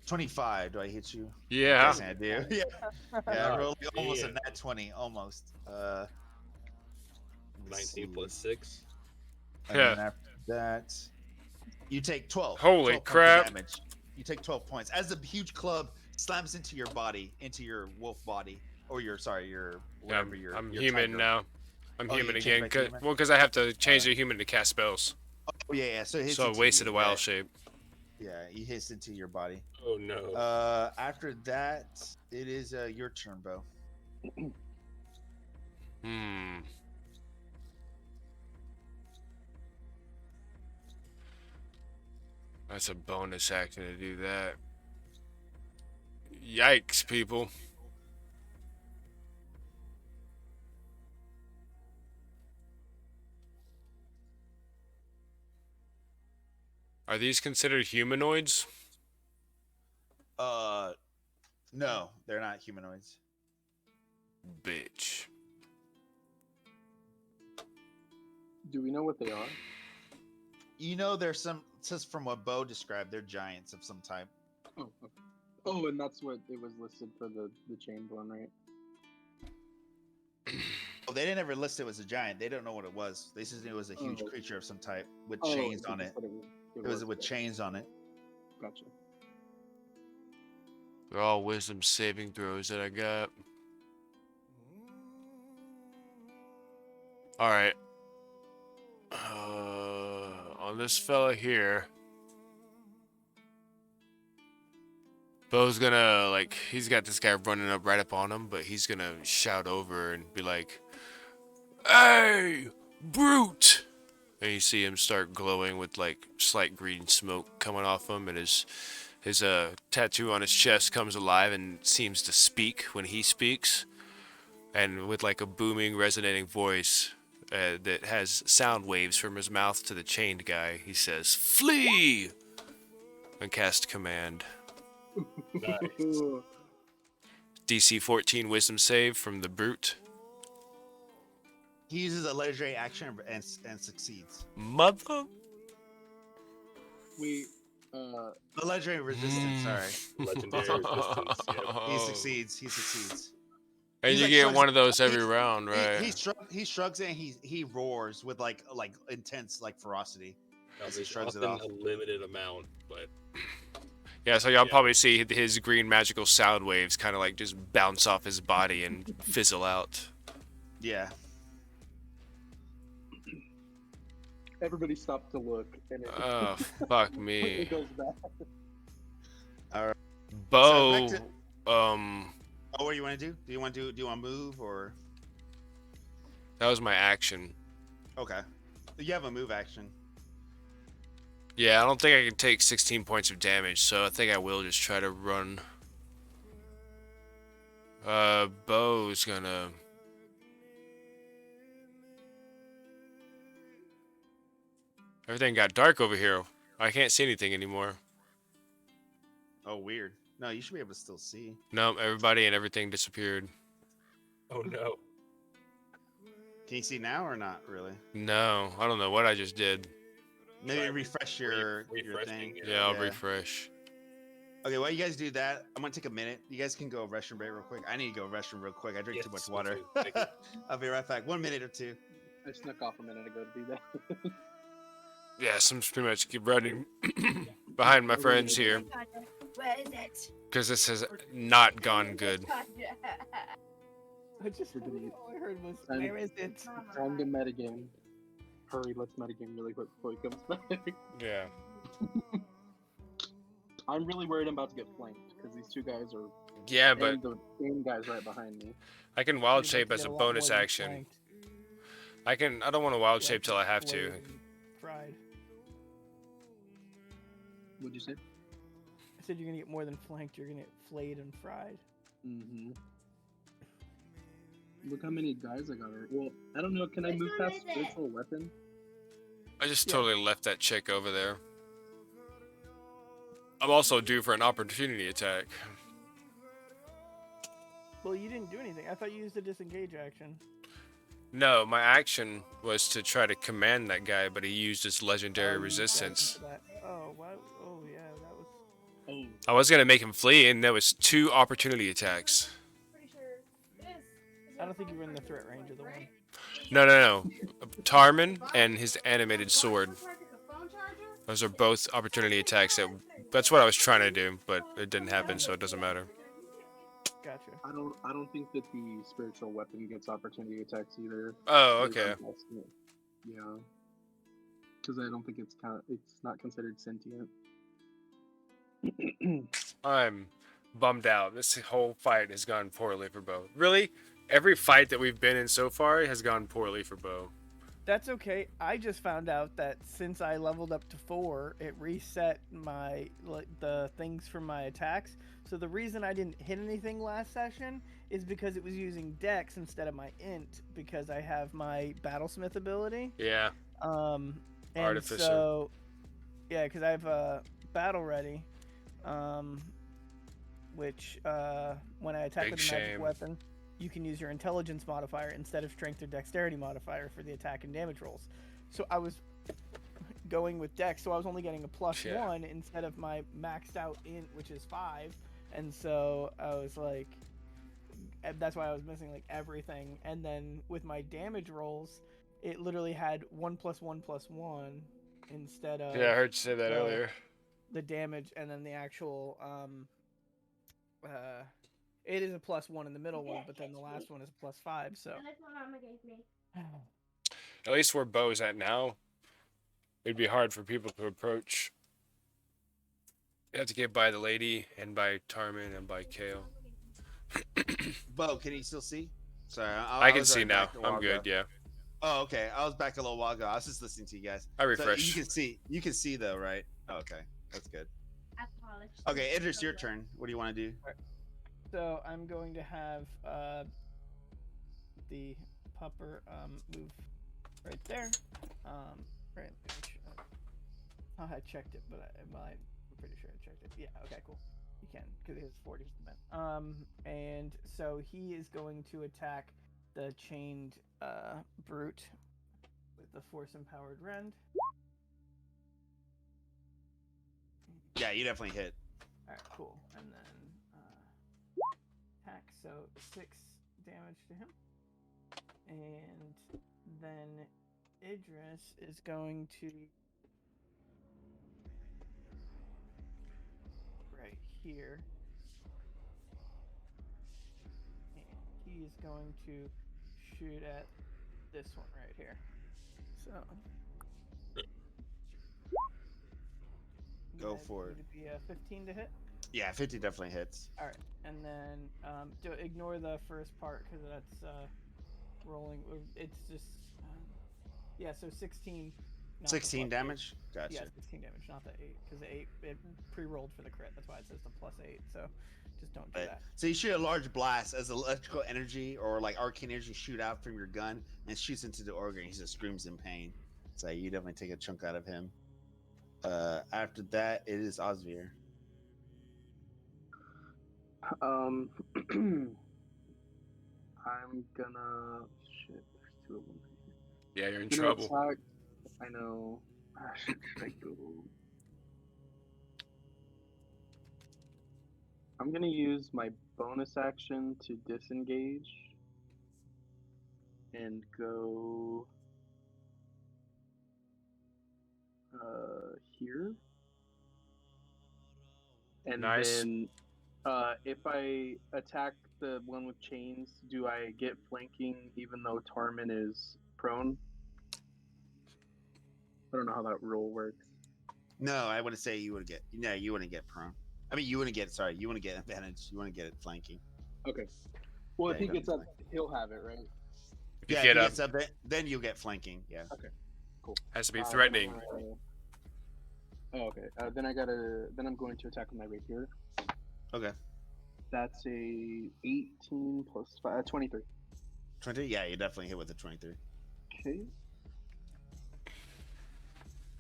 25. Do I hit you? Yeah. Guessing I do. Yeah. Yeah, I rolled almost a nat 20, almost. 19 plus 6. And Yeah. then after that, you take 12. Holy 12 points of crap. damage. You take 12 points as the huge club slams into your body, into your wolf body, or your Yeah, whatever your. I'm your human tiger. now. I'm Oh, you human changed again. back to human? Well, because I have to change to human to cast spells. Oh yeah. So it hits So I into wasted you, a wild right? shape. Yeah, he hits into your body. Oh no. After that, it is your turn, Bo. Hmm. That's a bonus action to do that. Yikes, people. Are these considered humanoids? No, they're not humanoids. Bitch. Do we know what they are? You know, there's some. Just from what Bo described, they're giants of some type. Oh, okay. Oh, and that's what it was listed for the chain one, right? Oh, they didn't ever list it as a giant. They don't know what it was. They just knew it was a huge Oh. creature of some type with Oh, chains so on they it. said It was with chains on it. Gotcha. They're all wisdom saving throws that I got. Alright. On this fella here. Bo's gonna, like, he's got this guy running up right up on him, but he's gonna shout over and be like, "Hey, brute!" And you see him start glowing with, like, slight green smoke coming off him, and his tattoo on his chest comes alive and seems to speak when he speaks. And with, like, a booming, resonating voice that has sound waves from his mouth to the chained guy, he says, "Flee!" and cast command. Nice. DC 14 wisdom save from the brute. He uses a legendary action and succeeds. Mother. We The legendary resistance. Sorry, Legendary resistance. Yep. he succeeds. He succeeds. And He's you like get shrugs- one of those every he- round, right? He shrugs it and he roars with like intense like ferocity. Now, As he there's shrugs it often off. a limited amount, but Yeah, so y'all Yeah. probably see his green magical sound waves kind of like just bounce off his body and fizzle out. Yeah. everybody stopped to look, and it, Oh, fuck it me. goes back. Bo, So back Oh, what do you want to do? Do you want to move or? that was my action. Okay. You have a move action. Yeah, I don't think I can take 16 points of damage, so I think I will just try to run. Bo's gonna... Everything got dark over here. I can't see anything anymore. Oh, weird. No, you should be able to still see. Nope, everybody and everything disappeared. oh no. Can you see now or not really? No, I don't know what I just did. Maybe Try refresh your refreshing, thing. Yeah, I'll Yeah. refresh. Okay, while you guys do that, I'm gonna take a minute. You guys can go restroom break real quick. I need to go restroom real quick. I drink too Yes, much me water. too. Thank you. I'll be right back. 1 minute or two. I snuck off a minute ago to do that. Yeah, so I'm just pretty much keep running behind my friends here Where is it? because this has not gone good. I just Everybody- all I heard was, I'm- "Where is it?" Time to metagame. Hurry, let's metagame really quick before he comes back. Yeah. I'm really worried I'm about to get flanked because these two guys are. Yeah, but and the same guy's right behind me. I can wild You're shape about as to a get lot more bonus than action. flanked. I don't want to wild Yeah, shape till I have to. flayed and Fried. What'd you say? I said you're gonna get more than flanked. You're gonna get flayed and fried. Mm-hmm. Look how many guys I got. Well, I don't know. Can I move past spiritual weapon? I just Yeah. totally left that chick over there. I'm also due for an opportunity attack. Well, you didn't do anything. I thought you used the disengage action. No, my action was to try to command that guy, but he used his Oh, legendary you used the action resistance. for that. Oh, wow. Oh, yeah, that was. Oh, I was gonna make him flee, and there was 2 opportunity attacks. I don't think you were in the threat range of the one. No. Tarman and his animated sword. Those are both opportunity attacks. That's what I was trying to do, but it didn't happen, so it doesn't matter. Gotcha. I don't think that the spiritual weapon gets opportunity attacks either. Oh, okay. Yeah. Because I don't think it's not considered sentient. I'm bummed out. This whole fight has gone poorly for Bo. Really? Every fight that we've been in so far has gone poorly for Bo. That's okay. I just found out that since I leveled up to 4, it reset my the things for my attacks. So the reason I didn't hit anything last session is because it was using Dex instead of my Int, because I have my Battlesmith ability. Yeah. And Artificer. so, yeah, because I have Battle Ready, which when I attack Big with a magic shame. weapon, you can use your intelligence modifier instead of strength or dexterity modifier for the attack and damage rolls. So I was going with Dex, so I was only getting a +1 instead of my maxed out Int, which is 5. And so I was like, that's why I was missing like everything. And then with my damage rolls, it literally had 1+1+1 instead of Yeah, I heard you say that earlier. the damage, and then the actual it is a +1 in the middle one, but then the last one is a +5. So That's what Mama gave me. At least where Bo's at now, it'd be hard for people to approach. You have to get by the lady, and by Tarman, and by Kale. Bo, can you still see? Sorry, I can was see already now. back a while I'm good, ago. yeah. Oh, okay. I was back a little while ago. I was just listening to you guys. I So refreshed. you can see. You can see though, right? Oh, okay, that's good. I polished. Okay, Idris, your turn. What do you want to do? So I'm going to have the pupper move right there. Right. I checked it, but I'm pretty sure I checked it. Yeah. Okay. Cool. You can, because it has 40 movement. And so he is going to attack the chained brute with the force empowered rend. Yeah, you definitely hit. All right. Cool. And then attack. So 6 damage to him. And then Idris is going to right here. And he is going to shoot at this one right here. So Go that's for going it. to be a 15 to hit. Yeah, 50 definitely hits. All right, and then ignore the first part because that's rolling. It's just yeah. So 16. not the 16 +8. damage. Gotcha. Yeah, 16 damage, not the 8, because the 8 it pre-rolled for the crit. That's why it says the +8. So just don't do Right. that. So you shoot a large blast as electrical energy or like arcane energy shoot out from your gun and shoots into the organ. He just screams in pain. So you definitely take a chunk out of him. After that, it is Osvir. I'm gonna shit. There's 2 of them. Yeah, you're in Gonna trouble. attack- I know. Should I go? I'm gonna use my bonus action to disengage and go here. And Nice. then if I attack the one with chains, do I get flanking even though Tarman is prone? I don't know how that roll works. No, I wouldn't say you would get. No, you wouldn't get prone. I mean, you wouldn't get. Sorry, you wouldn't get advantage. You wouldn't get it flanking. Okay. Well, Yeah, if he you gets don't up, he'll have it, right? If you Yeah, get if he up, gets up, then you get flanking. Yeah. Cool. has to be Then threatening. Oh, okay. Then I'm going to attack with my rapier. Okay. That's a 18 plus 5, 23. 23? Yeah, you definitely hit with the 23. Okay.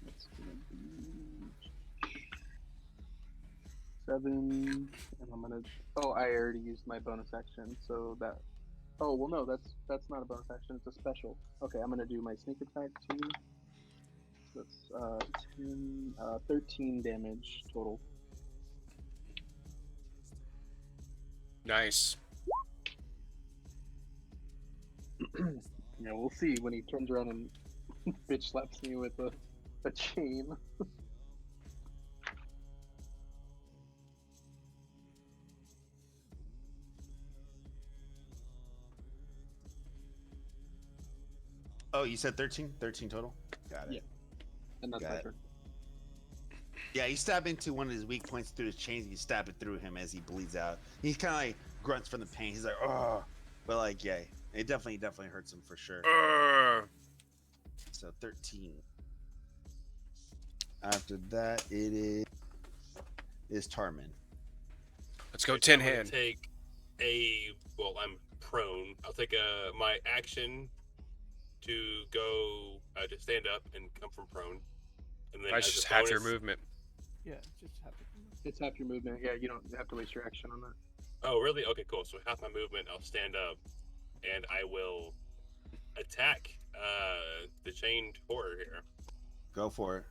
That's gonna be 7, and I'm gonna. Oh, I already used my bonus action, so that. Oh well, no, that's not a bonus action. It's a special. Okay, I'm gonna do my sneak attack too. So that's 10, 13 damage total. Nice. Yeah, we'll see when he turns around and bitch slaps me with a chain. Oh, you said 13? 13 total? Got it. Yeah. And that's Got my it. turn. Yeah, you stab into one of his weak points through his chains. You stab it through him as he bleeds out. He kind of like grunts from the pain. He's like, oh, but like, yeah, it definitely hurts him for sure. So 13. After that, it is Tarman. Let's go Okay, so tin I'm gonna hand. Take well, I'm prone. I'll take my action to go to stand up and come from prone, and then That's as a just half your bonus- movement. Yeah, just have it. It's half your movement. Yeah, you don't have to waste your action on that. Oh, really? Okay, cool. So half my movement, I'll stand up, and I will attack the chained horror here. Go for it.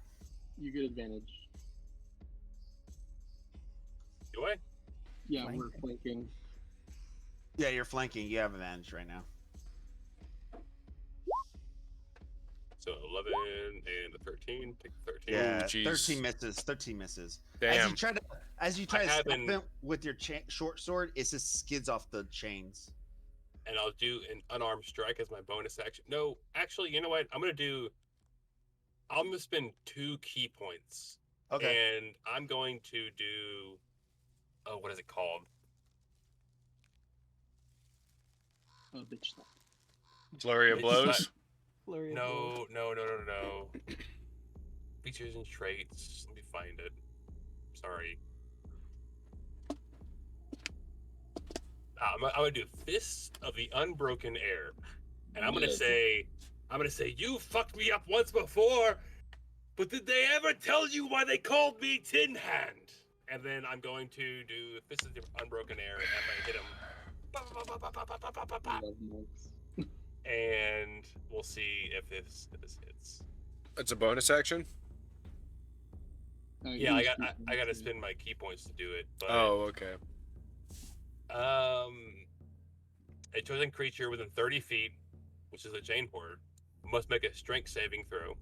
You get advantage. Do I? Yeah, Flanking. we're flanking. Yeah, you're flanking. You have advantage right now. So 11 and a 13. Take 13. Yeah, jeez. 13 misses. 13 misses. Damn. As you try to have stab been- him with your short sword, it just skids off the chains. And I'll do an unarmed strike as my bonus action. No, actually, you know what? I'm gonna spend 2 key points. Okay. And I'm going to do what is it called? Oh, bitch slap. Flurry of Bitch blows. slap. Flurry of blows. No. Features and traits. Let me find it. Sorry. I'm gonna do Fist of the Unbroken Air, and I'm gonna Yes. say, you fucked me up once before, but did they ever tell you why they called me Tin Hand? And then I'm going to do Fist of the Unbroken Air, and I'm gonna hit him. I love monks. And we'll see if this hits. That's a bonus action. Yeah, I gotta spend my key points to do it. But, Oh, okay. a chosen creature within 30 feet, which is a chain horde, must make a strength saving throw.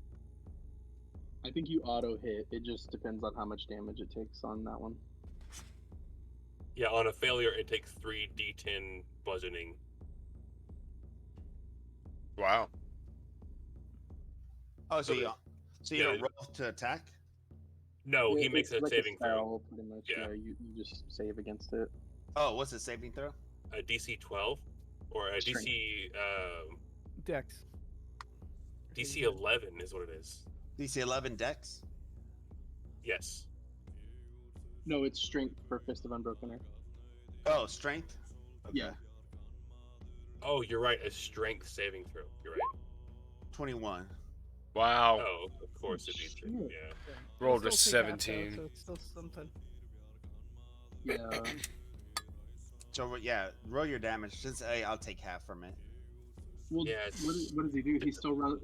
I think you auto hit. It just depends on how much damage it takes on that one. Yeah, on a failure, it takes 3d10 bludgeoning. Wow. Oh, so Okay. you don't Yeah. roll to attack? No, he It- makes it's a like saving throw. spell, pretty much. Yeah. Yeah, you just save against it. Oh, what's the saving throw? A DC 12 or a Strength. Dex. DC 11 is what it is. DC 11 Dex. Yes. No, it's strength for Fist of Unbroken Air. Oh, strength. Okay. Yeah. Oh, you're right. A strength saving throw. You're right. 21. Wow. Oh, of course it is. Shit. Yeah. Rolled a It'll still take half, though, 17. so it's still something. Yeah. So yeah, roll your damage. Just I'll take half from it. Well, Yeah, it's- what does he do?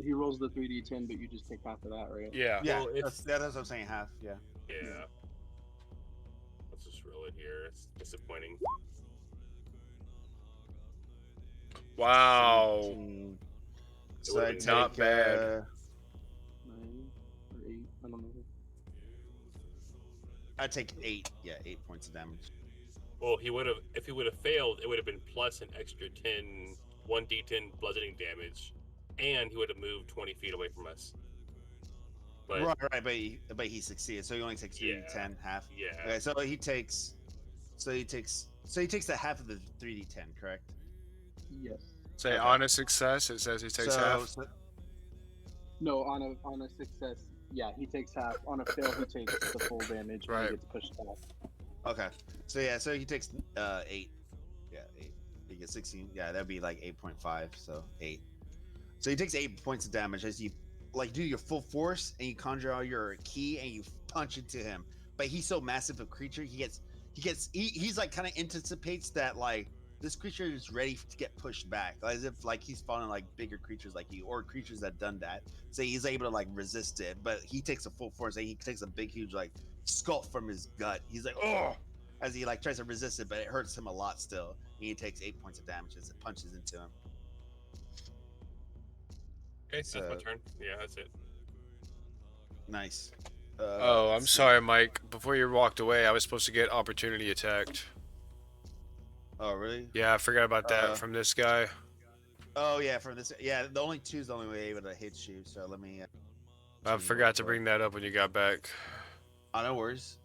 He rolls the 3d10, but you just take half of that, right? Yeah. Yeah, Well, it's- that's what I'm saying. Half. Yeah. Yeah. Let's just roll it here. It's disappointing. Wow. 17. So would've I been take, not bad. 9 or 8. I don't know. I take 8. Yeah, 8 points of damage. Well, if he would have failed, it would have been plus an extra 1d10 bludgeoning damage, and he would have moved 20 feet away from us. But Right, but he succeeded. So he only takes 3d10, half. yeah, Okay, so he takes the half of the 3d10, correct? Yes. Say Okay. on a success, it says he takes half. No, on a success, yeah, he takes half. On a fail, he takes the full damage. And Right. he gets pushed back. Okay. So he takes 8. Yeah, 8. He gets 16. Yeah, that'd be like 8.5. So 8. So he takes 8 points of damage as you like do your full force and you conjure out your key and you punch into him. But he's so massive a creature, he's like kind of anticipates that like this creature is ready to get pushed back, as if like he's falling like bigger creatures like you or creatures that done that. So he's able to like resist it, but he takes a full force and he takes a big huge like skull from his gut. He's like, oh, as he like tries to resist it, but it hurts him a lot still. And he takes 8 points of damage as it punches into him. Okay, that's my So- turn. Yeah, that's it. Nice. Oh, I'm let's see. sorry, Mike. Before you walked away, I was supposed to get opportunity attacked. Oh, really? Yeah, I forgot about that Uh, from this guy. Oh, yeah. From this, yeah. The only 2 is the only way able to hit you. So let me. I see forgot to real bring that up when you got back. Oh, no worries.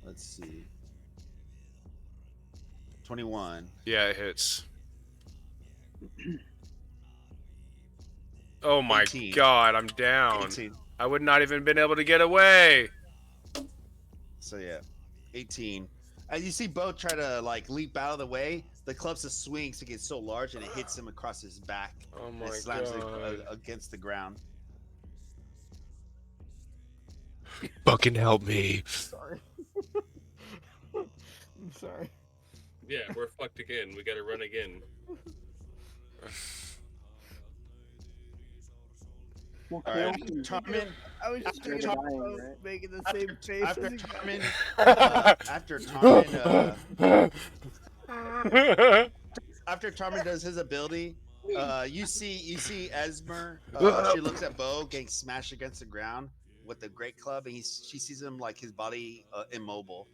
Let's see. 21. Yeah, it hits. Oh my 18. god, I'm down. 18. I would not even been able to get away. So yeah, 18. As you see Bo try to like leap out of the way, the clubs just swings to get so large and it hits him across his back. Oh And my it slams it, god. against the ground. Fucking help me. Sorry. I'm sorry. Yeah, we're fucked again. We gotta run again. Well, All Kale right, can- Tarmin. I was just After thinking Tar- about right? making the same face After as you Tarmin, guys. after Tarmin does his ability, you see Esmer. She looks at Bo getting smashed against the ground with the great club, and she sees him like his body immobile,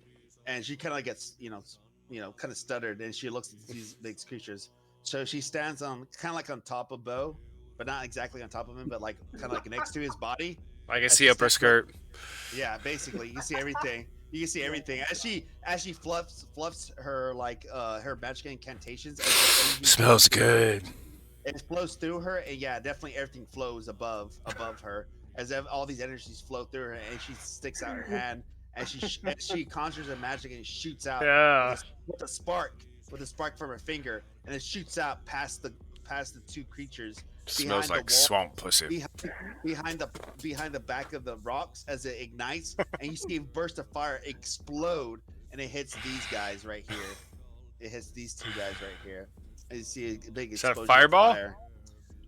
and she kind of gets kind of stuttered, and she looks at these big creatures. So she stands on kind of like on top of Bo, but not exactly on top of him, but like kind of like next to his body. I can As see she upper stands skirt. Yeah, basically, you see everything. You can see everything as she fluffs her like her magic incantations. As the energy Smells good. It flows through her, and yeah, definitely everything flows above her as if all these energies flow through her, and she sticks out her hand and she conjures a magic and shoots out Yeah. with a spark from her finger, and it shoots out past the 2 creatures. Smells behind the like wall. swamp pussy. behind the back of the rocks as it ignites, and you see a burst of fire explode, and it hits these guys right here. It hits these 2 guys right here. And you see a big Is that a explosion of fireball? fire.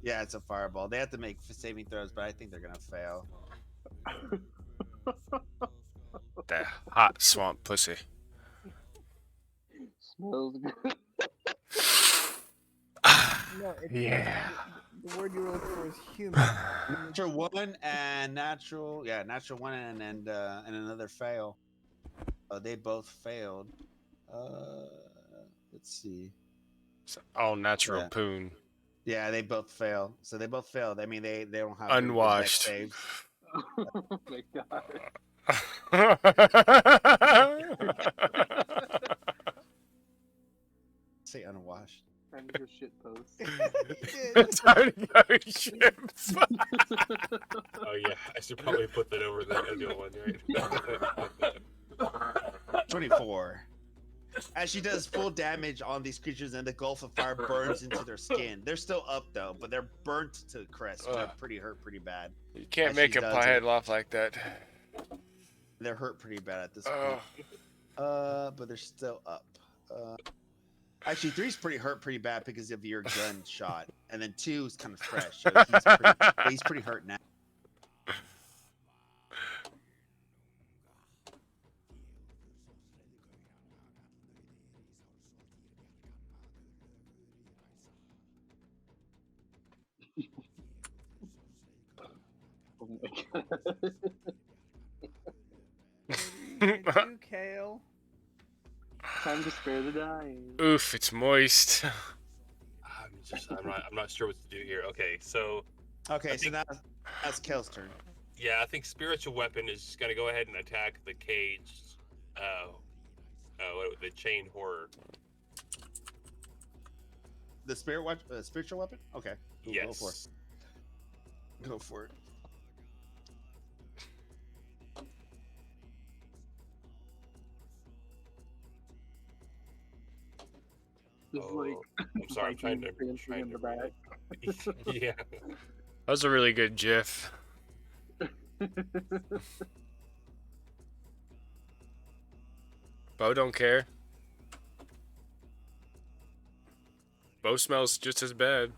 Yeah, it's a fireball. They have to make saving throws, but I think they're gonna fail. That hot swamp pussy. Smells good. No, it's, Yeah. the word you're looking for is human. Natural 1 and natural 1 and another fail. They both failed. Let's see. All natural Yeah. poon. Yeah, they both fail. So they both failed. I mean, they don't have Unwashed. Saves. Oh my god. Say unwashed. Time to go shit post. Time to go ships. Oh yeah, I should probably put that over the other one, right? 24. As she does full damage on these creatures, and the gulf of fire burns into their skin. They're still up though, but they're burnt to the crest. They're Ugh. pretty hurt, pretty bad. You can't As make she a does piehead it. laugh like that. They're hurt pretty bad at this Oh. point. But they're still up. Actually, 3's pretty bad because of your gun shot, and then 2 is kind of fresh. So he's pretty hurt now. Oh my god. What are you gonna do, Kale? Time to spare the dying. Oof, it's moist. I'm not sure what to do here. Okay, so Okay, so now that's Kale's turn. yeah, I think spiritual weapon is just gonna go ahead and attack the caged, the chain horror. The spiritual weapon? Okay. Cool, Yes. Go for it. Go for it. Just Oh, I'm sorry. I'm trying to. Vikings dancing in the back. Yeah. That was a really good GIF. Bo don't care. Bo smells just as bad.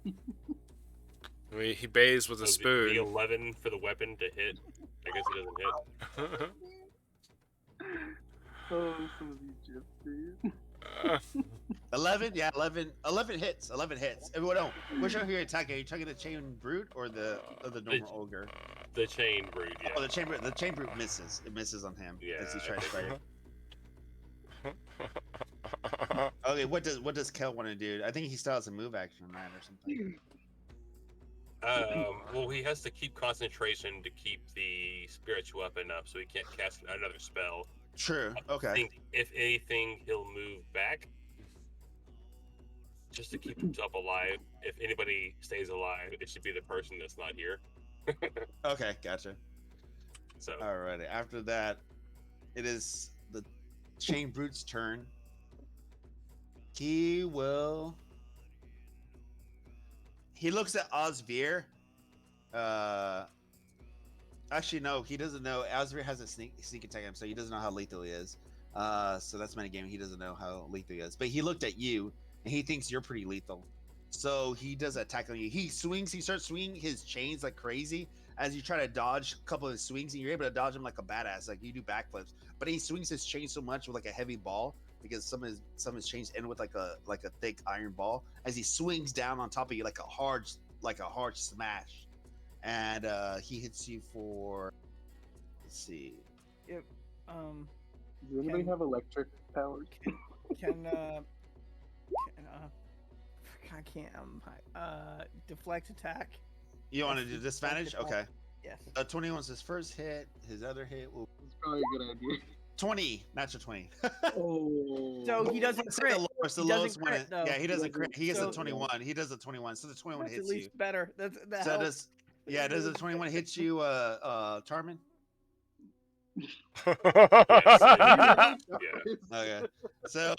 I mean, he bathes with a So spoon. The 11 for the weapon to hit. I guess it doesn't hit. Oh, some of these gifs, dude. 11, yeah, 11 hits. 11 hits. Everyone, no. Which one are you attacking? Are you attacking the chain brute or the normal ogre? The chain brute, yeah. Oh, the chain brute misses. It misses on him Yeah, as he's I trying to fight figured. it. Okay, what does Kel want to do? I think he still has a move action on that or something. Well, he has to keep concentration to keep the spiritual weapon up, so he can't cast another spell. True. I Okay. think if anything, he'll move back just to keep himself alive. If anybody stays alive, it should be the person that's not here. Okay, gotcha. So Alrighty. After that, it is the chain brute's turn. He looks at Osvir. Actually, no, he doesn't know. Osvir has a sneak attack him, so he doesn't know how lethal he is. So that's metagame. He doesn't know how lethal he is. But he looked at you, and he thinks you're pretty lethal. So he does attack on you. He starts swinging his chains like crazy as you try to dodge a couple of his swings, and you're able to dodge him like a badass, like you do backflips. But he swings his chain so much with like a heavy ball, because some of his chains end with like a thick iron ball, as he swings down on top of you like a hard smash. And he hits you for, let's see. Yep. Does anybody Can- have electric powers? I can't. Deflect attack. You want to Yes, do disadvantage? deflect Okay. Yes. 21's his first hit. His other hit will It's probably a good idea. 20, natural 20. Oh. So he doesn't It's crit. the lowest, the He lowest doesn't one. crit, though. Yeah, he doesn't crit. He gets So- a 21. He does a 21. So the 21 That's at hits you. least better. That So helps. does the 21 hit you, Tarman? yeah. Okay. So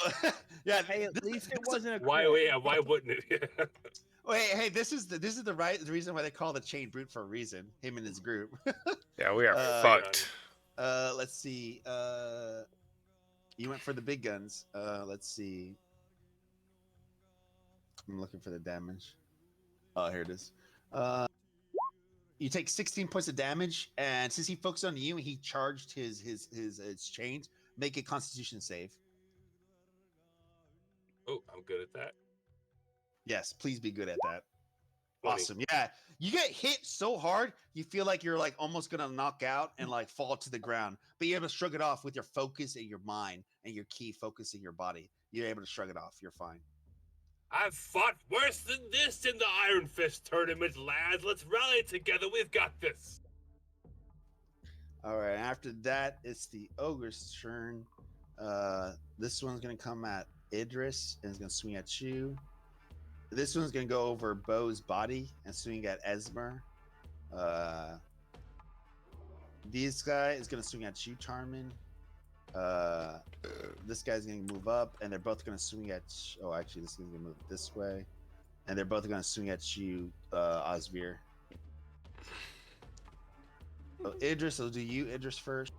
yeah. Hey, at least it wasn't a Why? crit. Yeah, why wouldn't it? Wait, hey, this is the reason why they call the chain brute for a reason. Him and his group. Yeah, we are fucked. Let's see. You went for the big guns. Let's see. I'm looking for the damage. Oh, here it is. You take 16 points of damage, and since he focused on you, he charged his chains. Make a Constitution save. Oh, I'm good at that. Yes, please be good at that. 20. Awesome. Yeah. You get hit so hard, you feel like you're like almost gonna knock out and like fall to the ground. But you're able to shrug it off with your focus and your mind and your key focus in your body. You're able to shrug it off. You're fine. I've fought worse than this in the Iron Fist tournament, lads. Let's rally together. We've got this. All right. After that, it's the ogre's turn. This one's gonna come at Idris and it's gonna swing at you. This one's gonna go over Bo's body and swing at Esmer. This guy is gonna swing at you, Tarman. This guy's gonna move up, and they're both gonna swing at. Oh, actually, this guy's gonna move this way, and they're both gonna swing at you, Osvir. So Idris, I'll do you, Idris, first.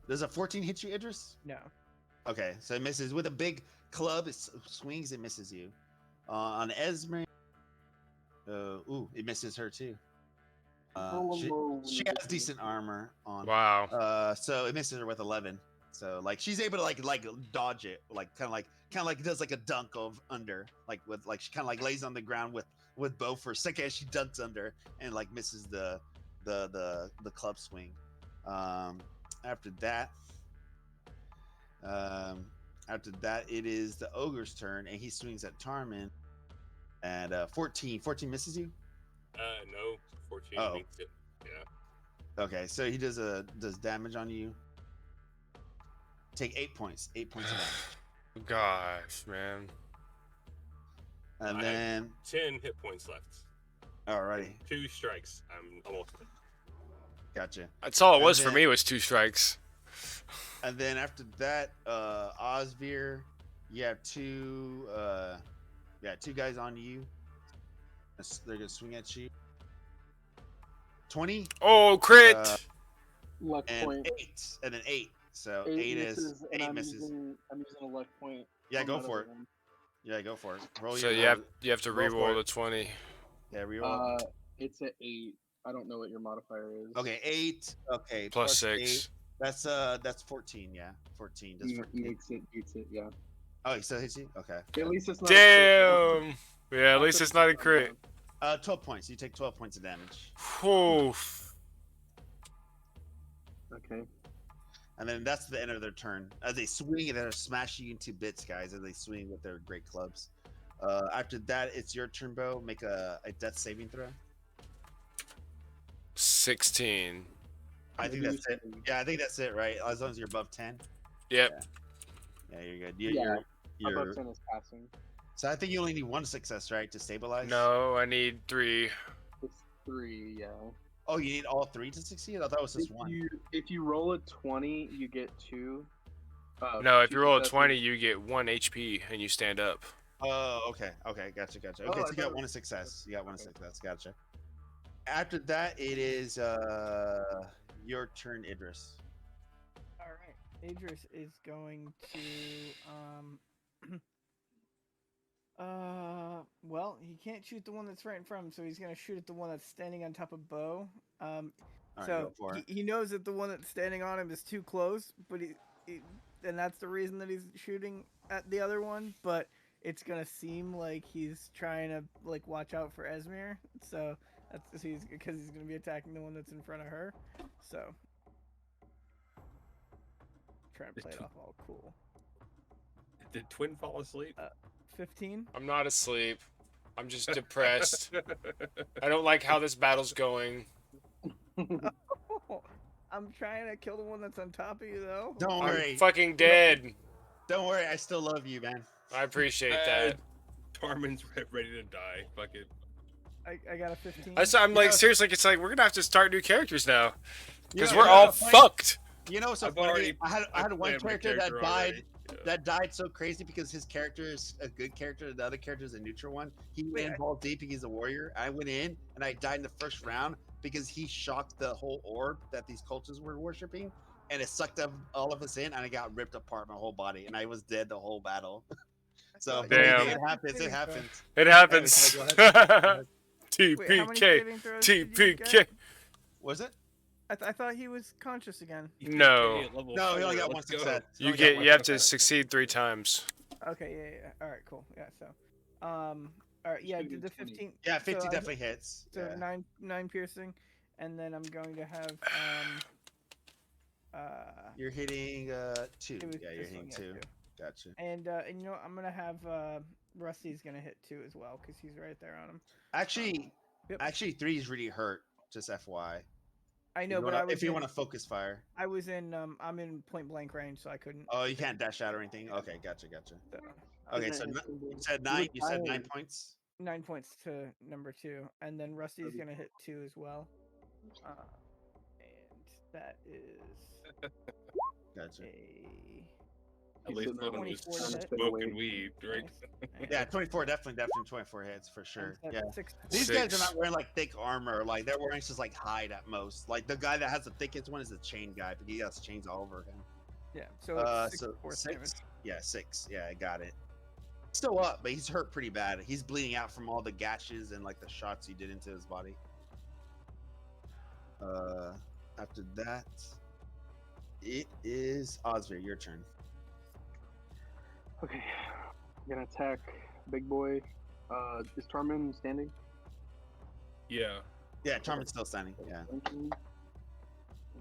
Does a 14 hit you, Idris? No. Okay, so it misses with a big club. It swings, it misses you. On Esmer, it misses her too. She has decent armor on. Wow. So it misses her with 11. So like she's able to like dodge it, like kind of like does like a dunk of under, like with like she kind of like lays on the ground with Bo for a second as she dunks under and like misses the club swing. After that, it is the ogre's turn, and he swings at Tarman. And 14 misses you. No, 14 Oh. beats it. Yeah. Okay, so he does damage on you. Take 8 points. 8 points of damage. Gosh, man. And I then 10 hit points left. alrighty, 2 strikes. I'm almost dead. gotcha. That's all it And was for then- me was 2 strikes. And then after that, Osvir, you have two guys on you. They're gonna swing at you. 20 Oh, crit! Luck and point. 8, and then 8. So 8 8 is misses, and 8 I'm misses. using a luck point. Yeah, on go that for other it. one. Yeah, go for it. Roll So your you roll. have to roll for re-roll it. the 20. Yeah, reroll. It's an 8. I don't know what your modifier is. Okay, 8. Okay, Plus plus 6. 8. That's 14. Yeah, 14. Does 14? Makes it, yeah. Oh, so hits you. Okay. At least it's not. a crit. Damn! Yeah, at least it's not a crit. 12 points. You take 12 points of damage, Whew. Okay. and then that's the end of their turn. As they swing and they're smashing you into bits, guys. As they swing with their great clubs. After that, it's your turn, Bo. Make a death saving throw. 16. I think that's it. Yeah, I think that's it, right? As long as you're above 10. Yep. Yeah, you're good. Yeah, You're, above 10 is passing. so I think you only need 1 success, right, to stabilize? No, I need 3. It's 3, yeah. Oh, you need all 3 to succeed? I thought it was just 1. If you roll a 20, you get 2. No, if 2 you roll a successes. 20, you get 1 HP and you stand up. Oh, okay. Okay, gotcha. Oh, Okay, so I you thought got it 1 was- success. You got 1 Okay. success. Gotcha. After that, it is your turn, Idris. All right. Idris is going to well, he can't shoot the one that's right in front of him, so he's gonna shoot at the one that's standing on top of Bo. All right, So go for it. he knows that the one that's standing on him is too close, but and that's the reason that he's shooting at the other one. But it's gonna seem like he's trying to like watch out for Esmir, so that's because he's gonna be attacking the one that's in front of her. So try and play it off all cool. Did Twin fall asleep? 15. I'm not asleep. I'm just depressed. I don't like how this battle's going. I'm trying to kill the one that's on top of you, though. Don't I'm worry. fucking dead. Don't worry. I still love you, man. I appreciate that. Tormund's ready to die. Fuck it. I got a 15. I'm like, Yeah. seriously, it's like, we're gonna have to start new characters now. Because You we're know, all funny- fucked. You know, so I've funny. already- I had one planned my character that character died. already. Yeah. That died so crazy because his character is a good character. The other character is a neutral one. He Wait, went in ball deep because he's a warrior. I went in and I died in the first round because he shocked the whole orb that these cultists were worshiping, and it sucked up all of us in, and I got ripped apart my whole body, and I was dead the whole battle. So Damn. it happens. It happens. It happens. Anyways, go ahead. Wait, how many TPK. saving throws did you get? TPK. Was it? I thought he was conscious again. No. at level No, he only 4, got 1 let's go. success. He You only got get. one You have to success. succeed 3 times. Okay, yeah. All right, cool. Yeah, so, all right, yeah, Shooting the 20. 15. Yeah, 50 so I- definitely hits. So Yeah. nine piercing, and then I'm going to have You're hitting 2. it was Yeah, you're this hitting one, yeah, 2. two. Gotcha. And you know what, I'm gonna have Rusty's gonna hit 2 as well because he's right there on him. Actually, Yep. 3 is really hurt. Just FY. I If know, you but wanna- I was if you in, want to focus fire. I was in I'm in point blank range, so I couldn't. Oh, you can't dash out or anything. Okay, gotcha. So, Okay, Isn't so it you Hexenberg? said 9. You said 9 points. 9 points to number 2, and then Rusty's gonna hit 2 as well. And that is Gotcha. a At least So one was 24 to hit. smoking weed, right? nice. Yeah, 24. Definitely 24 hits for sure. And Yeah. 6 These guys are 6. not wearing like thick armor. Like they're wearing just like hide at most. Like the guy that has the thickest one is the chain guy, but he has chains all over him. Yeah, so it's 6 So force 6. damage. Yeah, 6. Yeah, I got it. Still up, but he's hurt pretty bad. He's bleeding out from all the gashes and like the shots he did into his body. After that, it is Osvir. Your turn. Okay. I'm gonna attack Big Boy. Is Tormund standing? Yeah. Yeah, Charmin's still standing. Yeah.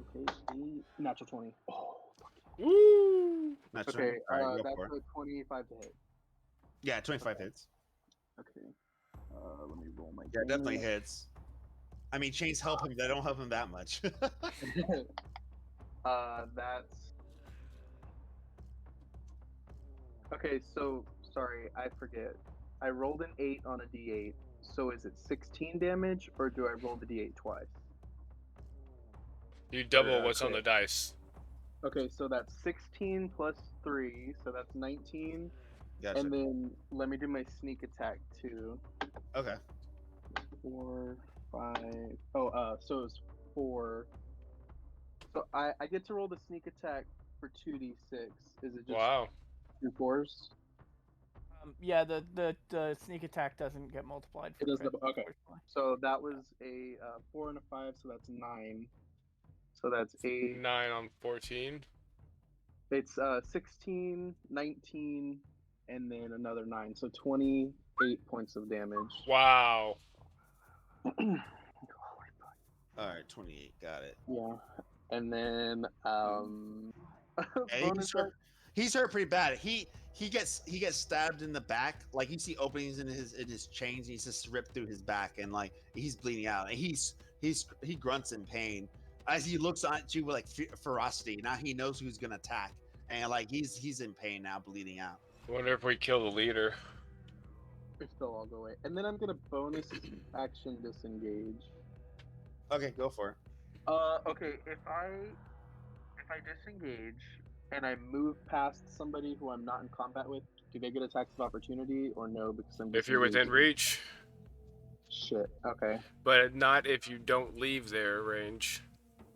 Okay, natural 20. Oh, Woo! Not sure. okay. All right, go That's for it. a 25 to hit. Yeah, 25 hits. Okay. Let me roll my. Yeah, definitely damage. hits. I mean, chains help him. They don't help him that much. That's. Okay, so sorry, I forget. I rolled an 8 on a d8. So is it 16 damage, or do I roll the d8 twice? You double Yeah, what's on okay. the dice. Okay, so that's 16 plus 3, so that's 19. Gotcha. And then let me do my sneak attack too. Okay. 4, 5. Oh, so it's 4. So I get to roll the sneak attack for 2d6. Is it just Wow. 2 4s? Yeah, the sneak attack doesn't get multiplied. For It does crit, okay. unfortunately. So that was a 4 and a 5, so that's 9. So that's 8. 9 on 14. It's 16, 19, and then another 9. So 28 points of damage. Wow. All right, 28. Got it. Yeah. And then Hey, bonus he's hurt pretty bad. He gets stabbed in the back. Like you see openings in his chains. And he's just ripped through his back, and like he's bleeding out. And he grunts in pain as he looks at you with like ferocity. Now he knows who's gonna attack, and like he's in pain now, bleeding out. I wonder if we kill the leader. if they'll all go away. And then I'm gonna bonus action disengage. Okay, go for it. Okay, if I disengage and I move past somebody who I'm not in combat with, do they get attacks of opportunity or no? Because I'm If you're within disengaging? reach, Shit. Okay. but not if you don't leave their range.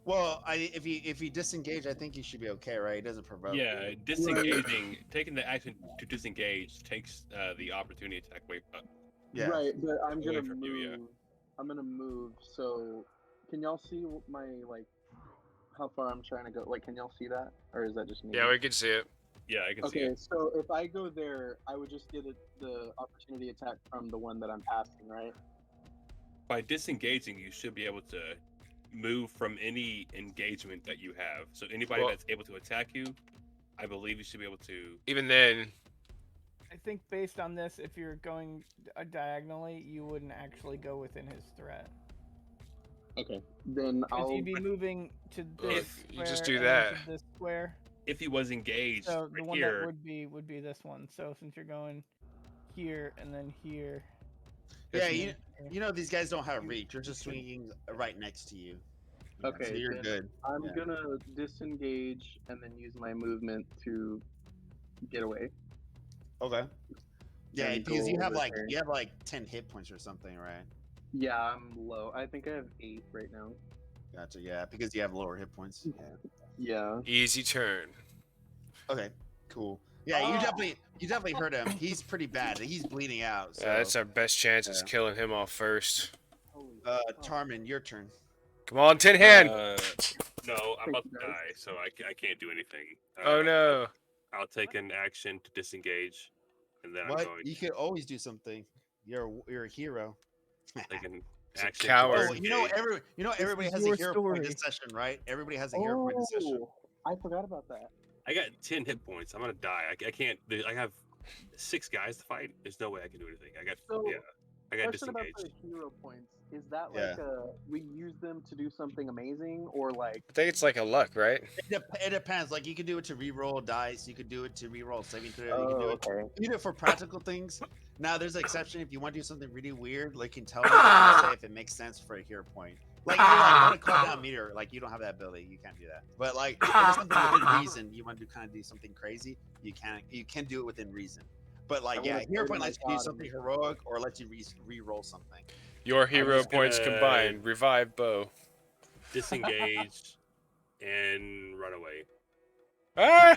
Well, if he disengage, I think he should be okay, right? He doesn't provoke. Yeah, disengaging, taking the action to disengage takes the opportunity attack away. Yeah. Right, but I'm Away gonna from move. you, yeah. I'm gonna move. So, can y'all see my like how far I'm trying to go? Like, can y'all see that, or is that just me? Yeah, we can see it. Yeah, I can see Okay, it. so if I go there, I would just get the opportunity attack from the one that I'm passing, right? By disengaging, you should be able to move from any engagement that you have. So anybody Well- that's able to attack you, I believe you should be able to. Even then, I think based on this, if you're going diagonally, you wouldn't actually go within his threat. Okay. Then Because I'll. you'd be moving to Well, this you just square do and then that. to this square. If he was engaged So the right one here, that would be this one. So since you're going here and then here. Yeah, and you then here. you know these guys don't have reach. You're just swinging right next to you. Yeah, Okay, so you're then good. I'm Yeah. gonna disengage and then use my movement to get away. Okay. Yeah, And because you go have over like there. 10 hit points or something, right? Yeah, I'm low. I think I have 8 right now. Gotcha. Yeah, because you have lower hit points. Yeah. easy turn. Okay, cool. Yeah, you definitely hurt him. He's pretty bad. He's bleeding out. So, Yeah, that's our best chance is yeah. killing him off first. Holy fuck. Tarmin, your turn. Come on, Tin Hand. no, I'm about to you, guys. die, so I can't do anything. Oh no. I'll take an action to disengage, and then What? I'm going You could always do something. You're a hero. to take an He's a action. coward. Oh, To you know disengage. everybody is has a your hero point story. this session, right? Everybody has a hero point this session. Oh, I forgot about that. I got 10 hit points. I'm gonna die. I can't. I have 6 guys to fight. There's no way I can do anything. I got So, yeah. I got Question about disengaged. the hero points. Is that Yeah. like we use them to do something amazing or like I think it's like a luck, right? It depends. Like you can do it to re-roll dice. You could do it to re-roll saving throw. You can do it. okay. You can do it for practical things. Now, there's an exception if you want to do something really weird. Like, you can tell me say if it makes sense for a hero point. Like, you're like, want to call down meteor. Like, you don't have that ability. You can't do that. But like, if there's something within reason, you want to kind of do something crazy. You can do it within reason. But like, I'm yeah, gonna hero say point my lets you do God, something heroic or lets you re-roll something. Your hero just points gonna- combined. Revive Bo. Disengage and run away. Ah!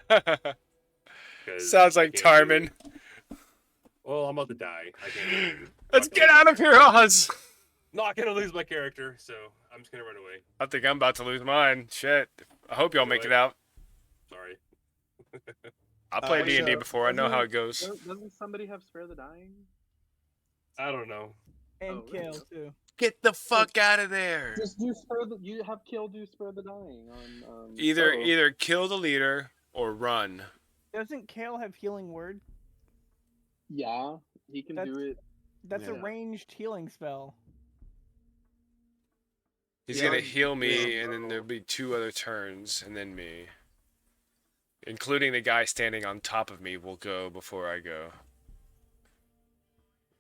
'cause Sounds I like can't do Tarmin. it. Well, I'm about to die. I can't. Let's get out of here, Oz. Not gonna lose my character, so I'm just gonna run away. I think I'm about to lose mine. Shit. I hope y'all make it out. Sorry. I played wait, D&D so before. I know how it goes. Doesn't somebody have spare the dying? I don't know. And Oh, really? kill too. Get the fuck out of there. Just do spare the. You have kill do spare the dying on. Either Solo. either kill the leader or run. Doesn't Kale have healing word? Yeah, he can do it. That's a Yeah. ranged healing spell. He's Yeah, gonna heal me, yeah, and then bro. there'll be 2 other turns, and then me. Including the guy standing on top of me will go before I go.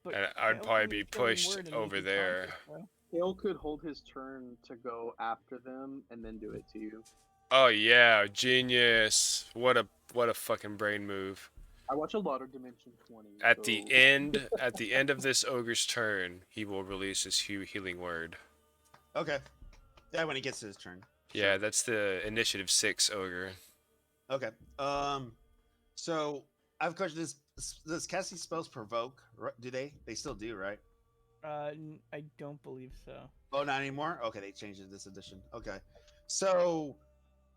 But And I'd Kale probably can be use healing pushed word and over make you there. conscious, bro. Kale could hold his turn to go after them and then do it to you. Oh yeah, genius. What a fucking brain move. I watch a lot of Dimension 20. At so the end of this ogre's turn, he will release his healing word. Okay. Yeah, when he gets to his turn. Yeah, Sure. that's the initiative 6 ogre. Okay. So I've question. Does casting spells provoke? Do they? They still do, right? I don't believe so. Oh, not anymore. Okay, they changed it this edition. Okay. So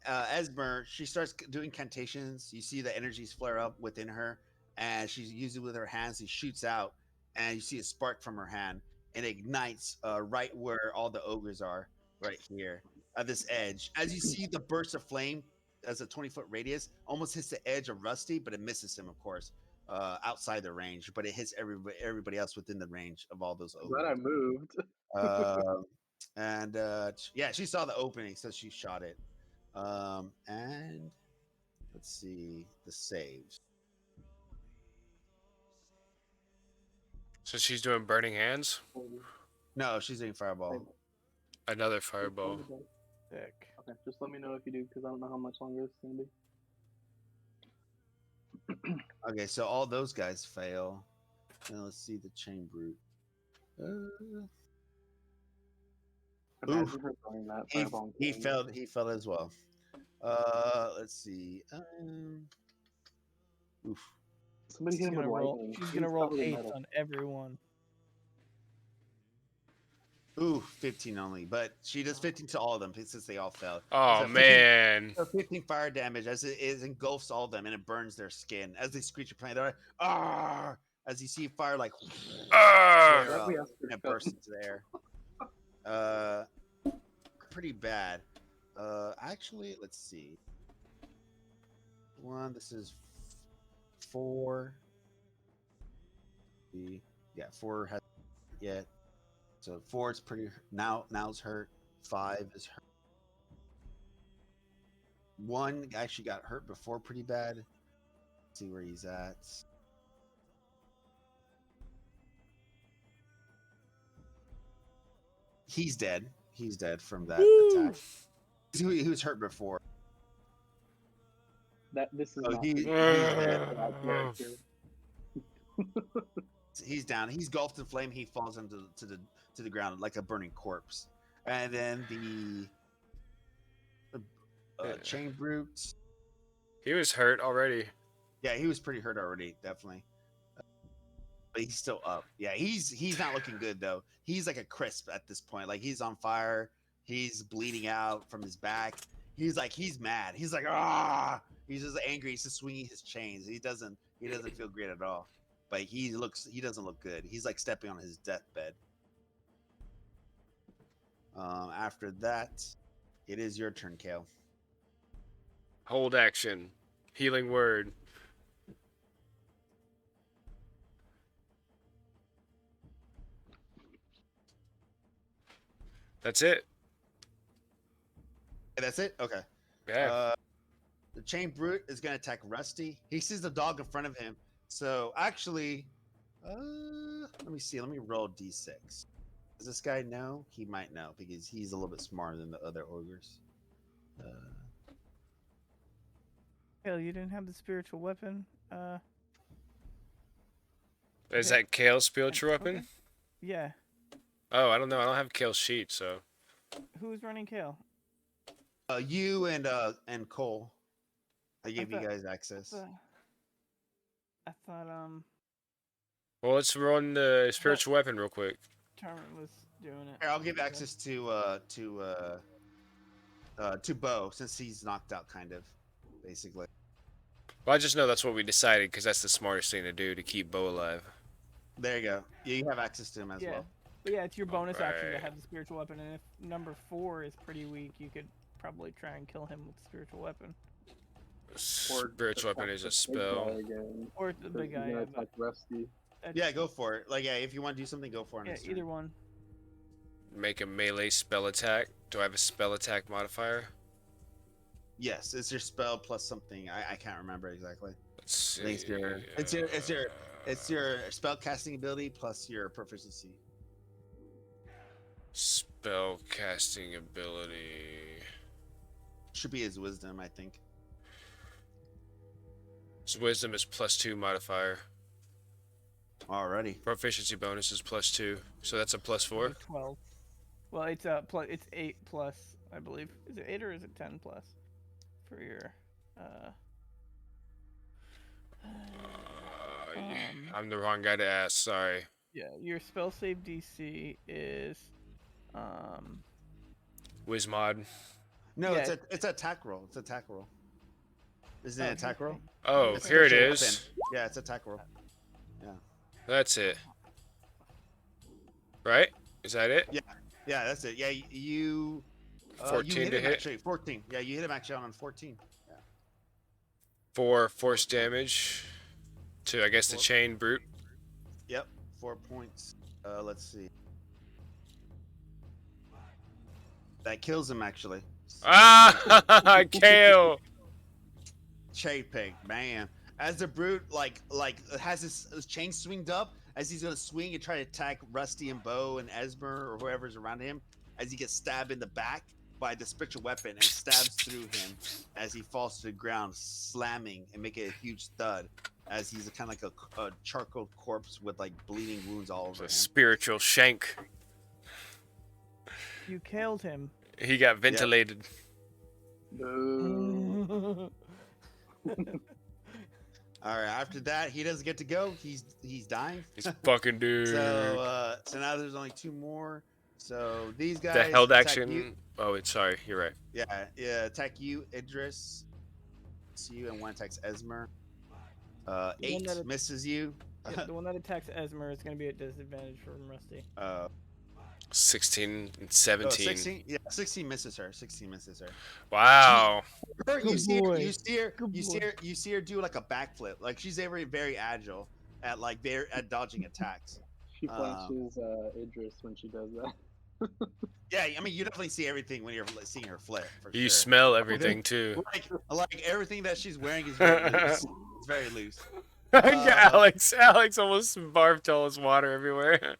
Esmer, she starts doing cantations. You see the energies flare up within her, and she's using it with her hands. She shoots out, and you see a spark from her hand, and it ignites right where all the ogres are, right here at this edge. As you see the burst of flame, as a 20-foot radius, almost hits the edge of Rusty, but it misses him, of course, outside the range. But it hits everybody else within the range of all those glad I ogres. moved. And yeah, she saw the opening, so she shot it. And let's see the saves. So she's doing burning hands? No, she's doing fireball. Another fireball. Sick. Okay, just let me know if you do, because I don't know how much longer this is gonna be. Okay, so all those guys fail. Now let's see the chain brute. Imagine her throwing that fireball and He killing failed. me. He fell as well. Let's see. Oof. Somebody She's hit him with gonna roll. lightning. She's He's gonna roll covered in eights metal. on everyone. Ooh, 15 only, but she does 15 to all of them since they all fell. Oh So 15 man. So 15 fire damage as it engulfs all of them and it burns their skin as they screech and play. They're like, ah! As you see fire like Ah! flare Let up me ask and her it bursts into the air. Pretty bad. Actually, let's see. This is 4. Yeah, 4 hasn't yet. So 4 is pretty now's hurt. 5 is hurt. 1 actually got hurt before pretty bad. Let's see where he's at. He's dead. He's dead from that attack. He was hurt before. This is Oh, not he's dead. dead. He's down. He's engulfed in flame. He falls into to the ground like a burning corpse. And then the chain brute. He was hurt already. Yeah, he was pretty hurt already, definitely. But he's still up. Yeah, he's not looking good though. He's like a crisp at this point. Like he's on fire. He's bleeding out from his back. He's mad. He's like ah. He's just angry. He's just swinging his chains. He doesn't feel great at all. But he doesn't look good. He's like stepping on his deathbed. After that, it is your turn, Kale. Hold action. Healing word. That's it. That's it? Okay. Yeah. The chain brute is going to attack Rusty. He sees the dog in front of him. So actually, let me see. Let me roll d6. Does this guy know? He might know because he's a little bit smarter than the other ogres. Hell, you didn't have the spiritual weapon. Is that Kale's spiritual okay. weapon? Yeah. Oh, I don't know. I don't have Kale's sheet, so. Who's running Kale? You and Cole. I gave you thought- guys access. I thought Well, let's run the spiritual weapon real quick. Tarman was doing it. Here, I'll give access to Bo since he's knocked out, kind of, basically. Well, I just know that's what we decided because that's the smartest thing to do to keep Bo alive. There you go. Yeah, you have access to him as Yeah. well. But yeah, it's your bonus action to Alright. have the spiritual weapon, and if number 4 is pretty weak, you could probably try and kill him with the spiritual weapon. Spiritual weapon is a spell. Or the big guy. Yeah, but Rusty. Yeah, go for it. Like, yeah, if you want to do something, go for it. on yeah, his turn. either one. Make a melee spell attack. Do I have a spell attack modifier? Yes, it's your spell plus something. I can't remember exactly. Let's see. I think it's your spell casting ability plus your proficiency. Spell casting ability. Should be his wisdom, I think. His wisdom is +2 modifier. Alrighty. Proficiency bonus is +2, so that's a +4. 12. Well, it's it's 8 plus, I believe. Is it 8 or is it 10 plus for your I'm the wrong guy to ask. Sorry. yeah, your spell save DC is Wizmod. No, Yeah. it's an attack roll. It's an attack roll. Isn't it an attack roll? Oh, It's a here it special is. weapon. Yeah, it's an attack roll. That's it. Right? Is that it? Yeah, that's it. Yeah, you. 14 you hit to him hit? Actually, 14. Yeah, you hit him actually on 14. 4 force damage to, I guess, the chain brute. Yep, 4 points. Let's see. That kills him actually. Ah, KO. Chaping, man. As the brute like has his chain swinged up, as he's gonna swing and try to attack Rusty and Bo and Esmer or whoever's around him, as he gets stabbed in the back by the spiritual weapon and stabs through him as he falls to the ground, slamming and making a huge thud. As he's kind of like a charcoal corpse with like bleeding wounds all over A him. spiritual shank. you killed him. He got ventilated. Boo. All right. After that, he doesn't get to go. He's dying. He's fucking dude. So now there's only 2 more. So these guys. The held attack action. you. Oh, it's sorry. You're right. Yeah. Attack you, Idris. It's you, and 1 attacks Esmer. The one 8 that- misses you. Yeah, the one that attacks Esmer is going to be at disadvantage from Rusty. 16 and Oh, 17. 16. Yeah, 16 misses her. 16 misses her. Wow. You Good see her. boy. You see her. Good You see boy. her. You see her do like a backflip. Like she's very, very agile at at dodging attacks. She flashes Idris when she does that. Yeah, I mean, you definitely see everything when you're seeing her flip. For You sure. smell everything too. Like everything that she's wearing is very loose. It's very loose. Alex almost barfed all his water everywhere.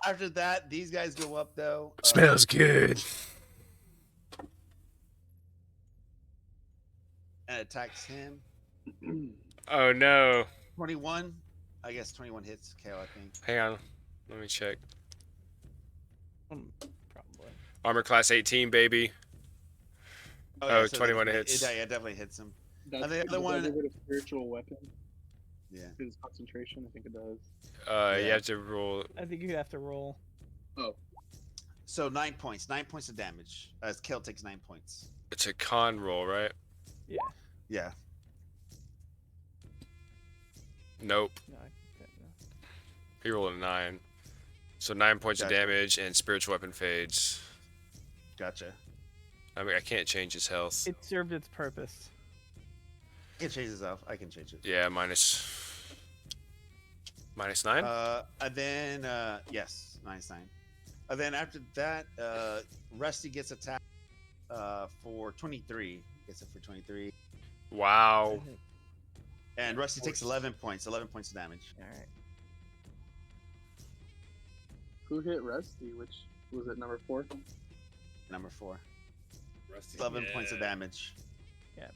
After that, these guys go up though. Smells good. And attacks him. Oh no. 21. I guess 21 hits KO, I think. Hang on. Let me check. Probably. Armor class 18, baby. Oh, 21 hits. Yeah, definitely hits him. That's And the other does that one- give it a spiritual weapon. Yeah. His concentration, I think it does. You Yeah. have to roll. I think you have to roll. So 9 points. 9 points of damage. As Kel takes 9 points. It's a con roll, right? Yeah. Yeah. Nope. No, I can't, no. He rolled a 9. So 9 points Gotcha. of damage and spiritual weapon fades. Gotcha. I mean, I can't change his health. It served its purpose. I can change this off. I can change it. Yeah, minus 9. And then yes, 9. And then after that, Rusty gets attacked for 23. Gets it for 23. Wow. And Rusty takes 11 points. 11 points of damage. All right. Who hit Rusty? Which was it? Number 4. Number 4. Rusty. 11 points of damage. Yeah.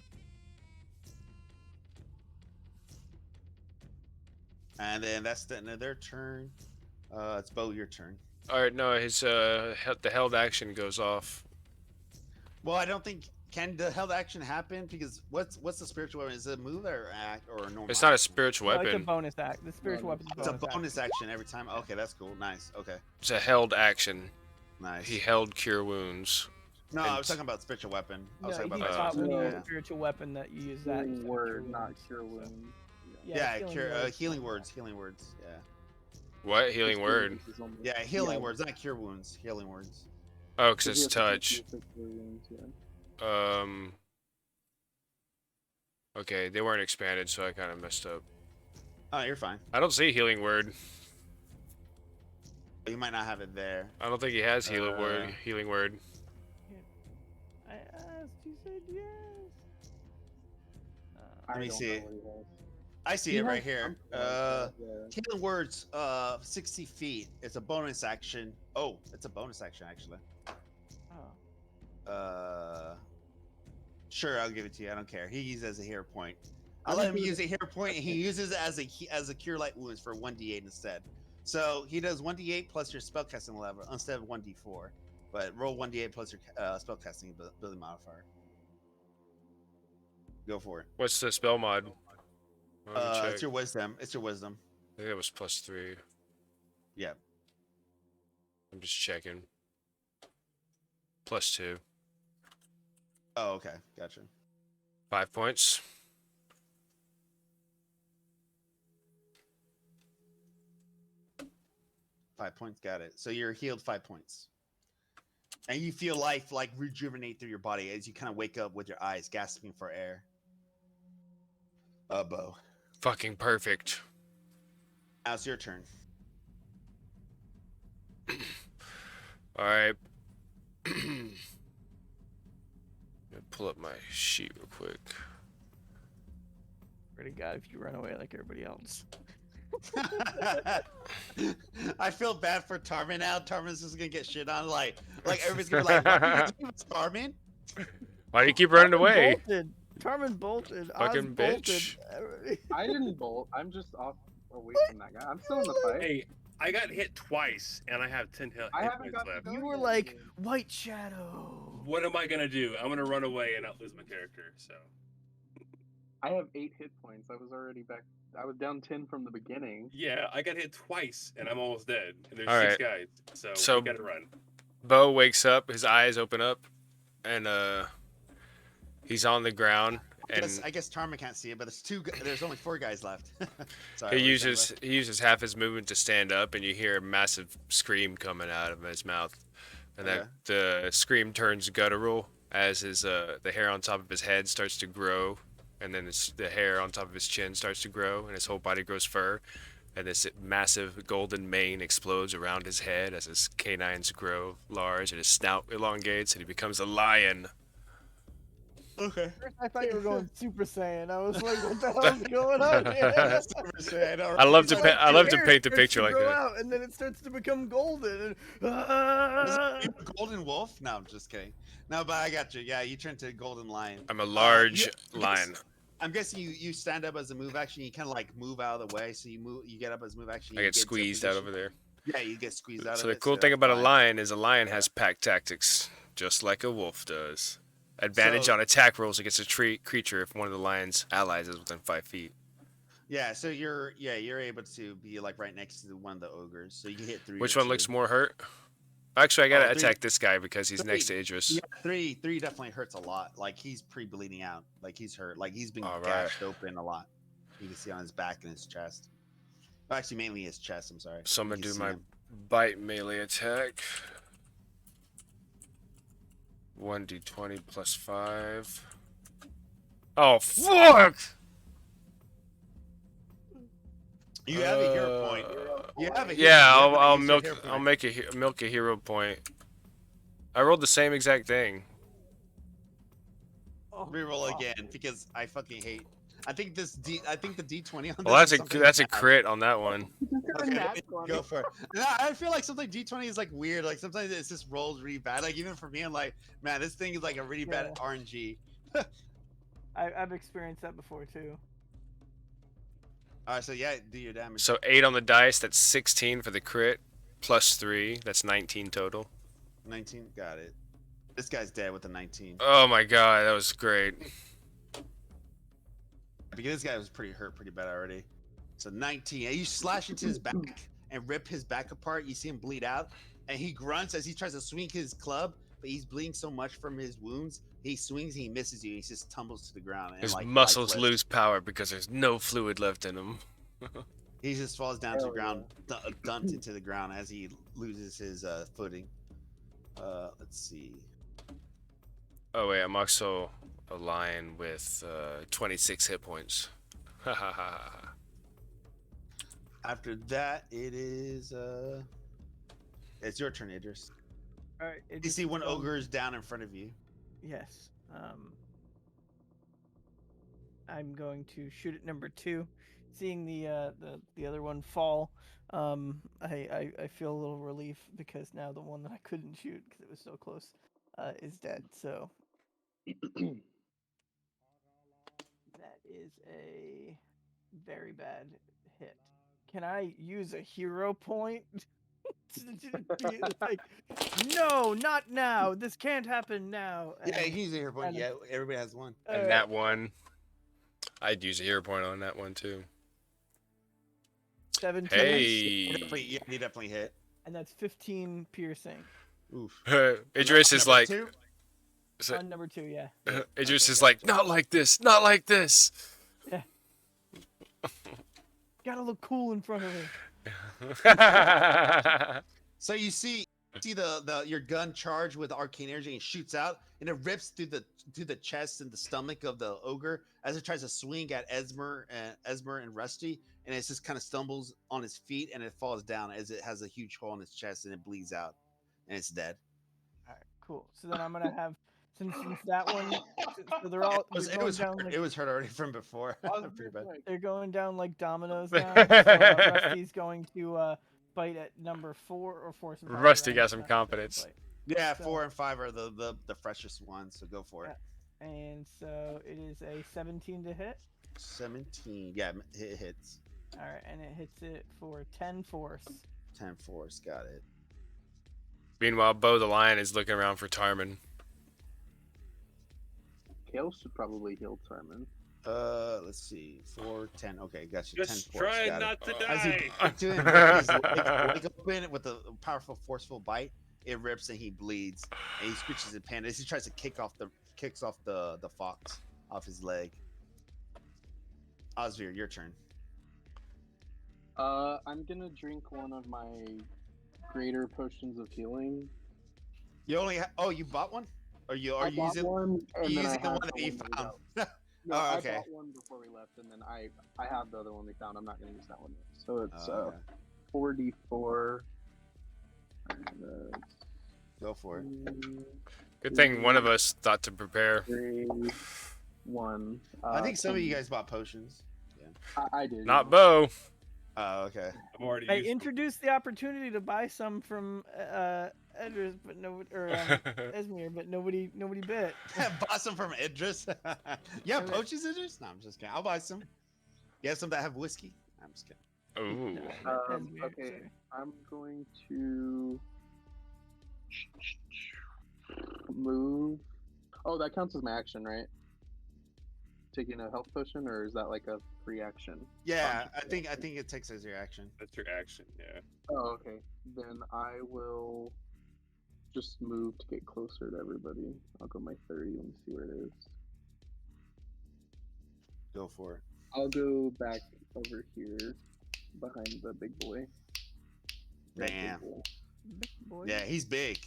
And then that's the end of their turn. It's Bo, your turn. All right, no, his the held action goes off. Well, I don't think can the held action happen because what's the spiritual weapon? Is it a move or act or a normal? It's not a action? spiritual No, it's a weapon. bonus act. The spiritual weapon It's is a bonus action every time. Okay, that's cool. Nice. Okay, It's a held action. nice. He held cure wounds. No, I and- was talking about spiritual weapon. I No, was he talking about taught when you use yeah. a spiritual weapon that you use that. Healing instead of word, cure not wounds, cure so- wound. Yeah, healing cure, words. healing words. Healing words. Yeah. What? Healing word? Yeah, healing Yeah. words, not cure wounds. Healing words. Oh, because it's touch. Yeah. Okay, they weren't expanded, so I kind of messed up. Oh, you're fine. I don't see healing word. You might not have it there. I don't think he has healing word. Uh, Healing word. I asked, you said yes. Let me don't see. know what he has. I see He it right has here. something like that, yeah. Healing words. 60 feet. It's a bonus action. Oh, it's a bonus action actually. Oh. Sure, I'll give it to you. I don't care. He uses it as a hero point. I'll let him use a hero point, and he uses it as a cure light wounds for 1d8 instead. So he does 1d8 plus your spellcasting level instead of 1d4. But roll 1d8 plus your spellcasting ability modifier. Go for it. What's the spell mod? Let me check. It's your wisdom. It's your wisdom. I think it was +3. Yeah. I'm just checking. +2. Oh, okay. Gotcha. 5 points. Five points. Got it. So you're healed 5 points. And you feel life like rejuvenate through your body as you kind of wake up with your eyes gasping for air. Bo. Fucking perfect. Now it's your turn. All right. Pull up my sheet real quick. Swear to God, if you run away like everybody else. I feel bad for Tarmin now. Tarmin's just gonna get shit on. Like everybody's gonna be like, "What did you do, Tarmin?" Why do you keep running away? Bolted. Tarmin bolted. Fucking Oz bolted. bitch. I didn't bolt. I'm just off away from that guy. I'm still in the fight. Hey, I got hit twice, and I have 10 hit I hit haven't points got left. to You go were yet. like White Shadow. What am I gonna do? I'm gonna run away and not lose my character. So I have 8 hit points. I was already back. I was down 10 from the beginning. yeah, I got hit twice, and I'm almost dead. And there's All 6 right. guys, So- we gotta run. Bo wakes up, his eyes open up, and he's on the ground, and I guess Tarmin can't see it, but there's only 4 guys left. Sorry, he what were you saying, uses half his movement to stand up, and you hear a massive scream coming out of his mouth, and Okay. the scream turns guttural as his the hair on top of his head starts to grow, and then the hair on top of his chin starts to grow, and his whole body grows fur, and this massive golden mane explodes around his head as his canines grow large, and his snout elongates, and he becomes a lion. Okay. First, I thought you were going Super Saiyan. I was like, what the hell's going on here? I love to It's like I love to hair paint the starts picture to like grow that. out, and then it starts to become golden. Was it a golden wolf? No, I'm just kidding. No, but I got you. Yeah, you turn to a golden lion. I'm a large you- lion. I'm guessing you stand up as a move action. You kind of like move out of the way, so you get up as a move action. I you get to a squeezed out position. over there. Yeah, you get squeezed out So of the it. cool thing about a fine. lion is a lion has pack tactics, just like a wolf does. Advantage So- on attack rolls against a creature if one of the lion's allies is within 5 feet. Yeah, so you're able to be like right next to one of the ogres, so you can hit 3. Which or one looks 2. more hurt? Actually, I gotta 3. attack this guy because he's 3. next to Idris. Yeah, 3 definitely hurts a lot. Like he's pre-bleeding out. Like he's hurt. Like he's been All right. gashed open a lot. You can see on his back and his chest. Well, actually, mainly his chest. I'm sorry. So I'm You gonna can do see my him. bite melee attack. 1d20 plus 5. Oh fuck! You have a hero point. You have a hero Yeah, point. You I'll haven't used your milk. hero I'll point. milk a hero point. I rolled the same exact thing. Oh, Reroll fuck. again because I fucking hate. I think the D20 on Well, this that's is a something that's a bad. crit on that one. Okay, go for it. No, I feel like something D20 is like weird. Like sometimes it's just rolls really bad. Like even for me, I'm like, man, this thing is like a really bad Yeah. RNG. I've experienced that before too. All right, so yeah, do your damage. So 8 on the dice. That's 16 for the crit. Plus 3. That's 19 total. 19, got it. This guy's dead with a 19. Oh my god, that was great. Because this guy was pretty hurt pretty bad already. So 19. And you slash into his back and rip his back apart. You see him bleed out. And he grunts as he tries to swing his club, but he's bleeding so much from his wounds. He swings, he misses you, and he just tumbles to the ground. And His like muscles lifeless. lose power because there's no fluid left in him. He just falls down to the Hell ground, dumped into the ground as he loses his footing. Let's see. Oh wait, I'm also a lion with 26 hit points. After that, it is it's your turn, Idris. All right. You see one ogre is down in front of you. Yes. I'm going to shoot at number 2. Seeing the other one fall, I feel a little relief because now the one that I couldn't shoot because it was so close is dead. So that is a very bad hit. Can I use a hero point? Be like, no, not now. This can't happen now. Yeah, And he's a hero point. and- Yeah, everybody has one. And that one, I'd use a hero point on that one too. 17. He Hey, definitely hit. And that's 15 piercing. Oof. Idris is Number like, two? so- On number 2, yeah. Idris is like, not like this, not like this. Gotta look cool in front of me. So you see the your gun charge with arcane energy and shoots out, and it rips through the chest and the stomach of the ogre as it tries to swing at Esmer and Rusty, and it just kind of stumbles on his feet and it falls down as it has a huge hole in its chest and it bleeds out, and it's dead. All right, cool. So then I'm gonna have since that one, so they're all It was, they're it going was down hurt, like it was hurt already from before. Pretty bad. they're going down like dominoes now. So, Rusty's going to bite at number 4 or 4. Rusty got some confidence. Yeah, So- 4 and 5 are the freshest ones, so go for it. And so it is a 17 to hit. 17, yeah, it hits. All right, and it hits it for 10 force. 10 force, got it. Meanwhile, Bo the Lion is looking around for Tarman. Kale should probably heal Tarman. Let's see, 4, 10. Okay, got you. 10 Just force. try got it. not to As he die. bites to him, his leg open with a powerful, forceful bite, it rips and he bleeds, and he screeches in pain as he tries to kicks off the fox off his leg. Osvir, your turn. I'm gonna drink one of my greater potions of healing. You only you bought one, or you are I you bought using one, and you then I using the had one that you we found? got. No, Oh, I okay. bought one before we left, and then I have the other one we found. I'm not gonna use that one. So it's Oh, okay. 4d4. Go for it. Good thing one of us thought to prepare. 3, 1. I think some of you guys bought potions. I did. Not Bo. Oh, okay. I'm already I used to- introduced the opportunity to buy some from Edris, but no, or Esmir, but nobody bit. Bought some from Idris. You have potions, Idris? No, I'm just kidding. I'll buy some. You have some that have whiskey? I'm just kidding. Ooh. Esmir, Okay, sorry. I'm going to move. Oh, that counts as my action, right? Taking a health potion, or is that like a free action? Yeah, I think it takes as your action. That's your action, yeah. Oh, okay. Then I will just move to get closer to everybody. I'll go my 30. Let me see where it is. Go for it. I'll go back over here behind the big boy. That big Damn. boy. Big boy. Yeah, he's big.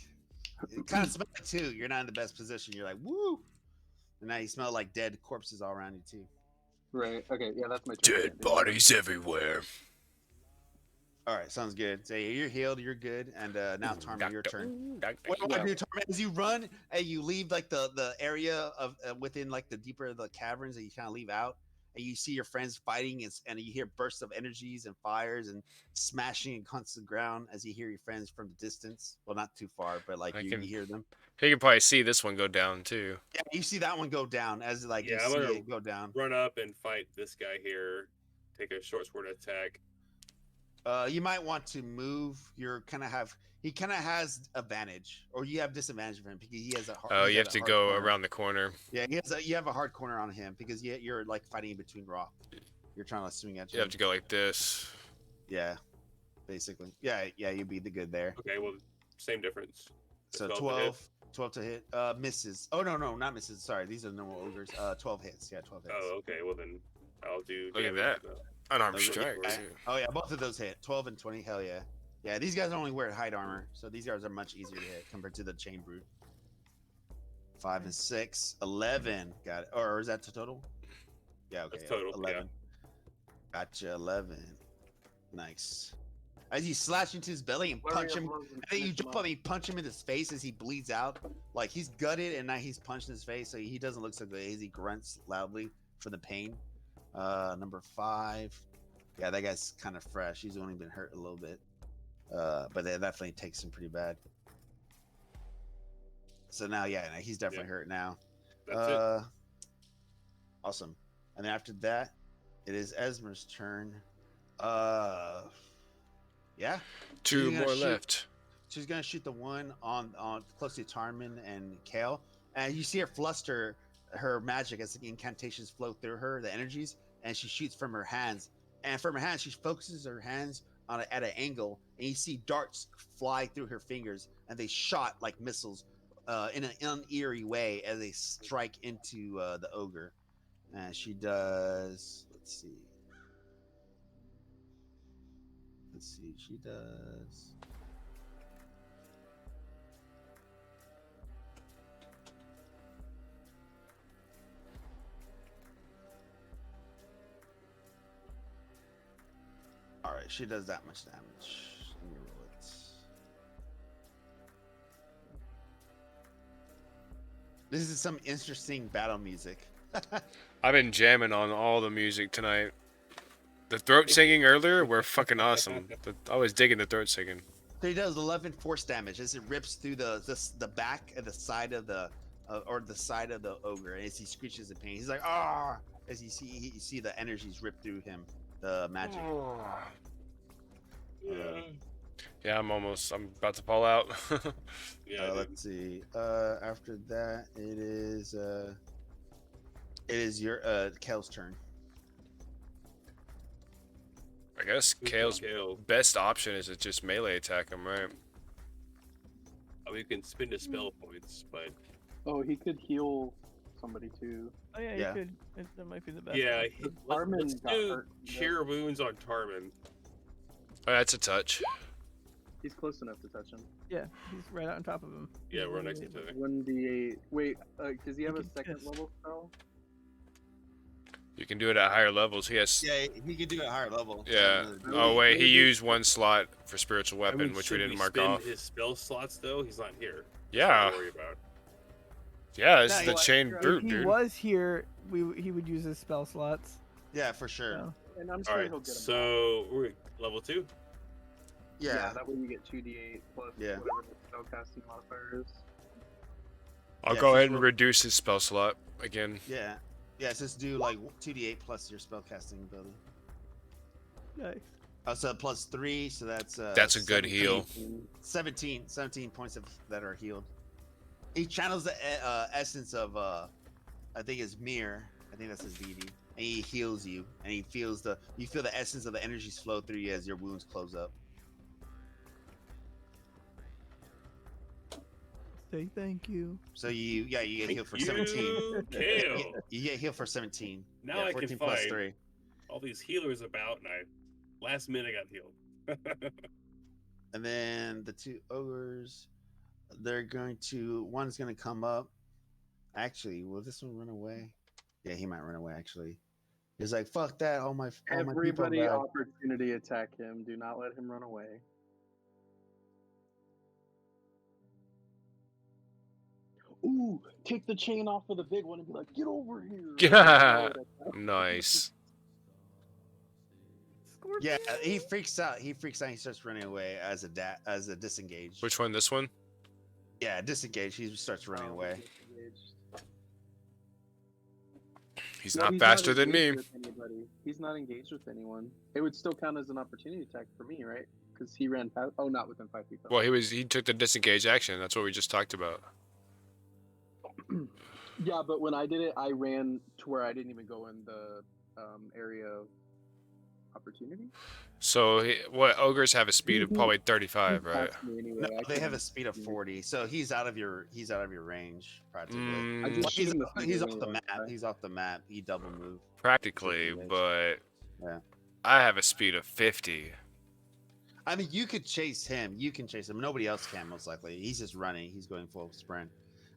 It kind of smells too. You're not in the best position. You're like, woo. And now you smell like dead corpses all around you too. Right. Okay. Yeah, that's my turn. Dead bodies everywhere. All right, sounds good. So you're healed. You're good. And now, Tarman, your turn. What do I do, Tarman? As you run and you leave like the area of within like the deeper of the caverns that you kind of leave out, and you see your friends fighting, and you hear bursts of energies and fires and smashing against the ground as you hear your friends from the distance. Well, not too far, but like I you can- hear them. He could probably see this one go down too. Yeah, you see that one go down as like Yeah, you I'm see gonna- it go down. Run up and fight this guy here. Take a short sword attack. You might want to move. He kind of has advantage, or you have disadvantage for him because he has a hard. Oh, he's you at have a to hard go corner. around the corner. Yeah, you have a hard corner on him because you're like fighting in between rock. You're trying to swing at You have to go like this. Yeah, basically. Yeah, you'd be the good there. Okay, well, same difference. So 12 to hit. 12 to hit. Misses. Oh no, not misses. Sorry, these are normal ogres. 12 hits. Yeah, 12 hits. Oh, okay, well then I'll do. Look at damage, that. Unarmed Those are strike. good. too. Oh yeah, both of those hit. 12 and 20. Hell yeah. Yeah, these guys only wear hide armor, so these guys are much easier to hit compared to the chain brute. 5 and 6, 11. Got it. Or is that the total? Yeah, okay. That's total, yeah. 11. Gotcha, 11. Nice. As you slash into his belly and punch him, and then you jump up and you punch him in his face as he bleeds out. Like he's gutted and now he's punched in his face, so he doesn't look so good as he grunts loudly for the pain. Number 5. Yeah, that guy's kind of fresh. He's only been hurt a little bit. But that definitely takes him pretty bad. So now, yeah, he's definitely hurt now. That's it. Awesome. And then after that, it is Esmer's turn. Yeah. Two She's gonna more shoot- left. She's gonna shoot the one on close to Tarman and Kale, and you see her fluster her magic as the incantations flow through her, the energies, and she shoots from her hands. And from her hands, she focuses her hands at an angle, and you see darts fly through her fingers, and they shot like missiles in an uneerie way as they strike into the ogre. And she does. Let's see. She does. All right, she does that much damage. Let me roll it. This is some interesting battle music. I've been jamming on all the music tonight. The throat singing earlier were fucking awesome. I was digging the throat singing. So he does 11 force damage as it rips through the back and the side of the or the side of the ogre, and as he screeches in pain, he's like, ah! As you see the energies rip through him, the magic. Yeah, I'm about to fall out. Yeah. Let's see. After that, it is your Kale's turn. I guess Kale's best option is to just melee attack him, right? We can spend the spell points, but Oh, he could heal somebody too. Oh yeah, Yeah. you could. That might be the best. yeah, option. Tarman let's got do hurt. cure wounds on Tarman. Oh, that's a touch. He's close enough to touch him. Yeah, he's right on top of him. Yeah, we're next to each other. 1d8. Wait, does he have a can second kiss. level spell? You can do it at higher levels. He has. Yeah, he could do it at higher level. Yeah. Really? Oh wait, he Maybe- used one slot for spiritual I mean, weapon, which we should didn't mark spend off. his spell slots though. He's not here. Yeah. Don't worry about. Yeah, this No, is the he- chain if brute, If he dude. was here, he would use his spell slots. Yeah, for sure. So. And I'm All sure right, he'll get him. so we're at level 2. Yeah. That way you get 2d8 plus Yeah. whatever the spellcasting modifier is. I'll Yeah, go so ahead and we'll- reduce his spell slot again. Yeah. Yeah, so just do like 2d8 plus your spellcasting ability. Nice. So plus 3, so that's That's a good 17 heal. 17 points that are healed. He channels the essence of I think it's Mir. I think that's his deity. And he heals you, and you feel the essence of the energies flow through you as your wounds close up. Say thank you. So you get healed for Thank 17. you, Kale. You get healed for 17. Now I can 14 plus fight. 3. All these healers about, and last minute I got healed. And then the two ogres, one's gonna come up. Actually, will this one run away? Yeah, he might run away. Actually, he's like, "Fuck that! All my people Everybody died." opportunity attack him. Do not let him run away. Ooh, take the chain off of the big one and be like, get over here. Yeah. Nice. Yeah, he freaks out. He starts running away as a disengage. Which one? This one? Yeah, disengage. He starts running away. He's Well, not faster than me. engaged with anybody. He's not engaged with anyone. It would still count as an opportunity attack for me, right? Because he ran past. Oh, not within 5 feet. though. Well, he took the disengage action. That's what we just talked about. Yeah, but when I did it, I ran to where I didn't even go in the area of opportunity. So what ogres have a speed of probably 35, He right? passed me anyway. No, I they have couldn't a speed of see. 40, so he's out of your range practically. I Mm, just shoot He's, him the he's finger off the anyway, map. right? He's off the map. He double moved. practically, Disengage. but Yeah. I have a speed of 50. I mean, you could chase him. You can chase him. Nobody else can, most likely. He's just running. He's going full sprint.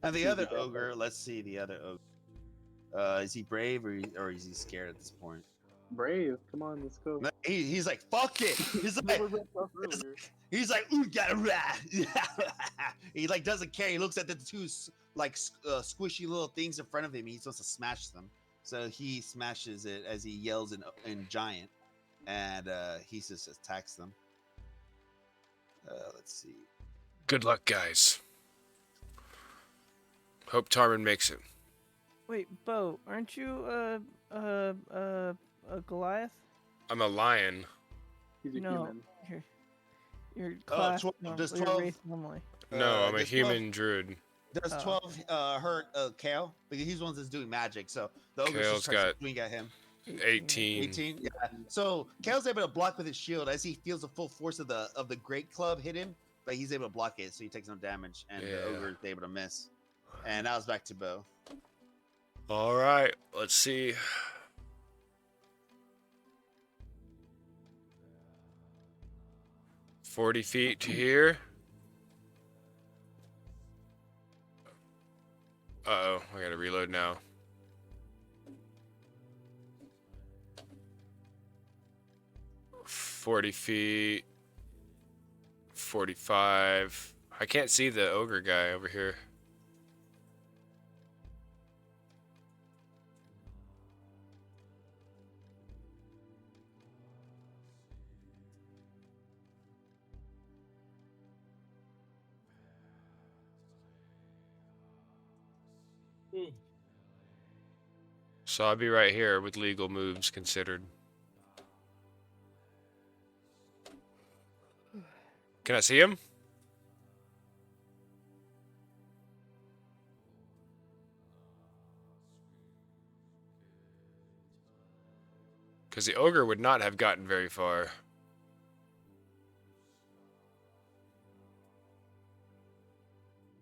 And the other ogre, let's see the other ogre. Is he brave or is he scared at this point? Brave. Come on, let's go. No, he's like, fuck it. He's like, Never ripped off earlier. he's like, ooh, got a rat. He like doesn't care. He looks at the two squishy little things in front of him. He's supposed to smash them. So he smashes it as he yells in giant, and he just attacks them. Let's see. Good luck, guys. Hope Tarman makes it. Wait, Bo, aren't you a Goliath? I'm a lion. He's a No, human. your class. 12 does your 12 race normally. No, I'm a does 12 human druid. Does Oh. 12 hurt Kale? Because he's the one that's doing magic, so the ogre Kale's just starts got swinging at him. 18. 18. Yeah. So Kale's able to block with his shield as he feels the full force of the great club hit him, but he's able to block it, so he takes no damage, and the Yeah. ogre is able to miss. And now it's back to Bo. All right, let's see. $40 feet to here. Uh-oh, I gotta reload now. $40 feet. 45. I can't see the ogre guy over here. So I'll be right here with legal moves considered. Can I see him? Because the ogre would not have gotten very far.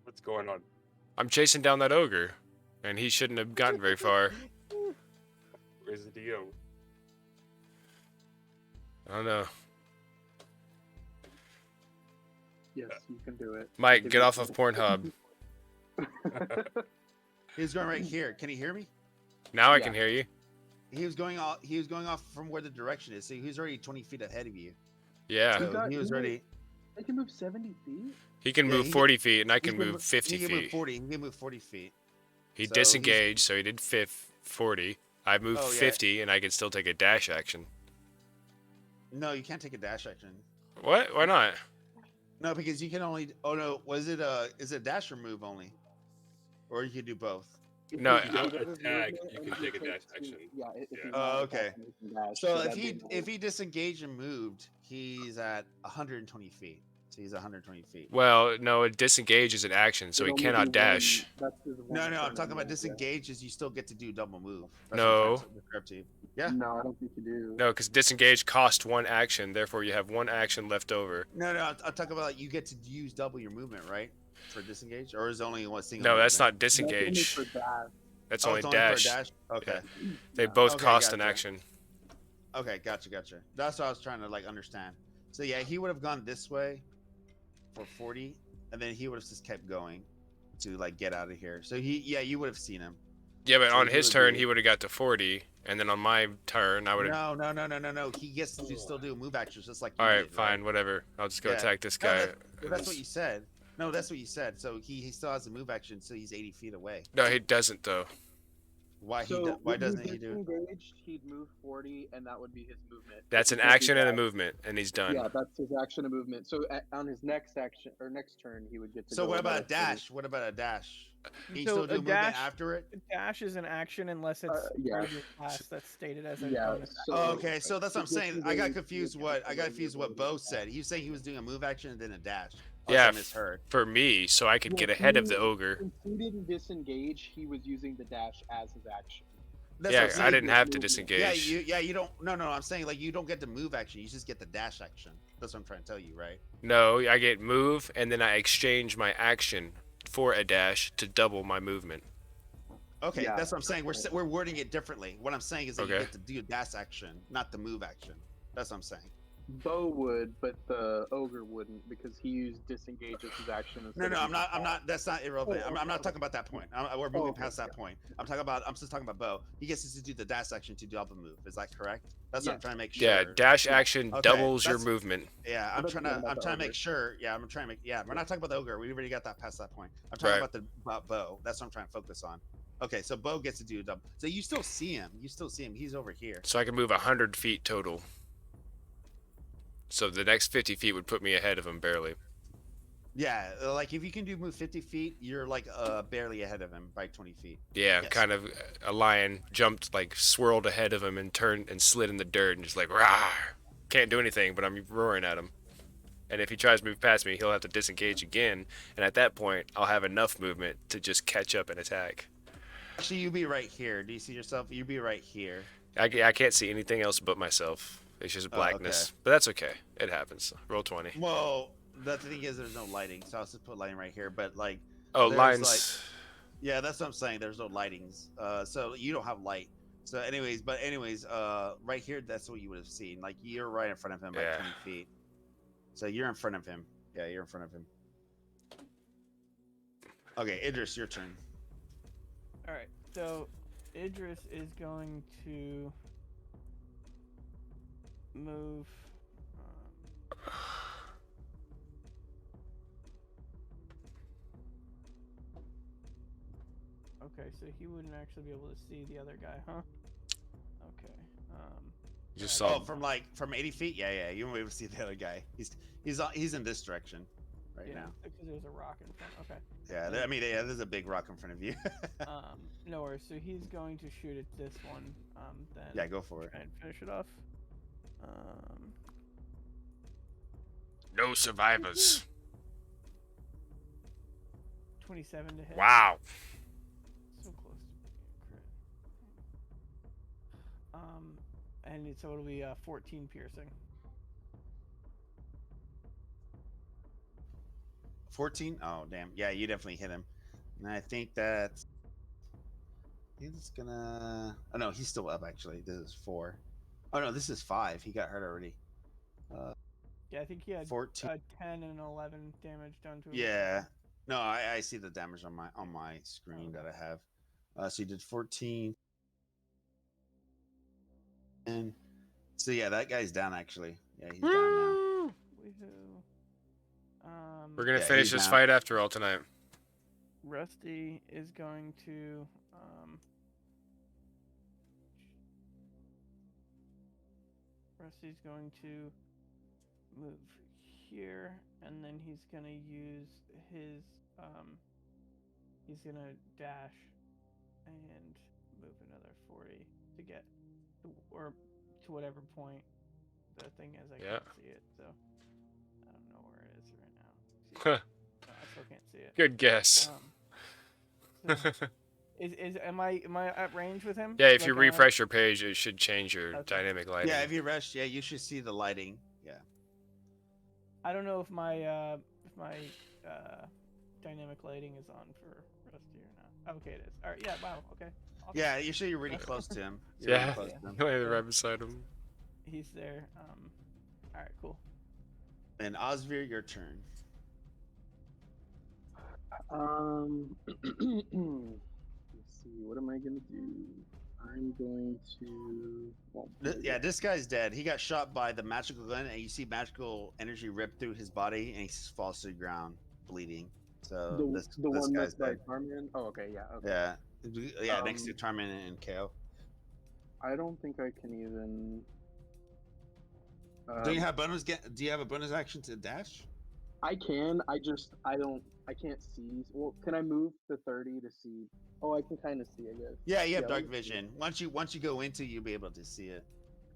What's going on? I'm chasing down that ogre, and he shouldn't have gotten very far. Where's the DO? I don't know. Yes, you can do it. Mike, You get can off do of Pornhub. He's going right here. Can he hear me? Now I Yeah. can hear you. He was going off. He was going off from where the direction is. So he's already 20 feet ahead of you. Yeah. So he was ready. They can move 70 feet? He can Yeah, move he 40 feet, and I He can move 50 He can move feet. 40. He can move 40 feet. He so disengaged, so he did 40. I moved Oh, yeah. 50, and I can still take a dash action. No, you can't take a dash action. What? Why not? No, because you can only. Oh no, was it is it a dash or move only, or you can do both? No, If you don't attack, you can take a dash action. Yeah. If Yeah. he's Oh, not okay. attacking, he can dash, So that'd be if he disengaged and moved, he's at 120 feet. So he's 120 feet. Well, no, a disengage is an action, so he It'd only cannot be dash. That's his one No, no, I'm turn talking about move, yeah. disengage. Is you still get to do double move? No. what I'm trying to describe to you. Yeah. No, I don't think you do. No, because disengage cost one action, therefore you have one action left over. No, no, I'm talking about you get to use double your movement, right? For disengage, or is it only one single? No, that's movement? not disengage. That's only for dash. That's Oh, only it's for dash. dash. Okay. They Yeah. both Okay, cost an gotcha. action. Okay, gotcha. That's what I was trying to like understand. So yeah, he would have gone this way for 40, and then he would have just kept going to like get out of here. So you would have seen him. Yeah, but So on he his would turn, be- he would have got to 40, and then on my turn, I would have. No. He gets to still do move actions just like. All you right, did, fine, whatever. I'll just go Yeah. attack this No, guy. that's what you said. No, that's what you said. So he still has a move action, so he's 80 feet away. No, he doesn't though. Why So why when doesn't he do? disengaged, he'd move 40, and that would be his movement. That's an He can't do action and a that. movement, and he's done. Yeah, that's his action and movement. So on his next action or next turn, he would get to. So go what another about a 40. dash? What about a dash? Can you So still do a movement dash- after it? Dash is an action unless it's yeah. part of your class that's stated as a Yeah. bonus. So Oh, okay, so that's what I'm saying. I got disengage, confused. you What can I got go confused what Bo said. He was saying he was doing a move action and then a dash. Yeah, I misheard. For me, so I could get ahead of the ogre. Since he didn't disengage, he was using the dash as his action. That's Yeah, what I'm saying. I didn't have to movement. Yeah, disengage. you don't. No, I'm saying like you don't get the move action. You just get the dash action. That's what I'm trying to tell you, right? No, I get move, and then I exchange my action for a dash to double my movement. Okay, Yeah. that's what I'm saying. We're wording it differently. What I'm saying is that you Okay. get to do dash action, not the move action. That's what I'm saying. Bo would, but the ogre wouldn't because he used disengage as his action. No, instead of I'm not. using I'm not. That's not irrelevant. I'm not talking about that point. We're moving okay, past that yeah. point. I'm just talking about Bo. He gets to do the dash action to double move. Is that correct? That's what I'm Yes. trying to make sure. Yeah, dash action Okay, doubles your that's- movement. Yeah, I'm Let's trying talk to. about I'm the trying to ogre. make sure. Yeah, I'm trying to make. Yeah, we're not talking about the ogre. We already got that past that point. I'm talking Right. about Bo. That's what I'm trying to focus on. Okay, so Bo gets to do a double. So you still see him. He's over here. So I can move 100 feet total. So the next 50 feet would put me ahead of him barely. Yeah, like if you can move 50 feet, you're like barely ahead of him by 20 feet. Yeah, Yes. kind of a lion jumped, like swirled ahead of him and turned and slid in the dirt and just like, rah! Can't do anything, but I'm roaring at him. And if he tries to move past me, he'll have to disengage again. And at that point, I'll have enough movement to just catch up and attack. Actually, you be right here. Do you see yourself? You be right here. I can't see anything else but myself. It's just blackness. But that's okay. It happens. Roll 20. Well, the thing is, there's no lighting, so I'll just put lighting right here. But like, Oh, there's, lines. yeah, that's what I'm saying. There's no lightings, so you don't have light. So, anyways, right here, that's what you would have seen. Like, you're right in front of him by 20 feet. So you're in front of him. Yeah, you're in front of him. Okay, Idris, your turn. All right. So Idris is going to move. Okay, so he wouldn't actually be able to see the other guy, huh? Okay. You just saw. Oh, from 80 feet? Yeah, you won't be able to see the other guy. He's in this direction right now. Because there's a rock in front. Okay. Yeah, there's a big rock in front of you. No worries. So he's going to shoot at this one. Then. Yeah, go for it. Try and finish it off. No survivors. 27 to hit. Wow. So close to being a crit. And so it'll be 14 piercing. 14? Oh, damn. Yeah, you definitely hit him. And I think it's gonna. Oh no, he's still up actually. This is 4. Oh no, this is 5. He got hurt already. Yeah, I think he had 14. 10 and 11 damage done to him. Yeah. No, I see the damage on my screen that I have. So you did 14. And so yeah, that guy's down actually. Yeah, he's down now. Woohoo. We're gonna Yeah, finish he's this down. fight after all tonight. Rusty is going to move here, and then he's gonna use his he's gonna dash and move another 40 to get to whatever point the thing is. I can't see it, so I don't know where it is right now. No, I still can't see it. Good guess. Am I at range with him? Yeah, if you Like, refresh your page, it should change your Okay. dynamic lighting. Yeah, if you rush, yeah, you should see the lighting. Yeah. I don't know if my dynamic lighting is on for Rusty or not. Okay, it is. All right. Yeah. Wow. Okay. Awesome. Yeah, you sure you're really close to him. You're really Yeah, close to him. right beside him. He's there. All right. Cool. And Osvir, your turn. Let's see. What am I gonna do? I'm going to. Well, Yeah, this guy's dead. He got shot by the magical gun, and you see magical energy rip through his body, and he falls to the ground, bleeding. So the this one guy's that's by dead. Carmen. Oh, okay, yeah. Okay. Yeah, next to Tarmin and KO. I don't think I can even. Do you have bonus? Do you have a bonus action to dash? I can. I can't see. Well, can I move to 30 to see? Oh, I can kind of see, I guess. Yeah, you have Yeah, dark we can see vision. Once you go into, you'll be able to see it.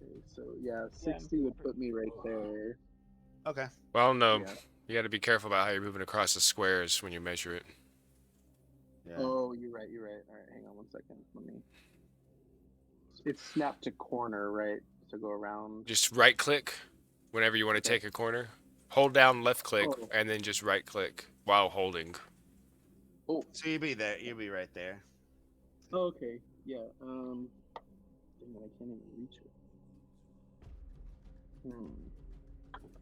Okay, so yeah, 60 would put me right there. Okay. Well, no, Yeah. you got to be careful about how you're moving across the squares when you measure it. Yeah. Oh, you're right. All right, hang on 1 second. Let me. It's snap to corner, right? To go around. Just right click whenever you want to take a corner. Hold down left click Oh. and then just right click while holding. Oh, So you'll be there. You'll be right there. oh, okay. Yeah. Dang it, I can't even reach it.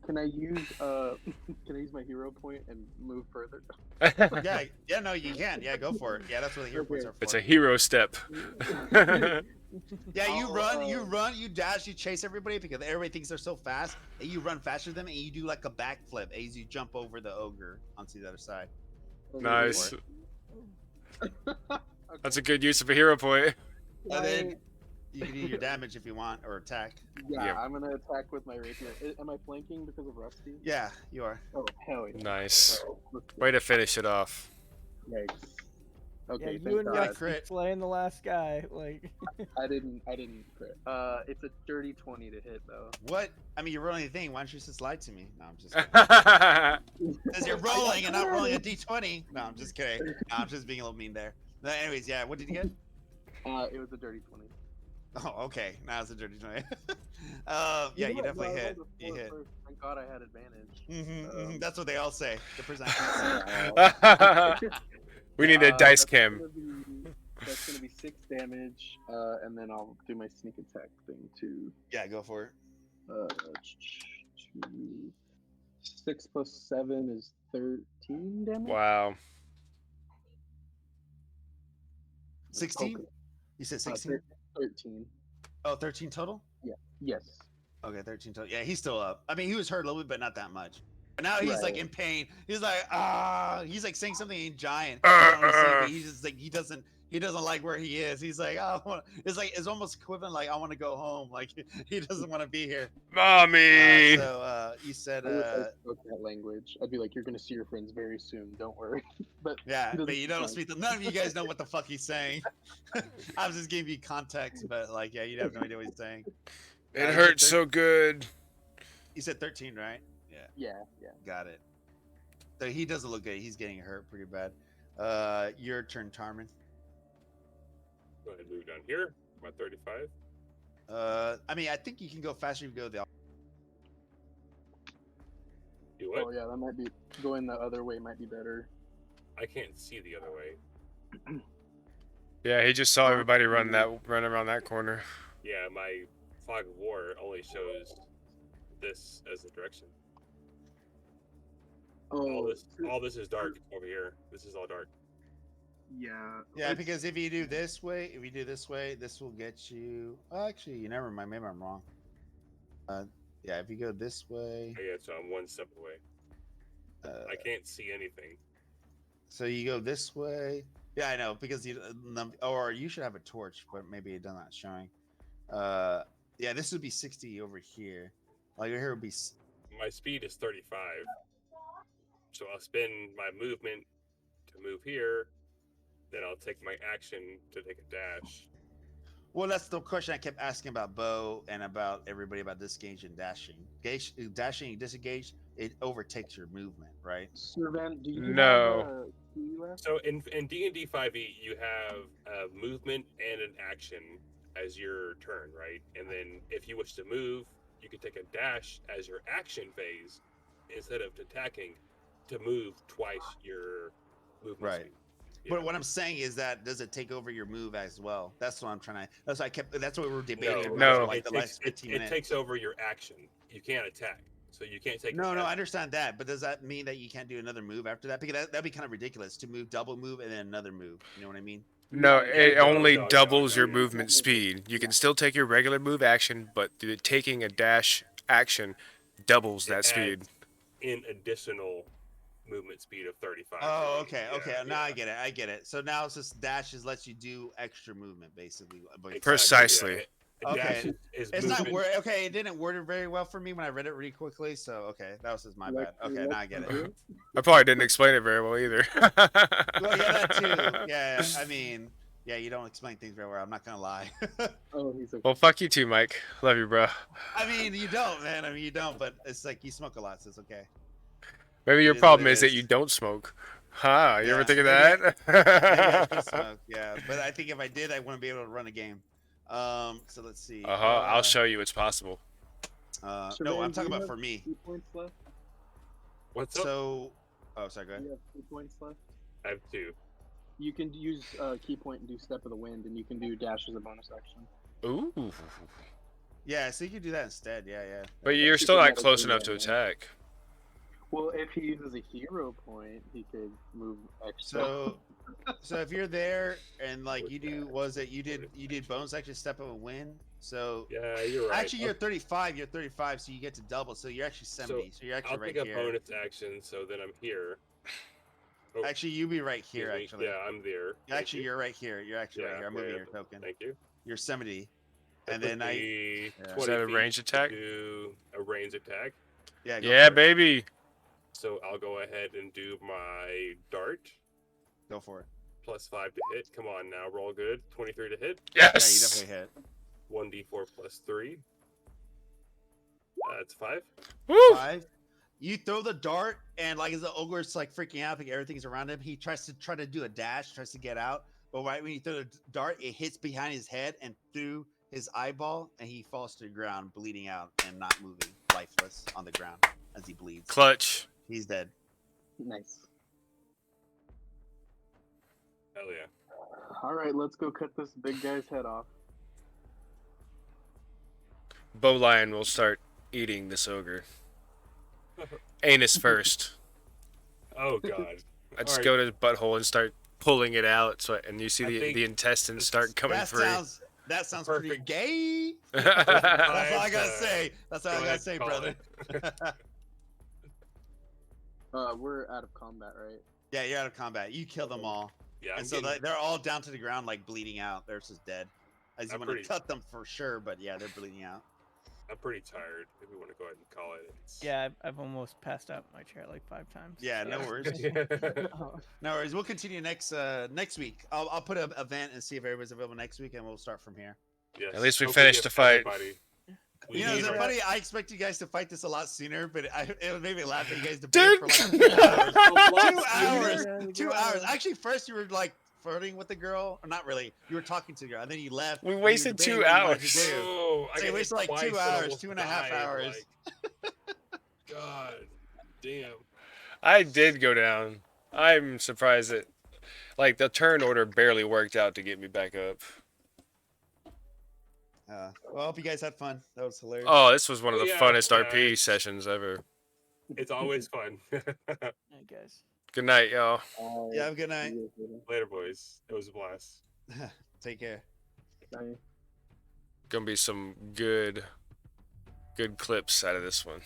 Can I use can I use my hero point and move further? Yeah, no, you can. Yeah, go for it. Yeah, that's what the hero points are for. It's a hero step. Yeah, you run, you dash, you chase everybody because everybody thinks they're so fast, and you run faster than them, and you do like a backflip as you jump over the ogre onto the other side. Nice. Okay. That's a good use of a hero point. And then You can do your damage if you want, or attack. Yeah, Yep. I'm gonna attack with my rapier. Am I flanking because of Rusty? Yeah, you are. Oh hell yeah! Nice. Alright, let's go. Way to finish it off. Yikes. Okay, yeah, you thank and God. Rusty Crit. slaying the last guy. Like, I didn't crit. It's a dirty 20 to hit though. What? I mean, you're rolling a thing. Why don't you just lie to me? No, I'm just That's because you're rolling and not rolling a d20. No, I'm just kidding. No, I'm just being a little mean there. No, anyways, yeah. What did you get? It was a dirty 20. Oh, okay. Now it's a dirty 20. Yeah, you know what? definitely No, I hit. rolled a You four hit. first. Thank God I had advantage. That's what they all say. The presenter. we need a dice That's cam. That's gonna be 6 damage, and then I'll do my sneak attack thing too. Yeah, go for it. 6 plus 7 is 13 damage. Wow. 16? Okay. You said 16? 13. Oh, 13 total? Yes. Okay, 13 total. Yeah, he's still up. I mean, he was hurt a little bit, but not that much. But now he's like Right. in pain. He's like, he's like saying something in giant. He's just like, he doesn't like where he is. He's like, it's almost equivalent. Like, I want to go home. Like, he doesn't want to be here. Mommy. So you said, I wish I spoke that language. I'd be like, you're gonna see your friends very soon. Don't worry. But yeah, he but doesn't you don't like- speak. None of you guys know what the fuck he's saying. I was just giving you context, but like, yeah, you have no idea what he's saying. It hurts so good. You said 13, right? Yeah. Yeah. Got it. So he doesn't look good. He's getting hurt pretty bad. Your turn, Tarman. Go ahead and move down here. I'm at 35. I mean, I think you can go faster if you go the. Do what? Oh yeah, that might be going the other way. Might be better. I can't see the other way. Yeah, he just saw everybody run around that corner. Yeah, my fog of war only shows this as the direction. Oh, All this is dark over here. This is all dark. yeah. Yeah, because if you do this way, this will get you. Oh, actually, you never mind. Maybe I'm wrong. Yeah, if you go this way, Oh, yeah, so I'm one step away. I can't see anything. so you go this way. Yeah, I know because or you should have a torch, but maybe it's not showing. Yeah, this would be 60 over here. Like here would be. My speed is 35. So I'll spend my movement to move here. Then I'll take my action to take a dash. Well, that's the question I kept asking about Bo and about everybody about disengage and dashing. Dashing, disengage, it overtakes your movement, right? Servant, do you No. have a key left? So in D&D 5e, you have a movement and an action as your turn, right? And then if you wish to move, you can take a dash as your action phase instead of attacking to move twice your movement Right. speed. But Yeah. what I'm saying is that does it take over your move as well? That's what I'm trying to. That's why I kept. That's what we were debating. about No. for like the it, last 15 it minutes. takes over your action. You can't attack, so you can't take. No, an I action. understand that, but does that mean that you can't do another move after that? Because that'd be kind of ridiculous to move, double move, and then another move. You know what I mean? No, it no, only no, doubles your no. movement speed. You can still take your regular move action, but taking a dash action doubles that It speed. adds in additional movement speed of 35. Oh, okay, okay. Yeah, Now I yeah. get it. So now it's just dashes lets you do extra movement, basically. But- Exactly, Precisely. yeah. A Okay. dash is It's not movement. word. Okay, it didn't word it very well for me when I read it really quickly. So okay, that was just my bad. Okay, now I get it. I probably didn't explain it very well either. Well, yeah, that too. Yeah, I mean, yeah, you don't explain things very well. I'm not gonna lie. Oh, he's okay. Well, fuck you too, Mike. Love you, bro. I mean, you don't, man. I mean, you don't. But it's like you smoke a lot, so it's okay. Maybe your It is problem what it is that is. you don't smoke. Huh? You Yeah, ever think of maybe Maybe I that? do smoke, yeah, but I think if I did, I wouldn't be able to run a game. So let's see. I'll show you it's possible. No, Servant, I'm do talking you about have for me. 2 points left. What's up? So, oh, sorry, go Do ahead. you have 2 points left? I have 2. You can use key point and do step of the wind, and you can do dash as a bonus action. Ooh. Yeah, so you can do that instead. Yeah, yeah. But you're Super still not meta close thing, enough to yeah. attack. Well, if he uses a hero point, he could move extra. So if you're there and like you do, you did bonus action, step of a win. So Yeah, you're right. actually you're 35. You're 35, so you get to double. So you're actually 70. So, you're actually I'll right take a here. bonus action, so then I'm here. Oh, Actually, you be right excuse here. me. Actually, Yeah, I'm there. Thank actually, you. you're right here. You're actually right Yeah, here. I'm moving yeah, your token. Thank you. You're 70. And then I Quickly, Yeah. 20 Is that a feet ranged attack? to Do a range attack. yeah Yeah, for it. baby. So I'll go ahead and do my dart. Go for it. +5 to hit. Come on now, roll good. 23 to hit. Yeah, you Yes. definitely hit. 1d4 + 3. That's 5. Woo. 5. You throw the dart, and like as the ogre's like freaking out, like everything's around him, he tries to do a dash, tries to get out. But right when you throw the dart, it hits behind his head and through his eyeball, and he falls to the ground, bleeding out and not moving, lifeless on the ground as he bleeds. Clutch. He's dead. Nice. Hell yeah. All right, let's go cut this big guy's head off. Bowline will start eating this ogre. Anus first. Oh god. I just Alright. go to his butthole and start pulling it out, and you see I think the intestines start coming That free. sounds pretty Perfect. gay. That's That's all I Alright, gotta say. That's all go I gotta ahead, say, call brother. We're out of combat, right? Yeah, you're out of combat. You kill them all, Yeah, and I'm so getting- they're all down to the ground, like bleeding out. They're just dead. As you I'm want to pretty- cut them for sure, but yeah, they're bleeding out. I'm pretty tired. If we want to go ahead and call it. It's... Yeah, I've almost passed out in my chair like 5 times. Yeah, no worries. Oh, No worries. We'll continue next week. I'll put an event and see if everybody's available next week, and we'll start from here. Yes. At least we Hopefully finished get the fight. everybody. We You know, need is it our- funny? I expect you guys to fight this a lot sooner, but it made me laugh at you guys Dude. debated for like 2 hours. A lot 2 hours. sooner? 2 hours. Actually, first you were like flirting with the girl, or not really. You were talking to the girl, and then you left. We and you were wasted debating 2 what you wanted to hours. do. Oh, I So you got wasted hit like 2 twice and hours, almost 2.5 died, hours. like, God damn. I did go down. I'm surprised that, like, the turn order barely worked out to get me back up. Well, I hope you guys had fun. That was hilarious. Oh, this was one of the Yeah, funnest yeah, RP sessions ever. It's always fun. hey, guys. Good night, y'all. Yeah, have a good night. Later, boys. It was a blast. Take care. Bye. Gonna be some good clips out of this one.